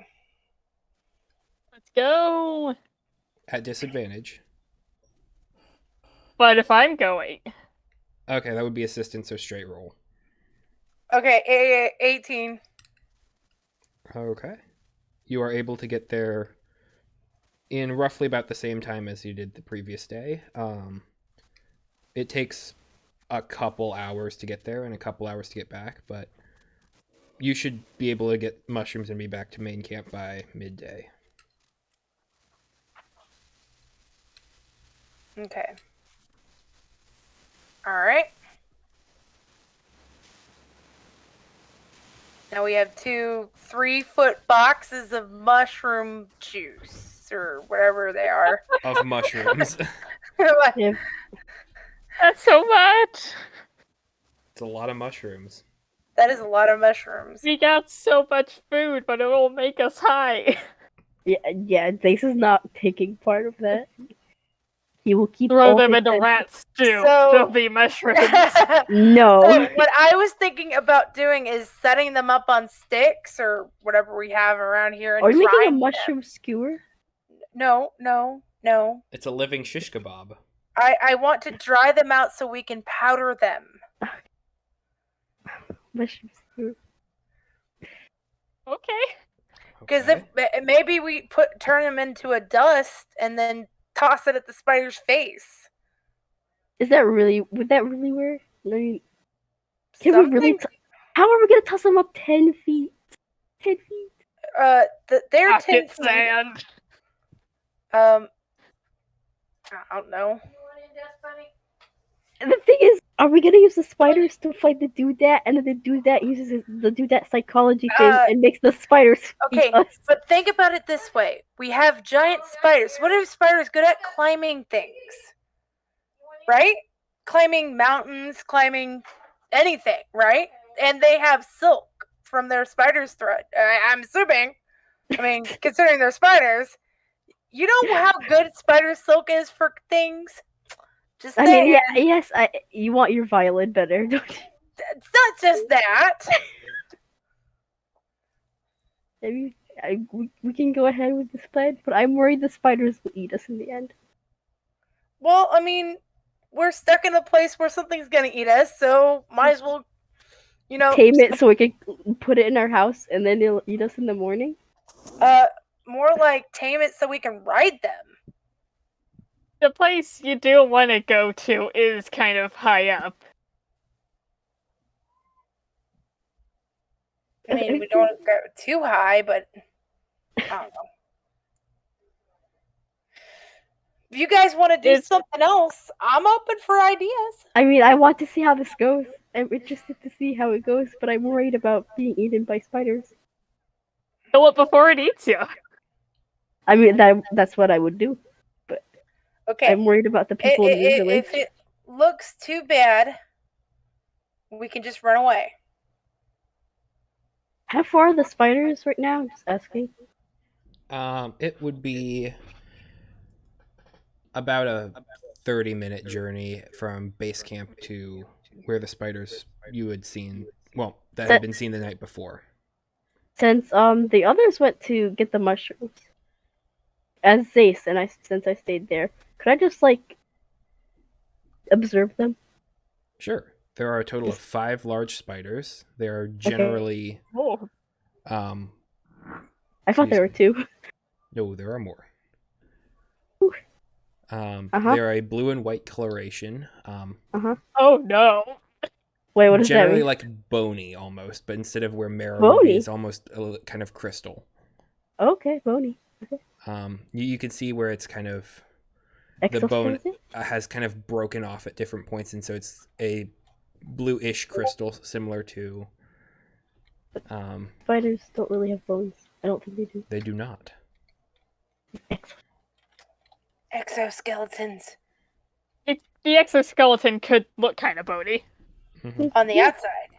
Let's go. At disadvantage. But if I'm going, Okay, that would be assistance or straight roll. Okay. 18. Okay. You are able to get there in roughly about the same time as you did the previous day. It takes a couple hours to get there and a couple hours to get back, but you should be able to get mushrooms and be back to main camp by midday. Okay. All right. Now we have 2 3-foot boxes of mushroom juice or whatever they are. Of mushrooms. Yeah, that's so much. It's a lot of mushrooms. That is a lot of mushrooms. We got so much food, but it will make us high. yeah. Zace is not taking part of that. He will keep Throw all them his into senses- rat stew. So- There'll be mushrooms. No. So what I was thinking about doing is setting them up on sticks or whatever we have around here and Are you making a drying them. mushroom skewer? No. It's a living shish kebab. I want to dry them out so we can powder them. Mushroom skewer. Okay. Because Okay. if maybe we turn them into a dust and then toss it at the spider's face. Would that really work? I mean, can we really? Something. How are we gonna toss them up 10 feet? 10 feet? They're 10 Pocket feet. sand. I don't know. And the thing is, are we gonna use the spiders to fight the doodat, and then the doodat uses the doodat psychology thing and makes the spiders Okay, eat us? but think about it this way: we have giant spiders. What are spiders good at? Climbing things, right? Climbing mountains, climbing anything, right? And they have silk from their spider's thread. I'm assuming. I mean, considering they're spiders, you know how good spider silk is for things. Just I saying. mean, yeah, yes. You want your violin better, don't you? It's not just that. I mean, we can go ahead with this plan, but I'm worried the spiders will eat us in the end. Well, I mean, we're stuck in a place where something's gonna eat us, so might as well, Tame it so we can put it in our house, and then it'll eat us in the morning. more like tame it so we can ride them. The place you do want to go to is kind of high up. I mean, we don't want to go too high, but I don't know. If you guys want to do something else, I'm open for ideas. I mean, I want to see how this goes. I'm interested to see how it goes, but I'm worried about being eaten by spiders. Kill it before it eats you. I mean, that's what I would do. But Okay. I'm worried about the people in your village. If it looks too bad, we can just run away. How far are the spiders right now? Just asking. It would be about a 30-minute journey from base camp to where the spiders you had seen, well, that had been seen the night before. Since the others went to get the mushrooms as Zace, and since I stayed there, could I just like observe them? Sure. There are a total of Just- 5 large spiders. They are generally Oh, I thought there were excuse 2. no, there are more. Uh-huh. They're a blue and white coloration. oh no. Wait, what does that Generally mean? like bony almost, but instead of where marrow would be, Bony? it's almost a kind of crystal. Okay, bony. You can see where it's kind of the bone Exoskeleton? has kind of broken off at different points, and so it's a bluish crystal similar to. Spiders don't really have bones. I don't think they do. They do not. Exoskeletons The exoskeleton could look kind of bony. Mhm. on the outside.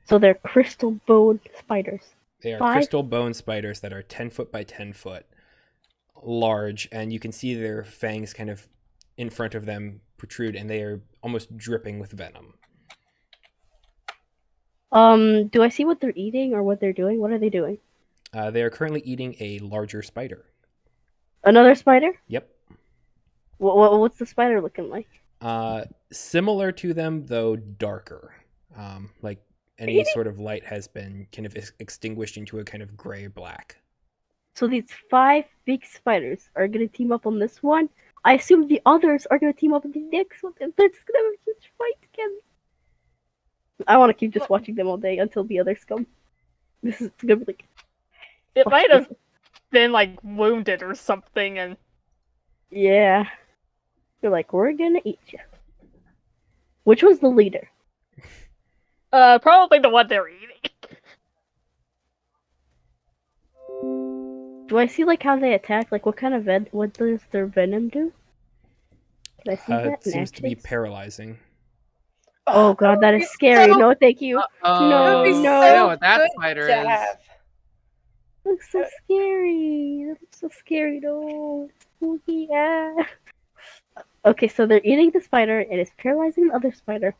So they're crystal bone spiders. They are 5? crystal bone spiders that are 10 foot by 10 foot large, and you can see their fangs kind of in front of them protrude, and they are almost dripping with venom. Do I see what they're eating or what they're doing? What are they doing? They are currently eating a larger spider. Another spider? Yep. What's the spider looking like? Similar to them, though darker. Like any sort of light has been kind of extinguished into a kind of gray black. So these 5 big spiders are gonna team up on this one. I assume the others are gonna team up on the next one, and they're just gonna have a huge fight together. I want to keep just watching them all day until the others come. This is gonna be like, It watch might this. have been like wounded or something, and Yeah. They're like, we're gonna eat you. Which was the leader? probably the one they're eating. Do I see like how they attack? Like what kind of what does their venom do? Can I see that? It in seems to be action? paralyzing. Oh god, that is scary. No, thank you. That would be No. I know so what that good spider to is. have. Looks so scary. That looks so scary. No, spooky. Yeah. Okay, so they're eating the spider. It is paralyzing the other spider.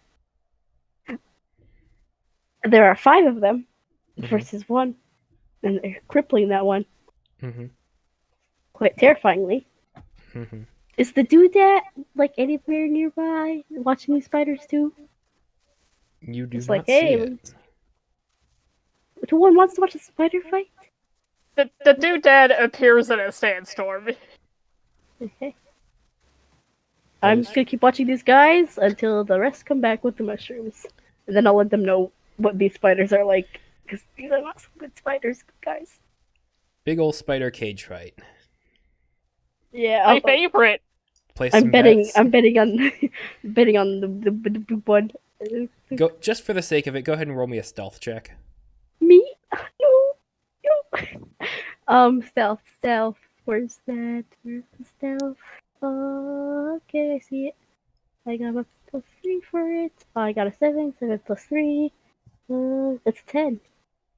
There are 5 of them Mhm. versus 1, and they're crippling that one Mm-hmm. quite terrifyingly. Mm-hmm. Is the doodad like anywhere nearby watching these spiders too? You do It's not like, see hey, it. no one wants to watch a spider fight? The doodad appears in a sandstorm. Okay. I'm just gonna keep watching these guys until the rest come back with the mushrooms. And then I'll let them know what these spiders are like. Because these are not some good spiders, guys. Big old spider cage fight. Yeah, My favorite. Place I'm some betting. bets. I'm betting on betting on the big one. Go just for the sake of it. Go ahead and roll me a stealth check. Me? No. Stealth. Where's that? Where's the stealth? Okay, I see it. I got a +3 for it. I got a 7. 7 plus 3. That's 10.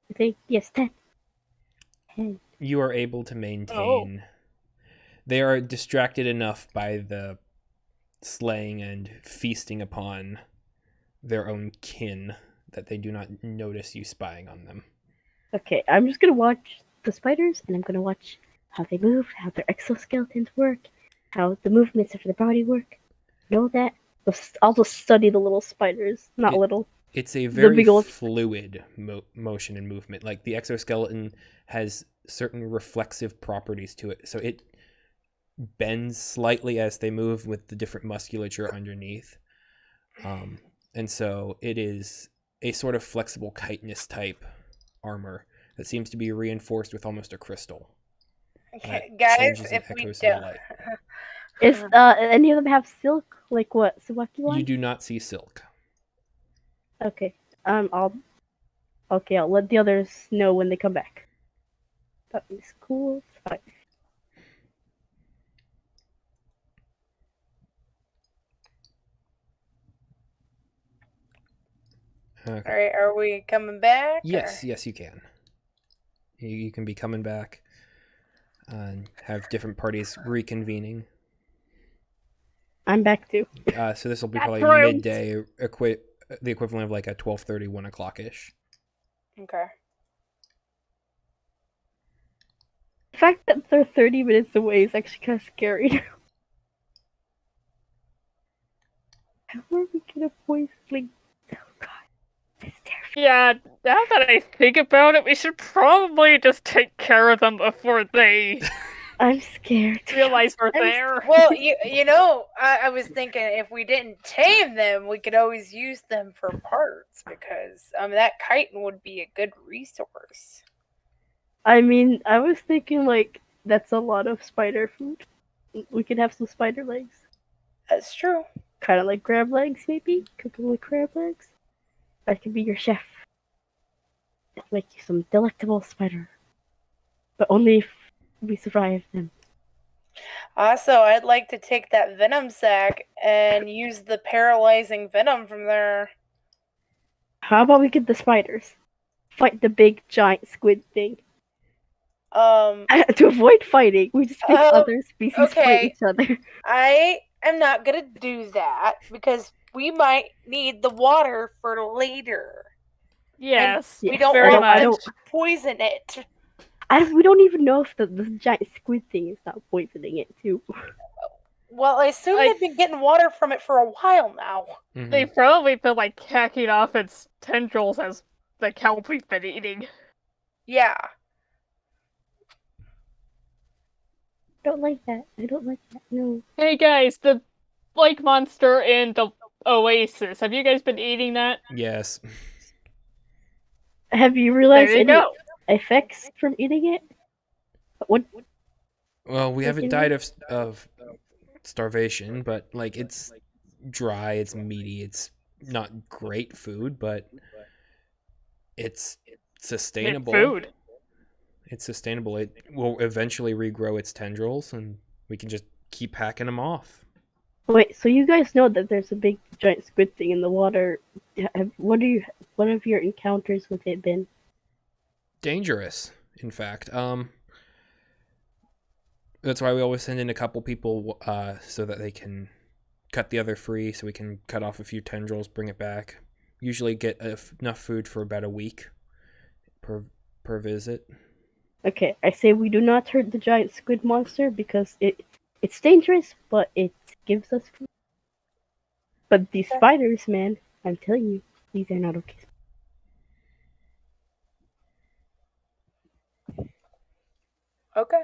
I think yes, 10. 10. You are able to maintain. They are distracted enough by the slaying and feasting upon their own kin that they do not notice you spying on them. Okay, I'm just gonna watch the spiders, and I'm gonna watch how they move, how their exoskeletons work, how the movements of their body work. Know that. I'll just study the little spiders, not little. It's a very big old- fluid motion and movement. Like the exoskeleton has certain reflexive properties to it, so it bends slightly as they move with the different musculature underneath. And so it is a sort of flexible chitinous type armor that seems to be reinforced with almost a crystal. Okay, That guys, changes and if we echoes in the don't, light. Is any of them have silk? Like what? Subaki one? You do not see silk. Okay. I'll let the others know when they come back. That is cool. Fine. Okay. all right, are we coming back? Yes, or- yes, you can. You can be coming back and have different parties reconvening. I'm back too. So this will be That's probably right. midday, the equivalent of like a 12:30, 1 o'clock ish. Okay. The fact that they're 30 minutes away is actually kind of scary. How are we gonna poison? Like, oh god, it's terrifying. Yeah, now that I think about it, we should probably just take care of them before they I'm scared. realize we're I'm there. Well, you know, I was thinking if we didn't tame them, we could always use them for parts because that chitin would be a good resource. I mean, I was thinking like that's a lot of spider food. We could have some spider legs, That's true. kind of like crab legs, maybe. Cook them with crab legs. I could be your chef. Make you some delectable spider, but only if we survive them. Also, I'd like to take that venom sac and use the paralyzing venom from there. How about we get the spiders? Fight the big giant squid thing. To avoid fighting, we just make other species fight okay. each other. I am not gonna do that because we might need the water for later. Yes, We Yes, don't very want much. them to poison it. We don't even know if the giant squid thing is not poisoning it too. Well, I assume they've been getting water from it for a while now. Mhm. They've probably been like hacking off its tendrils as the kelp we've been eating. Yeah. I don't like that. I don't like that. No. Hey guys, the lake monster in the oasis. Have you guys been eating that? Yes. Have you There realized you any go. effects from eating it? What? Well, we Like haven't in died there? of starvation, but like it's dry, it's meaty, it's not great food, but it's sustainable. It's food. It's sustainable. It will eventually regrow its tendrils, and we can just keep hacking them off. Wait, so you guys know that there's a big giant squid thing in the water? What have your encounters with it been? Dangerous, in fact. That's why we always send in a couple people, so that they can cut the other free, so we can cut off a few tendrils, bring it back. Usually get enough food for about a week per visit. Okay, I say we do not hurt the giant squid monster because it's dangerous, but it gives us food. But these spiders, man, I'm telling you, these are not okay. Okay.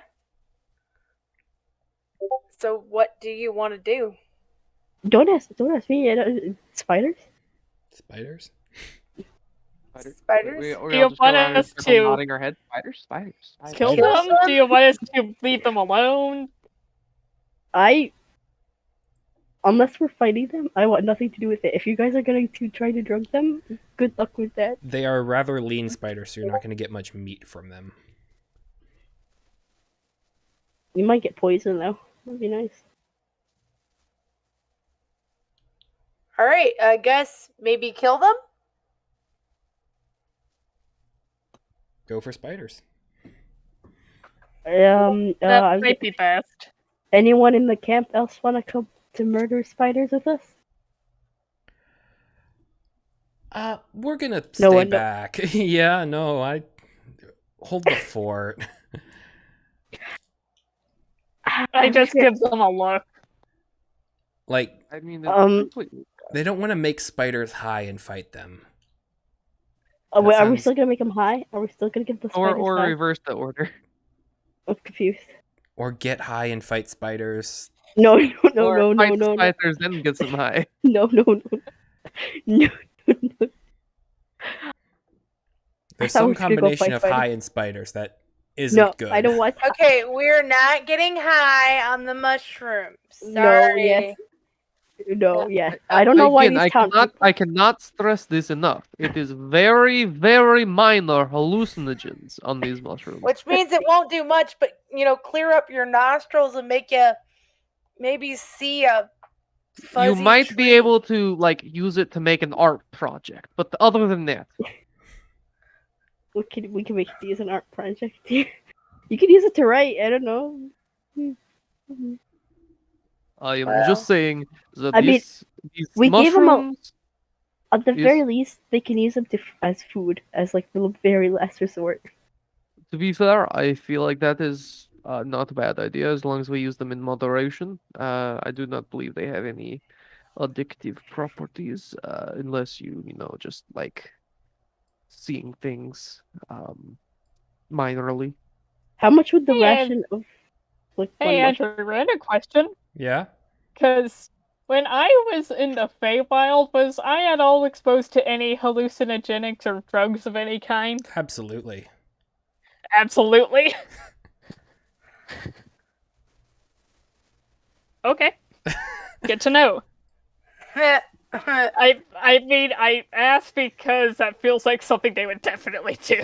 So what do you want to do? Don't ask me. Spiders? Spiders? Spiders? We Do you all just go want around in a us circle to nodding our heads. Spiders. kill Spiders. them? Do you want us to leave them alone? Unless we're fighting them, I want nothing to do with it. If you guys are going to try to drug them, good luck with that. They are rather lean spiders, so you're not going to get much meat from them. You might get poisoned though. That'd be nice. Alright, I guess maybe kill them? Go for spiders. That might be best. Anyone in the camp else want to come to murder spiders with us? We're gonna No stay one- back. Yeah, no, I hold the fort. I just give them a look. Like, I mean, completely. they don't want to make spiders high and fight them. Wait, are we sounds- still gonna make them high? Are we still gonna give the spiders Or high? reverse the order. I'm confused. Or get high and fight spiders. No, Or no, fight the no. spiders, then get some high. No. There's thought we some were gonna go combination fight of spiders. high and spiders that isn't No, good. I don't want. Okay, we're not getting high on the mushrooms. No, Sorry. yes. No, yes. I don't know why Again, these town people. I cannot stress this enough. It is very, very minor hallucinogens on these mushrooms. Which means it won't do much, but clear up your nostrils and make you maybe see a fuzzy You might be tree. able to use it to make an art project, but other than that, We can make these an art project. You can use it to write. I don't know. I am Well, just saying that I mean, these we gave 'em a- mushrooms. At the Yes. very least, they can use them as food, as like the very last resort. To be fair, I feel like that is not a bad idea as long as we use them in moderation. I do not believe they have any addictive properties unless you know, just like seeing things minorly. How much would the Hey, ration of like hey, one mushroom? Andrew, random question. Yeah. Because when I was in the Feywild, was I at all exposed to any hallucinogenics or drugs of any kind? Absolutely. Absolutely. Okay, good to know. I mean, I asked because that feels like something they would definitely do.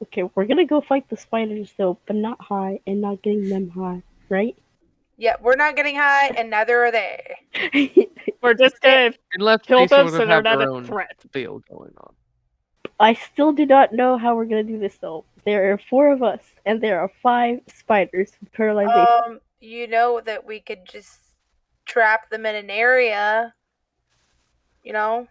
Okay, we're gonna go fight the spiders though, but not high and not getting them high, right? Yeah, we're not getting high, and neither are they. We're just gonna Unless kill they them sort so of they're have not their a own threat. deal going on. I still do not know how we're gonna do this though. There are 4 of us, and there are 5 spiders with paralyzation. You know that we could just trap them in an area, you know,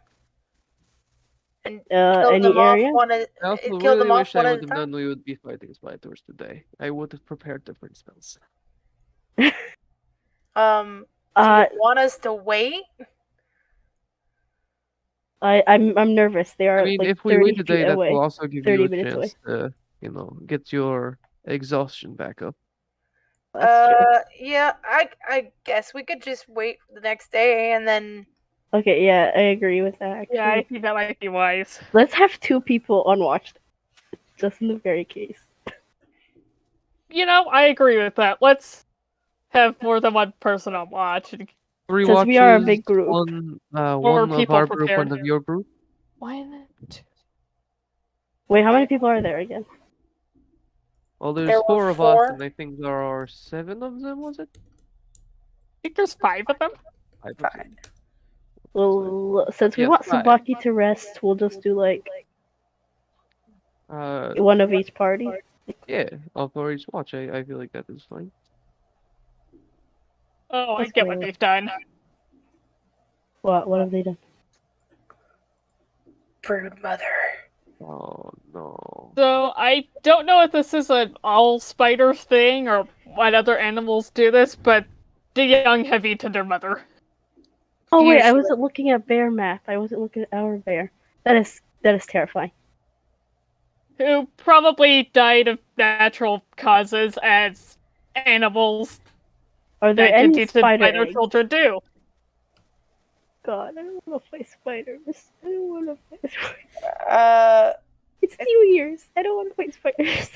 and kill Any them off area? I also kill really them off wish I one at would a have time. known we would be fighting spiders today. I would have prepared different spells. Do Uh, you want us to wait? I'm nervous. They I are mean, like if we 30 wait feet today, that will away. also give 30 you a minutes away. chance to, you know, get your exhaustion back up. That's true. Yeah, I guess we could just wait the next day and then. Okay, yeah, I agree with that actually. Yeah, I think that might be wise. Let's have 2 people on watch, just in the very case. You know, I agree with that. Let's have more than one person on watch. 3 Since we are a watches, big group. one More of people our group, prepared. one of your group. One, two. Wait, how many people are there again? Well, There there's were 4 of us, 4. and I think there are 7 of them, was it? I think there's 5 of them. 5 of Fine. them. Well, since we Yes, want 5. Sabaki to rest, we'll just do like one of each party. Yeah, for each watch, I feel like that is fine. Oh, I Let's get go. what they've done. What have they done? Brood mother. Oh, no. So I don't know if this is an all spiders thing or what other animals do this, but the young have eaten their mother. Oh wait, I Usually. wasn't looking at bear map. I wasn't looking at our bear. That is terrifying. Who probably died of natural causes as animals Are there that get any eaten spider by their eggs? children do. God, I don't want to fight spiders. I don't want to fight spiders. It's It's- New Year's. I don't want to fight spiders.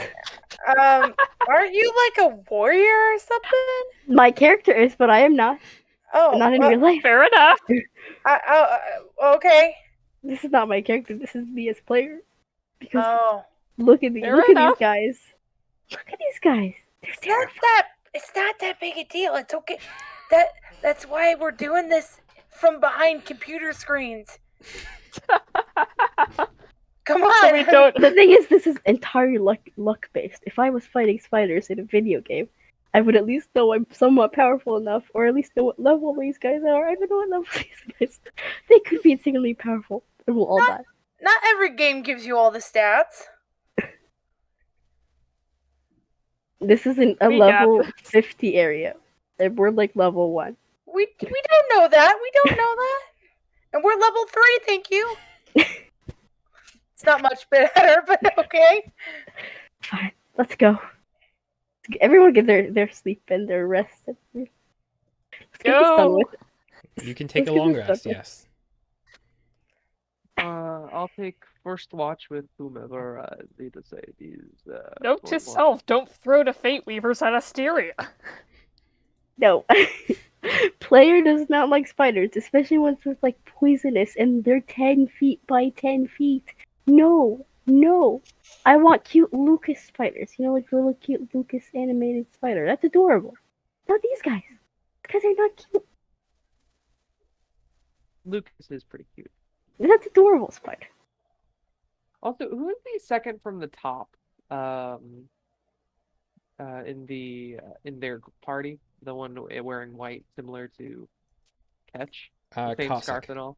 Aren't you like a warrior or something? My character is, but I am not. Oh, Not in real life. Fair enough. Okay. This is not my character. This is me as player. Because Oh, look at these. Fair Look at enough. these guys. Look at these guys. They're it's not terrifying. that. It's not that big a deal. It's okay. That's why we're doing this from behind computer screens. Come on. So we don't. The thing is, this is entirely luck based. If I was fighting spiders in a video game, I would at least know I'm somewhat powerful enough, or at least know what level these guys are. I don't know what level these guys. They could be insanely powerful, and we'll all die. Not every game gives you all the stats. This isn't a We got level this. 50 area. And we're like level 1. We don't know that. We don't know that. And we're level 3, thank you. It's not much better, but okay. Fine, let's go. Everyone get their sleep and their rest. Let's get this done Go. with. You can take a Let's get long this rest, done. yes. I'll take first watch with whomever need to say these. Note to self: don't throw the Fate Weavers at Asteria. No. Player does not like spiders, especially ones with like poisonous and they're 10 feet by 10 feet. No. I want cute Lucas spiders. You know, like the little cute Lucas animated spider. That's adorable. Not these guys. Because they're not cute. Lucas is pretty cute. That's adorable spider. Also, who is the second from the top? In their party, the one wearing white, similar to Ketch, same Cossack. scarf and all.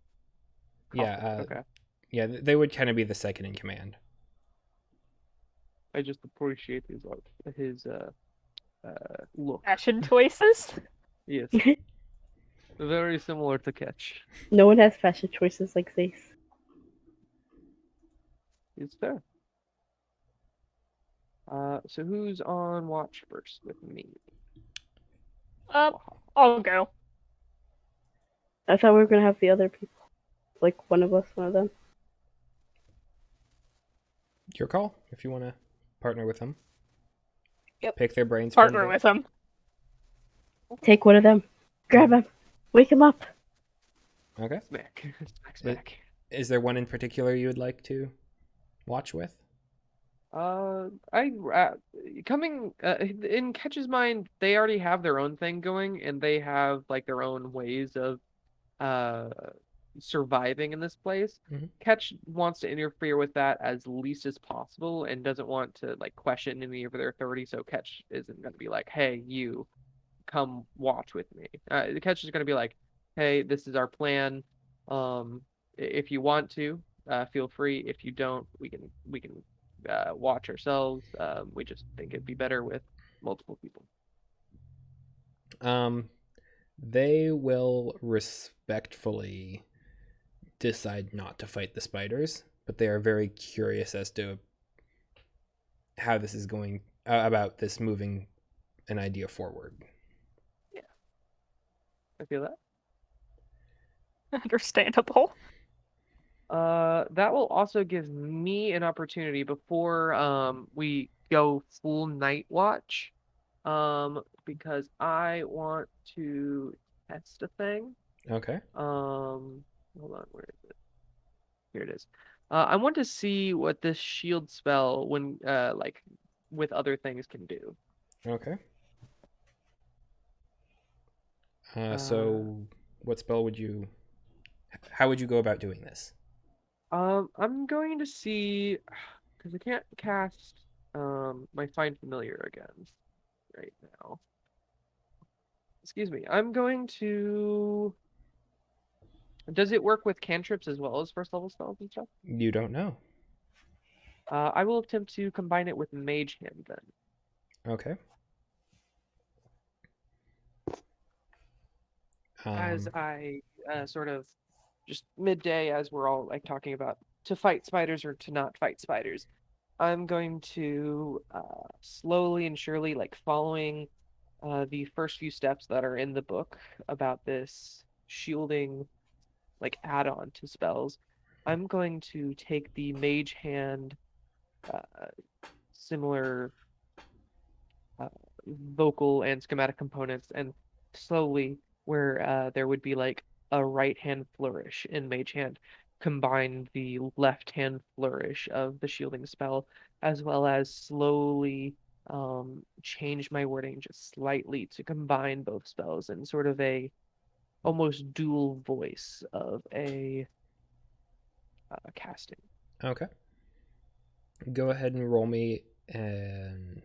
Yeah, Cossack, okay. Yeah, they would kind of be the second in command. I just appreciate his look. Fashion choices? Yes, very similar to Ketch. No one has fashion choices like Zace. It's fair. So who's on watch first with me? I'll go. I thought we were gonna have the other people. Like one of us, one of them. Your call if you want to partner with them. Yep. Pick their brains. Partner with him. Take one of them. Grab him. Wake him up. Okay. Smack. Smack. Is there one in particular you would like to watch with? I coming in Ketch's mind, they already have their own thing going, and they have like their own ways of uh surviving in this place. Mhm. Ketch wants to interfere with that as least as possible and doesn't want to like question any of their authority, so Ketch isn't going to be like, hey, you come watch with me. Ketch is going to be like, hey, this is our plan. If you want to, feel free. If you don't, we can watch ourselves. We just think it'd be better with multiple people. They will respectfully decide not to fight the spiders, but they are very curious as to how this is going about this moving an idea forward. Yeah, I feel that. Understandable. That will also give me an opportunity before we go full night watch. Because I want to test a thing. Okay. Hold on, where is it? Here it is. I want to see what this shield spell when like with other things can do. Okay. Uh, So what spell would you how would you go about doing this? I'm going to see because I can't cast my Find Familiar again right now. Excuse me. I'm going to. Does it work with cantrips as well as first level spells and stuff? You don't know. I will attempt to combine it with Mage Hand then. Okay. As I sort of just midday, as we're all like talking about to fight spiders or to not fight spiders, I'm going to slowly and surely, like following the first few steps that are in the book about this shielding like add-on to spells. I'm going to take the Mage Hand uh, similar uh, vocal and schematic components and slowly where there would be like a right hand flourish in Mage Hand, combine the left hand flourish of the shielding spell, as well as slowly change my wording just slightly to combine both spells in sort of a almost dual voice of a casting. Okay. Go ahead and roll me an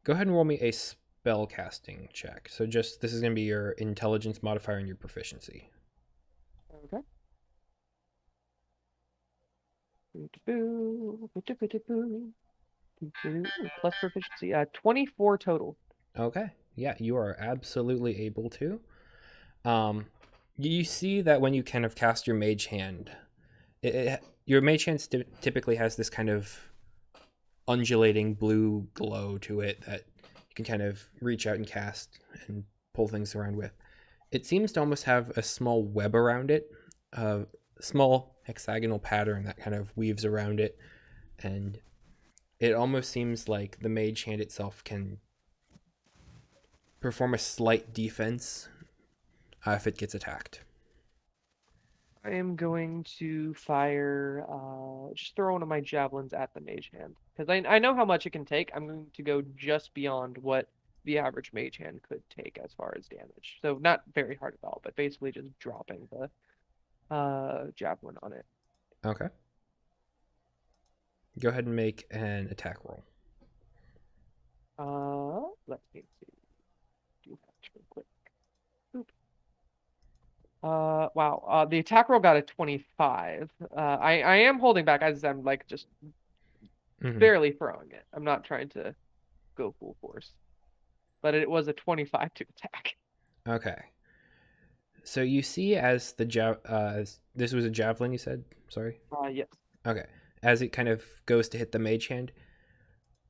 Go ahead and roll me a spell casting check. So just this is going to be your intelligence modifier and your proficiency. Okay. Plus proficiency. 24 total. Okay. Yeah, you are absolutely able to. Um, you see that when you kind of cast your mage hand, your mage hand typically has this kind of undulating blue glow to it that you can kind of reach out and cast and pull things around with. It seems to almost have a small web around it, a small hexagonal pattern that kind of weaves around it, and it almost seems like the mage hand itself can perform a slight defense if it gets attacked. I am going to fire, just throw one of my javelins at the mage hand. Because I know how much it can take. I'm going to go just beyond what the average mage hand could take as far as damage. So not very hard at all, but basically just dropping the javelin on it. Okay. Go ahead and make an attack roll. Let me see. Do that real quick. Boop. Wow. The attack roll got a 25. I am holding back as I'm like just Mhm. barely throwing it. I'm not trying to go full force, but it was a 25 to attack. Okay. So you see as this was a javelin, you said? Sorry. Yes. Okay. As it kind of goes to hit the mage hand,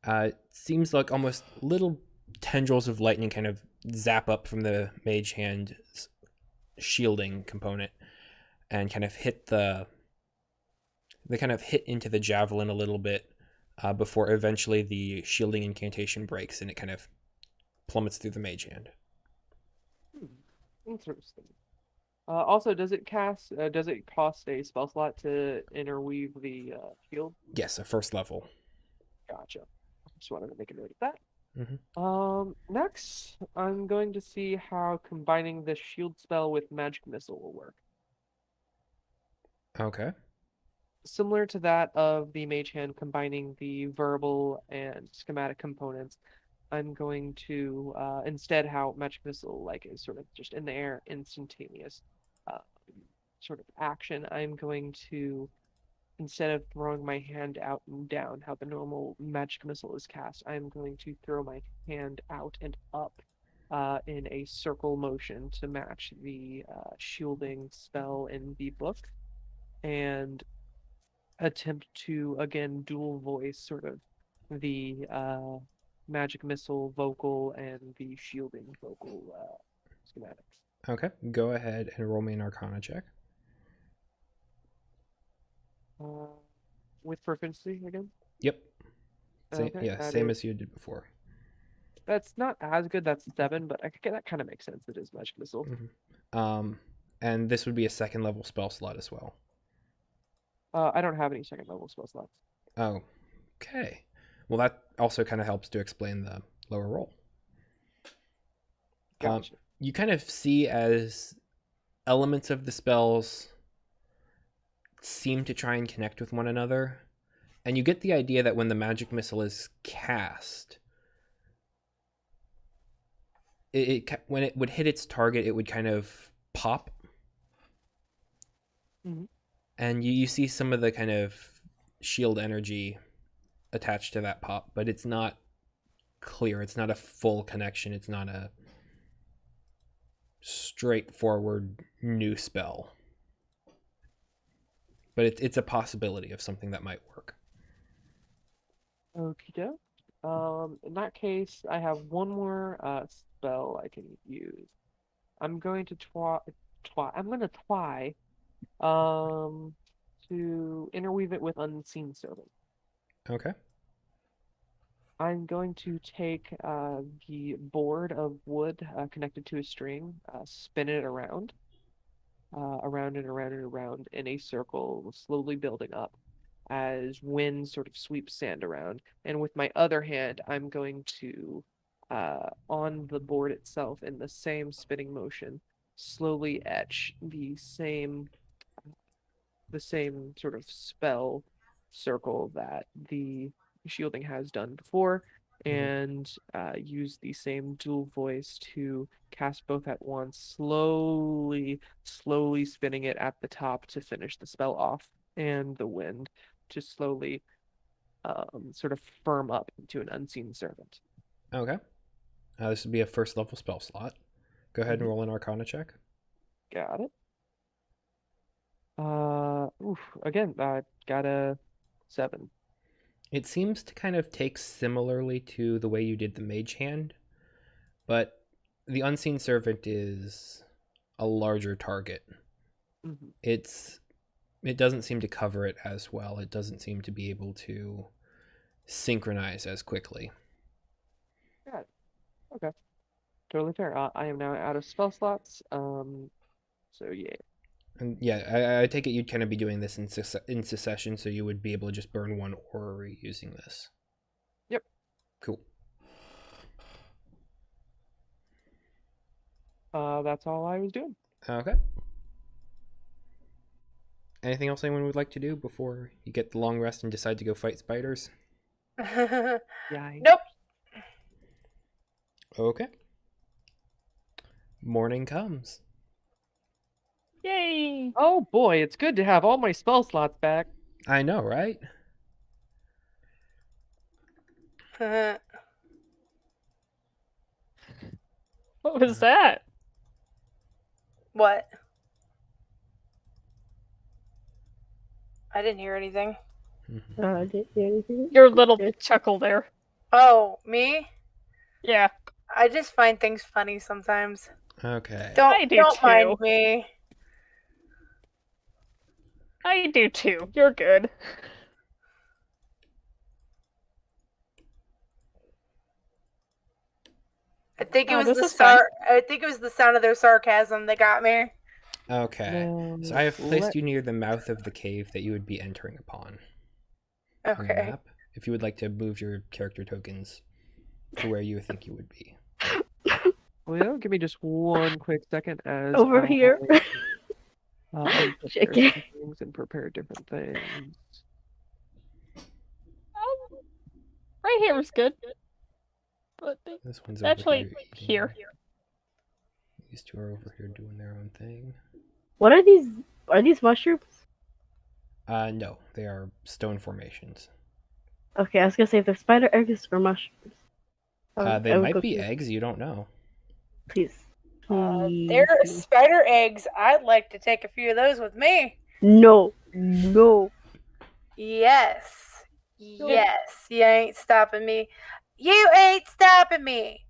it seems like almost little tendrils of lightning kind of zap up from the mage hand shielding component and kind of hit they kind of hit into the javelin a little bit before eventually the shielding incantation breaks and it kind of plummets through the mage hand. Interesting. Also, does it cast? Does it cost a spell slot to interweave the shield? Yes, a first level. Gotcha. Just wanted to make a note of that. Mm-hmm. Next, I'm going to see how combining the shield spell with magic missile will work. Okay. Similar to that of the mage hand combining the verbal and schematic components, I'm going to instead how magic missile like is sort of just in the air, instantaneous uh, sort of action. I'm going to instead of throwing my hand out and down, how the normal magic missile is cast, I'm going to throw my hand out and up in a circle motion to match the shielding spell in the book, and attempt to again dual voice sort of the magic missile vocal and the shielding vocal schematics. Okay. Go ahead and roll me an Arcana check. Uh, with proficiency again. Yep. Okay, Yeah, that same is as you did before. that's not as good. That's 7, but that kind of makes sense. It is magic missile. Mm-hmm. And this would be a second level spell slot as well. I don't have any second level spell slots. Oh, okay. Well, that also kind of helps to explain the lower roll. Gotcha. You kind of see as elements of the spells seem to try and connect with one another, and you get the idea that when the magic missile is cast, when it would hit its target, it would kind of pop, and you see some of the kind of shield energy attached to that pop, but it's not clear. It's not a full connection. It's not a straightforward new spell. But it's a possibility of something that might work. Okie doke. In that case, I have one more spell I can use. I'm going to try to interweave it with Unseen Servant. Okay. I'm going to take the board of wood connected to a string, spin it around, around and around and around in a circle, slowly building up as wind sort of sweeps sand around. And with my other hand, I'm going to, on the board itself, in the same spinning motion, slowly etch the same sort of spell circle that the shielding has done before, and use the same dual voice to cast both at once, slowly spinning it at the top to finish the spell off, and the wind to slowly sort of firm up into an unseen servant. Okay. This would be a first level spell slot. Go ahead and roll an Arcana check. Got it. Again, I got a 7. It seems to kind of take similarly to the way you did the mage hand, but the unseen servant is a larger target. Mm-hmm. It doesn't seem to cover it as well. It doesn't seem to be able to synchronize as quickly. Got it. Okay. Totally fair. I am now out of spell slots. So yeah. And yeah, I take it you'd kind of be doing this in succession, so you would be able to just burn one aura using this. Yep. Cool. That's all I was doing. Okay. Anything else anyone would like to do before you get the long rest and decide to go fight spiders? Yeah. Nope. Okay. Morning comes. Yay! Oh boy, it's good to have all my spell slots back. I know, right? What was that? What? I didn't hear anything. I didn't hear anything. Your little Yes. chuckle there. Oh, me? Yeah, I just find things funny sometimes. Okay. I do Don't mind too. me. I do too. You're good. I think it Oh, was this the is fine. I think it was the sound of their sarcasm that got me. Okay. So I have Let- placed you near the mouth of the cave that you would be entering upon on the Okay. map. If you would like to move your character tokens to where you think you would be. Well, give me just one quick second as Over I, here. unprepare Okay. some things and prepare different things. Right here is good. But This one's over actually, here. eating. here. These two are over here doing their own thing. What are these? Are these mushrooms? No, they are stone formations. Okay, I was gonna say if they're spider eggs or mushrooms. They I would might go be here. eggs. You don't know. Please. They're Please. spider eggs. I'd like to take a few of those with me. No. No. Yes. Yes. You ain't stopping me. You ain't stopping me.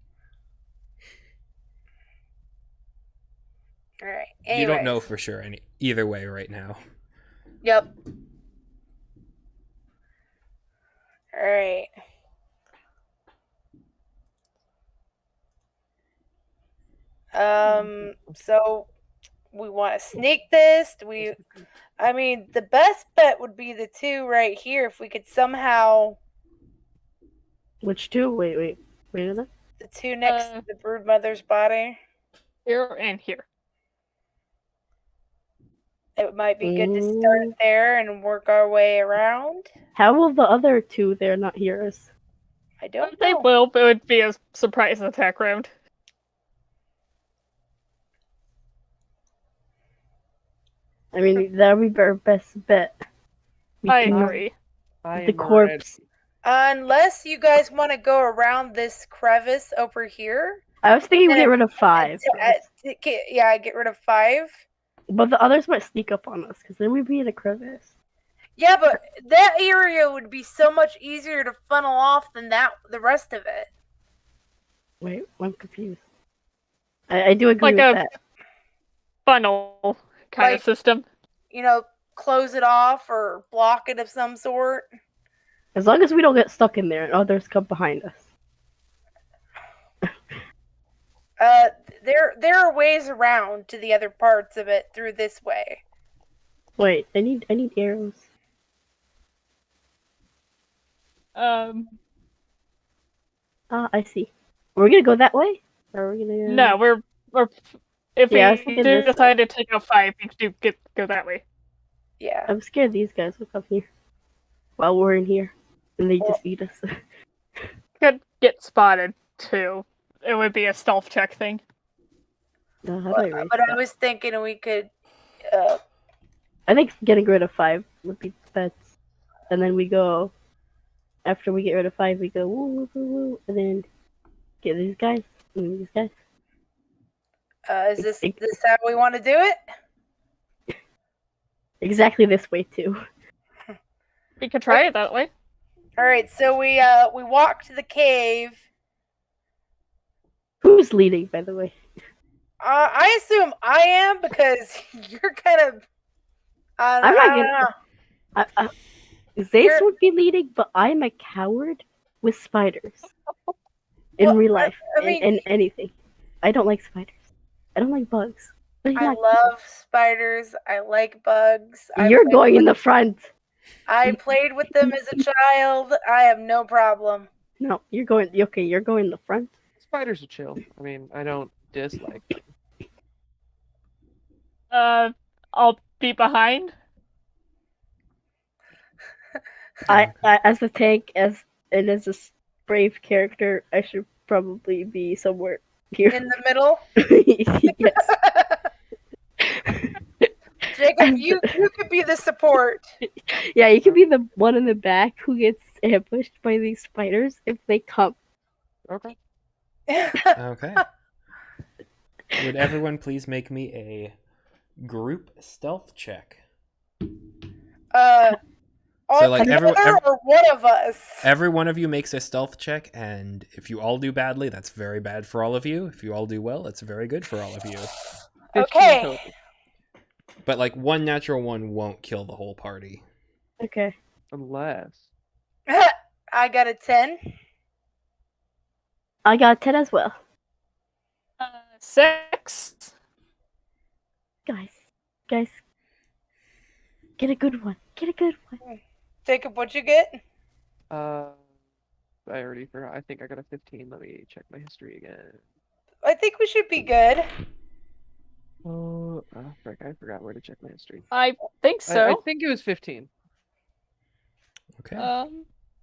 All right. You don't know Anyways. for sure either way right now. Yep. All right. So we want to sneak this. I mean, the best bet would be the two right here. If we could somehow, Which two? Wait a minute. the two next to the brood mother's body. Here and here. It might be good to start it there and work our way around. How will the other two there not hear us? I don't They know. will, but it would be a surprise attack round. I mean, that would be our best bet. We I can- agree. I The am corpse. Unless you guys want to go around this crevice over here. I was thinking we And get rid of 5. Get rid of 5. But the others might sneak up on us, because then we'd be in a crevice. Yeah, but that area would be so much easier to funnel off than the rest of it. Wait, I'm confused. I do agree Like with a that. funnel kind Like- of system. Close it off or block it of some sort. As long as we don't get stuck in there and others come behind us. There are ways around to the other parts of it through this way. Wait, I need arrows. I see. We're gonna go that way? Or are we gonna No, we're if Yeah, I was we thinking do this way. decide to take out 5, we do go that way. Yeah. I'm scared these guys will come here. While we're in here. And they just eat us. Could get spotted too. It would be a stealth check thing. No, how do I raise But I that? was thinking we could. I think getting rid of 5 would be best. And then we go. After we get rid of 5, we go woo woo woo woo, and then get these guys and these guys. Is this how we want to do it? Exactly this way too. We could try it that way. All right. So we walk to the cave. Who's leading, by the way? I assume I am because you're kind of. I I'm not don't gonna- know. Zace would be leading, but I'm a coward with spiders. In Well, real life, I mean- in anything. I don't like spiders. I don't like bugs. What do you I like? love spiders. I like bugs. You're going in the front. I played with them as a child. I have no problem. No, you're going. Okay, you're going in the front. Spiders are chill. I mean, I don't dislike them. I'll be behind. I as a tank, as a brave character, I should probably be somewhere here. In the middle. Yes. Jacob, you could be the support. Yeah, you could be the one in the back who gets ambushed by these spiders if they come. Okay. Okay. Would everyone please make me a group stealth check? All So, like, together or one of us? Every one of you makes a stealth check, and if you all do badly, that's very bad for all of you. If you all do well, it's very good for all of you. 15 Okay. total. But like one natural one won't kill the whole party. Okay. Unless. I got a 10. I got 10 as well. 6. Guys. Get a good one. Get a good one. Jacob, what'd you get? I already forgot. I think I got a 15. Let me check my history again. I think we should be good. Oh, frick, I forgot where to check my history. I think so. I think it was 15. Okay.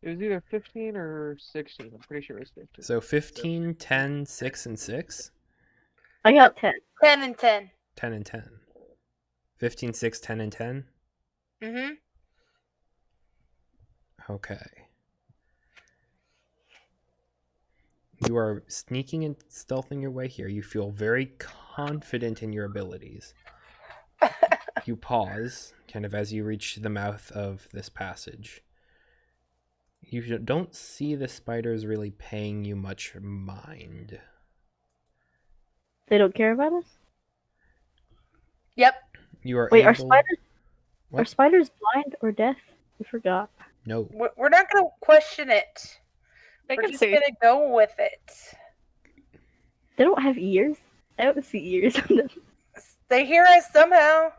It was either 15 or 16. I'm pretty sure it was 15. So 15, 10, 6, and 6? I got 10. 10 and 10. 10 and 10. 15, 6, 10, and 10? Mm-hmm. Okay. You are sneaking and stealthing your way here. You feel very confident in your abilities. You pause, kind of as you reach the mouth of this passage. You don't see the spiders really paying you much mind. They don't care about us? Yep. You are Wait, able... are spiders What? are spiders blind or deaf? I forgot. No. We're not going to question it. I We're can just see. going to go with it. They don't have ears. I don't see ears on them. They hear us somehow.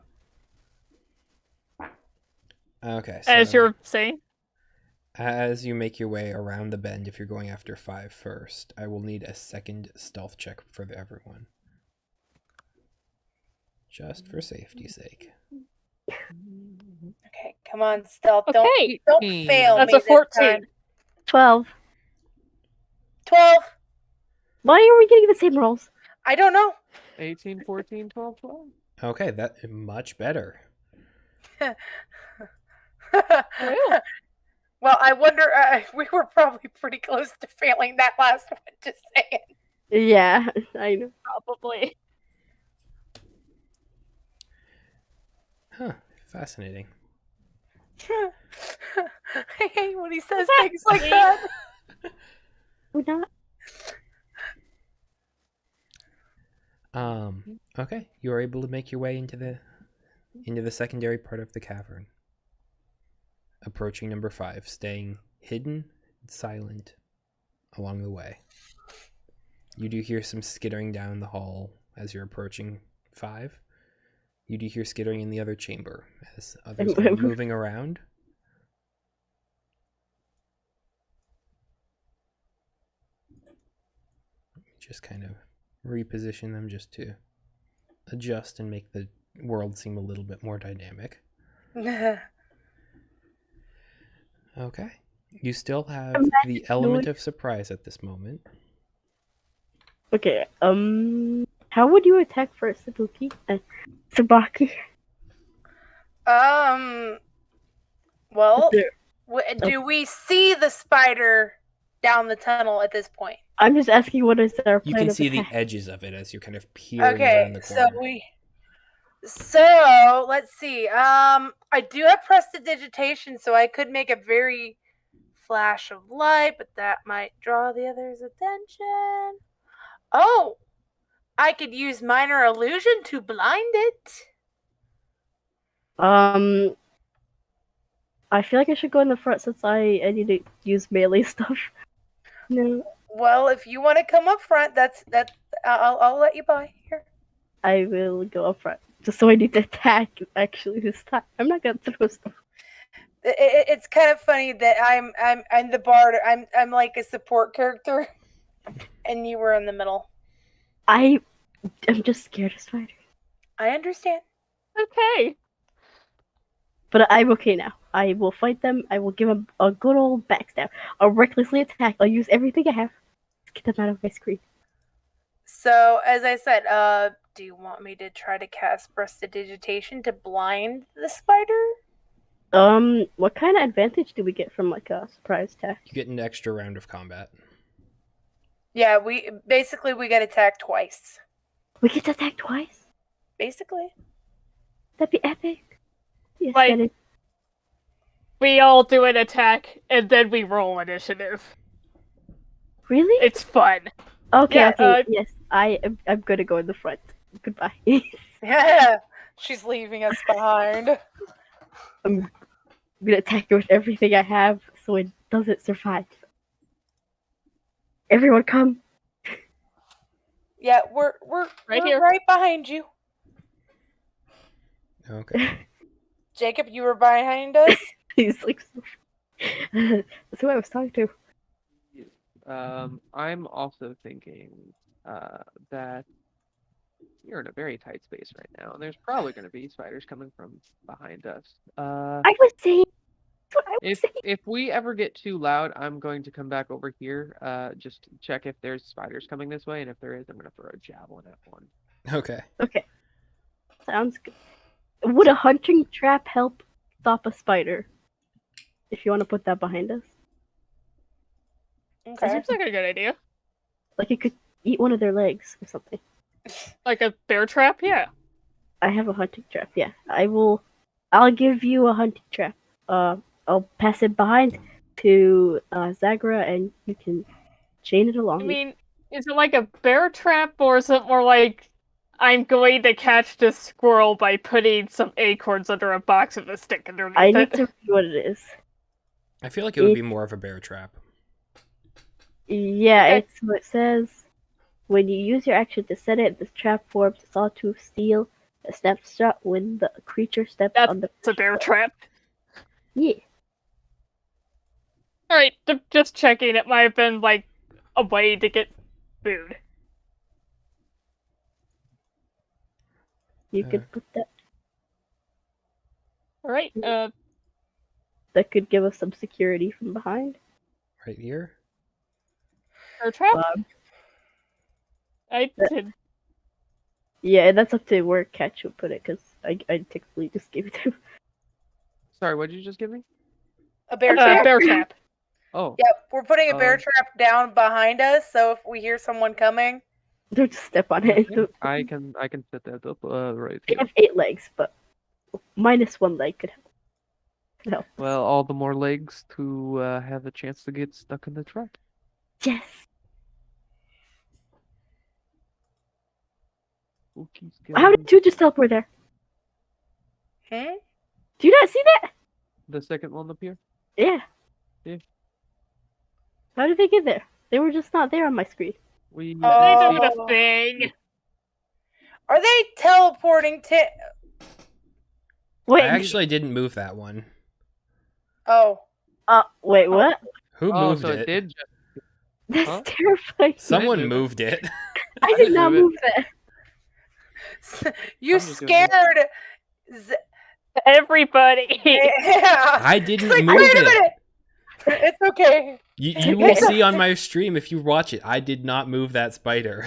Okay, so... As you're saying. As you make your way around the bend, if you're going after 5 first, I will need a second stealth check for everyone. Just for safety's sake. Okay, come on, stealth. Okay. Don't fail That's me a 14. this time. 12. 12. Why are we getting the same rolls? I don't know. 18, 14, 12, 12. Okay, that much better. Well. Well, I wonder. We were probably pretty close to failing that last one. Just saying. Yeah, I know. Probably. Huh, fascinating. I hate when he says that things like mean? that. We're not. Okay, you are able to make your way into the secondary part of the cavern. Approaching number 5, staying hidden and silent along the way. You do hear some skittering down the hall as you're approaching 5. You do hear skittering in the other chamber as others are moving around. Just kind of reposition them just to adjust and make the world seem a little bit more dynamic. Okay. You still have the element of surprise at this moment. Okay, how would you attack first, Tsubaki? Well, There- do we see the spider down the tunnel at this point? I'm just asking what is our You plan can of see the attack? edges of it as you're kind of peering Okay, around the corner. so let's see. I do have prestidigitation, so I could make a very flash of light, but that might draw the others' attention. Oh, I could use minor illusion to blind it. I feel like I should go in the front since I need to use melee stuff. No, Well, if you want to come up front, that's. I'll let you by here. I will go up front. Just so I need to attack actually this time. I'm not gonna throw stuff. It's kind of funny that I'm the bard. I'm like a support character, and you were in the middle. I'm just scared of spiders. I understand. Okay. But I'm okay now. I will fight them. I will give them a good old backstab. I'll recklessly attack. I'll use everything I have. Let's get them out of my screen. So, as I said, Do you want me to try to cast Prestidigitation to blind the spider? What kind of advantage do we get from like a surprise attack? You get an extra round of combat. Yeah, we get attacked twice. We get to attack twice? Basically. That'd be epic. Yes, Like- that is. We all do an attack, and then we roll initiative. Really? It's fun. Okay, yeah, okay. Yes, I'm gonna go in the front. Goodbye. Yeah, she's leaving us behind. I'm gonna attack it with everything I have so it doesn't survive. Everyone come. Yeah, we're Here. right behind you. Okay. Jacob, you were behind us? He's like, that's who I was talking to. I'm also thinking that you're in a very tight space right now, and there's probably going to be spiders coming from behind us. I was saying. That's what I was saying. If we ever get too loud, I'm going to come back over here, just to check if there's spiders coming this way, and if there is, I'm going to throw a javelin at one. Okay. Okay. Sounds good. Would a hunting trap help stop a spider? If you want to put that behind us. That Okay. seems like a good idea. Like it could eat one of their legs or something. Like a bear trap? Yeah. I have a hunting trap, yeah. I'll give you a hunting trap. I'll pass it behind to Zagra and you can chain it along. I mean, is it like a bear trap, or is it more like I'm going to catch this squirrel by putting some acorns under a box with a stick underneath I it? need to read what it is. I feel like it would be more of a bear trap. Yeah, Okay. so it says when you use your action to set it, this trap forms a sawtooth steel that snaps shut when the creature steps on the. It's a bear trap. Yeah. Alright, just checking. It might have been like a way to get food. You could put that. Alright, That could give us some security from behind. Right here? bear trap? That- did. Yeah, and that's up to where Catch would put it, because I technically just gave it to him. Sorry, what did you just give me? A bear trap? Bear trap. Oh, Yep, we're putting a bear Um, trap down behind us, so if we hear someone coming, Don't just step on it. I can set that up right They here. have 8 legs, but minus 1 leg could help. No. Well, all the more legs to have a chance to get stuck in the trap. Yes. Spooky How did you just teleport there? hmm? Do you not see that? the second one up here? Yeah. Yeah. How did they get there? They were just not there on my screen. We They Oh. doing a thing. Are they teleporting to? Wait. I actually didn't move that one. Oh, Wait, what? Who oh, moved so it? it did. That's Huh? terrifying. Someone move it. moved it. I did didn't not move move that. you I'm just doing scared? Everybody. Yeah. I It's didn't like, move wait a it. minute. It's okay. You will see on my stream if you watch it. I did not move that spider.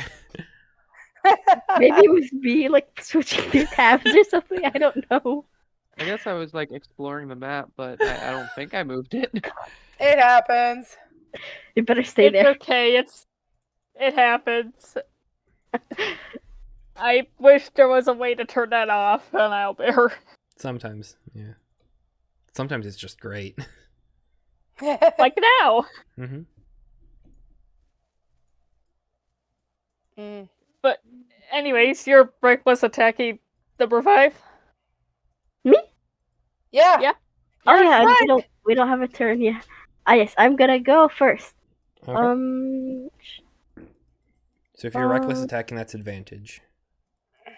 Maybe it was me, like, switching through tabs or something. I don't know. I guess I was like exploring the map, but I don't think I moved it. It happens. You better stay It's there. okay. It happens. I wish there was a way to turn that off, and I'll bear. Sometimes, yeah. Sometimes it's just great. Like now. hmm Mm. Anyways, you're reckless attacking number 5. Yeah. Yeah. Oh You're yeah, fine. we don't have a turn yet. Ah yes, I'm gonna go first. Okay. So if you're reckless uh, attacking, that's advantage.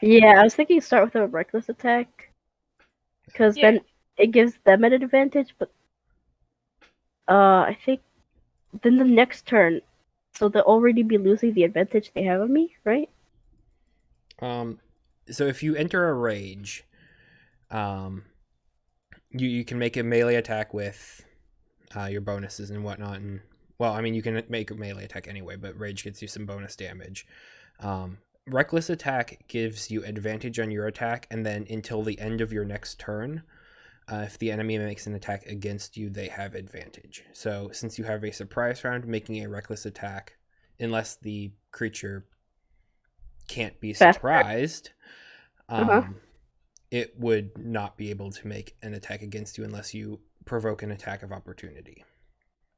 Yeah, I was thinking start with a reckless attack, because Yeah. then it gives them an advantage. But I think then the next turn, so they'll already be losing the advantage they have on me, right? So if you enter a rage, you can make a melee attack with your bonuses and whatnot, and well, I mean you can make a melee attack anyway, but rage gets you some bonus damage. Reckless attack gives you advantage on your attack, and then until the end of your next turn, if the enemy makes an attack against you, they have advantage. So since you have a surprise round, making a reckless attack, unless the creature can't be Faster. surprised, Uh-huh. it would not be able to make an attack against you unless you provoke an attack of opportunity.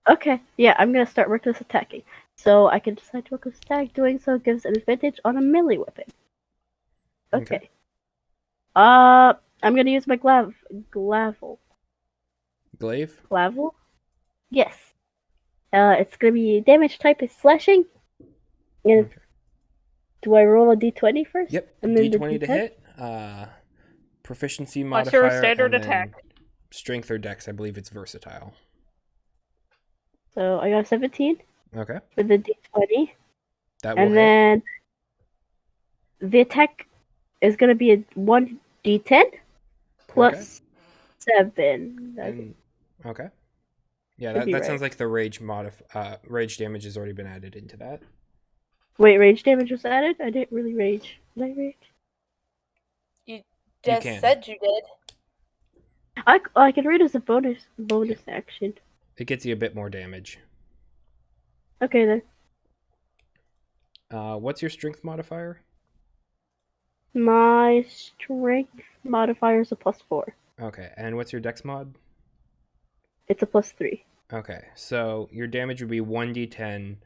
Okay, yeah, I'm gonna start reckless attacking. So I can decide to reckless attack. Doing so gives an advantage on a melee weapon. Okay. I'm gonna use my glavel. Glaive? Glavel? Yes. It's gonna be damage type is slashing. And Okay. do I roll a d20 first? Yep, And then D20 the to D10? hit. Proficiency Plus your modifier, standard and then attack. strength or dex. I believe it's versatile. So I got a 17 Okay, for the d20. that will And hit. then the attack is gonna be a 1d10 plus 7. And okay, yeah, Could that, be that right. sounds like the rage rage damage has already been added into that. Wait, rage damage was added? I didn't really rage. Did I rage? You just can. said you did. I can read as a bonus action. It gets you a bit more damage. Okay then. What's your strength modifier? My strength modifier is a +4. Okay, and what's your dex mod? It's a +3. Okay, so your damage would be 1d10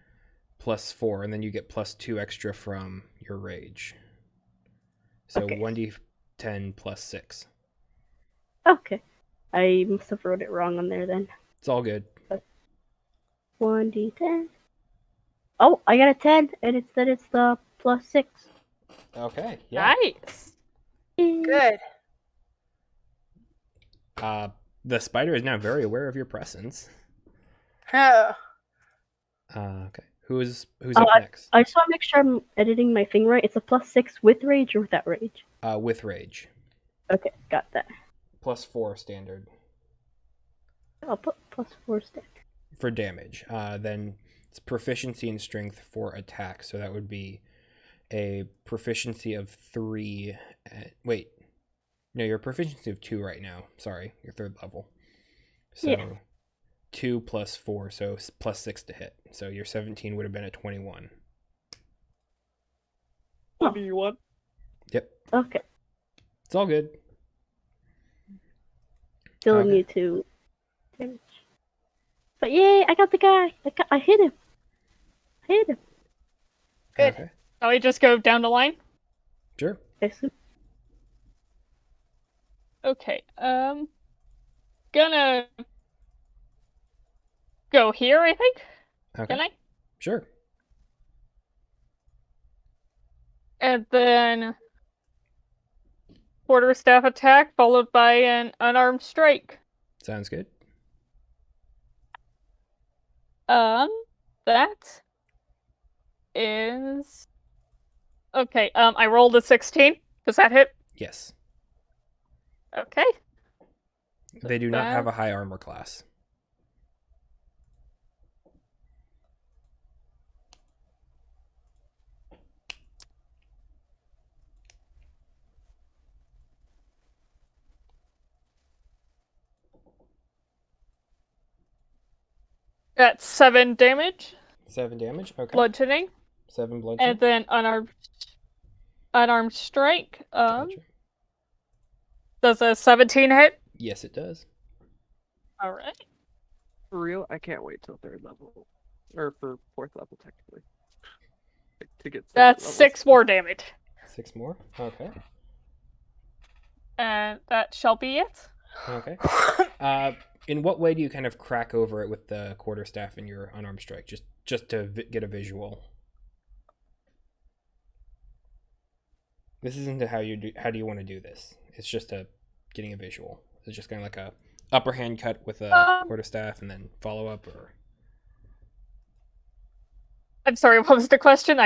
plus 4, and then you get plus 2 extra from your rage. So Okay. 1d10 plus 6. Okay. I must have wrote it wrong on there then. It's all good. 1d10. Oh, I got a 10, and it's the +6. Okay, yeah. Nice. Good. The spider is now very aware of your presence. Oh. Okay. Who's Oh, up next? I just want to make sure I'm editing my thing right. It's a +6 with rage or without rage? With rage. Okay, got that. Plus 4 standard I'll put +4 standard. for damage. Then it's proficiency and strength for attack. So that would be a proficiency of 3. Wait. No, you're a proficiency of 2 right now. Sorry, your 3rd level. So Yeah. 2 plus 4, so plus 6 to hit. So your 17 would have been a 21. Oh. What do you want? Yep. Okay. It's all good. Still Okay. need to damage. But yay, I got the guy. I hit him. Good. Okay. Shall we just go down the line? Sure. Okay, so Okay, gonna go here, I think. Okay. Can I? Sure. And then quarterstaff attack followed by an unarmed strike. Sounds good. That is okay. I rolled a 16. Does that hit? Yes. Okay. They do not have a high armor class. That's 7 damage, 7 damage. Okay. bludgeoning, 7 bludgeoning. and then unarmed strike. Gotcha. Does a 17 hit? Yes, it does. All right. For real, I can't wait till 3rd level. Or for 4th level, technically. To get 7th That's levels. 6 more damage, 6 more. Okay. and that shall be it. Okay. In what way do you kind of crack over it with the quarterstaff and your unarmed strike? Just to get a visual. This isn't how do you want to do this? It's just getting a visual. It's just kind of like a upper hand cut with a quarterstaff and then follow up, or I'm sorry. What was the question?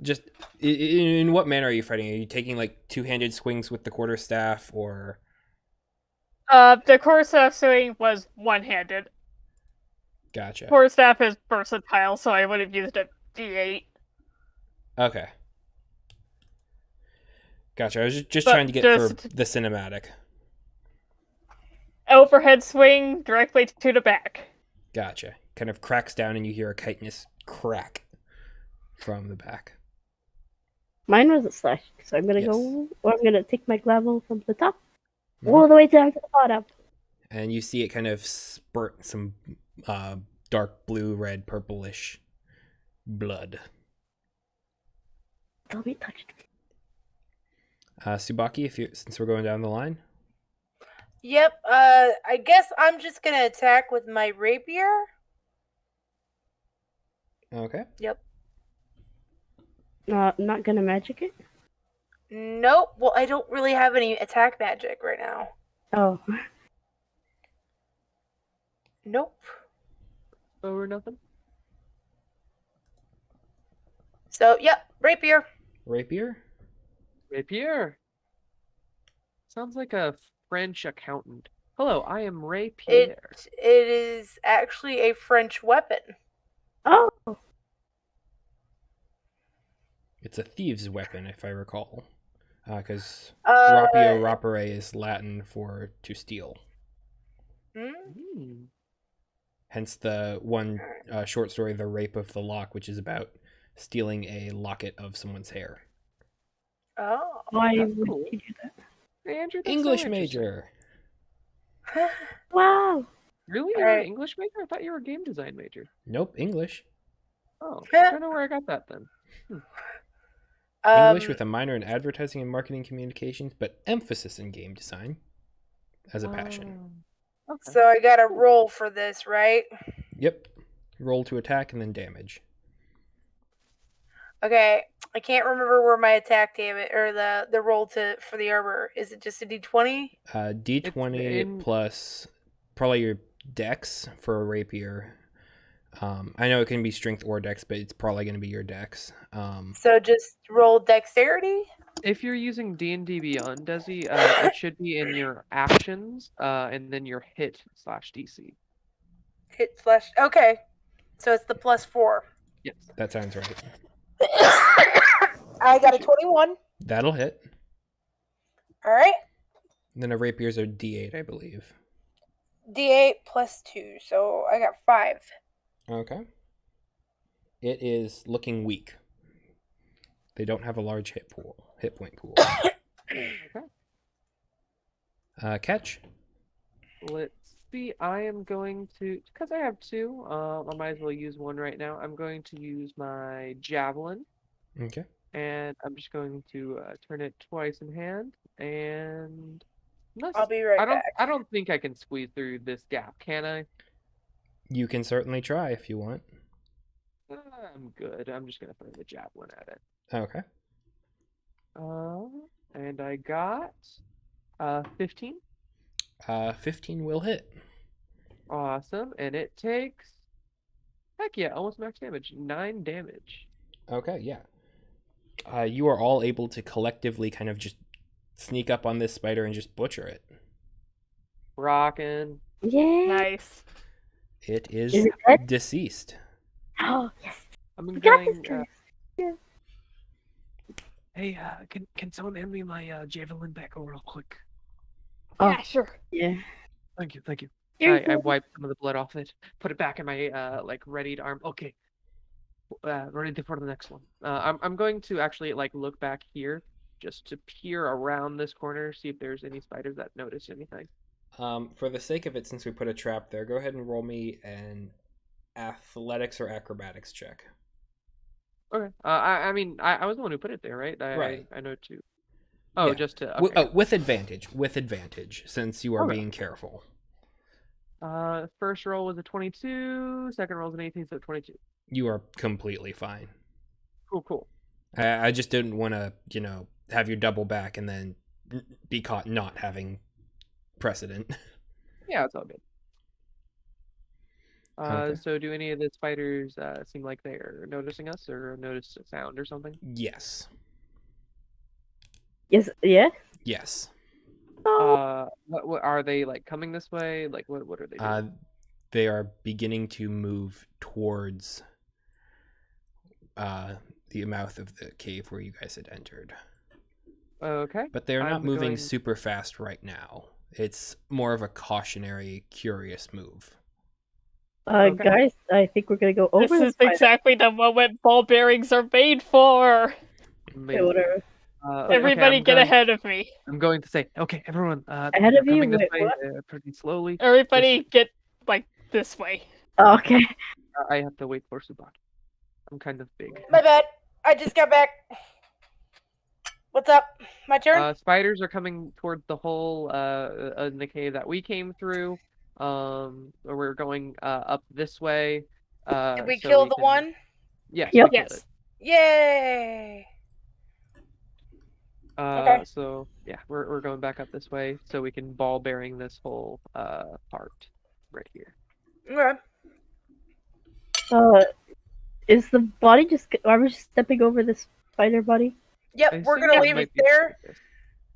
just in what manner are you fighting? Are you taking like 2-handed swings with the quarterstaff, or The quarterstaff swing was one-handed. Gotcha. Quarterstaff is versatile, so I would have used a D8. Okay. Gotcha. I was just But trying to get for just- the cinematic. Overhead swing directly to the back. Gotcha. Kind of cracks down, and you hear a chitinous crack from the back. Mine was a slash, so I'm gonna Yes. go. Or I'm gonna take my gravel from the top Mhm. all the way down to the bottom. And you see it kind of spurt some dark blue, red, purplish blood. Don't be touched. Subaki, since we're going down the line. Yep. I guess I'm just gonna attack with my rapier. Okay. Yep. I'm not gonna magic it. Nope. Well, I don't really have any attack magic right now. Oh, Nope. Or nothing. So, yep, rapier. Rapier. Rapier. Sounds like a French accountant. Hello, I am Ray It Pierre. it is actually a French weapon. oh, It's a thieves' weapon, if I recall. Because Uh, rapio rapere is Latin for to steal. hmm? Hmm. Hence the one short story, The Rape of the Lock, which is about stealing a locket of someone's hair. Oh. why That's would cool. you do that? Hey, Andrew, that's so English interesting. major. Wow. Really? You're an Alright. English major? I thought you were a game design major. Nope, English. Oh, I don't know where I got that then. English with a minor in advertising and marketing communications, but emphasis in game design as a passion. Okay. So I got to roll for this, right? Yep. Roll to attack and then damage. Okay. I can't remember where my attack damage or the roll for the armor. Is it just a d20? D20 in- plus probably your dex for a rapier. I know it can be strength or dex, but it's probably going to be your dex. So just roll dexterity? If you're using D&D Beyond, Desi, it should be in your actions, and then your hit/DC. Hit slash. Okay. So it's the +4. Yes. That sounds right. I got a 21. That'll hit. All right. Then a rapier's a D8, I believe. D8 +2. So I got 5. Okay. It is looking weak. They don't have a large hit point pool. Catch. Let's see. I am going to, because I have 2, I might as well use 1 right now. I'm going to use my javelin, Okay. and I'm just going to turn it twice in hand. And I'll be right back. I don't think I can squeeze through this gap, can I? You can certainly try if you want. I'm good. I'm just gonna throw the javelin at it. Okay. And I got 15. 15 will hit. Awesome, and it takes, heck yeah, almost max damage, 9 damage. Okay, yeah. You are all able to collectively kind of just sneak up on this spider and just butcher it. Rockin'. Yeah. Nice. It is Is it dead? deceased. Oh, yes. I'm We got this, going. guys. Hey, can someone hand me my javelin back real quick? Oh. Yeah, sure. Yeah. Thank you, thank you. You're I good. wiped some of the blood off it, put it back in my like readied arm. Okay, ready for the next one. I'm going to actually like look back here just to peer around this corner, see if there's any spiders that notice anything. For the sake of it, since we put a trap there, go ahead and roll me an athletics or acrobatics check. Okay. I mean, I was the one who put it there, right? Right. I know too. Oh, Yeah. just to. With, Okay. with advantage. With advantage, since you are Okay. being careful. First roll was a 22. Second roll was an 18, so 22. You are completely fine. Cool. I just didn't want to, have you double back and then be caught not having precedent. Yeah, it's all good. Okay. So do any of the spiders seem like they're noticing us or notice a sound or something? Yes. Yes. Yeah. Yes. Oh. What are they like coming this way? Like what are they doing? They are beginning to move towards the mouth of the cave where you guys had entered. Okay. But they're not I'm moving going- super fast right now. It's more of a cautionary, curious move. Okay. Guys, I think we're gonna go over This the is spider. exactly the moment ball bearings are made for. Okay, Amazing. whatever. Okay, Everybody I'm get going- ahead of me. I'm going to say, okay, everyone, Ahead they're of you? coming this Wait, way what? pretty slowly. Everybody get, like, this way. Oh, okay. I have to wait for Subaki. I'm kind of big. My bad. I just got back. What's up? My turn? Spiders are coming towards the hole in the cave that we came through. We're going up this way. Did we so kill we the can- one? Yes, Yep. we killed Yes. Yay! it. Okay. So yeah, we're going back up this way so we can ball bearing this whole part right here. Okay. Is the body just? Are we just stepping over this spider body? Yep, I we're think gonna it leave might it be there like this.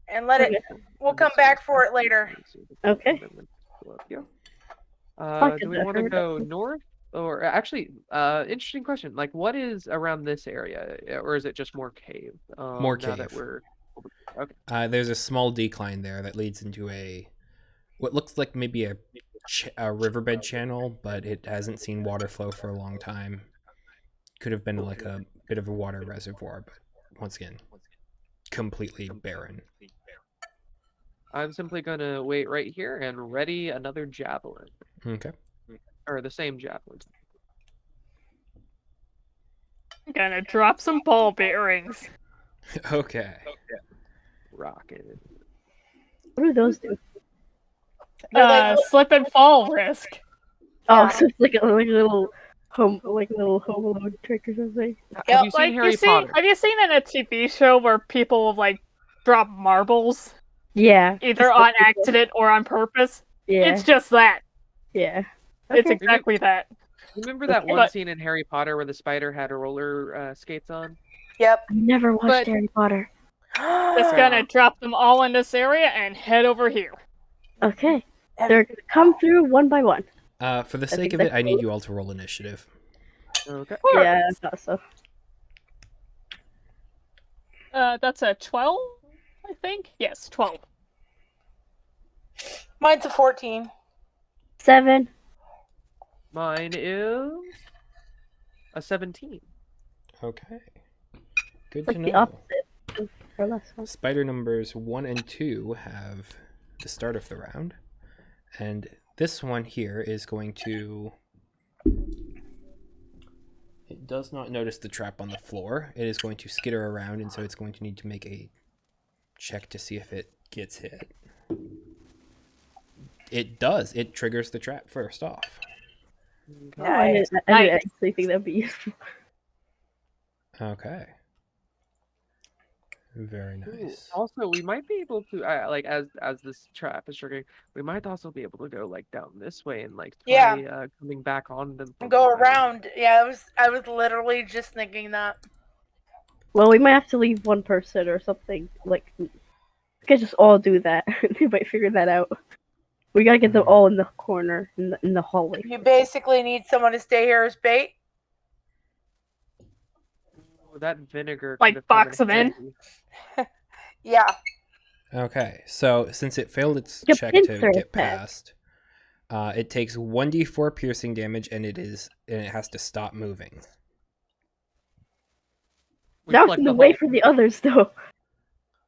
and let it. Okay. We'll And come this back goes for back it later. here, so the Okay. and then let's go up here. Fuck Do it, we I want to heard go that. north or actually, interesting question. Like, what is around this area, or is it just more cave? More Now that cave. we're okay. There's a small decline there that leads into what looks like maybe a riverbed channel, but it hasn't seen water flow for a long time. Could have been like a bit of a water reservoir, but once again, completely barren. I'm simply gonna wait right here and ready another javelin, Okay. or the same javelin. I'm gonna drop some ball bearings. Okay. Rocket. What do those do? They're like- Slip and fall risk. Oh, Yeah. so it's like a little home alone trick or something. Have Yep. you seen Like, Harry Potter? have you seen in a TV show where people, like, drop marbles? Yeah. Either just on like people- accident or on purpose? Yeah. It's just that. Yeah. It's Okay. exactly that. Remember that Okay. one But- scene in Harry Potter where the spider had roller skates on? Yep. I've never watched But- Harry Potter. Just gonna drop them all in this area and head over here. Okay. They're gonna come through one by one. For the That's sake of it, I exactly- need you all to roll initiative. Okay. Yeah, I thought so. That's a 12, I think? Yes, 12. Mine's a 14. 7. Mine is a 17. Okay. Good It's to like the know. opposite of our last one. Spider numbers 1 and 2 have the start of the round, and this one here is going to. It does not notice the trap on the floor. It is going to skitter around, and so it's going to need to make a check to see if it gets hit. It does. It triggers the trap first off. Oh, I didn't actually think that'd be useful. Okay. Very Ooh, nice. Also, we might be able to, like, as this trap is triggering, we might also be able to go like down this way and like Yeah. try coming back on them. from Go behind. around. Yeah, I was literally just thinking that. Well, we might have to leave one person or something. Like, we could just all do that. We might figure that out. We gotta get them all in the corner in the hallway. You basically need someone to stay here as bait. Ooh, that vinegar. Like, could have box come them in? handy. Yeah. Okay, so since it failed its Your check to pincer get attack. past, it takes 1d4 piercing damage, and it has to stop moving. We Now it's plugged in the the way hole. for the others, though.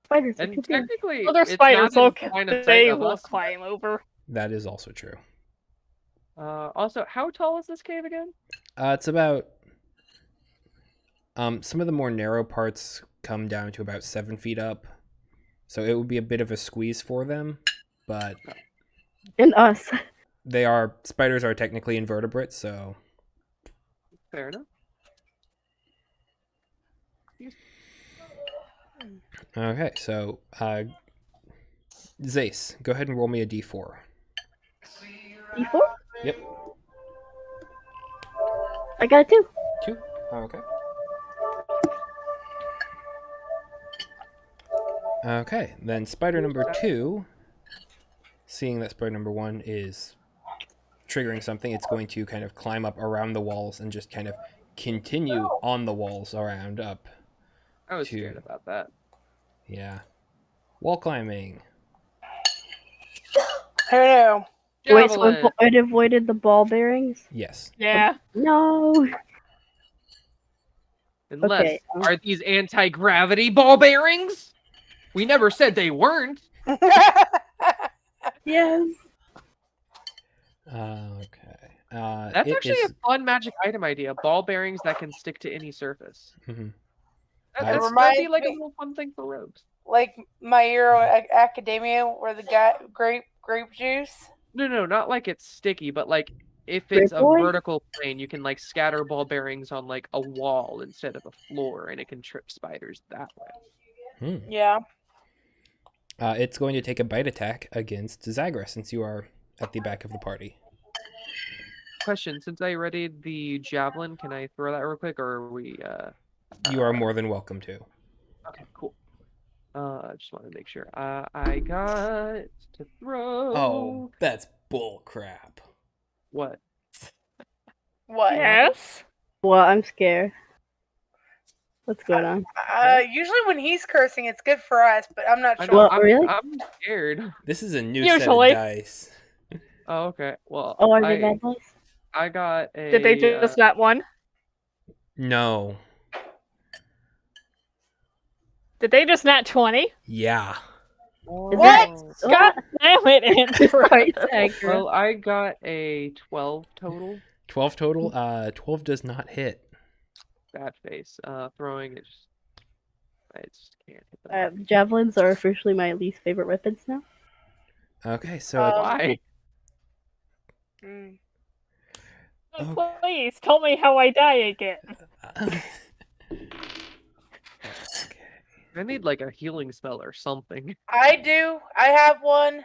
Spiders are And too big. technically, Other it's spiders not look, in line of sight they of will us. climb over. That is also true. Also, how tall is this cave again? It's about. Some of the more narrow parts come down to about 7 feet up, so it would be a bit of a squeeze for them. But And us. spiders are technically invertebrates, so Fair enough. okay. So, Zace, go ahead and roll me a d4. D4? Yep. I got it too. 2. Okay. Okay, then spider number 2, seeing that spider number 1 is triggering something, it's going to kind of climb up around the walls and just kind of continue on the walls around up. I was Two. scared about that. Yeah. Wall climbing. I don't know. Wait, so Javelin. it avoided the ball bearings? Yes. Yeah. No. Unless, Okay, are these anti-gravity ball bearings? We never said they weren't. Yes. Okay. That's it actually is. a fun magic item idea. Ball bearings that can stick to any surface. Mhm. That'd reminds be like a me- little fun thing for rogues. Like My Hero Academia, where the guy grape juice. No, not like it's sticky, but like if Grape it's a boy? vertical plane, you can like scatter ball bearings on like a wall instead of a floor, and it can trip spiders that way. Yeah. It's going to take a bite attack against Zagra since you are at the back of the party. Question: since I readied the javelin, can I throw that real quick, or are we? You are more than welcome to. Okay, cool. I just want to make sure. I got to throw. Oh, that's bull crap. What? What? Yes. Well, I'm scared. What's going on? Usually when he's cursing, it's good for us, but I'm not I sure. know. Well, really? I'm scared. This is a new Usually. set of dice. Oh, okay. Well, Oh, are they bad dice? I got a. Did they just not one? No. Did they just not 20? Yeah. Is What? that God damn it, Andrew. Right, Zagra. Well, I got a 12 total. 12 total. 12 does not hit. Bad face. Throwing it just. I just can't hit them. Javelins are officially my least favorite weapons now. Okay, so Why? Mm. Okay. Please tell me how I die again. Okay. I need like a healing spell or something. I do. I have one.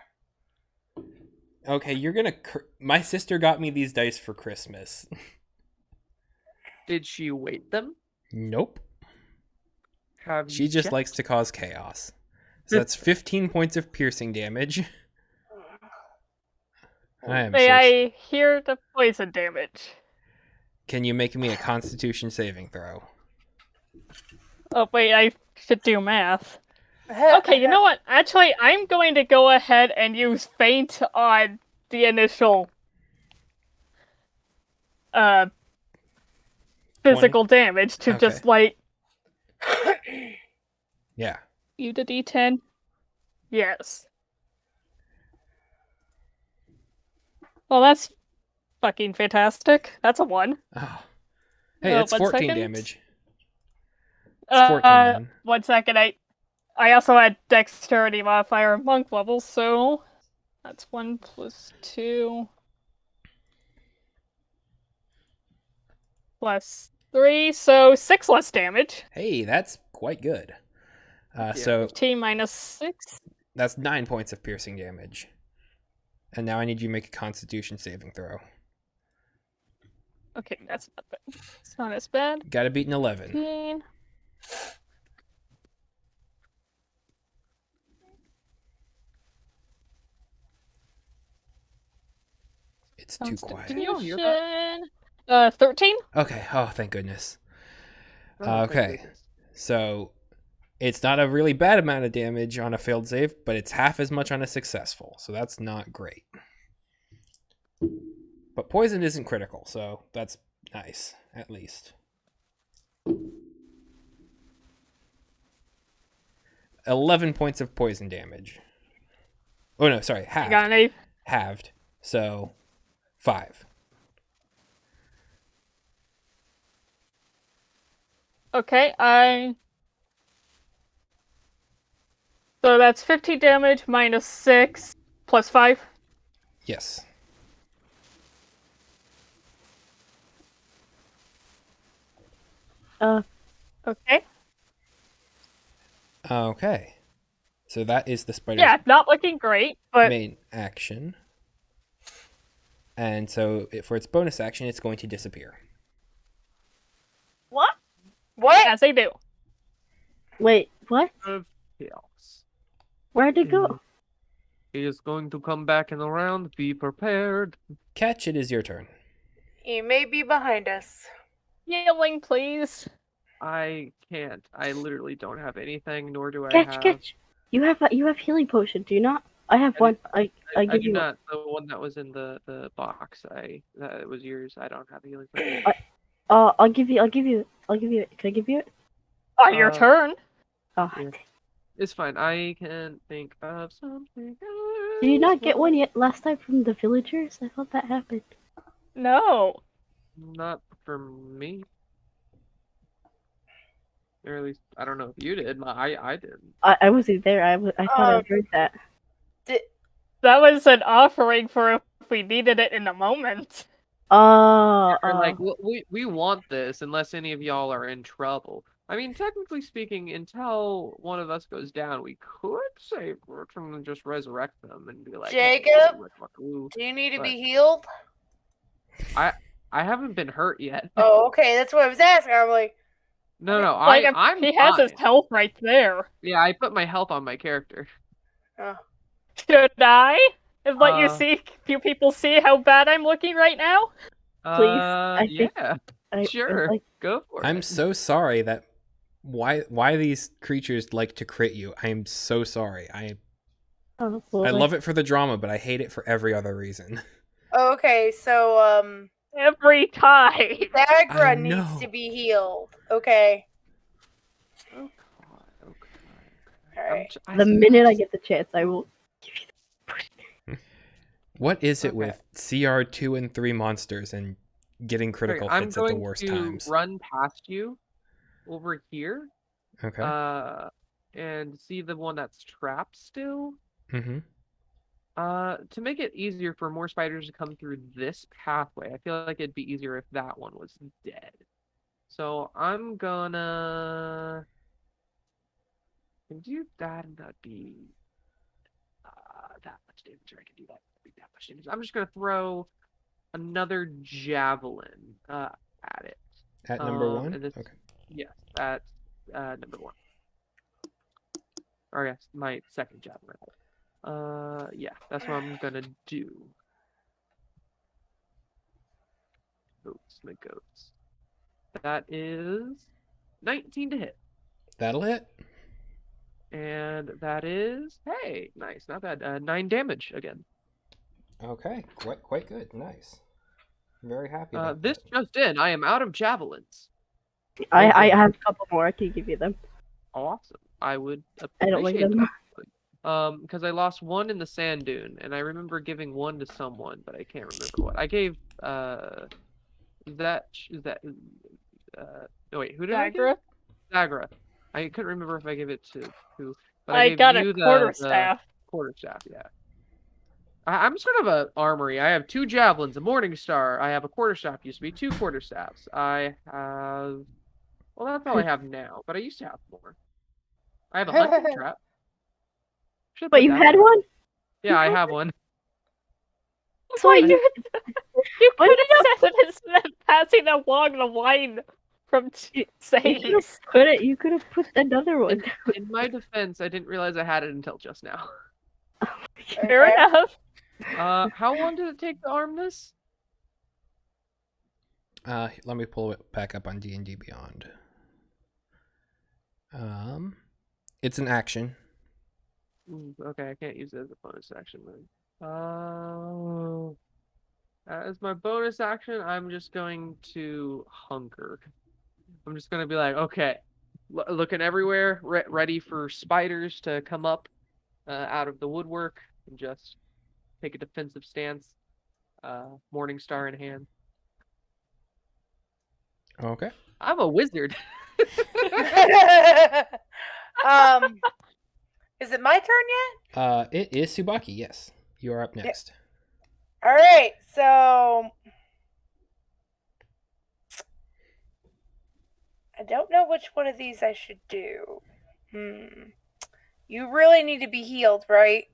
Okay, you're gonna. My sister got me these dice for Christmas. Did she weight them? Nope. Have She you just checked? likes to cause chaos. So that's 15 points of piercing damage. I am May so. I hear the poison damage? Can you make me a Constitution saving throw? Oh, wait, I should do math. Okay, you know what? Actually, I'm going to go ahead and use Feint on the initial physical damage to just, Okay. like, Yeah. you the D10? Yes. Well, that's fucking fantastic. That's a 1. Oh. Hey, that's 1 14 second. damage. It's 14 then. 1 second. I also had dexterity modifier and monk level, so that's 1 plus 2 plus 3, so 6 less damage. Hey, that's quite good. Yeah. So 15 minus 6. that's 9 points of piercing damage. And now I need you to make a Constitution saving throw. Okay, that's not bad. It's not as bad. Gotta beat an 11. 15. It's too quiet. Can you all hear that? 13? Okay. Oh, thank goodness. Oh, thank Okay. goodness. So it's not a really bad amount of damage on a failed save, but it's half as much on a successful. So that's not great. But poison isn't critical, so that's nice, at least. 11 points of poison damage. Oh no, sorry, I got halved. an 8. Halved. So 5. Okay, So that's 50 damage minus 6 plus 5. Yes. Okay. Okay. So that is the spider's Yeah, not looking great, but main action. And so for its bonus action, it's going to disappear. What? What? as they do. Wait, what? Of chaos. Where'd it go? He is going to come back in the round. Be prepared. Catch, it is your turn. He may be behind us. Healing, please. I can't. I literally don't have anything, nor do I Catch, have. catch. You have healing potion, do you not? I have I one. I I give do you. not. The one that was in the box. That was yours. I don't have a healing potion. I'll give you. Can I give you it? Your Uh, turn. Oh, Yeah. It's fine. I can think of something else. did you not get one yet last time from the villagers? I thought that happened. No. Not for me. Or at least I don't know if you did. I didn't. I wasn't there. I thought I heard that. Did, That was an offering for if we needed it in a moment. Or like we want this unless any of y'all are in trouble. I mean, technically speaking, until one of us goes down, we could save Bertram and just resurrect them and be like, hey, Jacob, woo. do you need to But be healed? I haven't been hurt yet. Oh, okay. That's what I was asking. I'm like, No, Like, I'm he has his fine. health right there. Yeah, I put my health on my character. oh. Should I? And let you Uh, see, few people see how bad I'm looking right now? Please, I think yeah, I'd sure, like. go for I'm it. so sorry that why these creatures like to crit you. I am so sorry. Oh, I boy. love it for the drama, but I hate it for every other reason. Okay, so Every time. I Dagra needs know. to be healed. Okay. Okay, okay. All right. The minute I get the chance, I will. What is it Okay. with CR2 and 3 monsters and getting critical I'm hits at the going worst to times? run past you over here. Okay. And see the one that's trapped still. Mm-hmm. To make it easier for more spiders to come through this pathway, I feel like it'd be easier if that one was dead. So I'm gonna do that, and that'd be that much damage. Or I can do that. That'd be that much damage. I'm just gonna throw another javelin at it. At number 1? And this, Okay. yes, that's number 1. Or yes, my second javelin. Yeah, that's what I'm gonna do. Goats, my goats. That is 19 to hit. That'll hit. And that is, hey, nice, not bad. 9 damage again. Okay. Quite good. Nice. Very happy about This that. just in, I am out of javelins. I have a couple more. I can give you them. Awesome. I would I don't like appreciate them. that. Because I lost one in the sand dune, and I remember giving one to someone, but I can't remember what. I gave, no wait, who did I give? Dagra? Zagra. I couldn't remember if I gave it to who, but I I gave got you a quarterstaff. the quarterstaff, yeah. I'm sort of a armory. I have 2 javelins, a morning star. I have a quarterstaff. Used to be 2 quarterstaffs. I have, well, that's all I have now. But I used to have more. I have a hunting trap. Should But put you that had on. one. Yeah, I have one. So Why you. You Why could did you have said it instead of passing along the line from You sayings. You could have put another one. In my defense, I didn't realize I had it until just now. Fair Okay. enough. How long did it take to arm this? Let me pull it back up on D&D Beyond. It's an action. Okay, I can't use it as a bonus action then. As my bonus action, I'm just going to hunker. I'm just going to be like, okay, looking everywhere, ready for spiders to come up out of the woodwork and just take a defensive stance. Morning star in hand. Okay. I'm a wizard. Is it my turn yet? It is Subaki, yes. You are up next. All right, so I don't know which one of these I should do. You really need to be healed, right?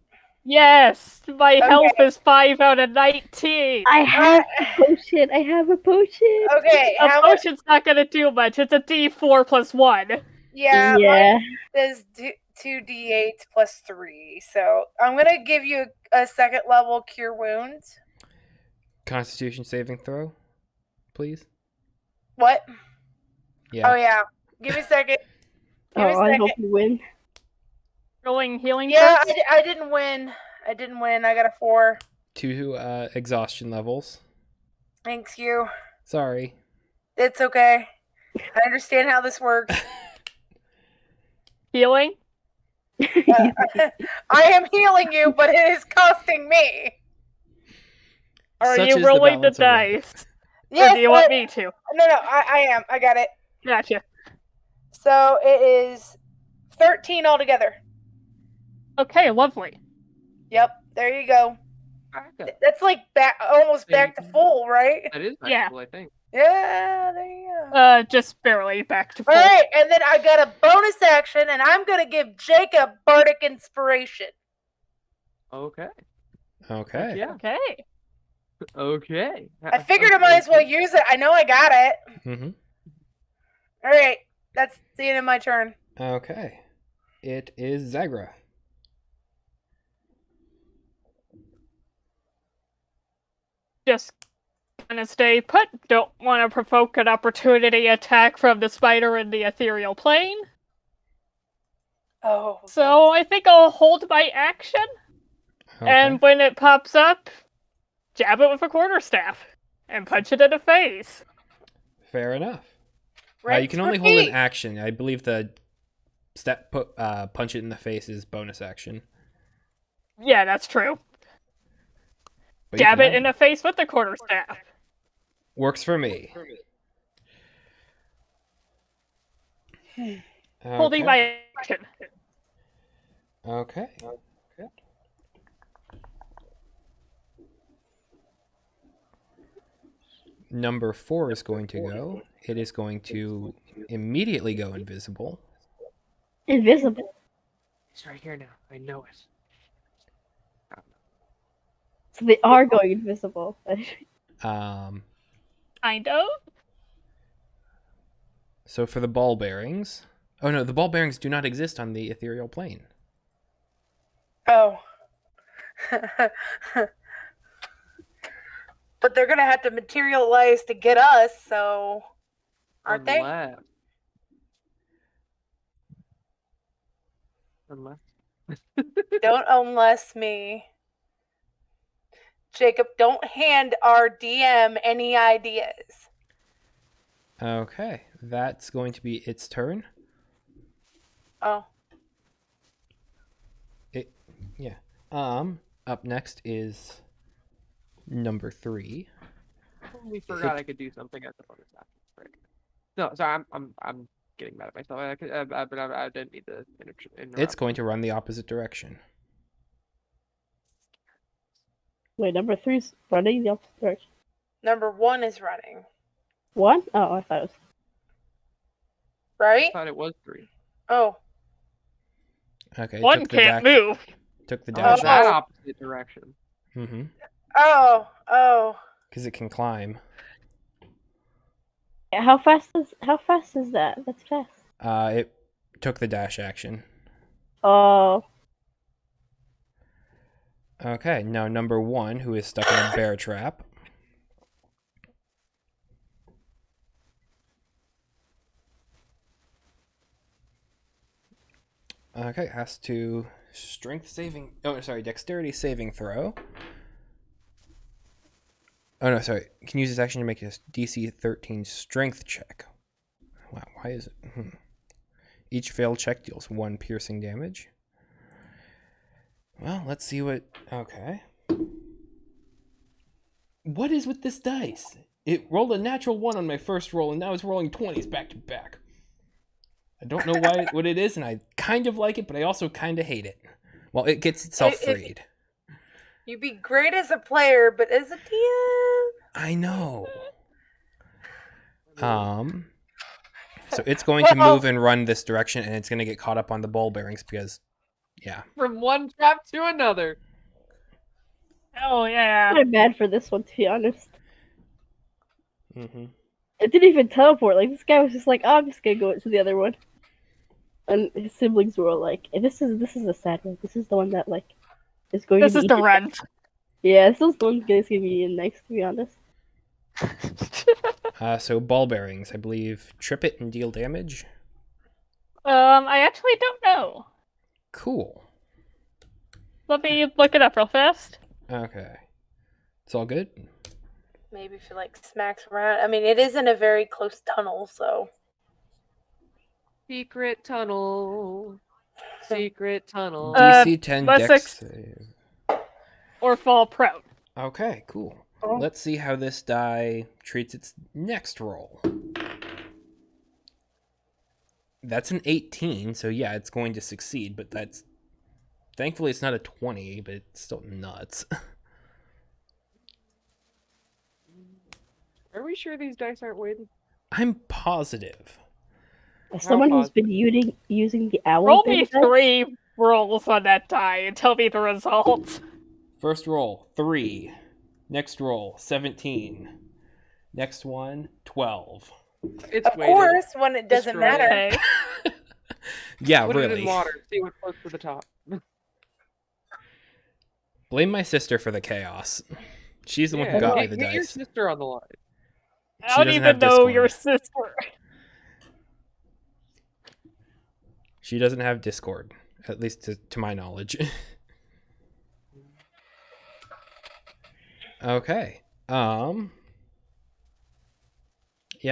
Yes, my Okay. health is 5 out of 19. I have a potion. I have a potion. Okay, A how much? potion's not gonna do much. It's a D4 plus 1. Yeah, Yeah. mine says 2d8 plus 3. So I'm gonna give you a second level cure wounds. Constitution saving throw, please. What? Yeah. Oh yeah. Give me a second. Give me a Oh, I second. hope you win. Rolling healing Yeah, first. I didn't win. I didn't win. I got a 4. 2 exhaustion levels. Thanks you. Sorry. It's okay. I understand how this works. Healing. I am healing you, but it is costing me. Are Such you is the rolling the balance of life. dice? Yes, Or do you want me to? No, I am. I got it. Gotcha. So it is 13 altogether. Okay, lovely. Yep, there you go. Okay. That's like almost back to full, right? That is Yeah. cool, I think. Yeah, there you go. Just barely back to full. All right, and then I got a bonus action, and I'm gonna give Jacob bardic inspiration. Okay. Okay. Yeah. Okay. Okay. I figured I might as well use it. I know I got it. Mm-hmm. All right, that's the end of my turn. Okay. It is Zagra. Just gonna stay put. Don't want to provoke an opportunity attack from the spider in the ethereal plane. Oh. So I think I'll hold my action, Okay. and when it pops up, jab it with a quarterstaff and punch it in the face. Fair enough. You Rinse, can only hold an repeat. action. I believe the punch it in the face is bonus action. Yeah, that's true. But you Jab can it in the face with the quarterstaff. Works for me. Holding my action. Okay. Number 4 is going to go. It is going to immediately go invisible. Invisible. It's right here now. I know it. So they are going invisible. Um, Kind of. so for the ball bearings... Oh no, the ball bearings do not exist on the ethereal plane. Oh. But they're gonna have to materialize to get us, so aren't they? Unless. Don't unless me. Jacob, don't hand our DM any ideas. Okay, that's going to be its turn. Oh. Up next is number 3. We forgot I could do something at the bonus action. Right. No, sorry, I'm getting mad at myself. I didn't need to interrupt. It's going to run the opposite direction. Wait, number 3's running the opposite direction. Number 1 is running. 1? Oh, I thought it was. Right? I thought it was 3. Oh. Okay. One can't move. Took the Oh, dash. that opposite direction. Mm-hmm. Oh. Because it can climb. How fast is that? That's fast. It took the dash action. Oh. Okay, now number 1, who is stuck in a bear trap. Okay, has to dexterity saving throw. Oh no, sorry. Can use this action to make a DC 13 strength check. Wow, why is it? Each failed check deals 1 piercing damage. Well, let's see what... Okay. What is with this dice? It rolled a natural 1 on my first roll, and now it's rolling 20s back to back. I don't know what it is, and I kind of like it, but I also kind of hate it. Well, it gets itself freed. You'd be great as a player, but as a DM... I know. So it's going to move and run this direction, and it's going to get caught up on the ball bearings because, yeah. From one trap to another. Oh yeah. I'm bad for this one, to be honest. Mm-hmm. It didn't even teleport. Like, this guy was just like, oh, I'm just gonna go to the other one. And his siblings were all like, this is a sad one. This is the one that, like, is going This to is be the eaten. run. Yeah, this is the one that's gonna be eaten next, to be honest. So ball bearings, I believe, trip it and deal damage. I actually don't know. Cool. Let me look it up real fast. Okay. It's all good? Maybe if you like smacks around. I mean, it is in a very close tunnel, so. Secret tunnel. Secret tunnel. DC 10 let's dex ex- save. Or fall prone. Okay, cool. Oh. Let's see how this die treats its next roll. That's an 18, so yeah, it's going to succeed, but that's... Thankfully, it's not a 20, but it's still nuts. Are we sure these dice aren't weighted? I'm positive. As someone who's been using the owl Roll me bed dice, 3 rolls on that die and tell me the results. First roll, 3. Next roll, 17. Next one, 12. It's Of weighted. course, when it doesn't Destroy it. matter. Okay. Yeah, Put it really. in water. See what floats to the top. Blame my sister for the chaos. She's the one who Yeah, got me get, the get your dice. sister on the line. I She don't doesn't even have know your Discord. sister. She doesn't have Discord, at least to my knowledge. Okay. Yeah,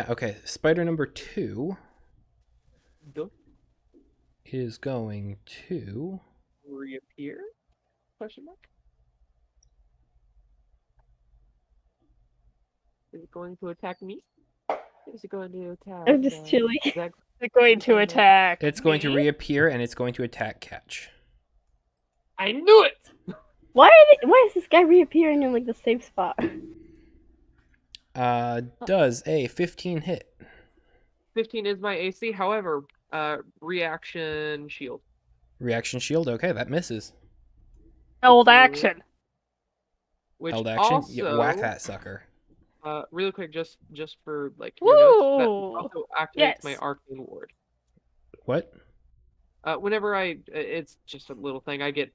okay. Spider number 2 Duh. is going to... Reappear? Question mark. Is it going to attack me? Is it going to attack? I'm just chilling. Zach? They're going to attack. It's going to me. reappear, and it's going to attack Catch. I knew it. why is this guy reappearing in like the same spot? Does a 15 hit. 15 is my AC. However, reaction shield. Reaction shield, okay, that misses. Held action. Which Held action, also, yeah, whack that sucker. really quick, just for like your notes, that Woo! also activates my Yes. arcane ward. What? Whenever it's just a little thing. I get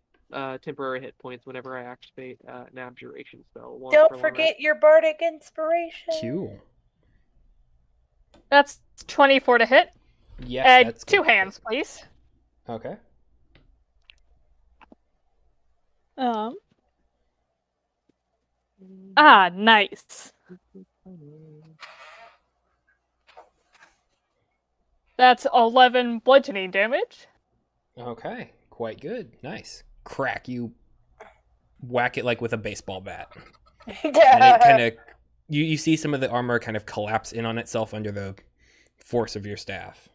temporary hit points whenever I activate an abjuration spell. once per Don't long forget your bardic inspiration. Cool. That's 24 to hit. Yes, And that's 2 good. hands, please. Okay. Nice. That's 11 bludgeoning damage. Okay, quite good. Nice. Crack, you whack it like with a baseball bat. And it kind of... You see some of the armor kind of collapse in on itself under the force of your staff.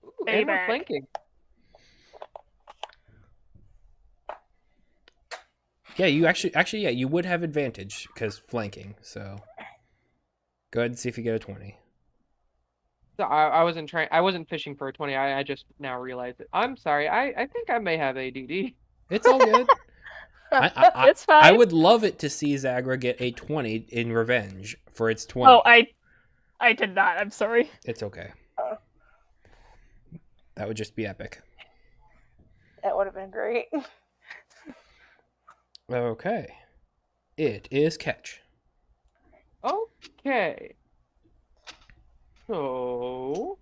Ooh, and we're Payback. flanking. Yeah, you actually, yeah, you would have advantage because flanking. So go ahead and see if you get a 20. So I wasn't trying. I wasn't fishing for a 20. I just now realized it. I'm sorry. I think I may have ADD. It's all good. It's fine. I would love it to see Zagra get a 20 in revenge for its 20. Oh, I did not. I'm sorry. It's okay. That would just be epic. That would have been great. Okay. It is Catch. Okay. So,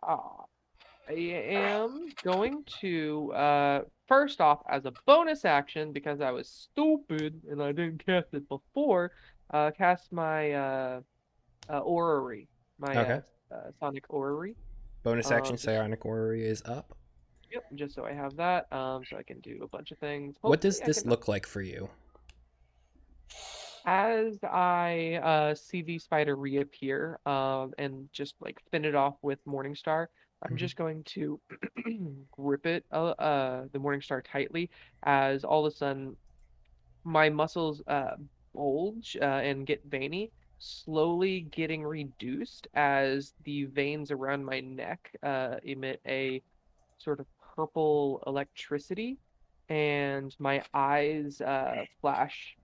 I am going to, first off, as a bonus action, because I was stupid and I didn't cast it before, cast my orrery, my Okay. sonic orrery. Bonus action Just- Psionic Orrery is up. Yep, just so I have that, so I can do a bunch of things. What does Hopefully I this can- look like for you? As I see the spider reappear, and just like fin it off with Morningstar, I'm Mhm. just going to grip it, the Morningstar tightly, as all of a sudden my muscles bulge and get veiny, slowly getting reduced as the veins around my neck emit a sort of purple electricity, and my eyes flash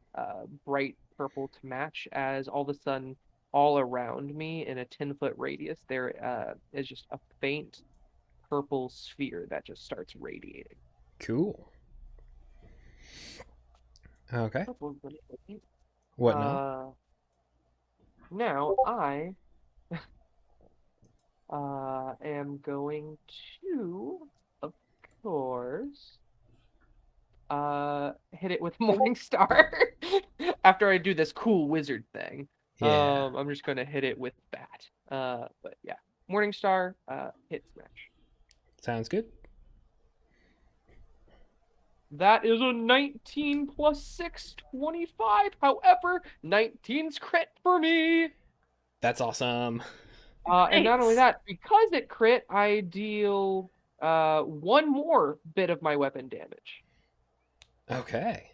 bright purple to match as all of a sudden, all around me in a 10-foot radius, there is just a faint purple sphere that just starts radiating. Cool. Okay. Purple. What now? Now am going to, of course, hit it with Morning Star after I do this cool wizard thing. Yeah. I'm just gonna hit it with that. But yeah, Morning Star, hit smash. Sounds good. That is a 19 plus 6, 25. However, 19's crit for me. That's awesome. And not only Nice. that, because it crit, I deal one more bit of my weapon damage. Okay.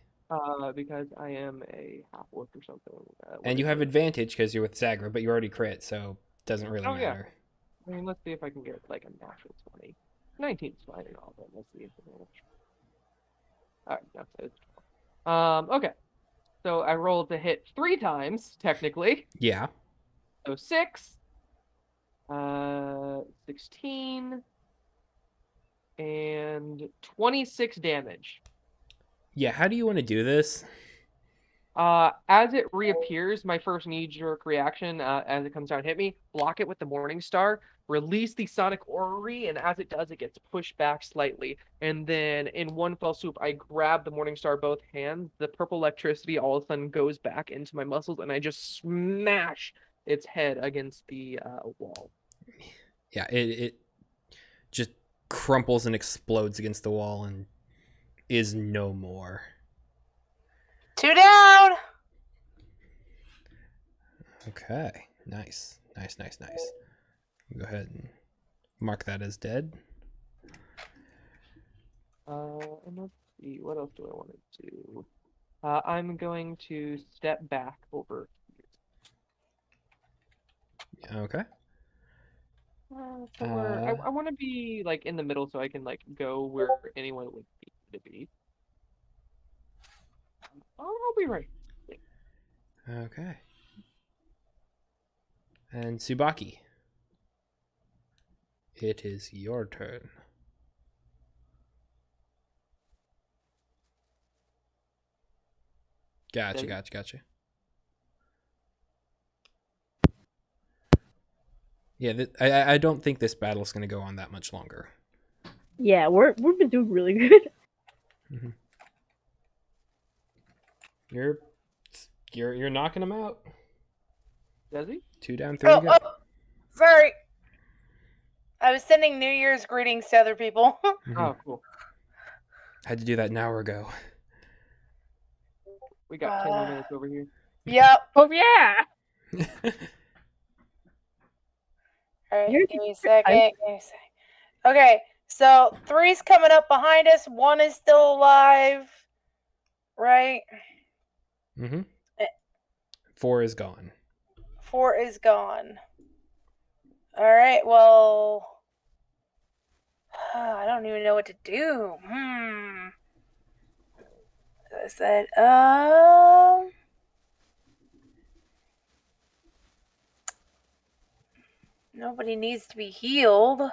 Because I am a half orc or something. And you have advantage because you're with Zagra, but you already crit, so it doesn't really Oh, yeah. matter. I mean, let's see if I can get like a natural 20. 19's fine and all, but let's see if the damage. Alright, that's it. Okay. So I rolled to hit 3 times, technically. Yeah. So 6, 16, and 26 damage. Yeah, how do you want to do this? As it reappears, my first knee-jerk reaction, as it comes down, hit me, block it with the Morning Star, release the Sonic Orrery, and as it does, it gets pushed back slightly. And then in one fell swoop, I grab the Morning Star both hands. The purple electricity all of a sudden goes back into my muscles, and I just smash its head against the wall. Yeah, it just crumples and explodes against the wall and is no more. 2 down. Okay. Nice. Nice. Go ahead and mark that as dead. And let's see, what else do I want to do? I'm going to step back over here. Okay. So I want to be like in the middle so I can like go where anyone would need to be. I'll be right. Okay. And Tsubaki. It is your turn. Gotcha. Yeah, I don't think this battle's going to go on that much longer. Yeah, we've been doing really good. Mm-hmm. You're knocking him out. Does he? 2 down, 3 to go. Oh, sorry. I was sending New Year's greetings to other people. Mm-hmm. Oh, cool. Had to do that an hour ago. We got 10 more minutes over here. Yep. Oh yeah. All right, You're- give me a second. Okay, so 3's coming up behind us. 1 is still alive, right? Mm-hmm. 4 is gone. 4 is gone. All right, well, I don't even know what to do. I said, nobody needs to be healed.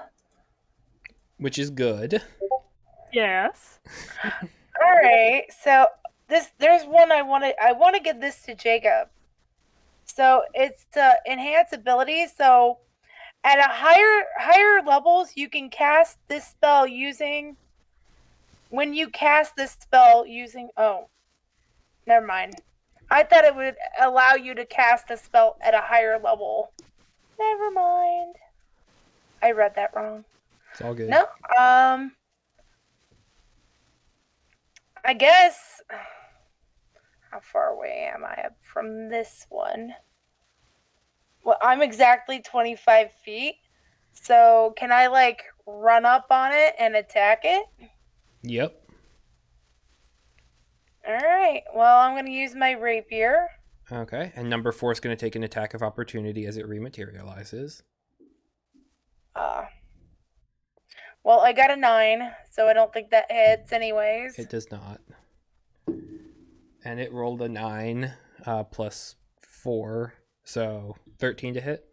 Which is good. Yes. All right, so there's one I want to give this to Jacob. So it's enhance abilities. So at a higher levels, you can cast this spell using. When you cast this spell using, oh, never mind. I thought it would allow you to cast a spell at a higher level. Never mind. I read that wrong. It's all good. No, I guess. How far away am I from this one? Well, I'm exactly 25 feet. So can I like run up on it and attack it? Yep. All right. Well, I'm going to use my rapier. Okay, and number 4 is going to take an attack of opportunity as it rematerializes. Well, I got a 9, so I don't think that hits anyways. It does not. And it rolled a 9 plus 4, so 13 to hit.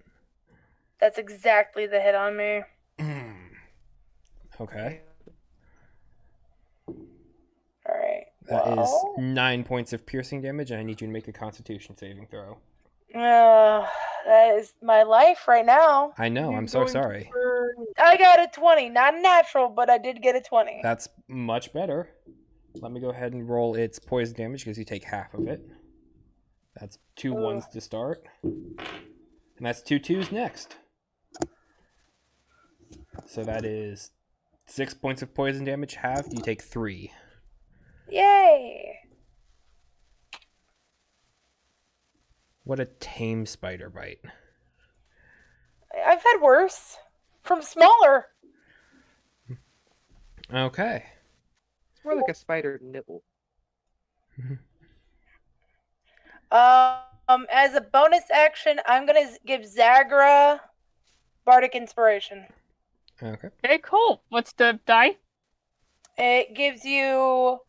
That's exactly the hit on me. Okay. All right. That is 9 points of piercing damage, and I need you to make a Constitution saving throw. That is my life right now. I know. I'm so sorry. I got a 20. Not natural, but I did get a 20. That's much better. Let me go ahead and roll its poison damage because you take half of it. That's 2 ones to start. And that's 2 twos next. So that is 6 points of poison damage halved. You take 3. Yay! What a tame spider bite. I've had worse. From smaller. Okay. It's more like a spider nibble. As a bonus action, I'm gonna give Zagra Bardic Inspiration. Okay. Okay, cool. What's the die? It gives you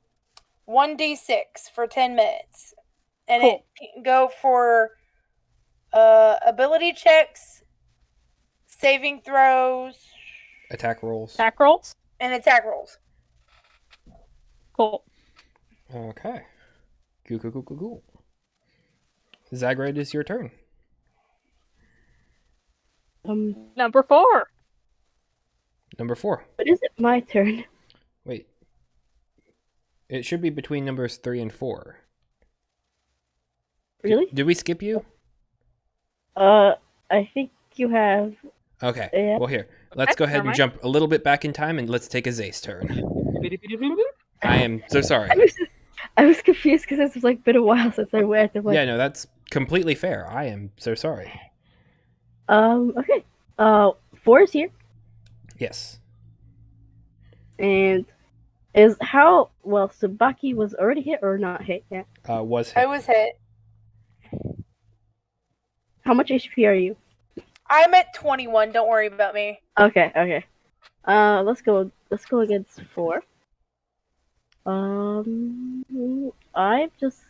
1d6 for 10 minutes. And Cool. it can go for ability checks, saving throws, Attack rolls. Attack rolls? and attack rolls. Cool. Okay. Cool. Zagra, it is your turn. Number 4. Number 4. But is it my turn? Wait. It should be between numbers 3 and 4. Really? Did we skip you? I think you have. Okay. Yeah. Well, here. Let's go ahead never and mind. jump a little bit back in time and let's take a Zay's turn. I am so sorry. I was confused because this was like been a while since I went. I'm like, Yeah, no, that's completely fair. I am so sorry. Okay. 4 is here, Yes. and is how well. Sabaki was already hit or not hit yet? Was I hit. was hit. How much HP are you? I'm at 21. Don't worry about me. Okay. Let's go against 4. I'm just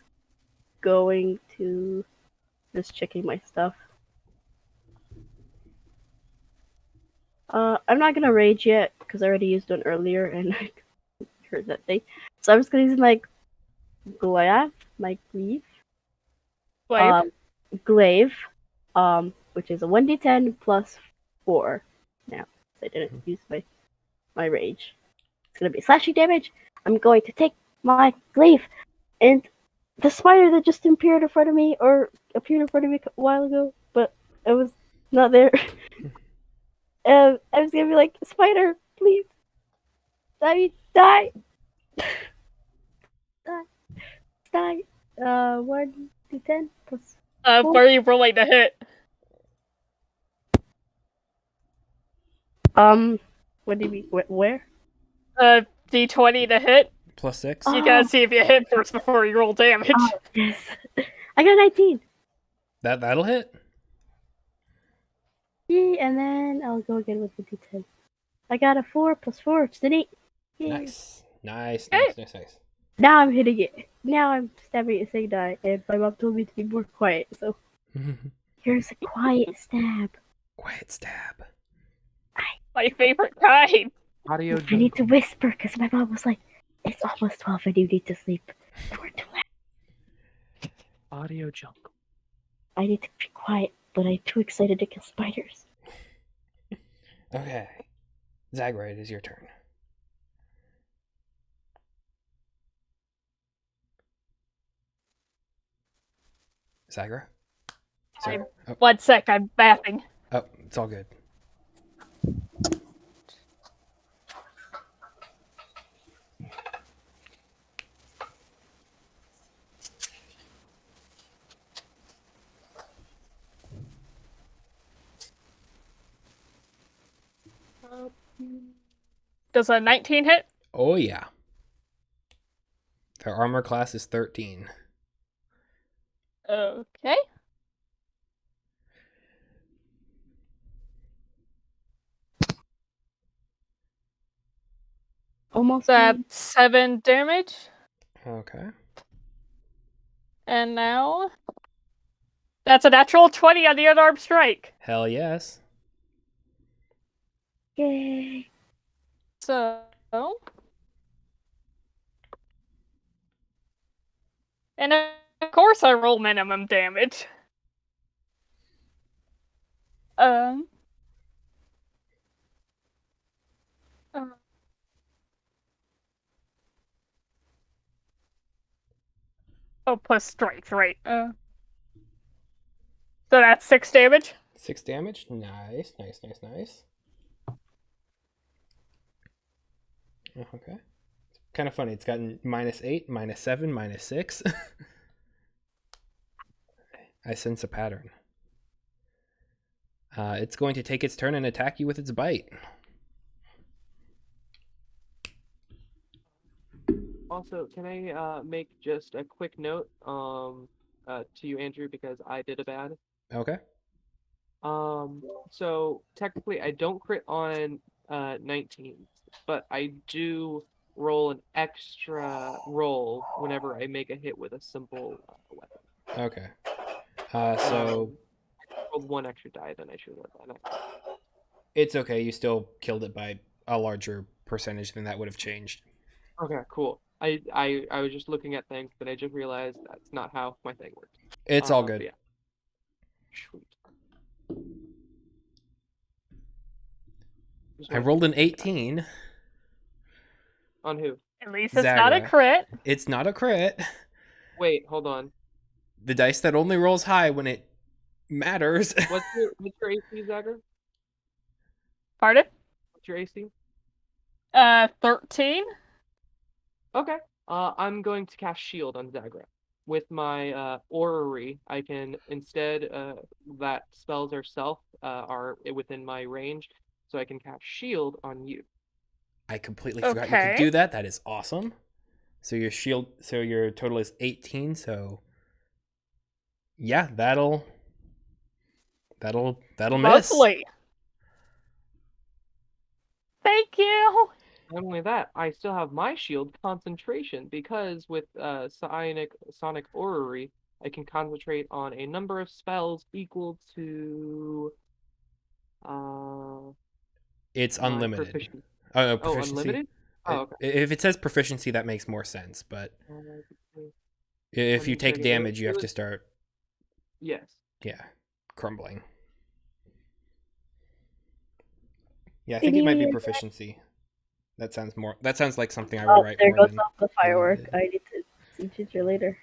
going to checking my stuff. I'm not gonna rage yet because I already used one earlier and I heard that thing. So I'm just gonna use my glaive, Wave. glaive, which is a 1d10 plus 4. Now, I didn't use my rage. It's gonna be slashing damage. I'm going to take my glaive, and the spider that just appeared in front of me a while ago, but it was not there. I was gonna be like, spider, please, die, die. 1d10 plus. Where are you rolling to hit? What do you mean? Where? D20 to hit. Plus 6. You gotta see if you hit first before you roll damage. Oh, yes. I got 19. That'll hit. Yay, and then I'll go again with the d10. I got a 4 plus 4, it's an 8. Yay. Nice. Nice. Now I'm hitting it. Now I'm stabbing it saying die, and my mom told me to be more quiet, so here's a quiet stab. Quiet stab. My favorite kind. Audio I need to whisper because my mom was like, it's almost 12 and you need to sleep. And we're too loud. Audio jungle. I need to be quiet, but I'm too excited to kill spiders. Okay. Zagra, it is your turn. Zagra? Sorry. Oh, 1 sec, I'm bathing. it's all good. Does a 19 hit? Oh, yeah. Their armor class is 13. Okay. Almost. 7 damage. Okay. And now... That's a natural 20 on the unarmed strike. Hell yes. Yay. So... And of course I roll minimum damage. Um. uh, oh, plus strength, right? So that's 6 damage. 6 damage. Nice, nice, nice, nice. Okay. Kind of funny. It's gotten -8, -7, -6. I sense a pattern. It's going to take its turn and attack you with its bite. Also, can I make just a quick note to you, Andrew, because I did a bad. Okay. So technically, I don't crit on 19, but I do roll an extra roll whenever I make a hit with a simple weapon. Okay. So I rolled 1 extra die than I should have. it's okay. You still killed it by a larger percentage than that would have changed. Okay, cool. I was just looking at things, but I just realized that's not how my thing works. It's all good. Yeah. Sweet. I rolled an 18. On who? At least it's not a Zagra. crit. It's not a crit. Wait, hold on. The dice that only rolls high when it matters. What's your AC, Zagger? Pardon? What's your AC? 13. Okay. I'm going to cast Shield on Zagra. With my orrery, I can instead that spells are within my range, so I can cast Shield on you. I completely forgot you could do that. That is awesome. So your shield, so your total is 18. So yeah, that'll miss. Lovely. Thank you. Not only that, I still have my shield concentration because with sonic orrery, I can concentrate on a number of spells equal to It's my unlimited. proficiency. Oh, Oh, proficiency. unlimited? Oh, okay. If it says proficiency, that makes more sense. But if you take damage, you have to start. Yes. Yeah, crumbling. Yeah, I think it might be proficiency. That sounds like something I would write there more goes than off the firework. unlimited. I need to teach you later.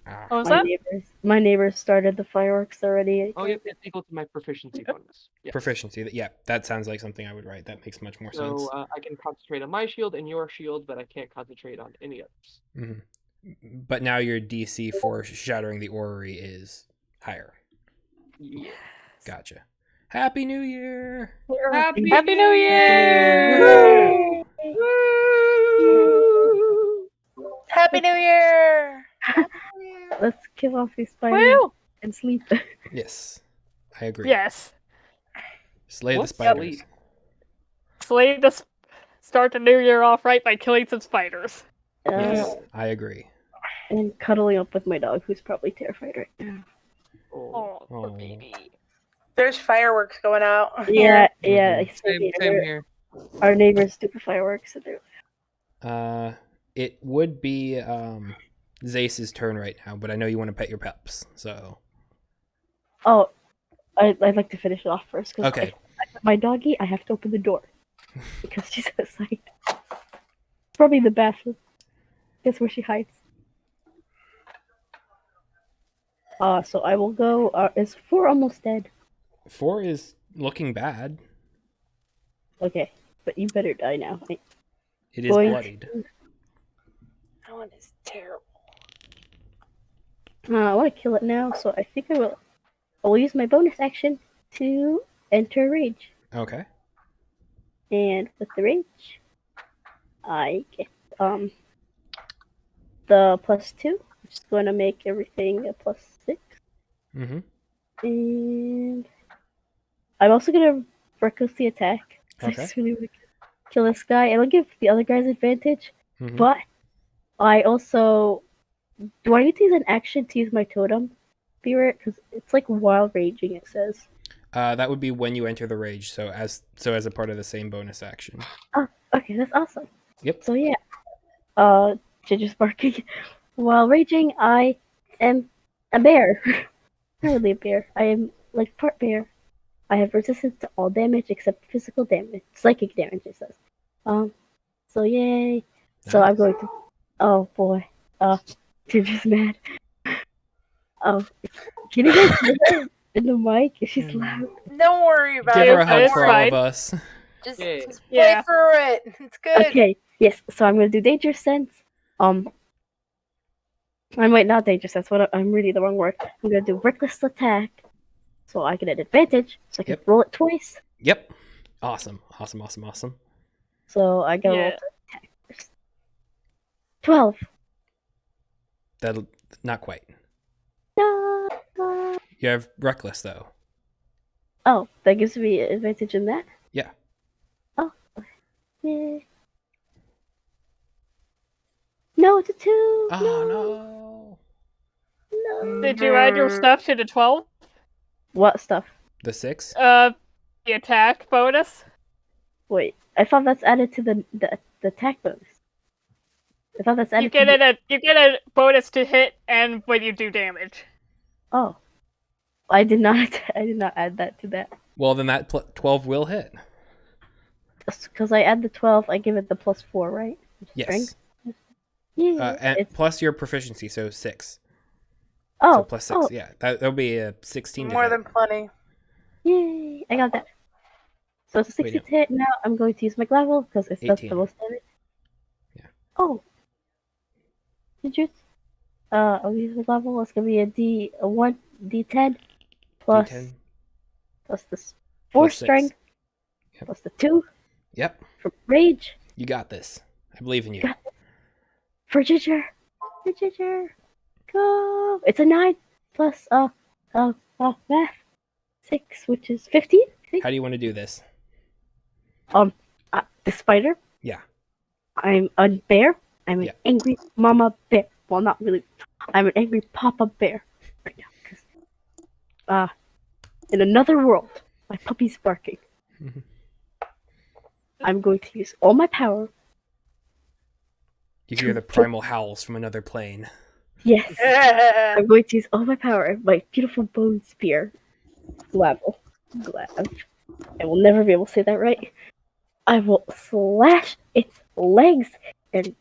Ah. What was that? My neighbors started the fireworks already. Oh, yep, it's equal to my proficiency bonus. Yes. Proficiency. Yeah, that sounds like something I would write. That makes much more sense. So I can concentrate on my shield and your shield, but I can't concentrate on any others. Mm-hmm. But now your DC for shattering the orrery is higher. Yeah. Gotcha. Happy New Year! Happy New Year! Woo! Happy New Year! Let's kill off these spiders Woo! and sleep. Yes, I agree. Yes. Slay the What's spiders. Slay start the new year off right by killing some spiders. Yes, I agree. And cuddling up with my dog, who's probably terrified right now. Oh, poor Oh. baby. There's fireworks going out. Yeah, Mhm. yeah. I see Same here. Our neighbors do the fireworks. And It would be Zace's turn right now, but I know you want to pet your peps, so. oh, I'd like to finish it off first. Cause Okay. my doggy, I have to open the door because she's outside. Probably the bathroom. That's where she hides. So I will go. Is 4 almost dead? 4 is looking bad. Okay, but you better die now. It is bloodied. That one is terrible. I want to kill it now, so I think I will use my bonus action to enter rage. Okay. And with the rage, I get the +2, which is going to make everything a +6. Mm-hmm. And I'm also going to recklessly attack. So Okay. I just really want to kill this guy, and I'll give the other guys advantage. Mm-hmm. But I also do I need to use an action to use my totem spirit? Because it's like while raging, it says. That would be when you enter the rage, so as a part of the same bonus action. Oh, okay, that's awesome. Yep. So yeah, Ginger's barking. While raging, I am a bear. not really a bear. I am like part bear. I have resistance to all damage except physical damage, psychic damage. It says. So yay. So I'm Nice. going to. Oh boy. Ginger's mad. Oh, can you guys hear her in the mic? She's loud. Don't worry about Give it. her a hug it's for all fine. of us. Just, Yeah. just play Yeah. through it. It's good. Okay. Yes. So I'm gonna do danger sense. I might not danger sense. What I'm reading the wrong word. I'm gonna do reckless attack, so I get an advantage. So I can Yep. roll it twice. Yep. Awesome. So I gotta roll Yeah. 12. That'll not quite. No. You have reckless though. Oh, that gives me an advantage in that. Yeah. Oh. Yeah. No, it's a 2. Oh no. No. Did you add your stuff to the 12? What stuff? The 6? The attack bonus? Wait, I thought that's added to the attack bonus. I thought that's You added get to a bonus to hit and when you do damage. Oh. I did not add that to that. Well, then that 12 will hit. Because I add the 12, I give it the +4, right? Yes. Strength? Yeah. And plus your proficiency, so 6. Oh, So plus 6, oh, yeah. That'll be a 16 to More hit. than plenty. yay! I got that. So it's a 60 Wait, to hit. Now I'm going to use my level because it's that's 18. the most damage. Yeah. Oh. Did you? I'll use my level. It's gonna be a 1 D10 plus D10 plus the 4 plus 6. strength Yep. plus the 2 Yep. for rage You got this. I believe in you. Got for Ginger. For Ginger. Go! It's a 9 plus math 6, which is 15. How do you want to do this? The spider. Yeah. I'm a bear. I'm an Yeah. angry mama bear. Well, not really. I'm an angry papa bear right now. 'Cause, in another world, my puppy's barking. Mhm. I'm going to use all my power. You hear the primal howls from another plane. Yes, I'm going to use all my power of my beautiful bone spear. Glavel. I will never be able to say that right. I will slash its legs and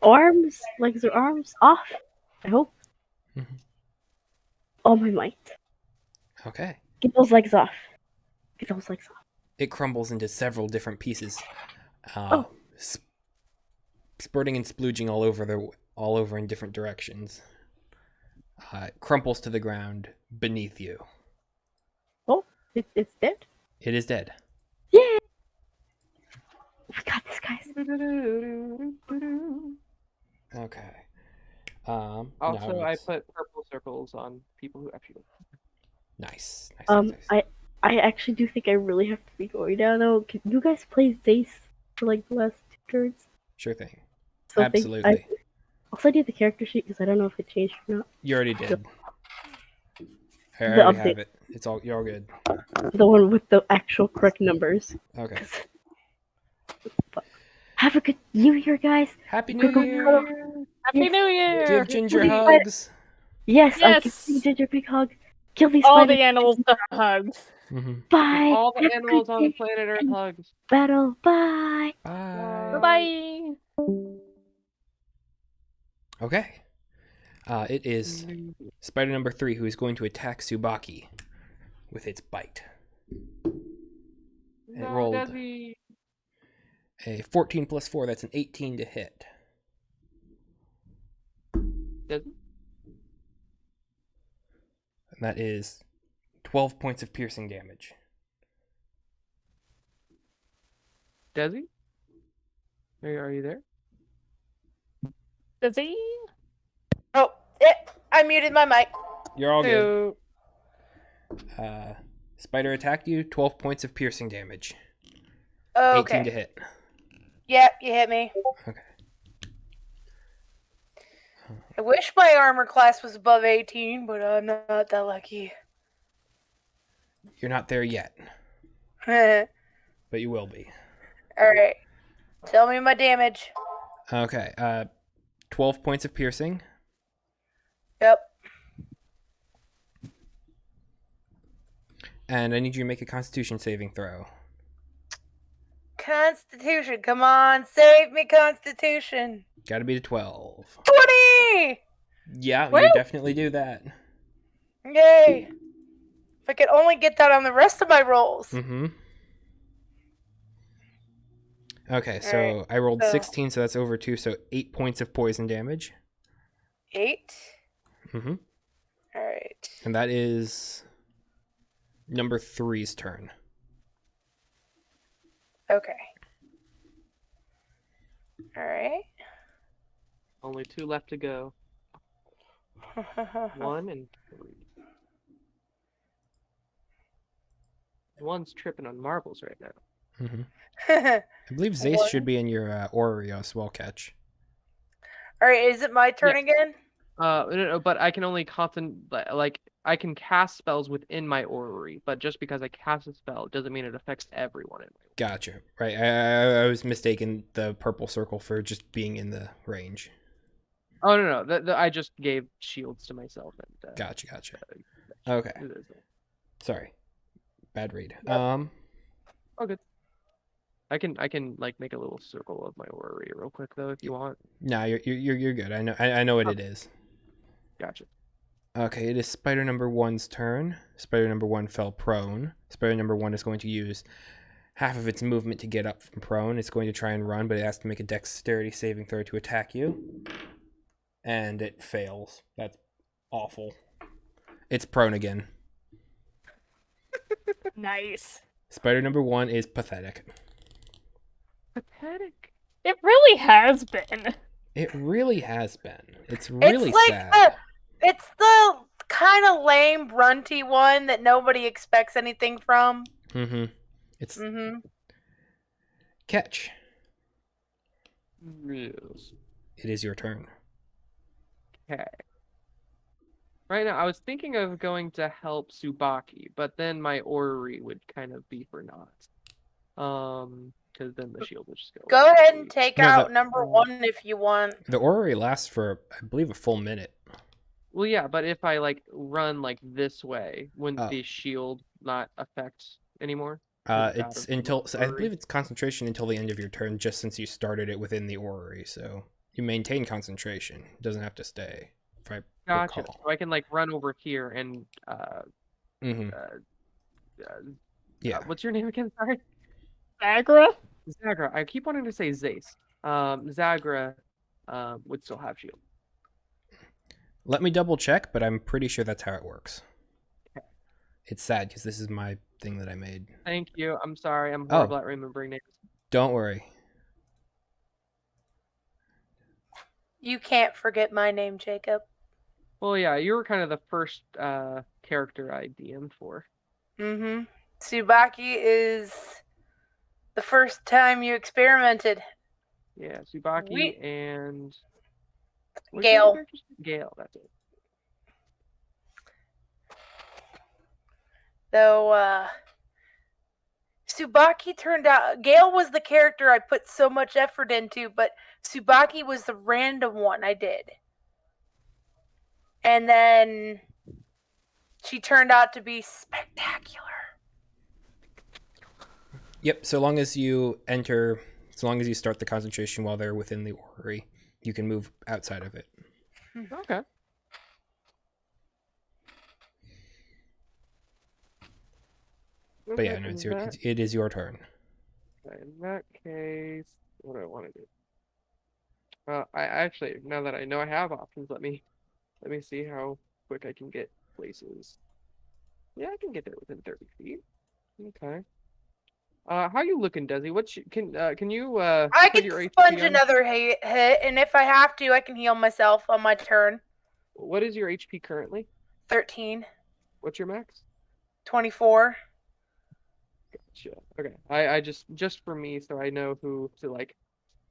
arms, legs or arms off. I hope. Mhm. All my might. Okay. Get those legs off. Get those legs off. It crumbles into several different pieces. Oh. Spurting and splooging all over in different directions. It crumples to the ground beneath you. Oh, it's dead. It is dead. Yeah. We got this, guys. Okay. Also, I put purple circles on people who actually. Nice. I actually do think I really have to be going now, though. Can you guys play Zace for like the last 2 turns? Sure thing. So Absolutely. also need the character sheet because I don't know if it changed or not. You already did. I The already update. have it. You're all good. The one with the actual correct numbers. Okay. Have a good New Year, guys. Happy Go, New go, Year! go. Happy Yes. New Year! Give Ginger Yes. hugs. Yes, I give Yes. you Ginger a big hug. Kill these All spiders. the animals the hugs. Mm-hmm. Bye. All the Have a animals good on the day. planet Earth hugs. Battle. Bye. Bye. Bye. Okay. It is spider number 3 who is going to attack Tsubaki with its bite. It rolled Desi. a 14 plus 4. That's an 18 to hit. Desi? And that is 12 points of piercing damage. Desi? Are you there? Does he? Oh, I muted my mic. You're all good. Heyo. Spider attacked you. 12 points of piercing damage. Okay. 18 to hit. Yep, you hit me. Okay. I wish my armor class was above 18, but I'm not that lucky. You're not there yet, Alright. but you will be. Tell me my damage. Okay. 12 points of piercing. Yep. And I need you to make a Constitution saving throw. Constitution, come on, save me, Constitution. Got to be a 12. 20! Yeah, Woo! you definitely do that. Yay! If I could only get that on the rest of my rolls. Mm-hmm. Okay, so Alright, I rolled so- 16, so that's over 2, so 8 points of poison damage. 8. Mm-hmm. Alright. And that is number 3's turn. Okay. Alright. Only 2 left to go. 1 and 3. One's tripping on marbles right now. Mm-hmm. I believe Zace What? should be in your orrery as well catch. Alright, is it my turn again? No, but I can only I can cast spells within my orrery, but just because I cast a spell doesn't mean it affects everyone in my Gotcha. Right, I was mistaken the purple circle for just being in the range. Oh no, I just gave shields to myself and Gotcha. Okay. Sorry. Bad read. Oh good. I can like make a little circle of my orrery real quick though if you want. No, you're good. I know what it is. Gotcha. Okay, it is spider number 1's turn. Spider number 1 fell prone. Spider number 1 is going to use half of its movement to get up from prone. It's going to try and run, but it has to make a dexterity saving throw to attack you. And it fails. That's awful. It's prone again. Nice. Spider number 1 is pathetic. Pathetic. It really has been. It really has been. It's really it's like sad. It's the kind of lame, runty one that nobody expects anything from. Mm-hmm. It's Mm-hmm. catch. Yes. It is your turn. Okay. Right now, I was thinking of going to help Tsubaki, but then my orrery would kind of be for naught. Because then the shield would just go. Go ahead and take No, out number 1 if you want. The orrery lasts for, I believe, a full minute. Well, yeah, but if I like run like this way, wouldn't Oh. the shield not affect anymore? It's until I believe it's concentration until the end of your turn, just since you started it within the orrery. So you maintain concentration. It doesn't have to stay. If I Gotcha. recall. So I can like run over here and Mm-hmm. Yeah. what's your name again? Sorry. Agra? Zagra. I keep wanting to say Zace. Zagra would still have shield. Let me double check, but I'm pretty sure that's how it works. It's sad because this is my thing that I made. Thank you. I'm sorry. I'm horrible at remembering names. Don't worry. You can't forget my name, Jacob. Well, yeah, you were kind of the first character I DM'd for. Mm-hmm. Tsubaki is the first time you experimented. Yeah, Tsubaki and what's the Gale. other character's name? Gale, that's it. Though, Tsubaki turned out... Gale was the character I put so much effort into, but Tsubaki was the random one I did. And then she turned out to be spectacular. Yep, so long as you start the concentration while they're within the orrery, you can move outside of it. Okay. But yeah, no, it is your turn. In that case, what do I want to do? I actually, now that I know I have options, let me see how quick I can get places. Yeah, I can get there within 30 feet. Okay. How you looking, Desi? Can you I put can your HP sponge on? another hit, and if I have to, I can heal myself on my turn. What is your HP currently? 13. What's your max? 24. Gotcha. Okay. I just for me, so I know who to like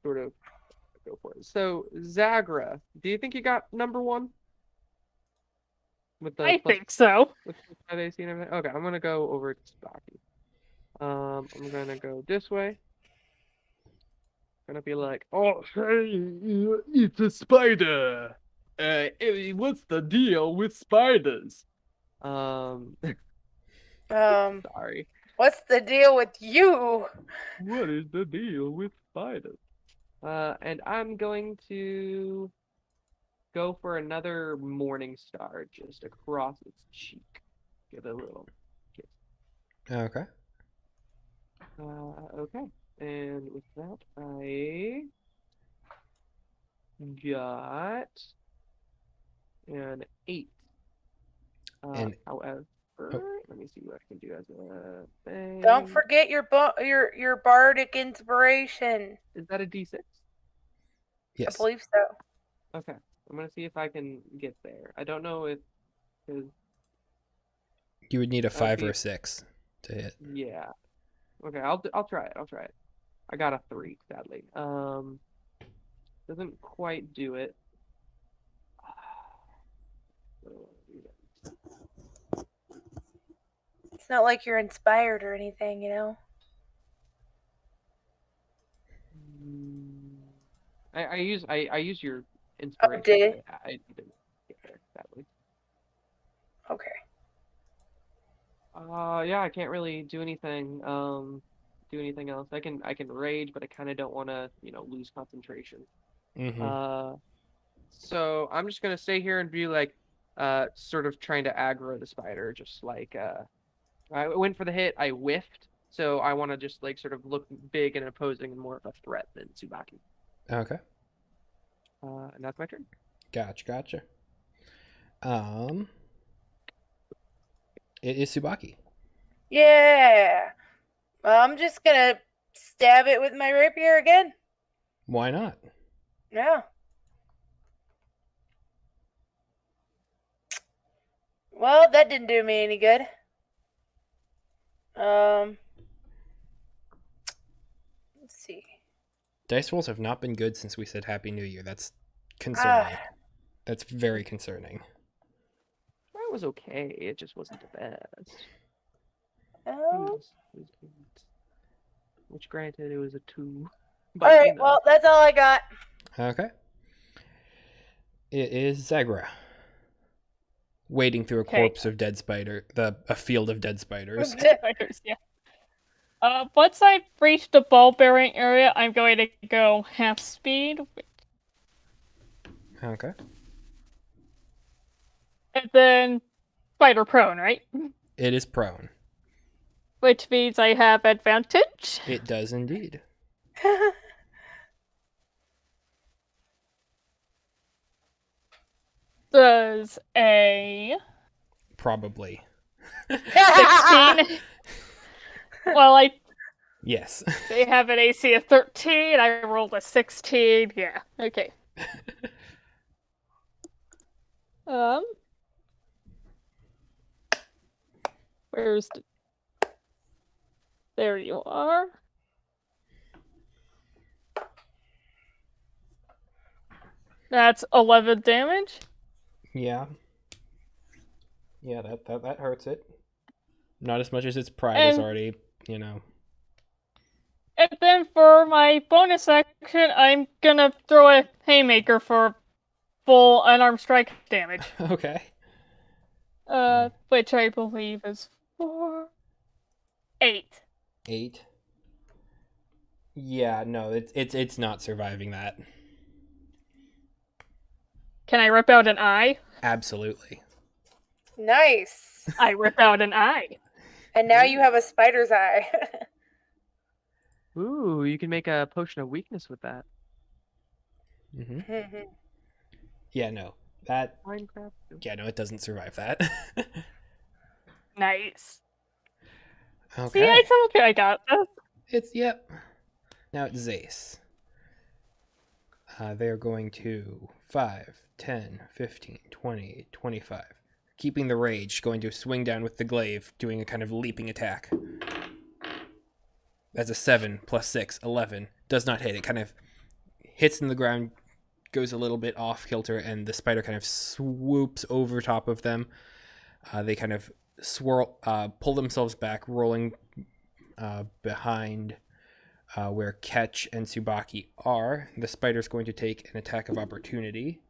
sort of go for it. So Zagra, do you think you got number 1? With the I think so. With the 5 AC and everything? Okay, I'm gonna go over to Spocky. I'm gonna go this way. Gonna be like, oh, hey, it's a spider. What's the deal with spiders? Sorry. What's the deal with you? What is the deal with spiders? And I'm going to go for another morning star just across its cheek. Give it a little kiss. Okay. Okay. And with that, I got an 8. And However, oh, let me see what I can do as a thing. Don't forget your bardic inspiration. Is that a D6? I yes, believe so. Okay. I'm gonna see if I can get there. I don't know if, cause you would need a that would 5 be or a 6 to hit. yeah. Okay, I'll try it. I'll try it. I got a 3, sadly. Doesn't quite do it. It's not like you're inspired or anything, you know. I use your Oh, inspiration, did? but I didn't get there, sadly. Okay. Yeah, I can't really do anything. Do anything else. I can rage, but I kind of don't want to, lose concentration. Mm-hmm. So I'm just gonna stay here and be like, sort of trying to aggro the spider, just like, I went for the hit, I whiffed, so I want to just like sort of look big and imposing and more of a threat than Tsubaki. Okay. And that's my turn. Gotcha. It is Subaki. Yeah. I'm just gonna stab it with my rapier again. Why not? Yeah. Well, that didn't do me any good. Let's see. Dice rolls have not been good since we said Happy New Year. That's concerning. Ah, That's very concerning. That was okay. It just wasn't the best. oh. Which granted, it was a 2. All But right. Well, that's all I got. Okay. It is Zagra. Wading through a Okay. corpse of dead spider, a field of dead spiders. Spiders, yeah. Once I've reached the ball bearing area, I'm going to go half speed, Okay. and then spider prone, right? It is prone. Which means I have advantage. It does indeed. Does a Probably. 16? Well, Yes. they have an AC of 13. I rolled a 16. Yeah. Okay. Where's the... There you are. That's 11 damage. Yeah. Yeah, that hurts it. Not as much as its pride is And- already, And then for my bonus action, I'm gonna throw a haymaker for full unarmed strike damage. Okay. Which I believe is 8. 8. Yeah, no, it's not surviving that. Can I rip out an eye? Absolutely. Nice. I rip out an eye. And now you have a spider's eye. Ooh, you can make a potion of weakness with that. Mm-hmm. Yeah, no. That Minecraft. Yeah, no, it doesn't survive that. Nice. Okay. See, I told you I got this. Yep. Now it's Zace. They're going to 5, 10, 15, 20, 25. Keeping the rage, going to swing down with the glaive, doing a kind of leaping attack. That's a 7 plus 6, 11. Does not hit. It kind of hits in the ground, goes a little bit off kilter, and the spider kind of swoops over top of them. They kind of swirl, pull themselves back, rolling behind where Ketch and Tsubaki are. The spider's going to take an attack of opportunity.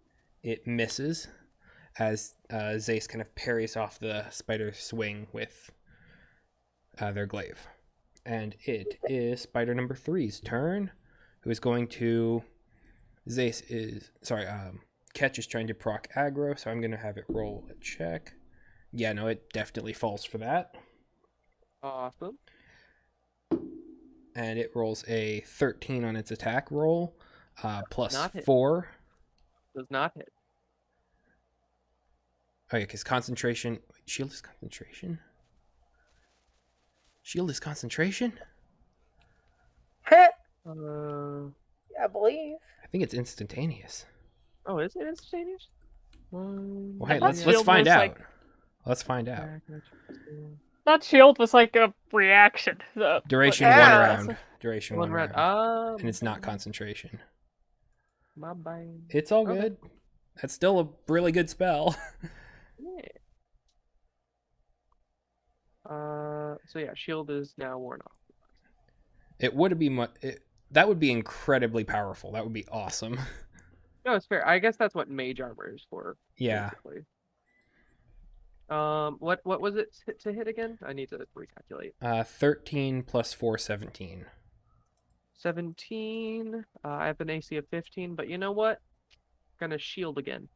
It misses as Zace kind of parries off the spider's swing with their glaive. And it is spider number 3's turn, who is going to... Ketch is trying to proc aggro, so I'm going to have it roll a check. Yeah, no, it definitely falls for that. Awesome. And it rolls a 13 on its attack roll, plus Not hit. 4. Does not hit. Oh, yeah, because concentration... Shield is concentration? Shield is concentration? Uh, I believe. I think it's instantaneous. oh, is it instantaneous? Well, hey, thought let's shield find was, out. like- Let's find out. That shield was like a reaction. Duration Yeah. 1 round. Duration One 1 red. round. And it's not concentration. My bad. It's all Okay. good. That's still a really good spell. Yeah. So yeah, shield is now worn off. It would be that would be incredibly powerful. That would be awesome. No, it's fair. I guess that's what mage armor is for. Yeah. Basically. What was it to hit again? I need to recalculate. 13 plus 4, 17. 17. I have an AC of 15, but you know what? Gonna shield again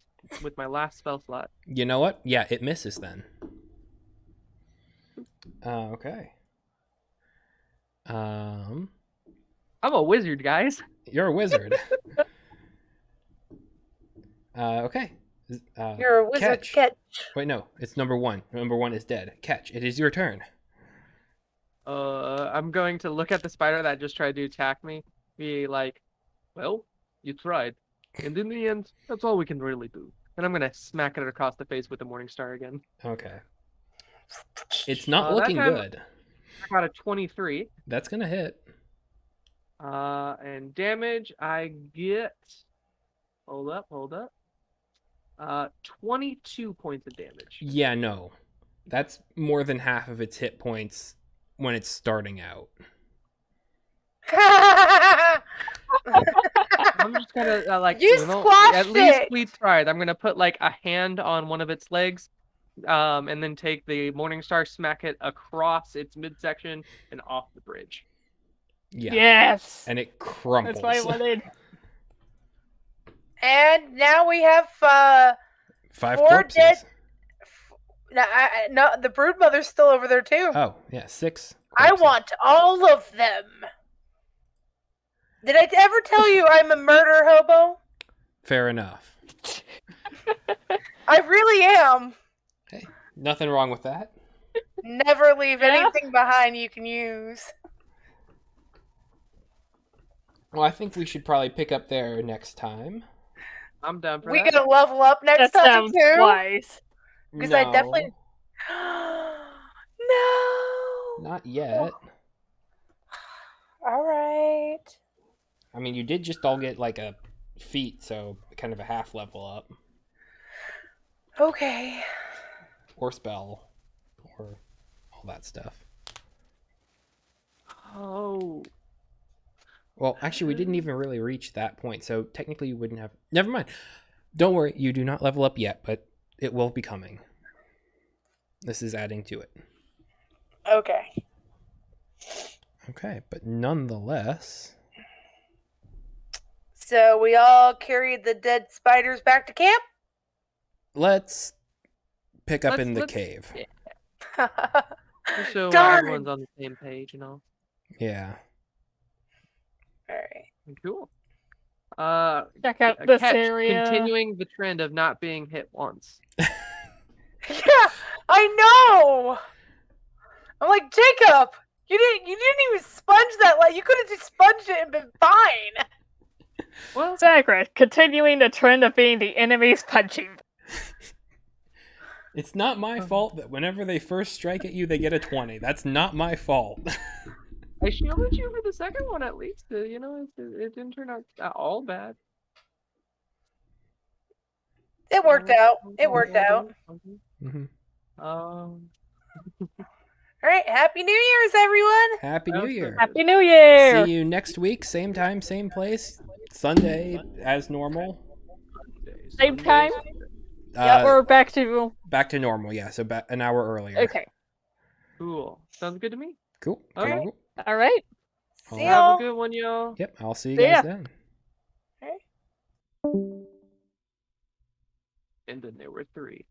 with my last spell slot. You know what? Yeah, it misses then. Okay. I'm a wizard, guys. You're a wizard. Okay. You're a wizard. Catch. Wait, no. It's number 1. Number 1 is dead. Catch. It is your turn. I'm going to look at the spider that just tried to attack me. Be like, well, you tried. And in the end, that's all we can really do. And I'm gonna smack it across the face with the Morning Star again. Okay. It's not that looking time- good. I got a 23. That's gonna hit. And damage I get. Hold up. 22 points of damage. Yeah, no. That's more than half of its hit points when it's starting out. I'm just gonna You squashed at least it! we tried. I'm gonna put like a hand on one of its legs, and then take the Morning Star, smack it across its midsection and off the bridge. Yeah. Yes. And it crumples. That's what I wanted. And now we have 5 four corpses. dead- no, the broodmother's still over there too. Oh, yeah, 6 I corpses. want all of them. Did I ever tell you I'm a murder hobo? Fair enough. I really am. Hey, nothing wrong with that. Never leave Yeah. anything behind you can use. Well, I think we should probably pick up there next time. I'm down for We that. gonna level up next That time sounds too. wise. 'Cause I No, definitely- No. Not yet. All right. I mean, you did just all get like a feat, so kind of a half level up. Okay. Or spell. Or all that stuff. Oh. Well, actually, we didn't even really reach that point, so technically you wouldn't have... Never mind. Don't worry, you do not level up yet, but it will be coming. This is adding to it. Okay. Okay, but nonetheless... So we all carried the dead spiders back to camp? Let's pick up in the Let's- cave. yeah. Just so Darn. everyone's on the same page, you know. Yeah. Alright. Cool. Check out this Catch, area. continuing the trend of not being hit once. Yeah, I know. I'm like, Jacob, you didn't even sponge that. Like, you could have just sponged it and been fine. Well, Zagra, continuing the trend of being the enemy's punching. It's not my fault that whenever they first strike at you, they get a 20. That's not my fault. I shielded you for the second one at least. You know, it didn't turn out all bad. It worked out. It worked out. Mm-hmm. All right. Happy New Year's, everyone. Happy New Year. Happy New Year! See you next week, same time, same place. Sunday, as normal. Same time? Uh, Or back to... Back to normal, yeah. So an hour earlier. Okay. Cool. Sounds good to me. Cool. All right. Cool. All right. See Have Have y'all. a good one, y'all. Yep. I'll see you See guys ya. then. And then there were 3.